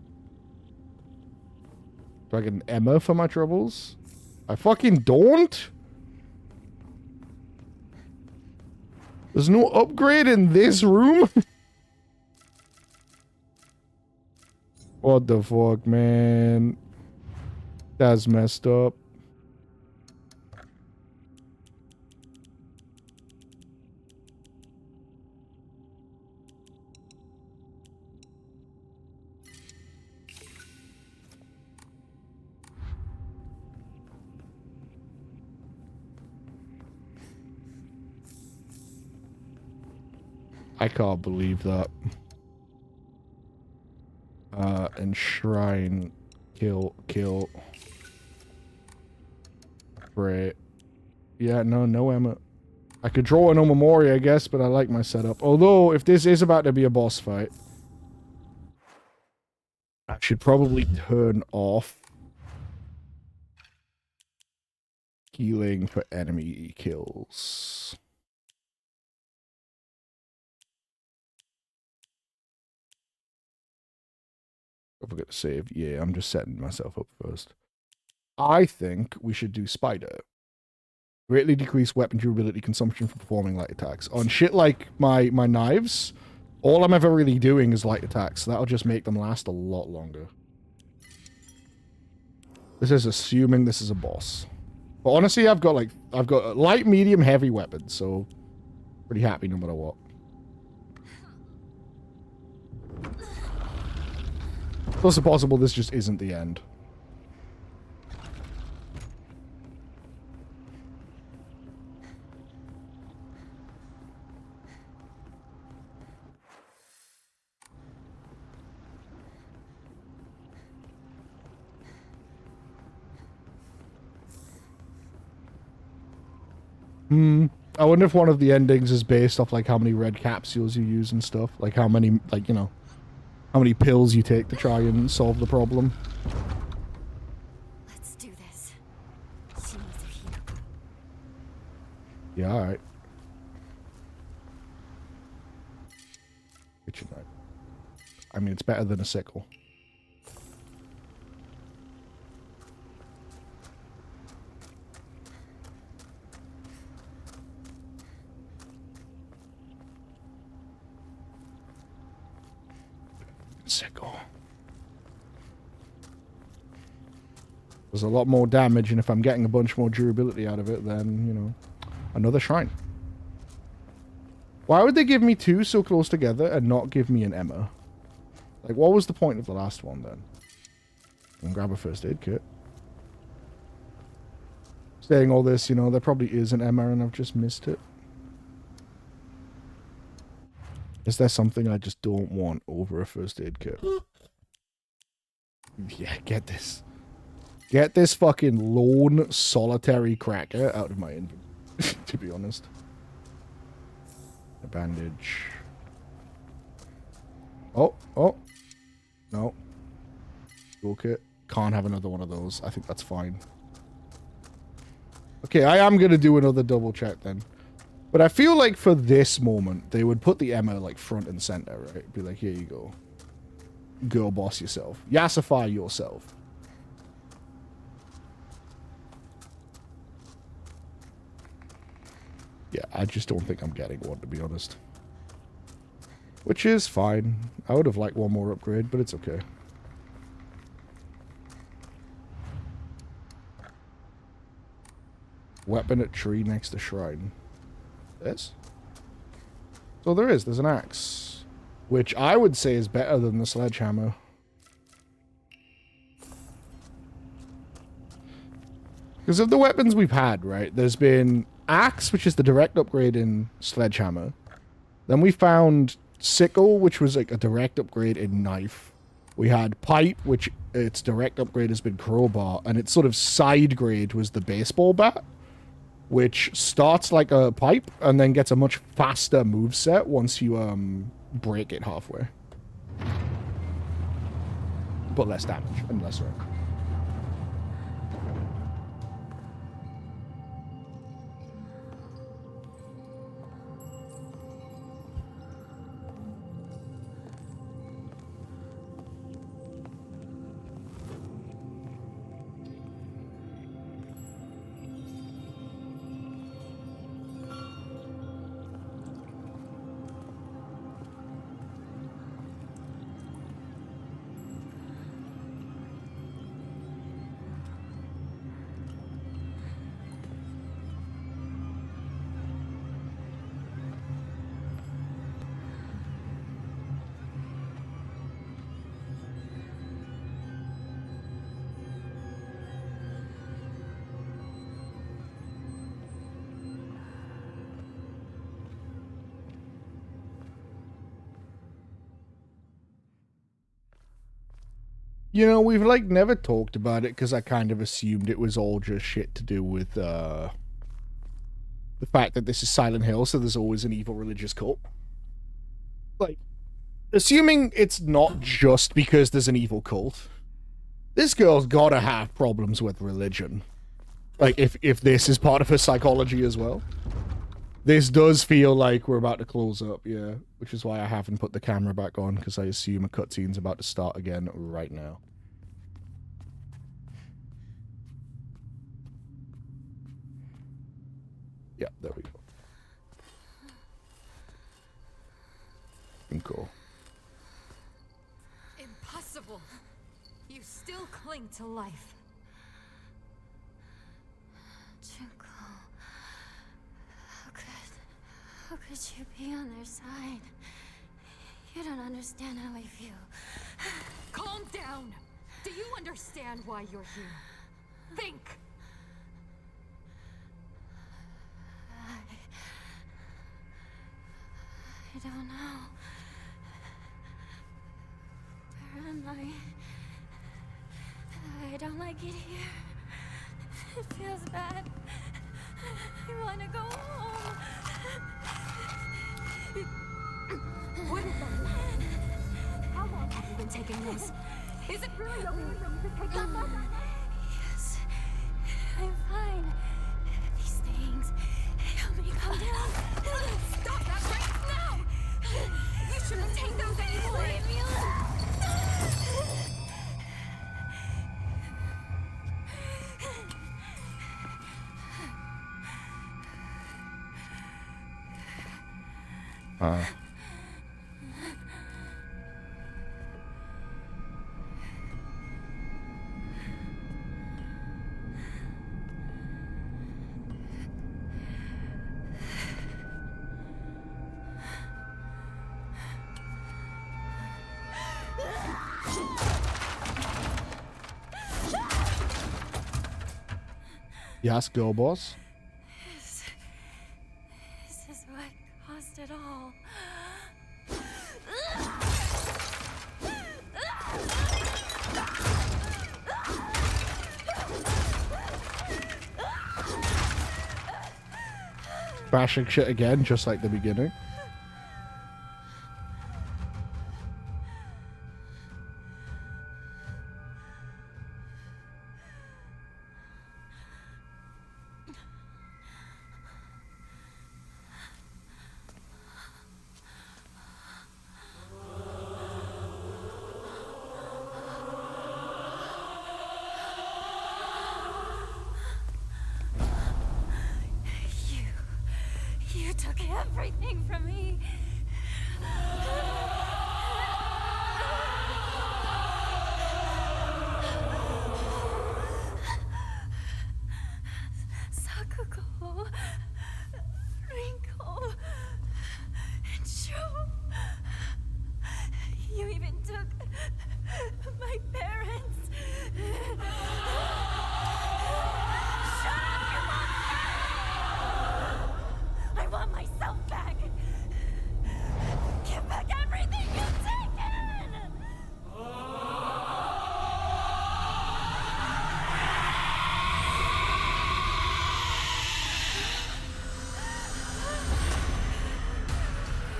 Do I get an Emma for my troubles? I fucking don't? There's no upgrade in this room? What the fuck, man? That's messed up. I can't believe that. Enshrine. Kill. Great. Yeah, no Emma. I could draw an Omamori, I guess, but I like my setup. Although, if this is about to be a boss fight, I should probably turn off healing for enemy kills. I forgot to save. Yeah, I'm just setting myself up first. I think we should do Spider. Greatly decrease weapon durability consumption for performing light attacks. On shit like my knives, all I'm ever really doing is light attacks. So that'll just make them last a lot longer. This is assuming this is a boss. But honestly, I've got light, medium, heavy weapons, so pretty happy no matter what. It's also possible this just isn't the end. I wonder if one of the endings is based off like how many red capsules you use and stuff. Like how many, like, you know, how many pills you take to try and solve the problem. Let's do this. Shimizu Hinako. Yeah, alright. Kitchen knife. I mean, it's better than a sickle. Sickle. There's a lot more damage, and if I'm getting a bunch more durability out of it, then, you know, another shrine. Why would they give me two so close together and not give me an Emma? Like, what was the point of the last one, then? And grab a first aid kit. Saying all this, you know, there probably is an Emma and I've just missed it. Is there something I just don't want over a first aid kit? Yeah, get this. Get this fucking lone solitary cracker out of my inventory, to be honest. A bandage. Oh. No. Toolkit. Can't have another one of those. I think that's fine. Okay, I am going to do another double check then. But I feel like for this moment, they would put the Emma like front and center, right? Be like, here you go. Girl boss yourself. Yassify yourself. Yeah, I just don't think I'm getting one, to be honest. Which is fine. I would have liked one more upgrade, but it's okay. Weapon at tree next to shrine. This? So there is. There's an axe. Which I would say is better than the sledgehammer. Because of the weapons we've had, right? There's been axe, which is the direct upgrade in sledgehammer. Then we found sickle, which was like a direct upgrade in knife. We had pipe, which its direct upgrade has been crowbar. And its sort of side grade was the baseball bat, which starts like a pipe and then gets a much faster moveset once you break it halfway. But less damage and less range. You know, we've like never talked about it because I kind of assumed it was all just shit to do with the fact that this is Silent Hill, so there's always an evil religious cult. Like, assuming it's not just because there's an evil cult, this girl's gotta have problems with religion. Like, if this is part of her psychology as well. This does feel like we're about to close up, yeah. Which is why I haven't put the camera back on, because I assume a cutscene's about to start again right now. Yeah, there we go. Cool. Impossible. You still cling to life. Junko, how could you be on their side? You don't understand how I feel. Calm down. Do you understand why you're here? Think. I don't know. Where am I? I don't like it here. It feels bad. I want to go home. What is that? How long have you been taking this? Is it really okay for you to take that back? Yes, I'm fine. These things help me calm down. Stop that right now! You shouldn't take those anymore! Leave me alone. Yes, girl boss. This is what caused it all. Crashing shit again, just like the beginning. You took everything from me. Sakuko, Rinko, and Joe. You even took my parents. Shut up, you monster! I want myself back. Give back everything you've taken!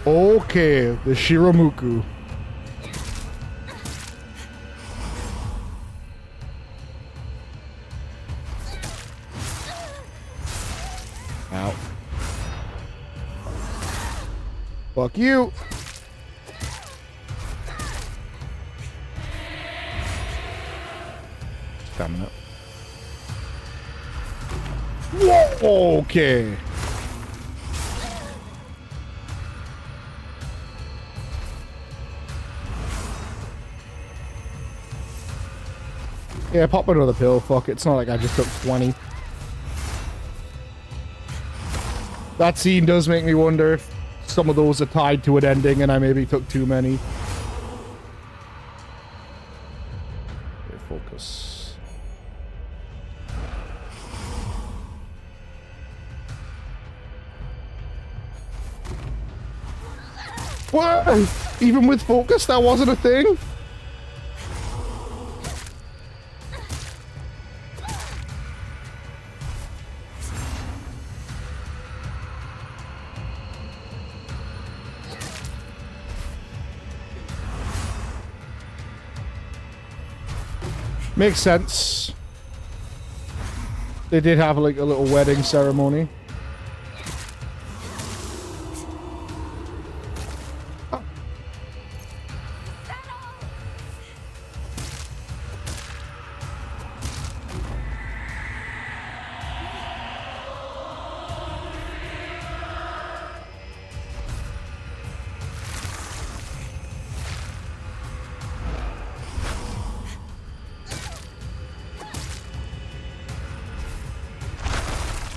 Okay, the Shiramuku. Ow. Fuck you. Stamina. Whoa, okay. Yeah, pop another pill. Fuck it. It's not like I just took 20. That scene does make me wonder if some of those are tied to an ending and I maybe took too many. Okay, focus. What? Even with focus, that wasn't a thing? Makes sense. They did have like a little wedding ceremony. Oh.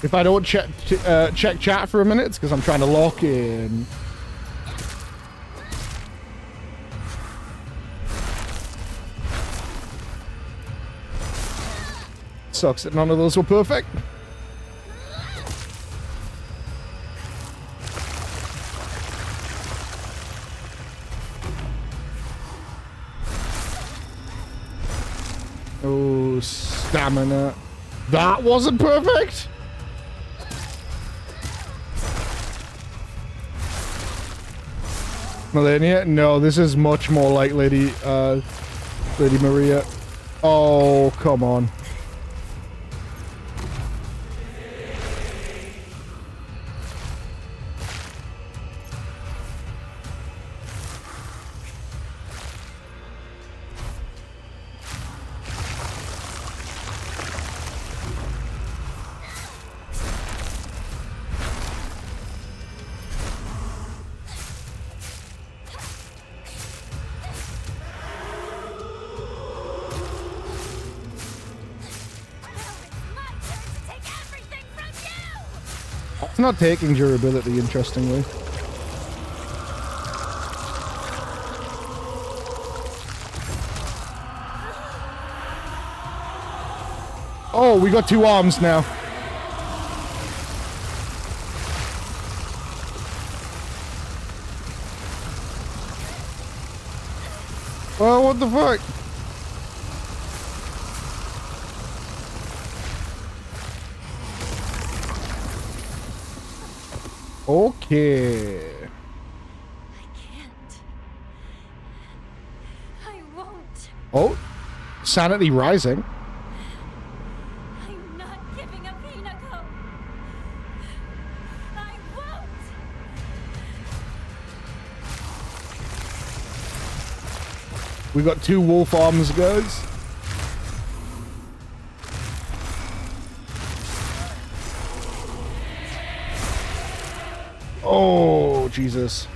If I don't check chat for a minute, it's because I'm trying to lock in. Sucks that none of those were perfect. Oh, stamina. That wasn't perfect? Melania? No, this is much more like Lady Maria. Oh, come on. It's not taking durability, interestingly. Oh, we got two arms now. what the fuck? Okay. I can't. I won't. Oh, sanity rising. I'm not giving up Hinako. I won't. We got 2 wolf arms, guys. Oh, Jesus.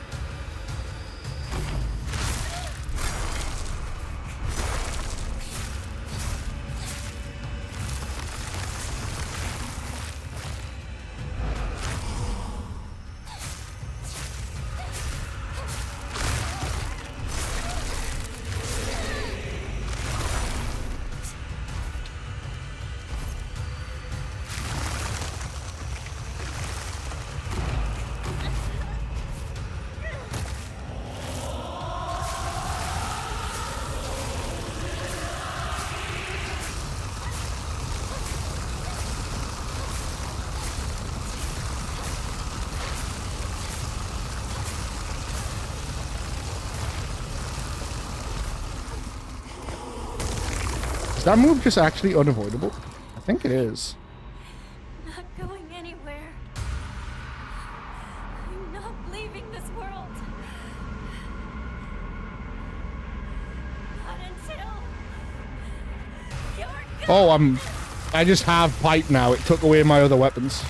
Is that move just actually unavoidable? I think it is. Not going anywhere. I'm not leaving this world. Not until you're gone. Oh, I just have pipe now. It took away my other weapons.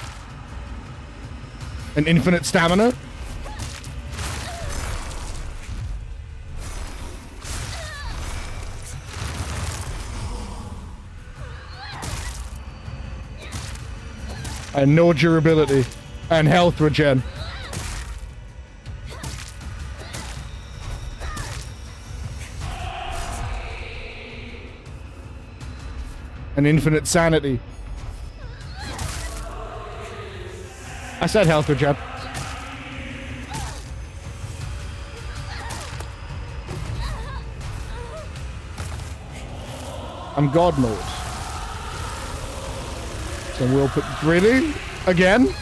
An infinite stamina? And no durability. And health regen. And infinite sanity. I said health regen. I'm God mode. So we'll put... Really? Again?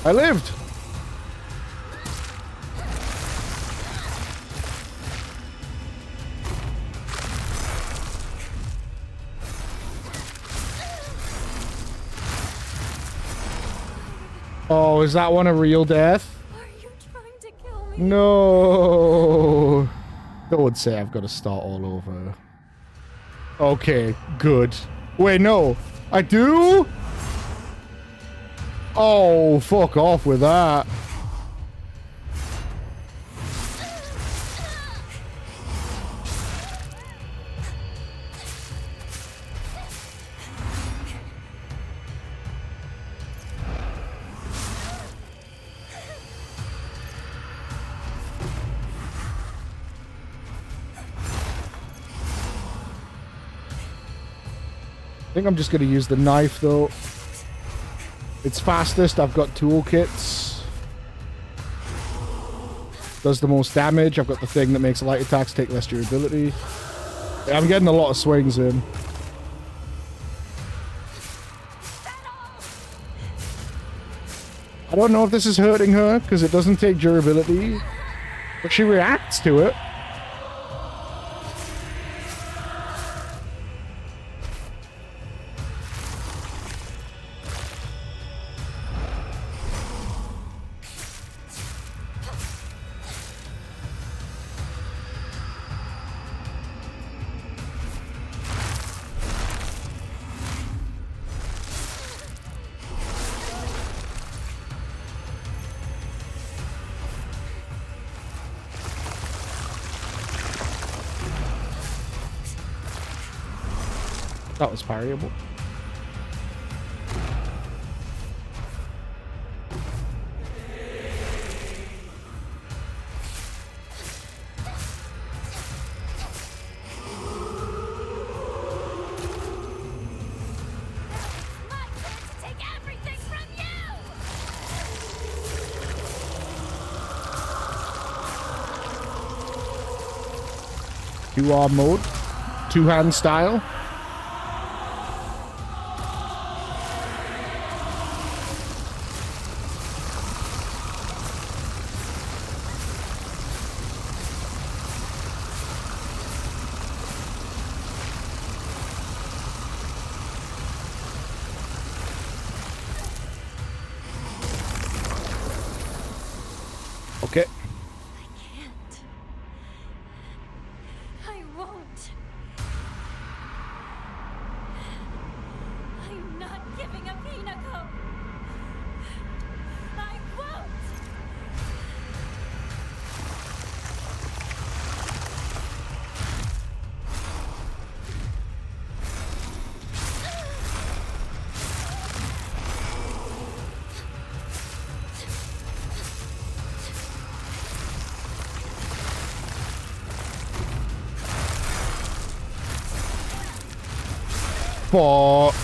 I lived! Oh, is that one a real death? Are you trying to kill me? No. Don't say I've got to start all over. Okay, good. Wait, no. I do? Oh, fuck off with that. I think I'm just going to use the knife, though. It's fastest. I've got toolkits. Does the most damage. I've got the thing that makes light attacks take less durability. Yeah, I'm getting a lot of swings in. I don't know if this is hurting her, because it doesn't take durability. But she reacts to it. That was parryable. 2-arm mode. Two-hand style. Okay. I can't. I won't. I'm not giving up Hinako. I won't. Fuck.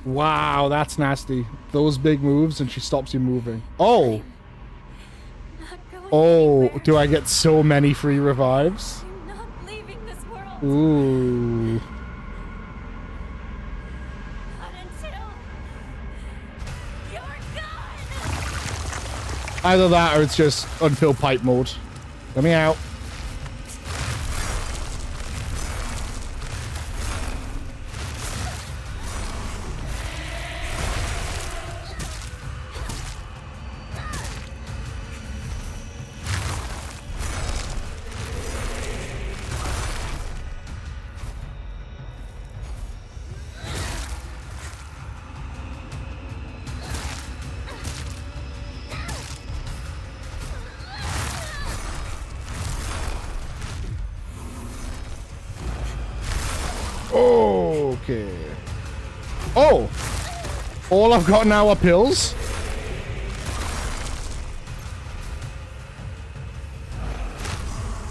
Wow, that's nasty. Those big moves and she stops you moving. Oh. Not going Oh, anywhere. do I get so many free revives? I'm not leaving this world. Ooh. Not until you're gone. Either that or it's just unfill pipe mode. Let me out. Okay. Oh! All I've got now are pills?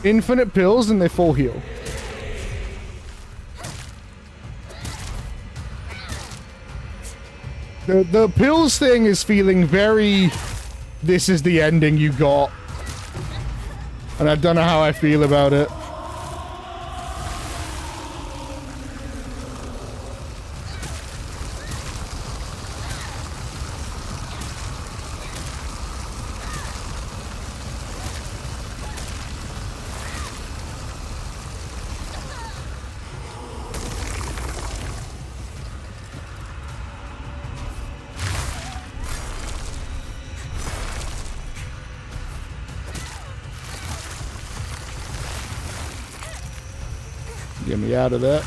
Infinite pills and they full heal. The pills thing is feeling very... This is the ending you got. And I don't know how I feel about it. Get me out of that.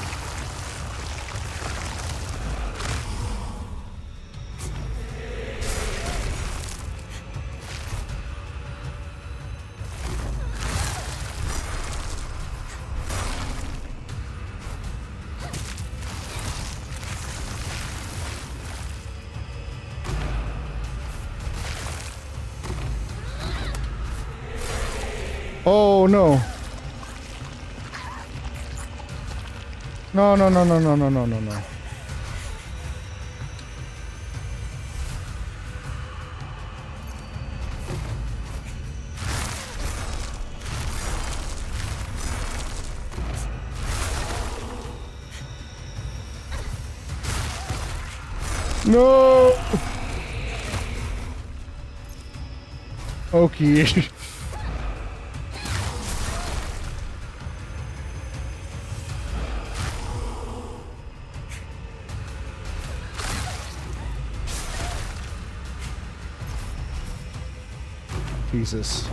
Oh no. No, no, no, no, no, no, no, no, no. No. Okay. Jesus.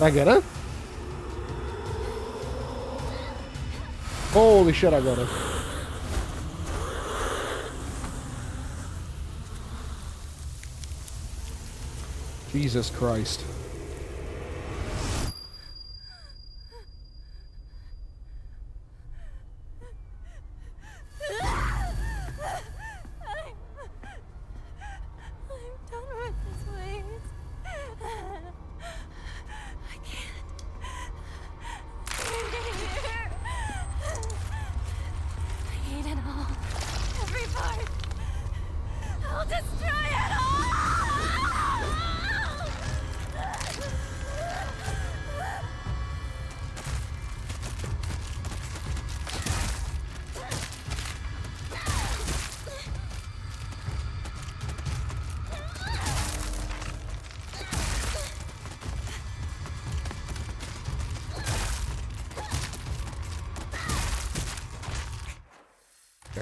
I get it? Holy shit, I got it. Jesus Christ. I'm done with this, please. I can't.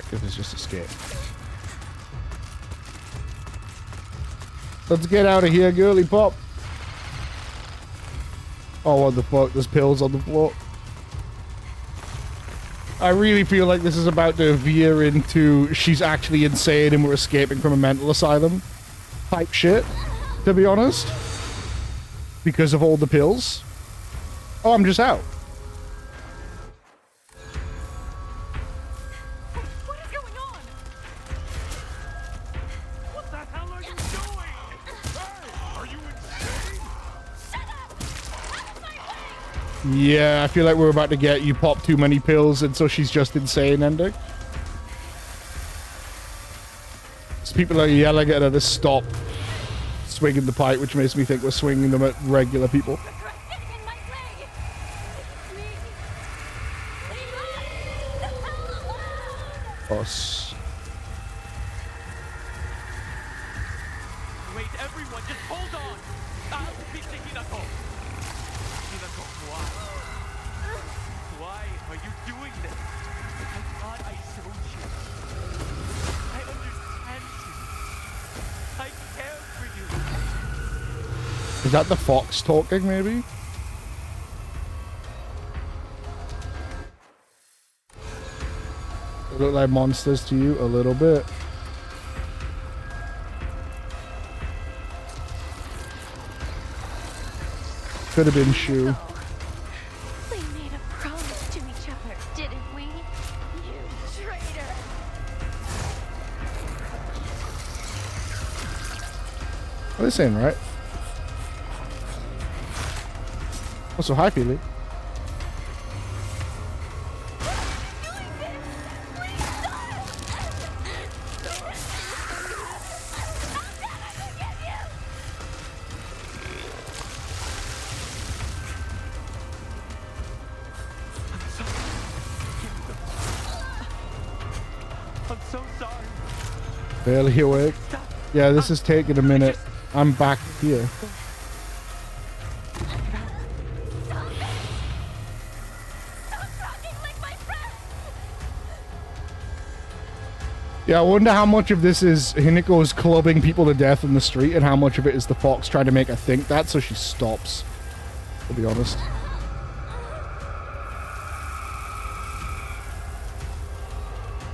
objective is just escape. Let's get out of here, girly pop. Oh, what the fuck? There's pills on the floor. I really feel like this is about to veer into she's actually insane and we're escaping from a mental asylum type shit, to be honest. Because of all the pills. Oh, I'm just out. What is going on? What the hell are you doing? Hey, are you insane? Yeah, I feel like we're about to get you pop too many pills and so she's just insane ending. So people are yelling at her to stop swinging the pipe, which makes me think we're swinging them at regular people. Us. Wait, everyone, just hold on. I'll speak to Hinako. Hinako, why are you doing this? I thought I showed you. I understand you. I care for you. Is that the fox talking, maybe? They look like monsters to you? A little bit. Could have been Shu. We made a promise to each other, didn't we? You traitor! What are they saying, right? Also, hi, Peely. I'm so sorry. Barely awake. Yeah, this is taking a minute. I'm back here. Yeah, I wonder how much of this is Hinako's clubbing people to death in the street and how much of it is the fox trying to make her think that so she stops, to be honest.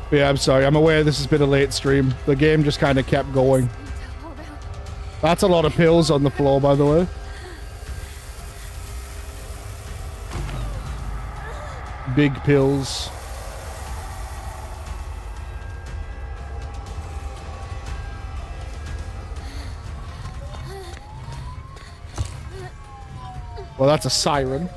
But yeah, I'm sorry. I'm aware this has been a late stream. The game just kind of kept going. That's a lot of pills on the floor, by the way. Big pills. Well, that's a siren.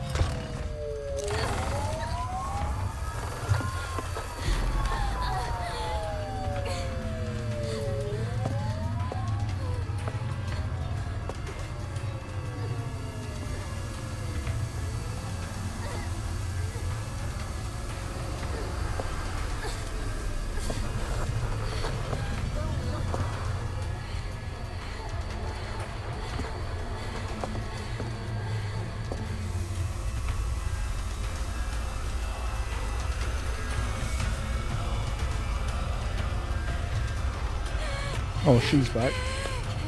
Oh, she's back.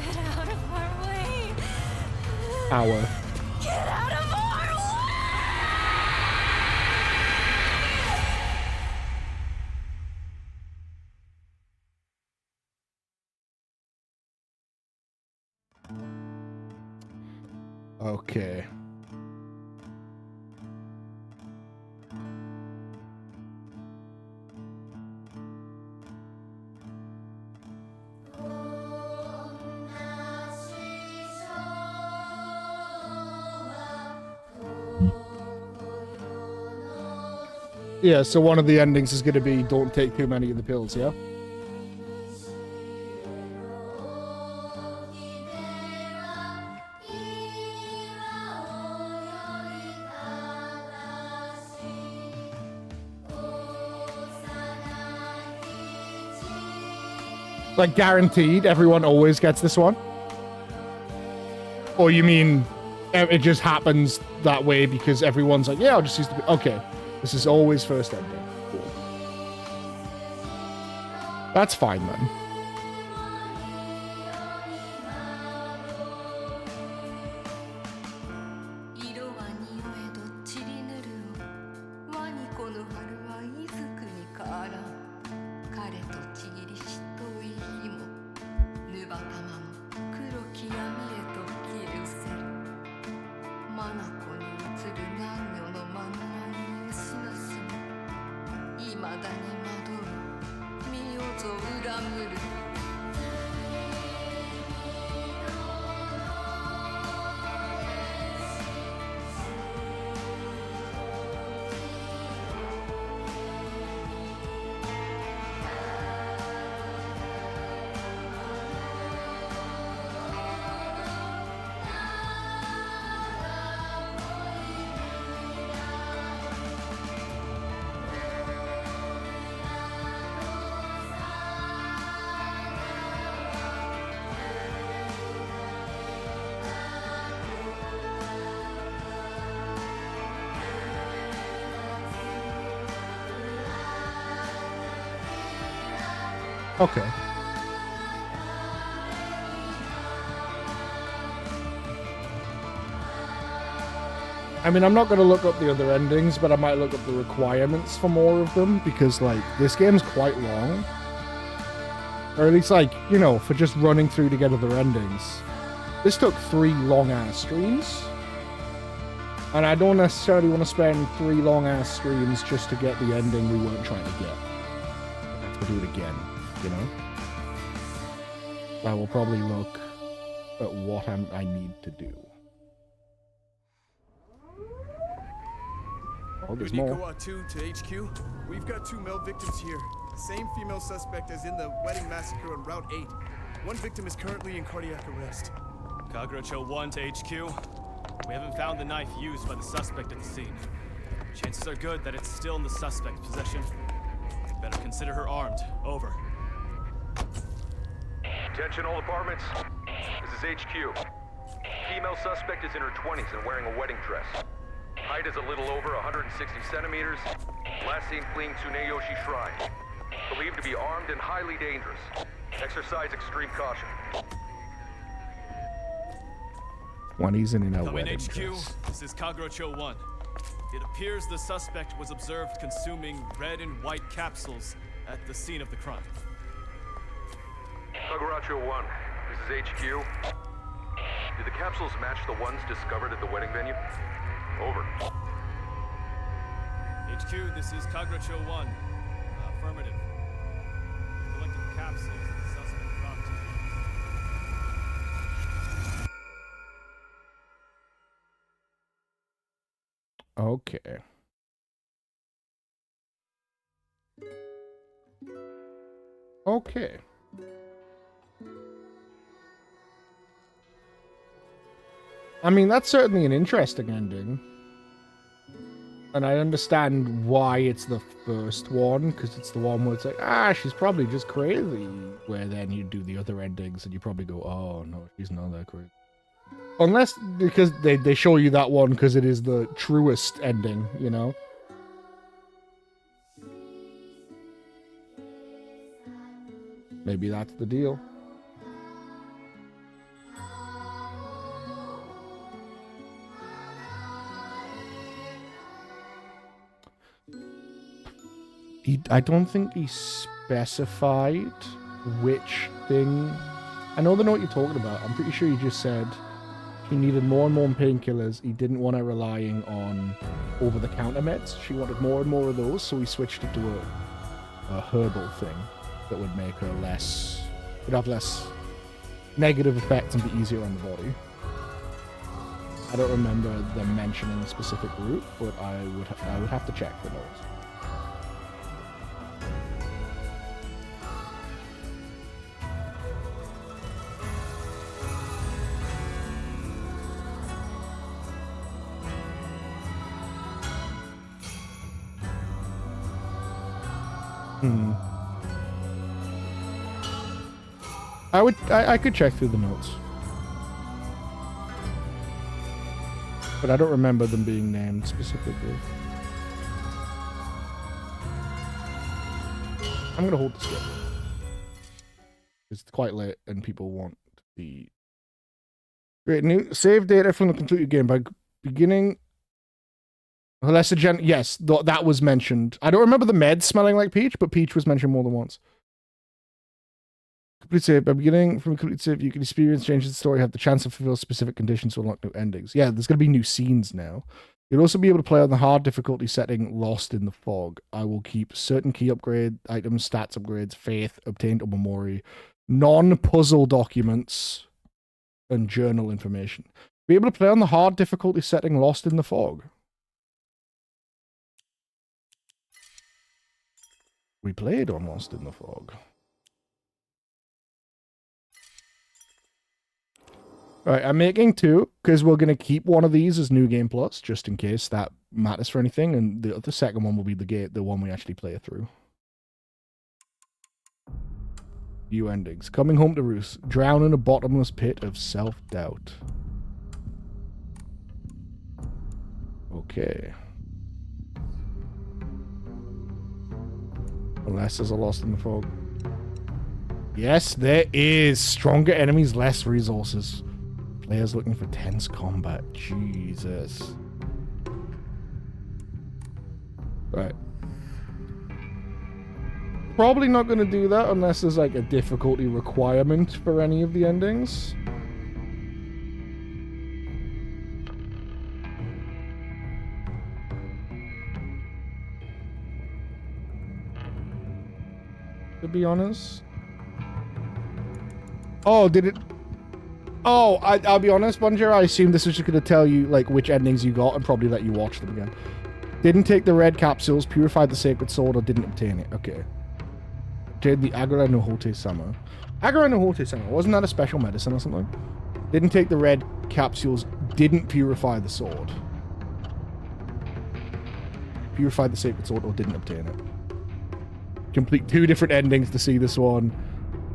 Get out of our way. Hour. Get out of our Okay. Yeah, so one of the endings is going to be don't take too many of the pills, yeah? Like, guaranteed, everyone always gets this one? Or you mean it just happens that way because everyone's like, yeah, I'll just use the... Okay, this is always first ending. Cool. That's fine then. Okay. I mean, I'm not going to look up the other endings, but I might look up the requirements for more of them, because, like, this game's quite long. Or at least, like, you know, for just running through to get other endings. This took 3 long-ass streams. And I don't necessarily want to spend 3 long-ass streams just to get the ending we weren't trying to get. I have to do it again, you know? I will probably look at what I need to do. Oh, there's more. Unikoa 2 to HQ. We've got 2 male victims here. Same female suspect as in the wedding massacre on Route 8. One victim is currently in cardiac arrest. Kagrocho 1 to HQ. We haven't found the knife used by the suspect at the scene. Chances are good that it's still in the suspect's possession. Better consider her armed. Over. Attention all apartments. This is HQ. Female suspect is in her 20s and wearing a wedding dress. Height is a little over 160 centimeters. Last seen fleeing Tsuneyoshi Shrine. Believed to be armed and highly dangerous. Exercise extreme caution. 20s and in a Come in wedding HQ. dress. This is Kagrocho 1. It appears the suspect was observed consuming red and white capsules at the scene of the crime. Kaguracho 1, this is HQ. Did the capsules match the ones discovered at the wedding venue? Over. HQ, this is Kagrocho 1. Affirmative. Collected capsules that the suspect brought to Okay. Okay. I mean, that's certainly an interesting ending. And I understand why it's the first one, because it's the one where it's like, she's probably just crazy. Where then you do the other endings and you probably go, oh, no, she's not that crazy. Unless, because they show you that one because it is the truest ending, you know? Maybe that's the deal. I don't think he specified which thing. I know the note you're talking about. I'm pretty sure he just said he needed more and more painkillers. He didn't want her relying on over-the-counter meds. She wanted more and more of those, so he switched it to a herbal thing that would make her would have less negative effects and be easier on the body. I don't remember them mentioning a specific route, but I would have to check the notes. I could check through the notes. But I don't remember them being named specifically. I'm gonna hold the skip. It's quite late and people want the great new save data from the completed game by beginning. Unless yes, that was mentioned. I don't remember the meds smelling like Peach, but Peach was mentioned more than once. Complete save. By beginning from a complete save, you can experience changes in the story, have the chance to fulfill specific conditions to unlock new endings. Yeah, there's going to be new scenes now. You'll also be able to play on the hard difficulty setting Lost in the Fog. I will keep certain key upgrade items, stats upgrades, faith, obtained Omamori, non-puzzle documents, and journal information. Be able to play on the hard difficulty setting Lost in the Fog. We played on Lost in the Fog. Alright, I'm making 2, because we're going to keep one of these as New Game Plus, just in case that matters for anything, and the second one will be the one we actually play through. View endings. Coming home to roost. Drown in a bottomless pit of self-doubt. Okay. Unless there's a Lost in the Fog. Yes, there is. Stronger enemies, less resources. Players looking for tense combat. Jesus. Right. Probably not going to do that unless there's like a difficulty requirement for any of the endings. To be honest. Oh, did it? Oh, I'll be honest, Bunjer. I assumed this was just going to tell you like which endings you got and probably let you watch them again. Didn't take the red capsules, purified the sacred sword, or didn't obtain it. Okay. Obtained the Agara no Hote Sama. Agara no Hote Sama. Wasn't that a special medicine or something? Didn't take the red capsules, didn't purify the sword. Purified the sacred sword, or didn't obtain it. Complete 2 different endings to see this one.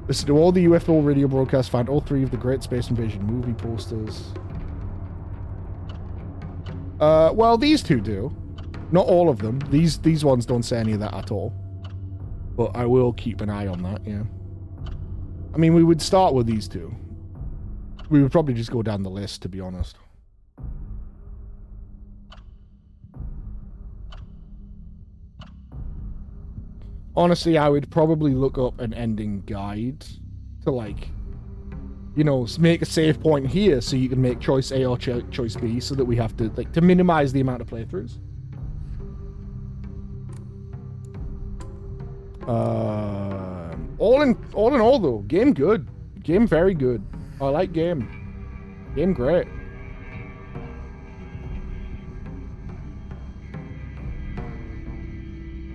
Listen to all the UFO radio broadcasts, find all 3 of the Great Space Invasion movie posters. Well, these 2 do. Not all of them. These ones don't say any of that at all. But I will keep an eye on that, yeah. I mean, we would start with these 2. We would probably just go down the list, to be honest. Honestly, I would probably look up an ending guide to, like, you know, make a save point here so you can make choice A or choice B so that we have to, like, to minimize the amount of playthroughs. All in all, though, game good. Game very good. I like game. Game great.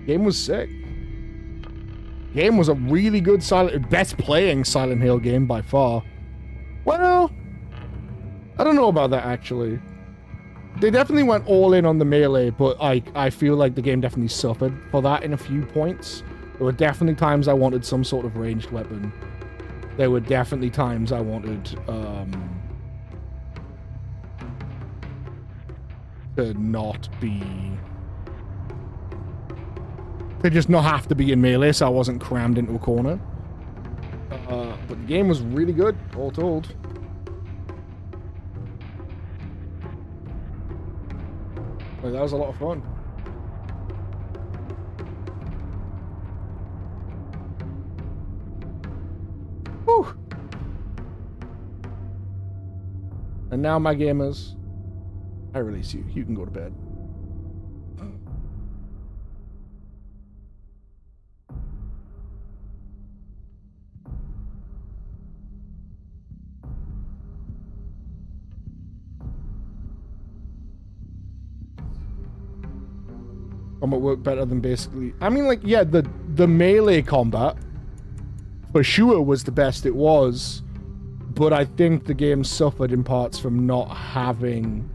Game was sick. Game was a really good best playing Silent Hill game by far. Well, I don't know about that actually. They definitely went all in on the melee, but I feel like the game definitely suffered for that in a few points. There were definitely times I wanted some sort of ranged weapon. There were definitely times I wanted to not be... to just not have to be in melee so I wasn't crammed into a corner. But the game was really good, all told. Like, that was a lot of fun. Whew. And now, my gamers, I release you. You can go to bed. Combat worked better than basically... I mean, like, yeah, the melee combat for sure was the best it was, but I think the game suffered in parts from not having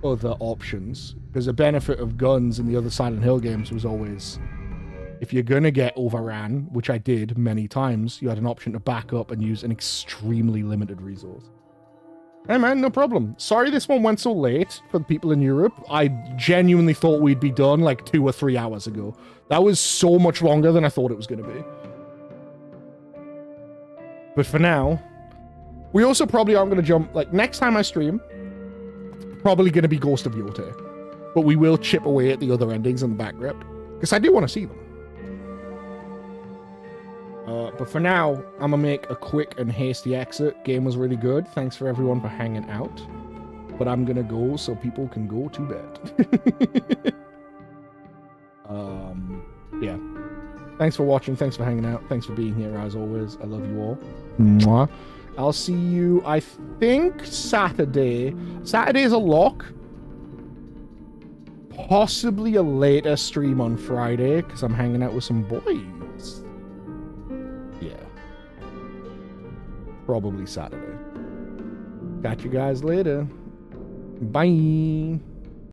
other options. Because the benefit of guns in the other Silent Hill games was always, if you're gonna get overran, which I did many times, you had an option to back up and use an extremely limited resource. Hey man, no problem. Sorry this one went so late for the people in Europe. I genuinely thought we'd be done like 2 or 3 hours ago. That was so much longer than I thought it was going to be. But for now, we also probably aren't going to jump, like, next time I stream, it's probably going to be Ghost of Yotei. But we will chip away at the other endings in the back grip, because I do want to see them. But for now, I'm going to make a quick and hasty exit. Game was really good. Thanks for everyone for hanging out. But I'm going to go so people can go to bed. Yeah. Thanks for watching. Thanks for hanging out. Thanks for being here, as always. I love you all. Mwah. I'll see you, I think, Saturday. Saturday's a lock. Possibly a later stream on Friday, because I'm hanging out with some boys. Yeah. Probably Saturday. Catch you guys later. Bye.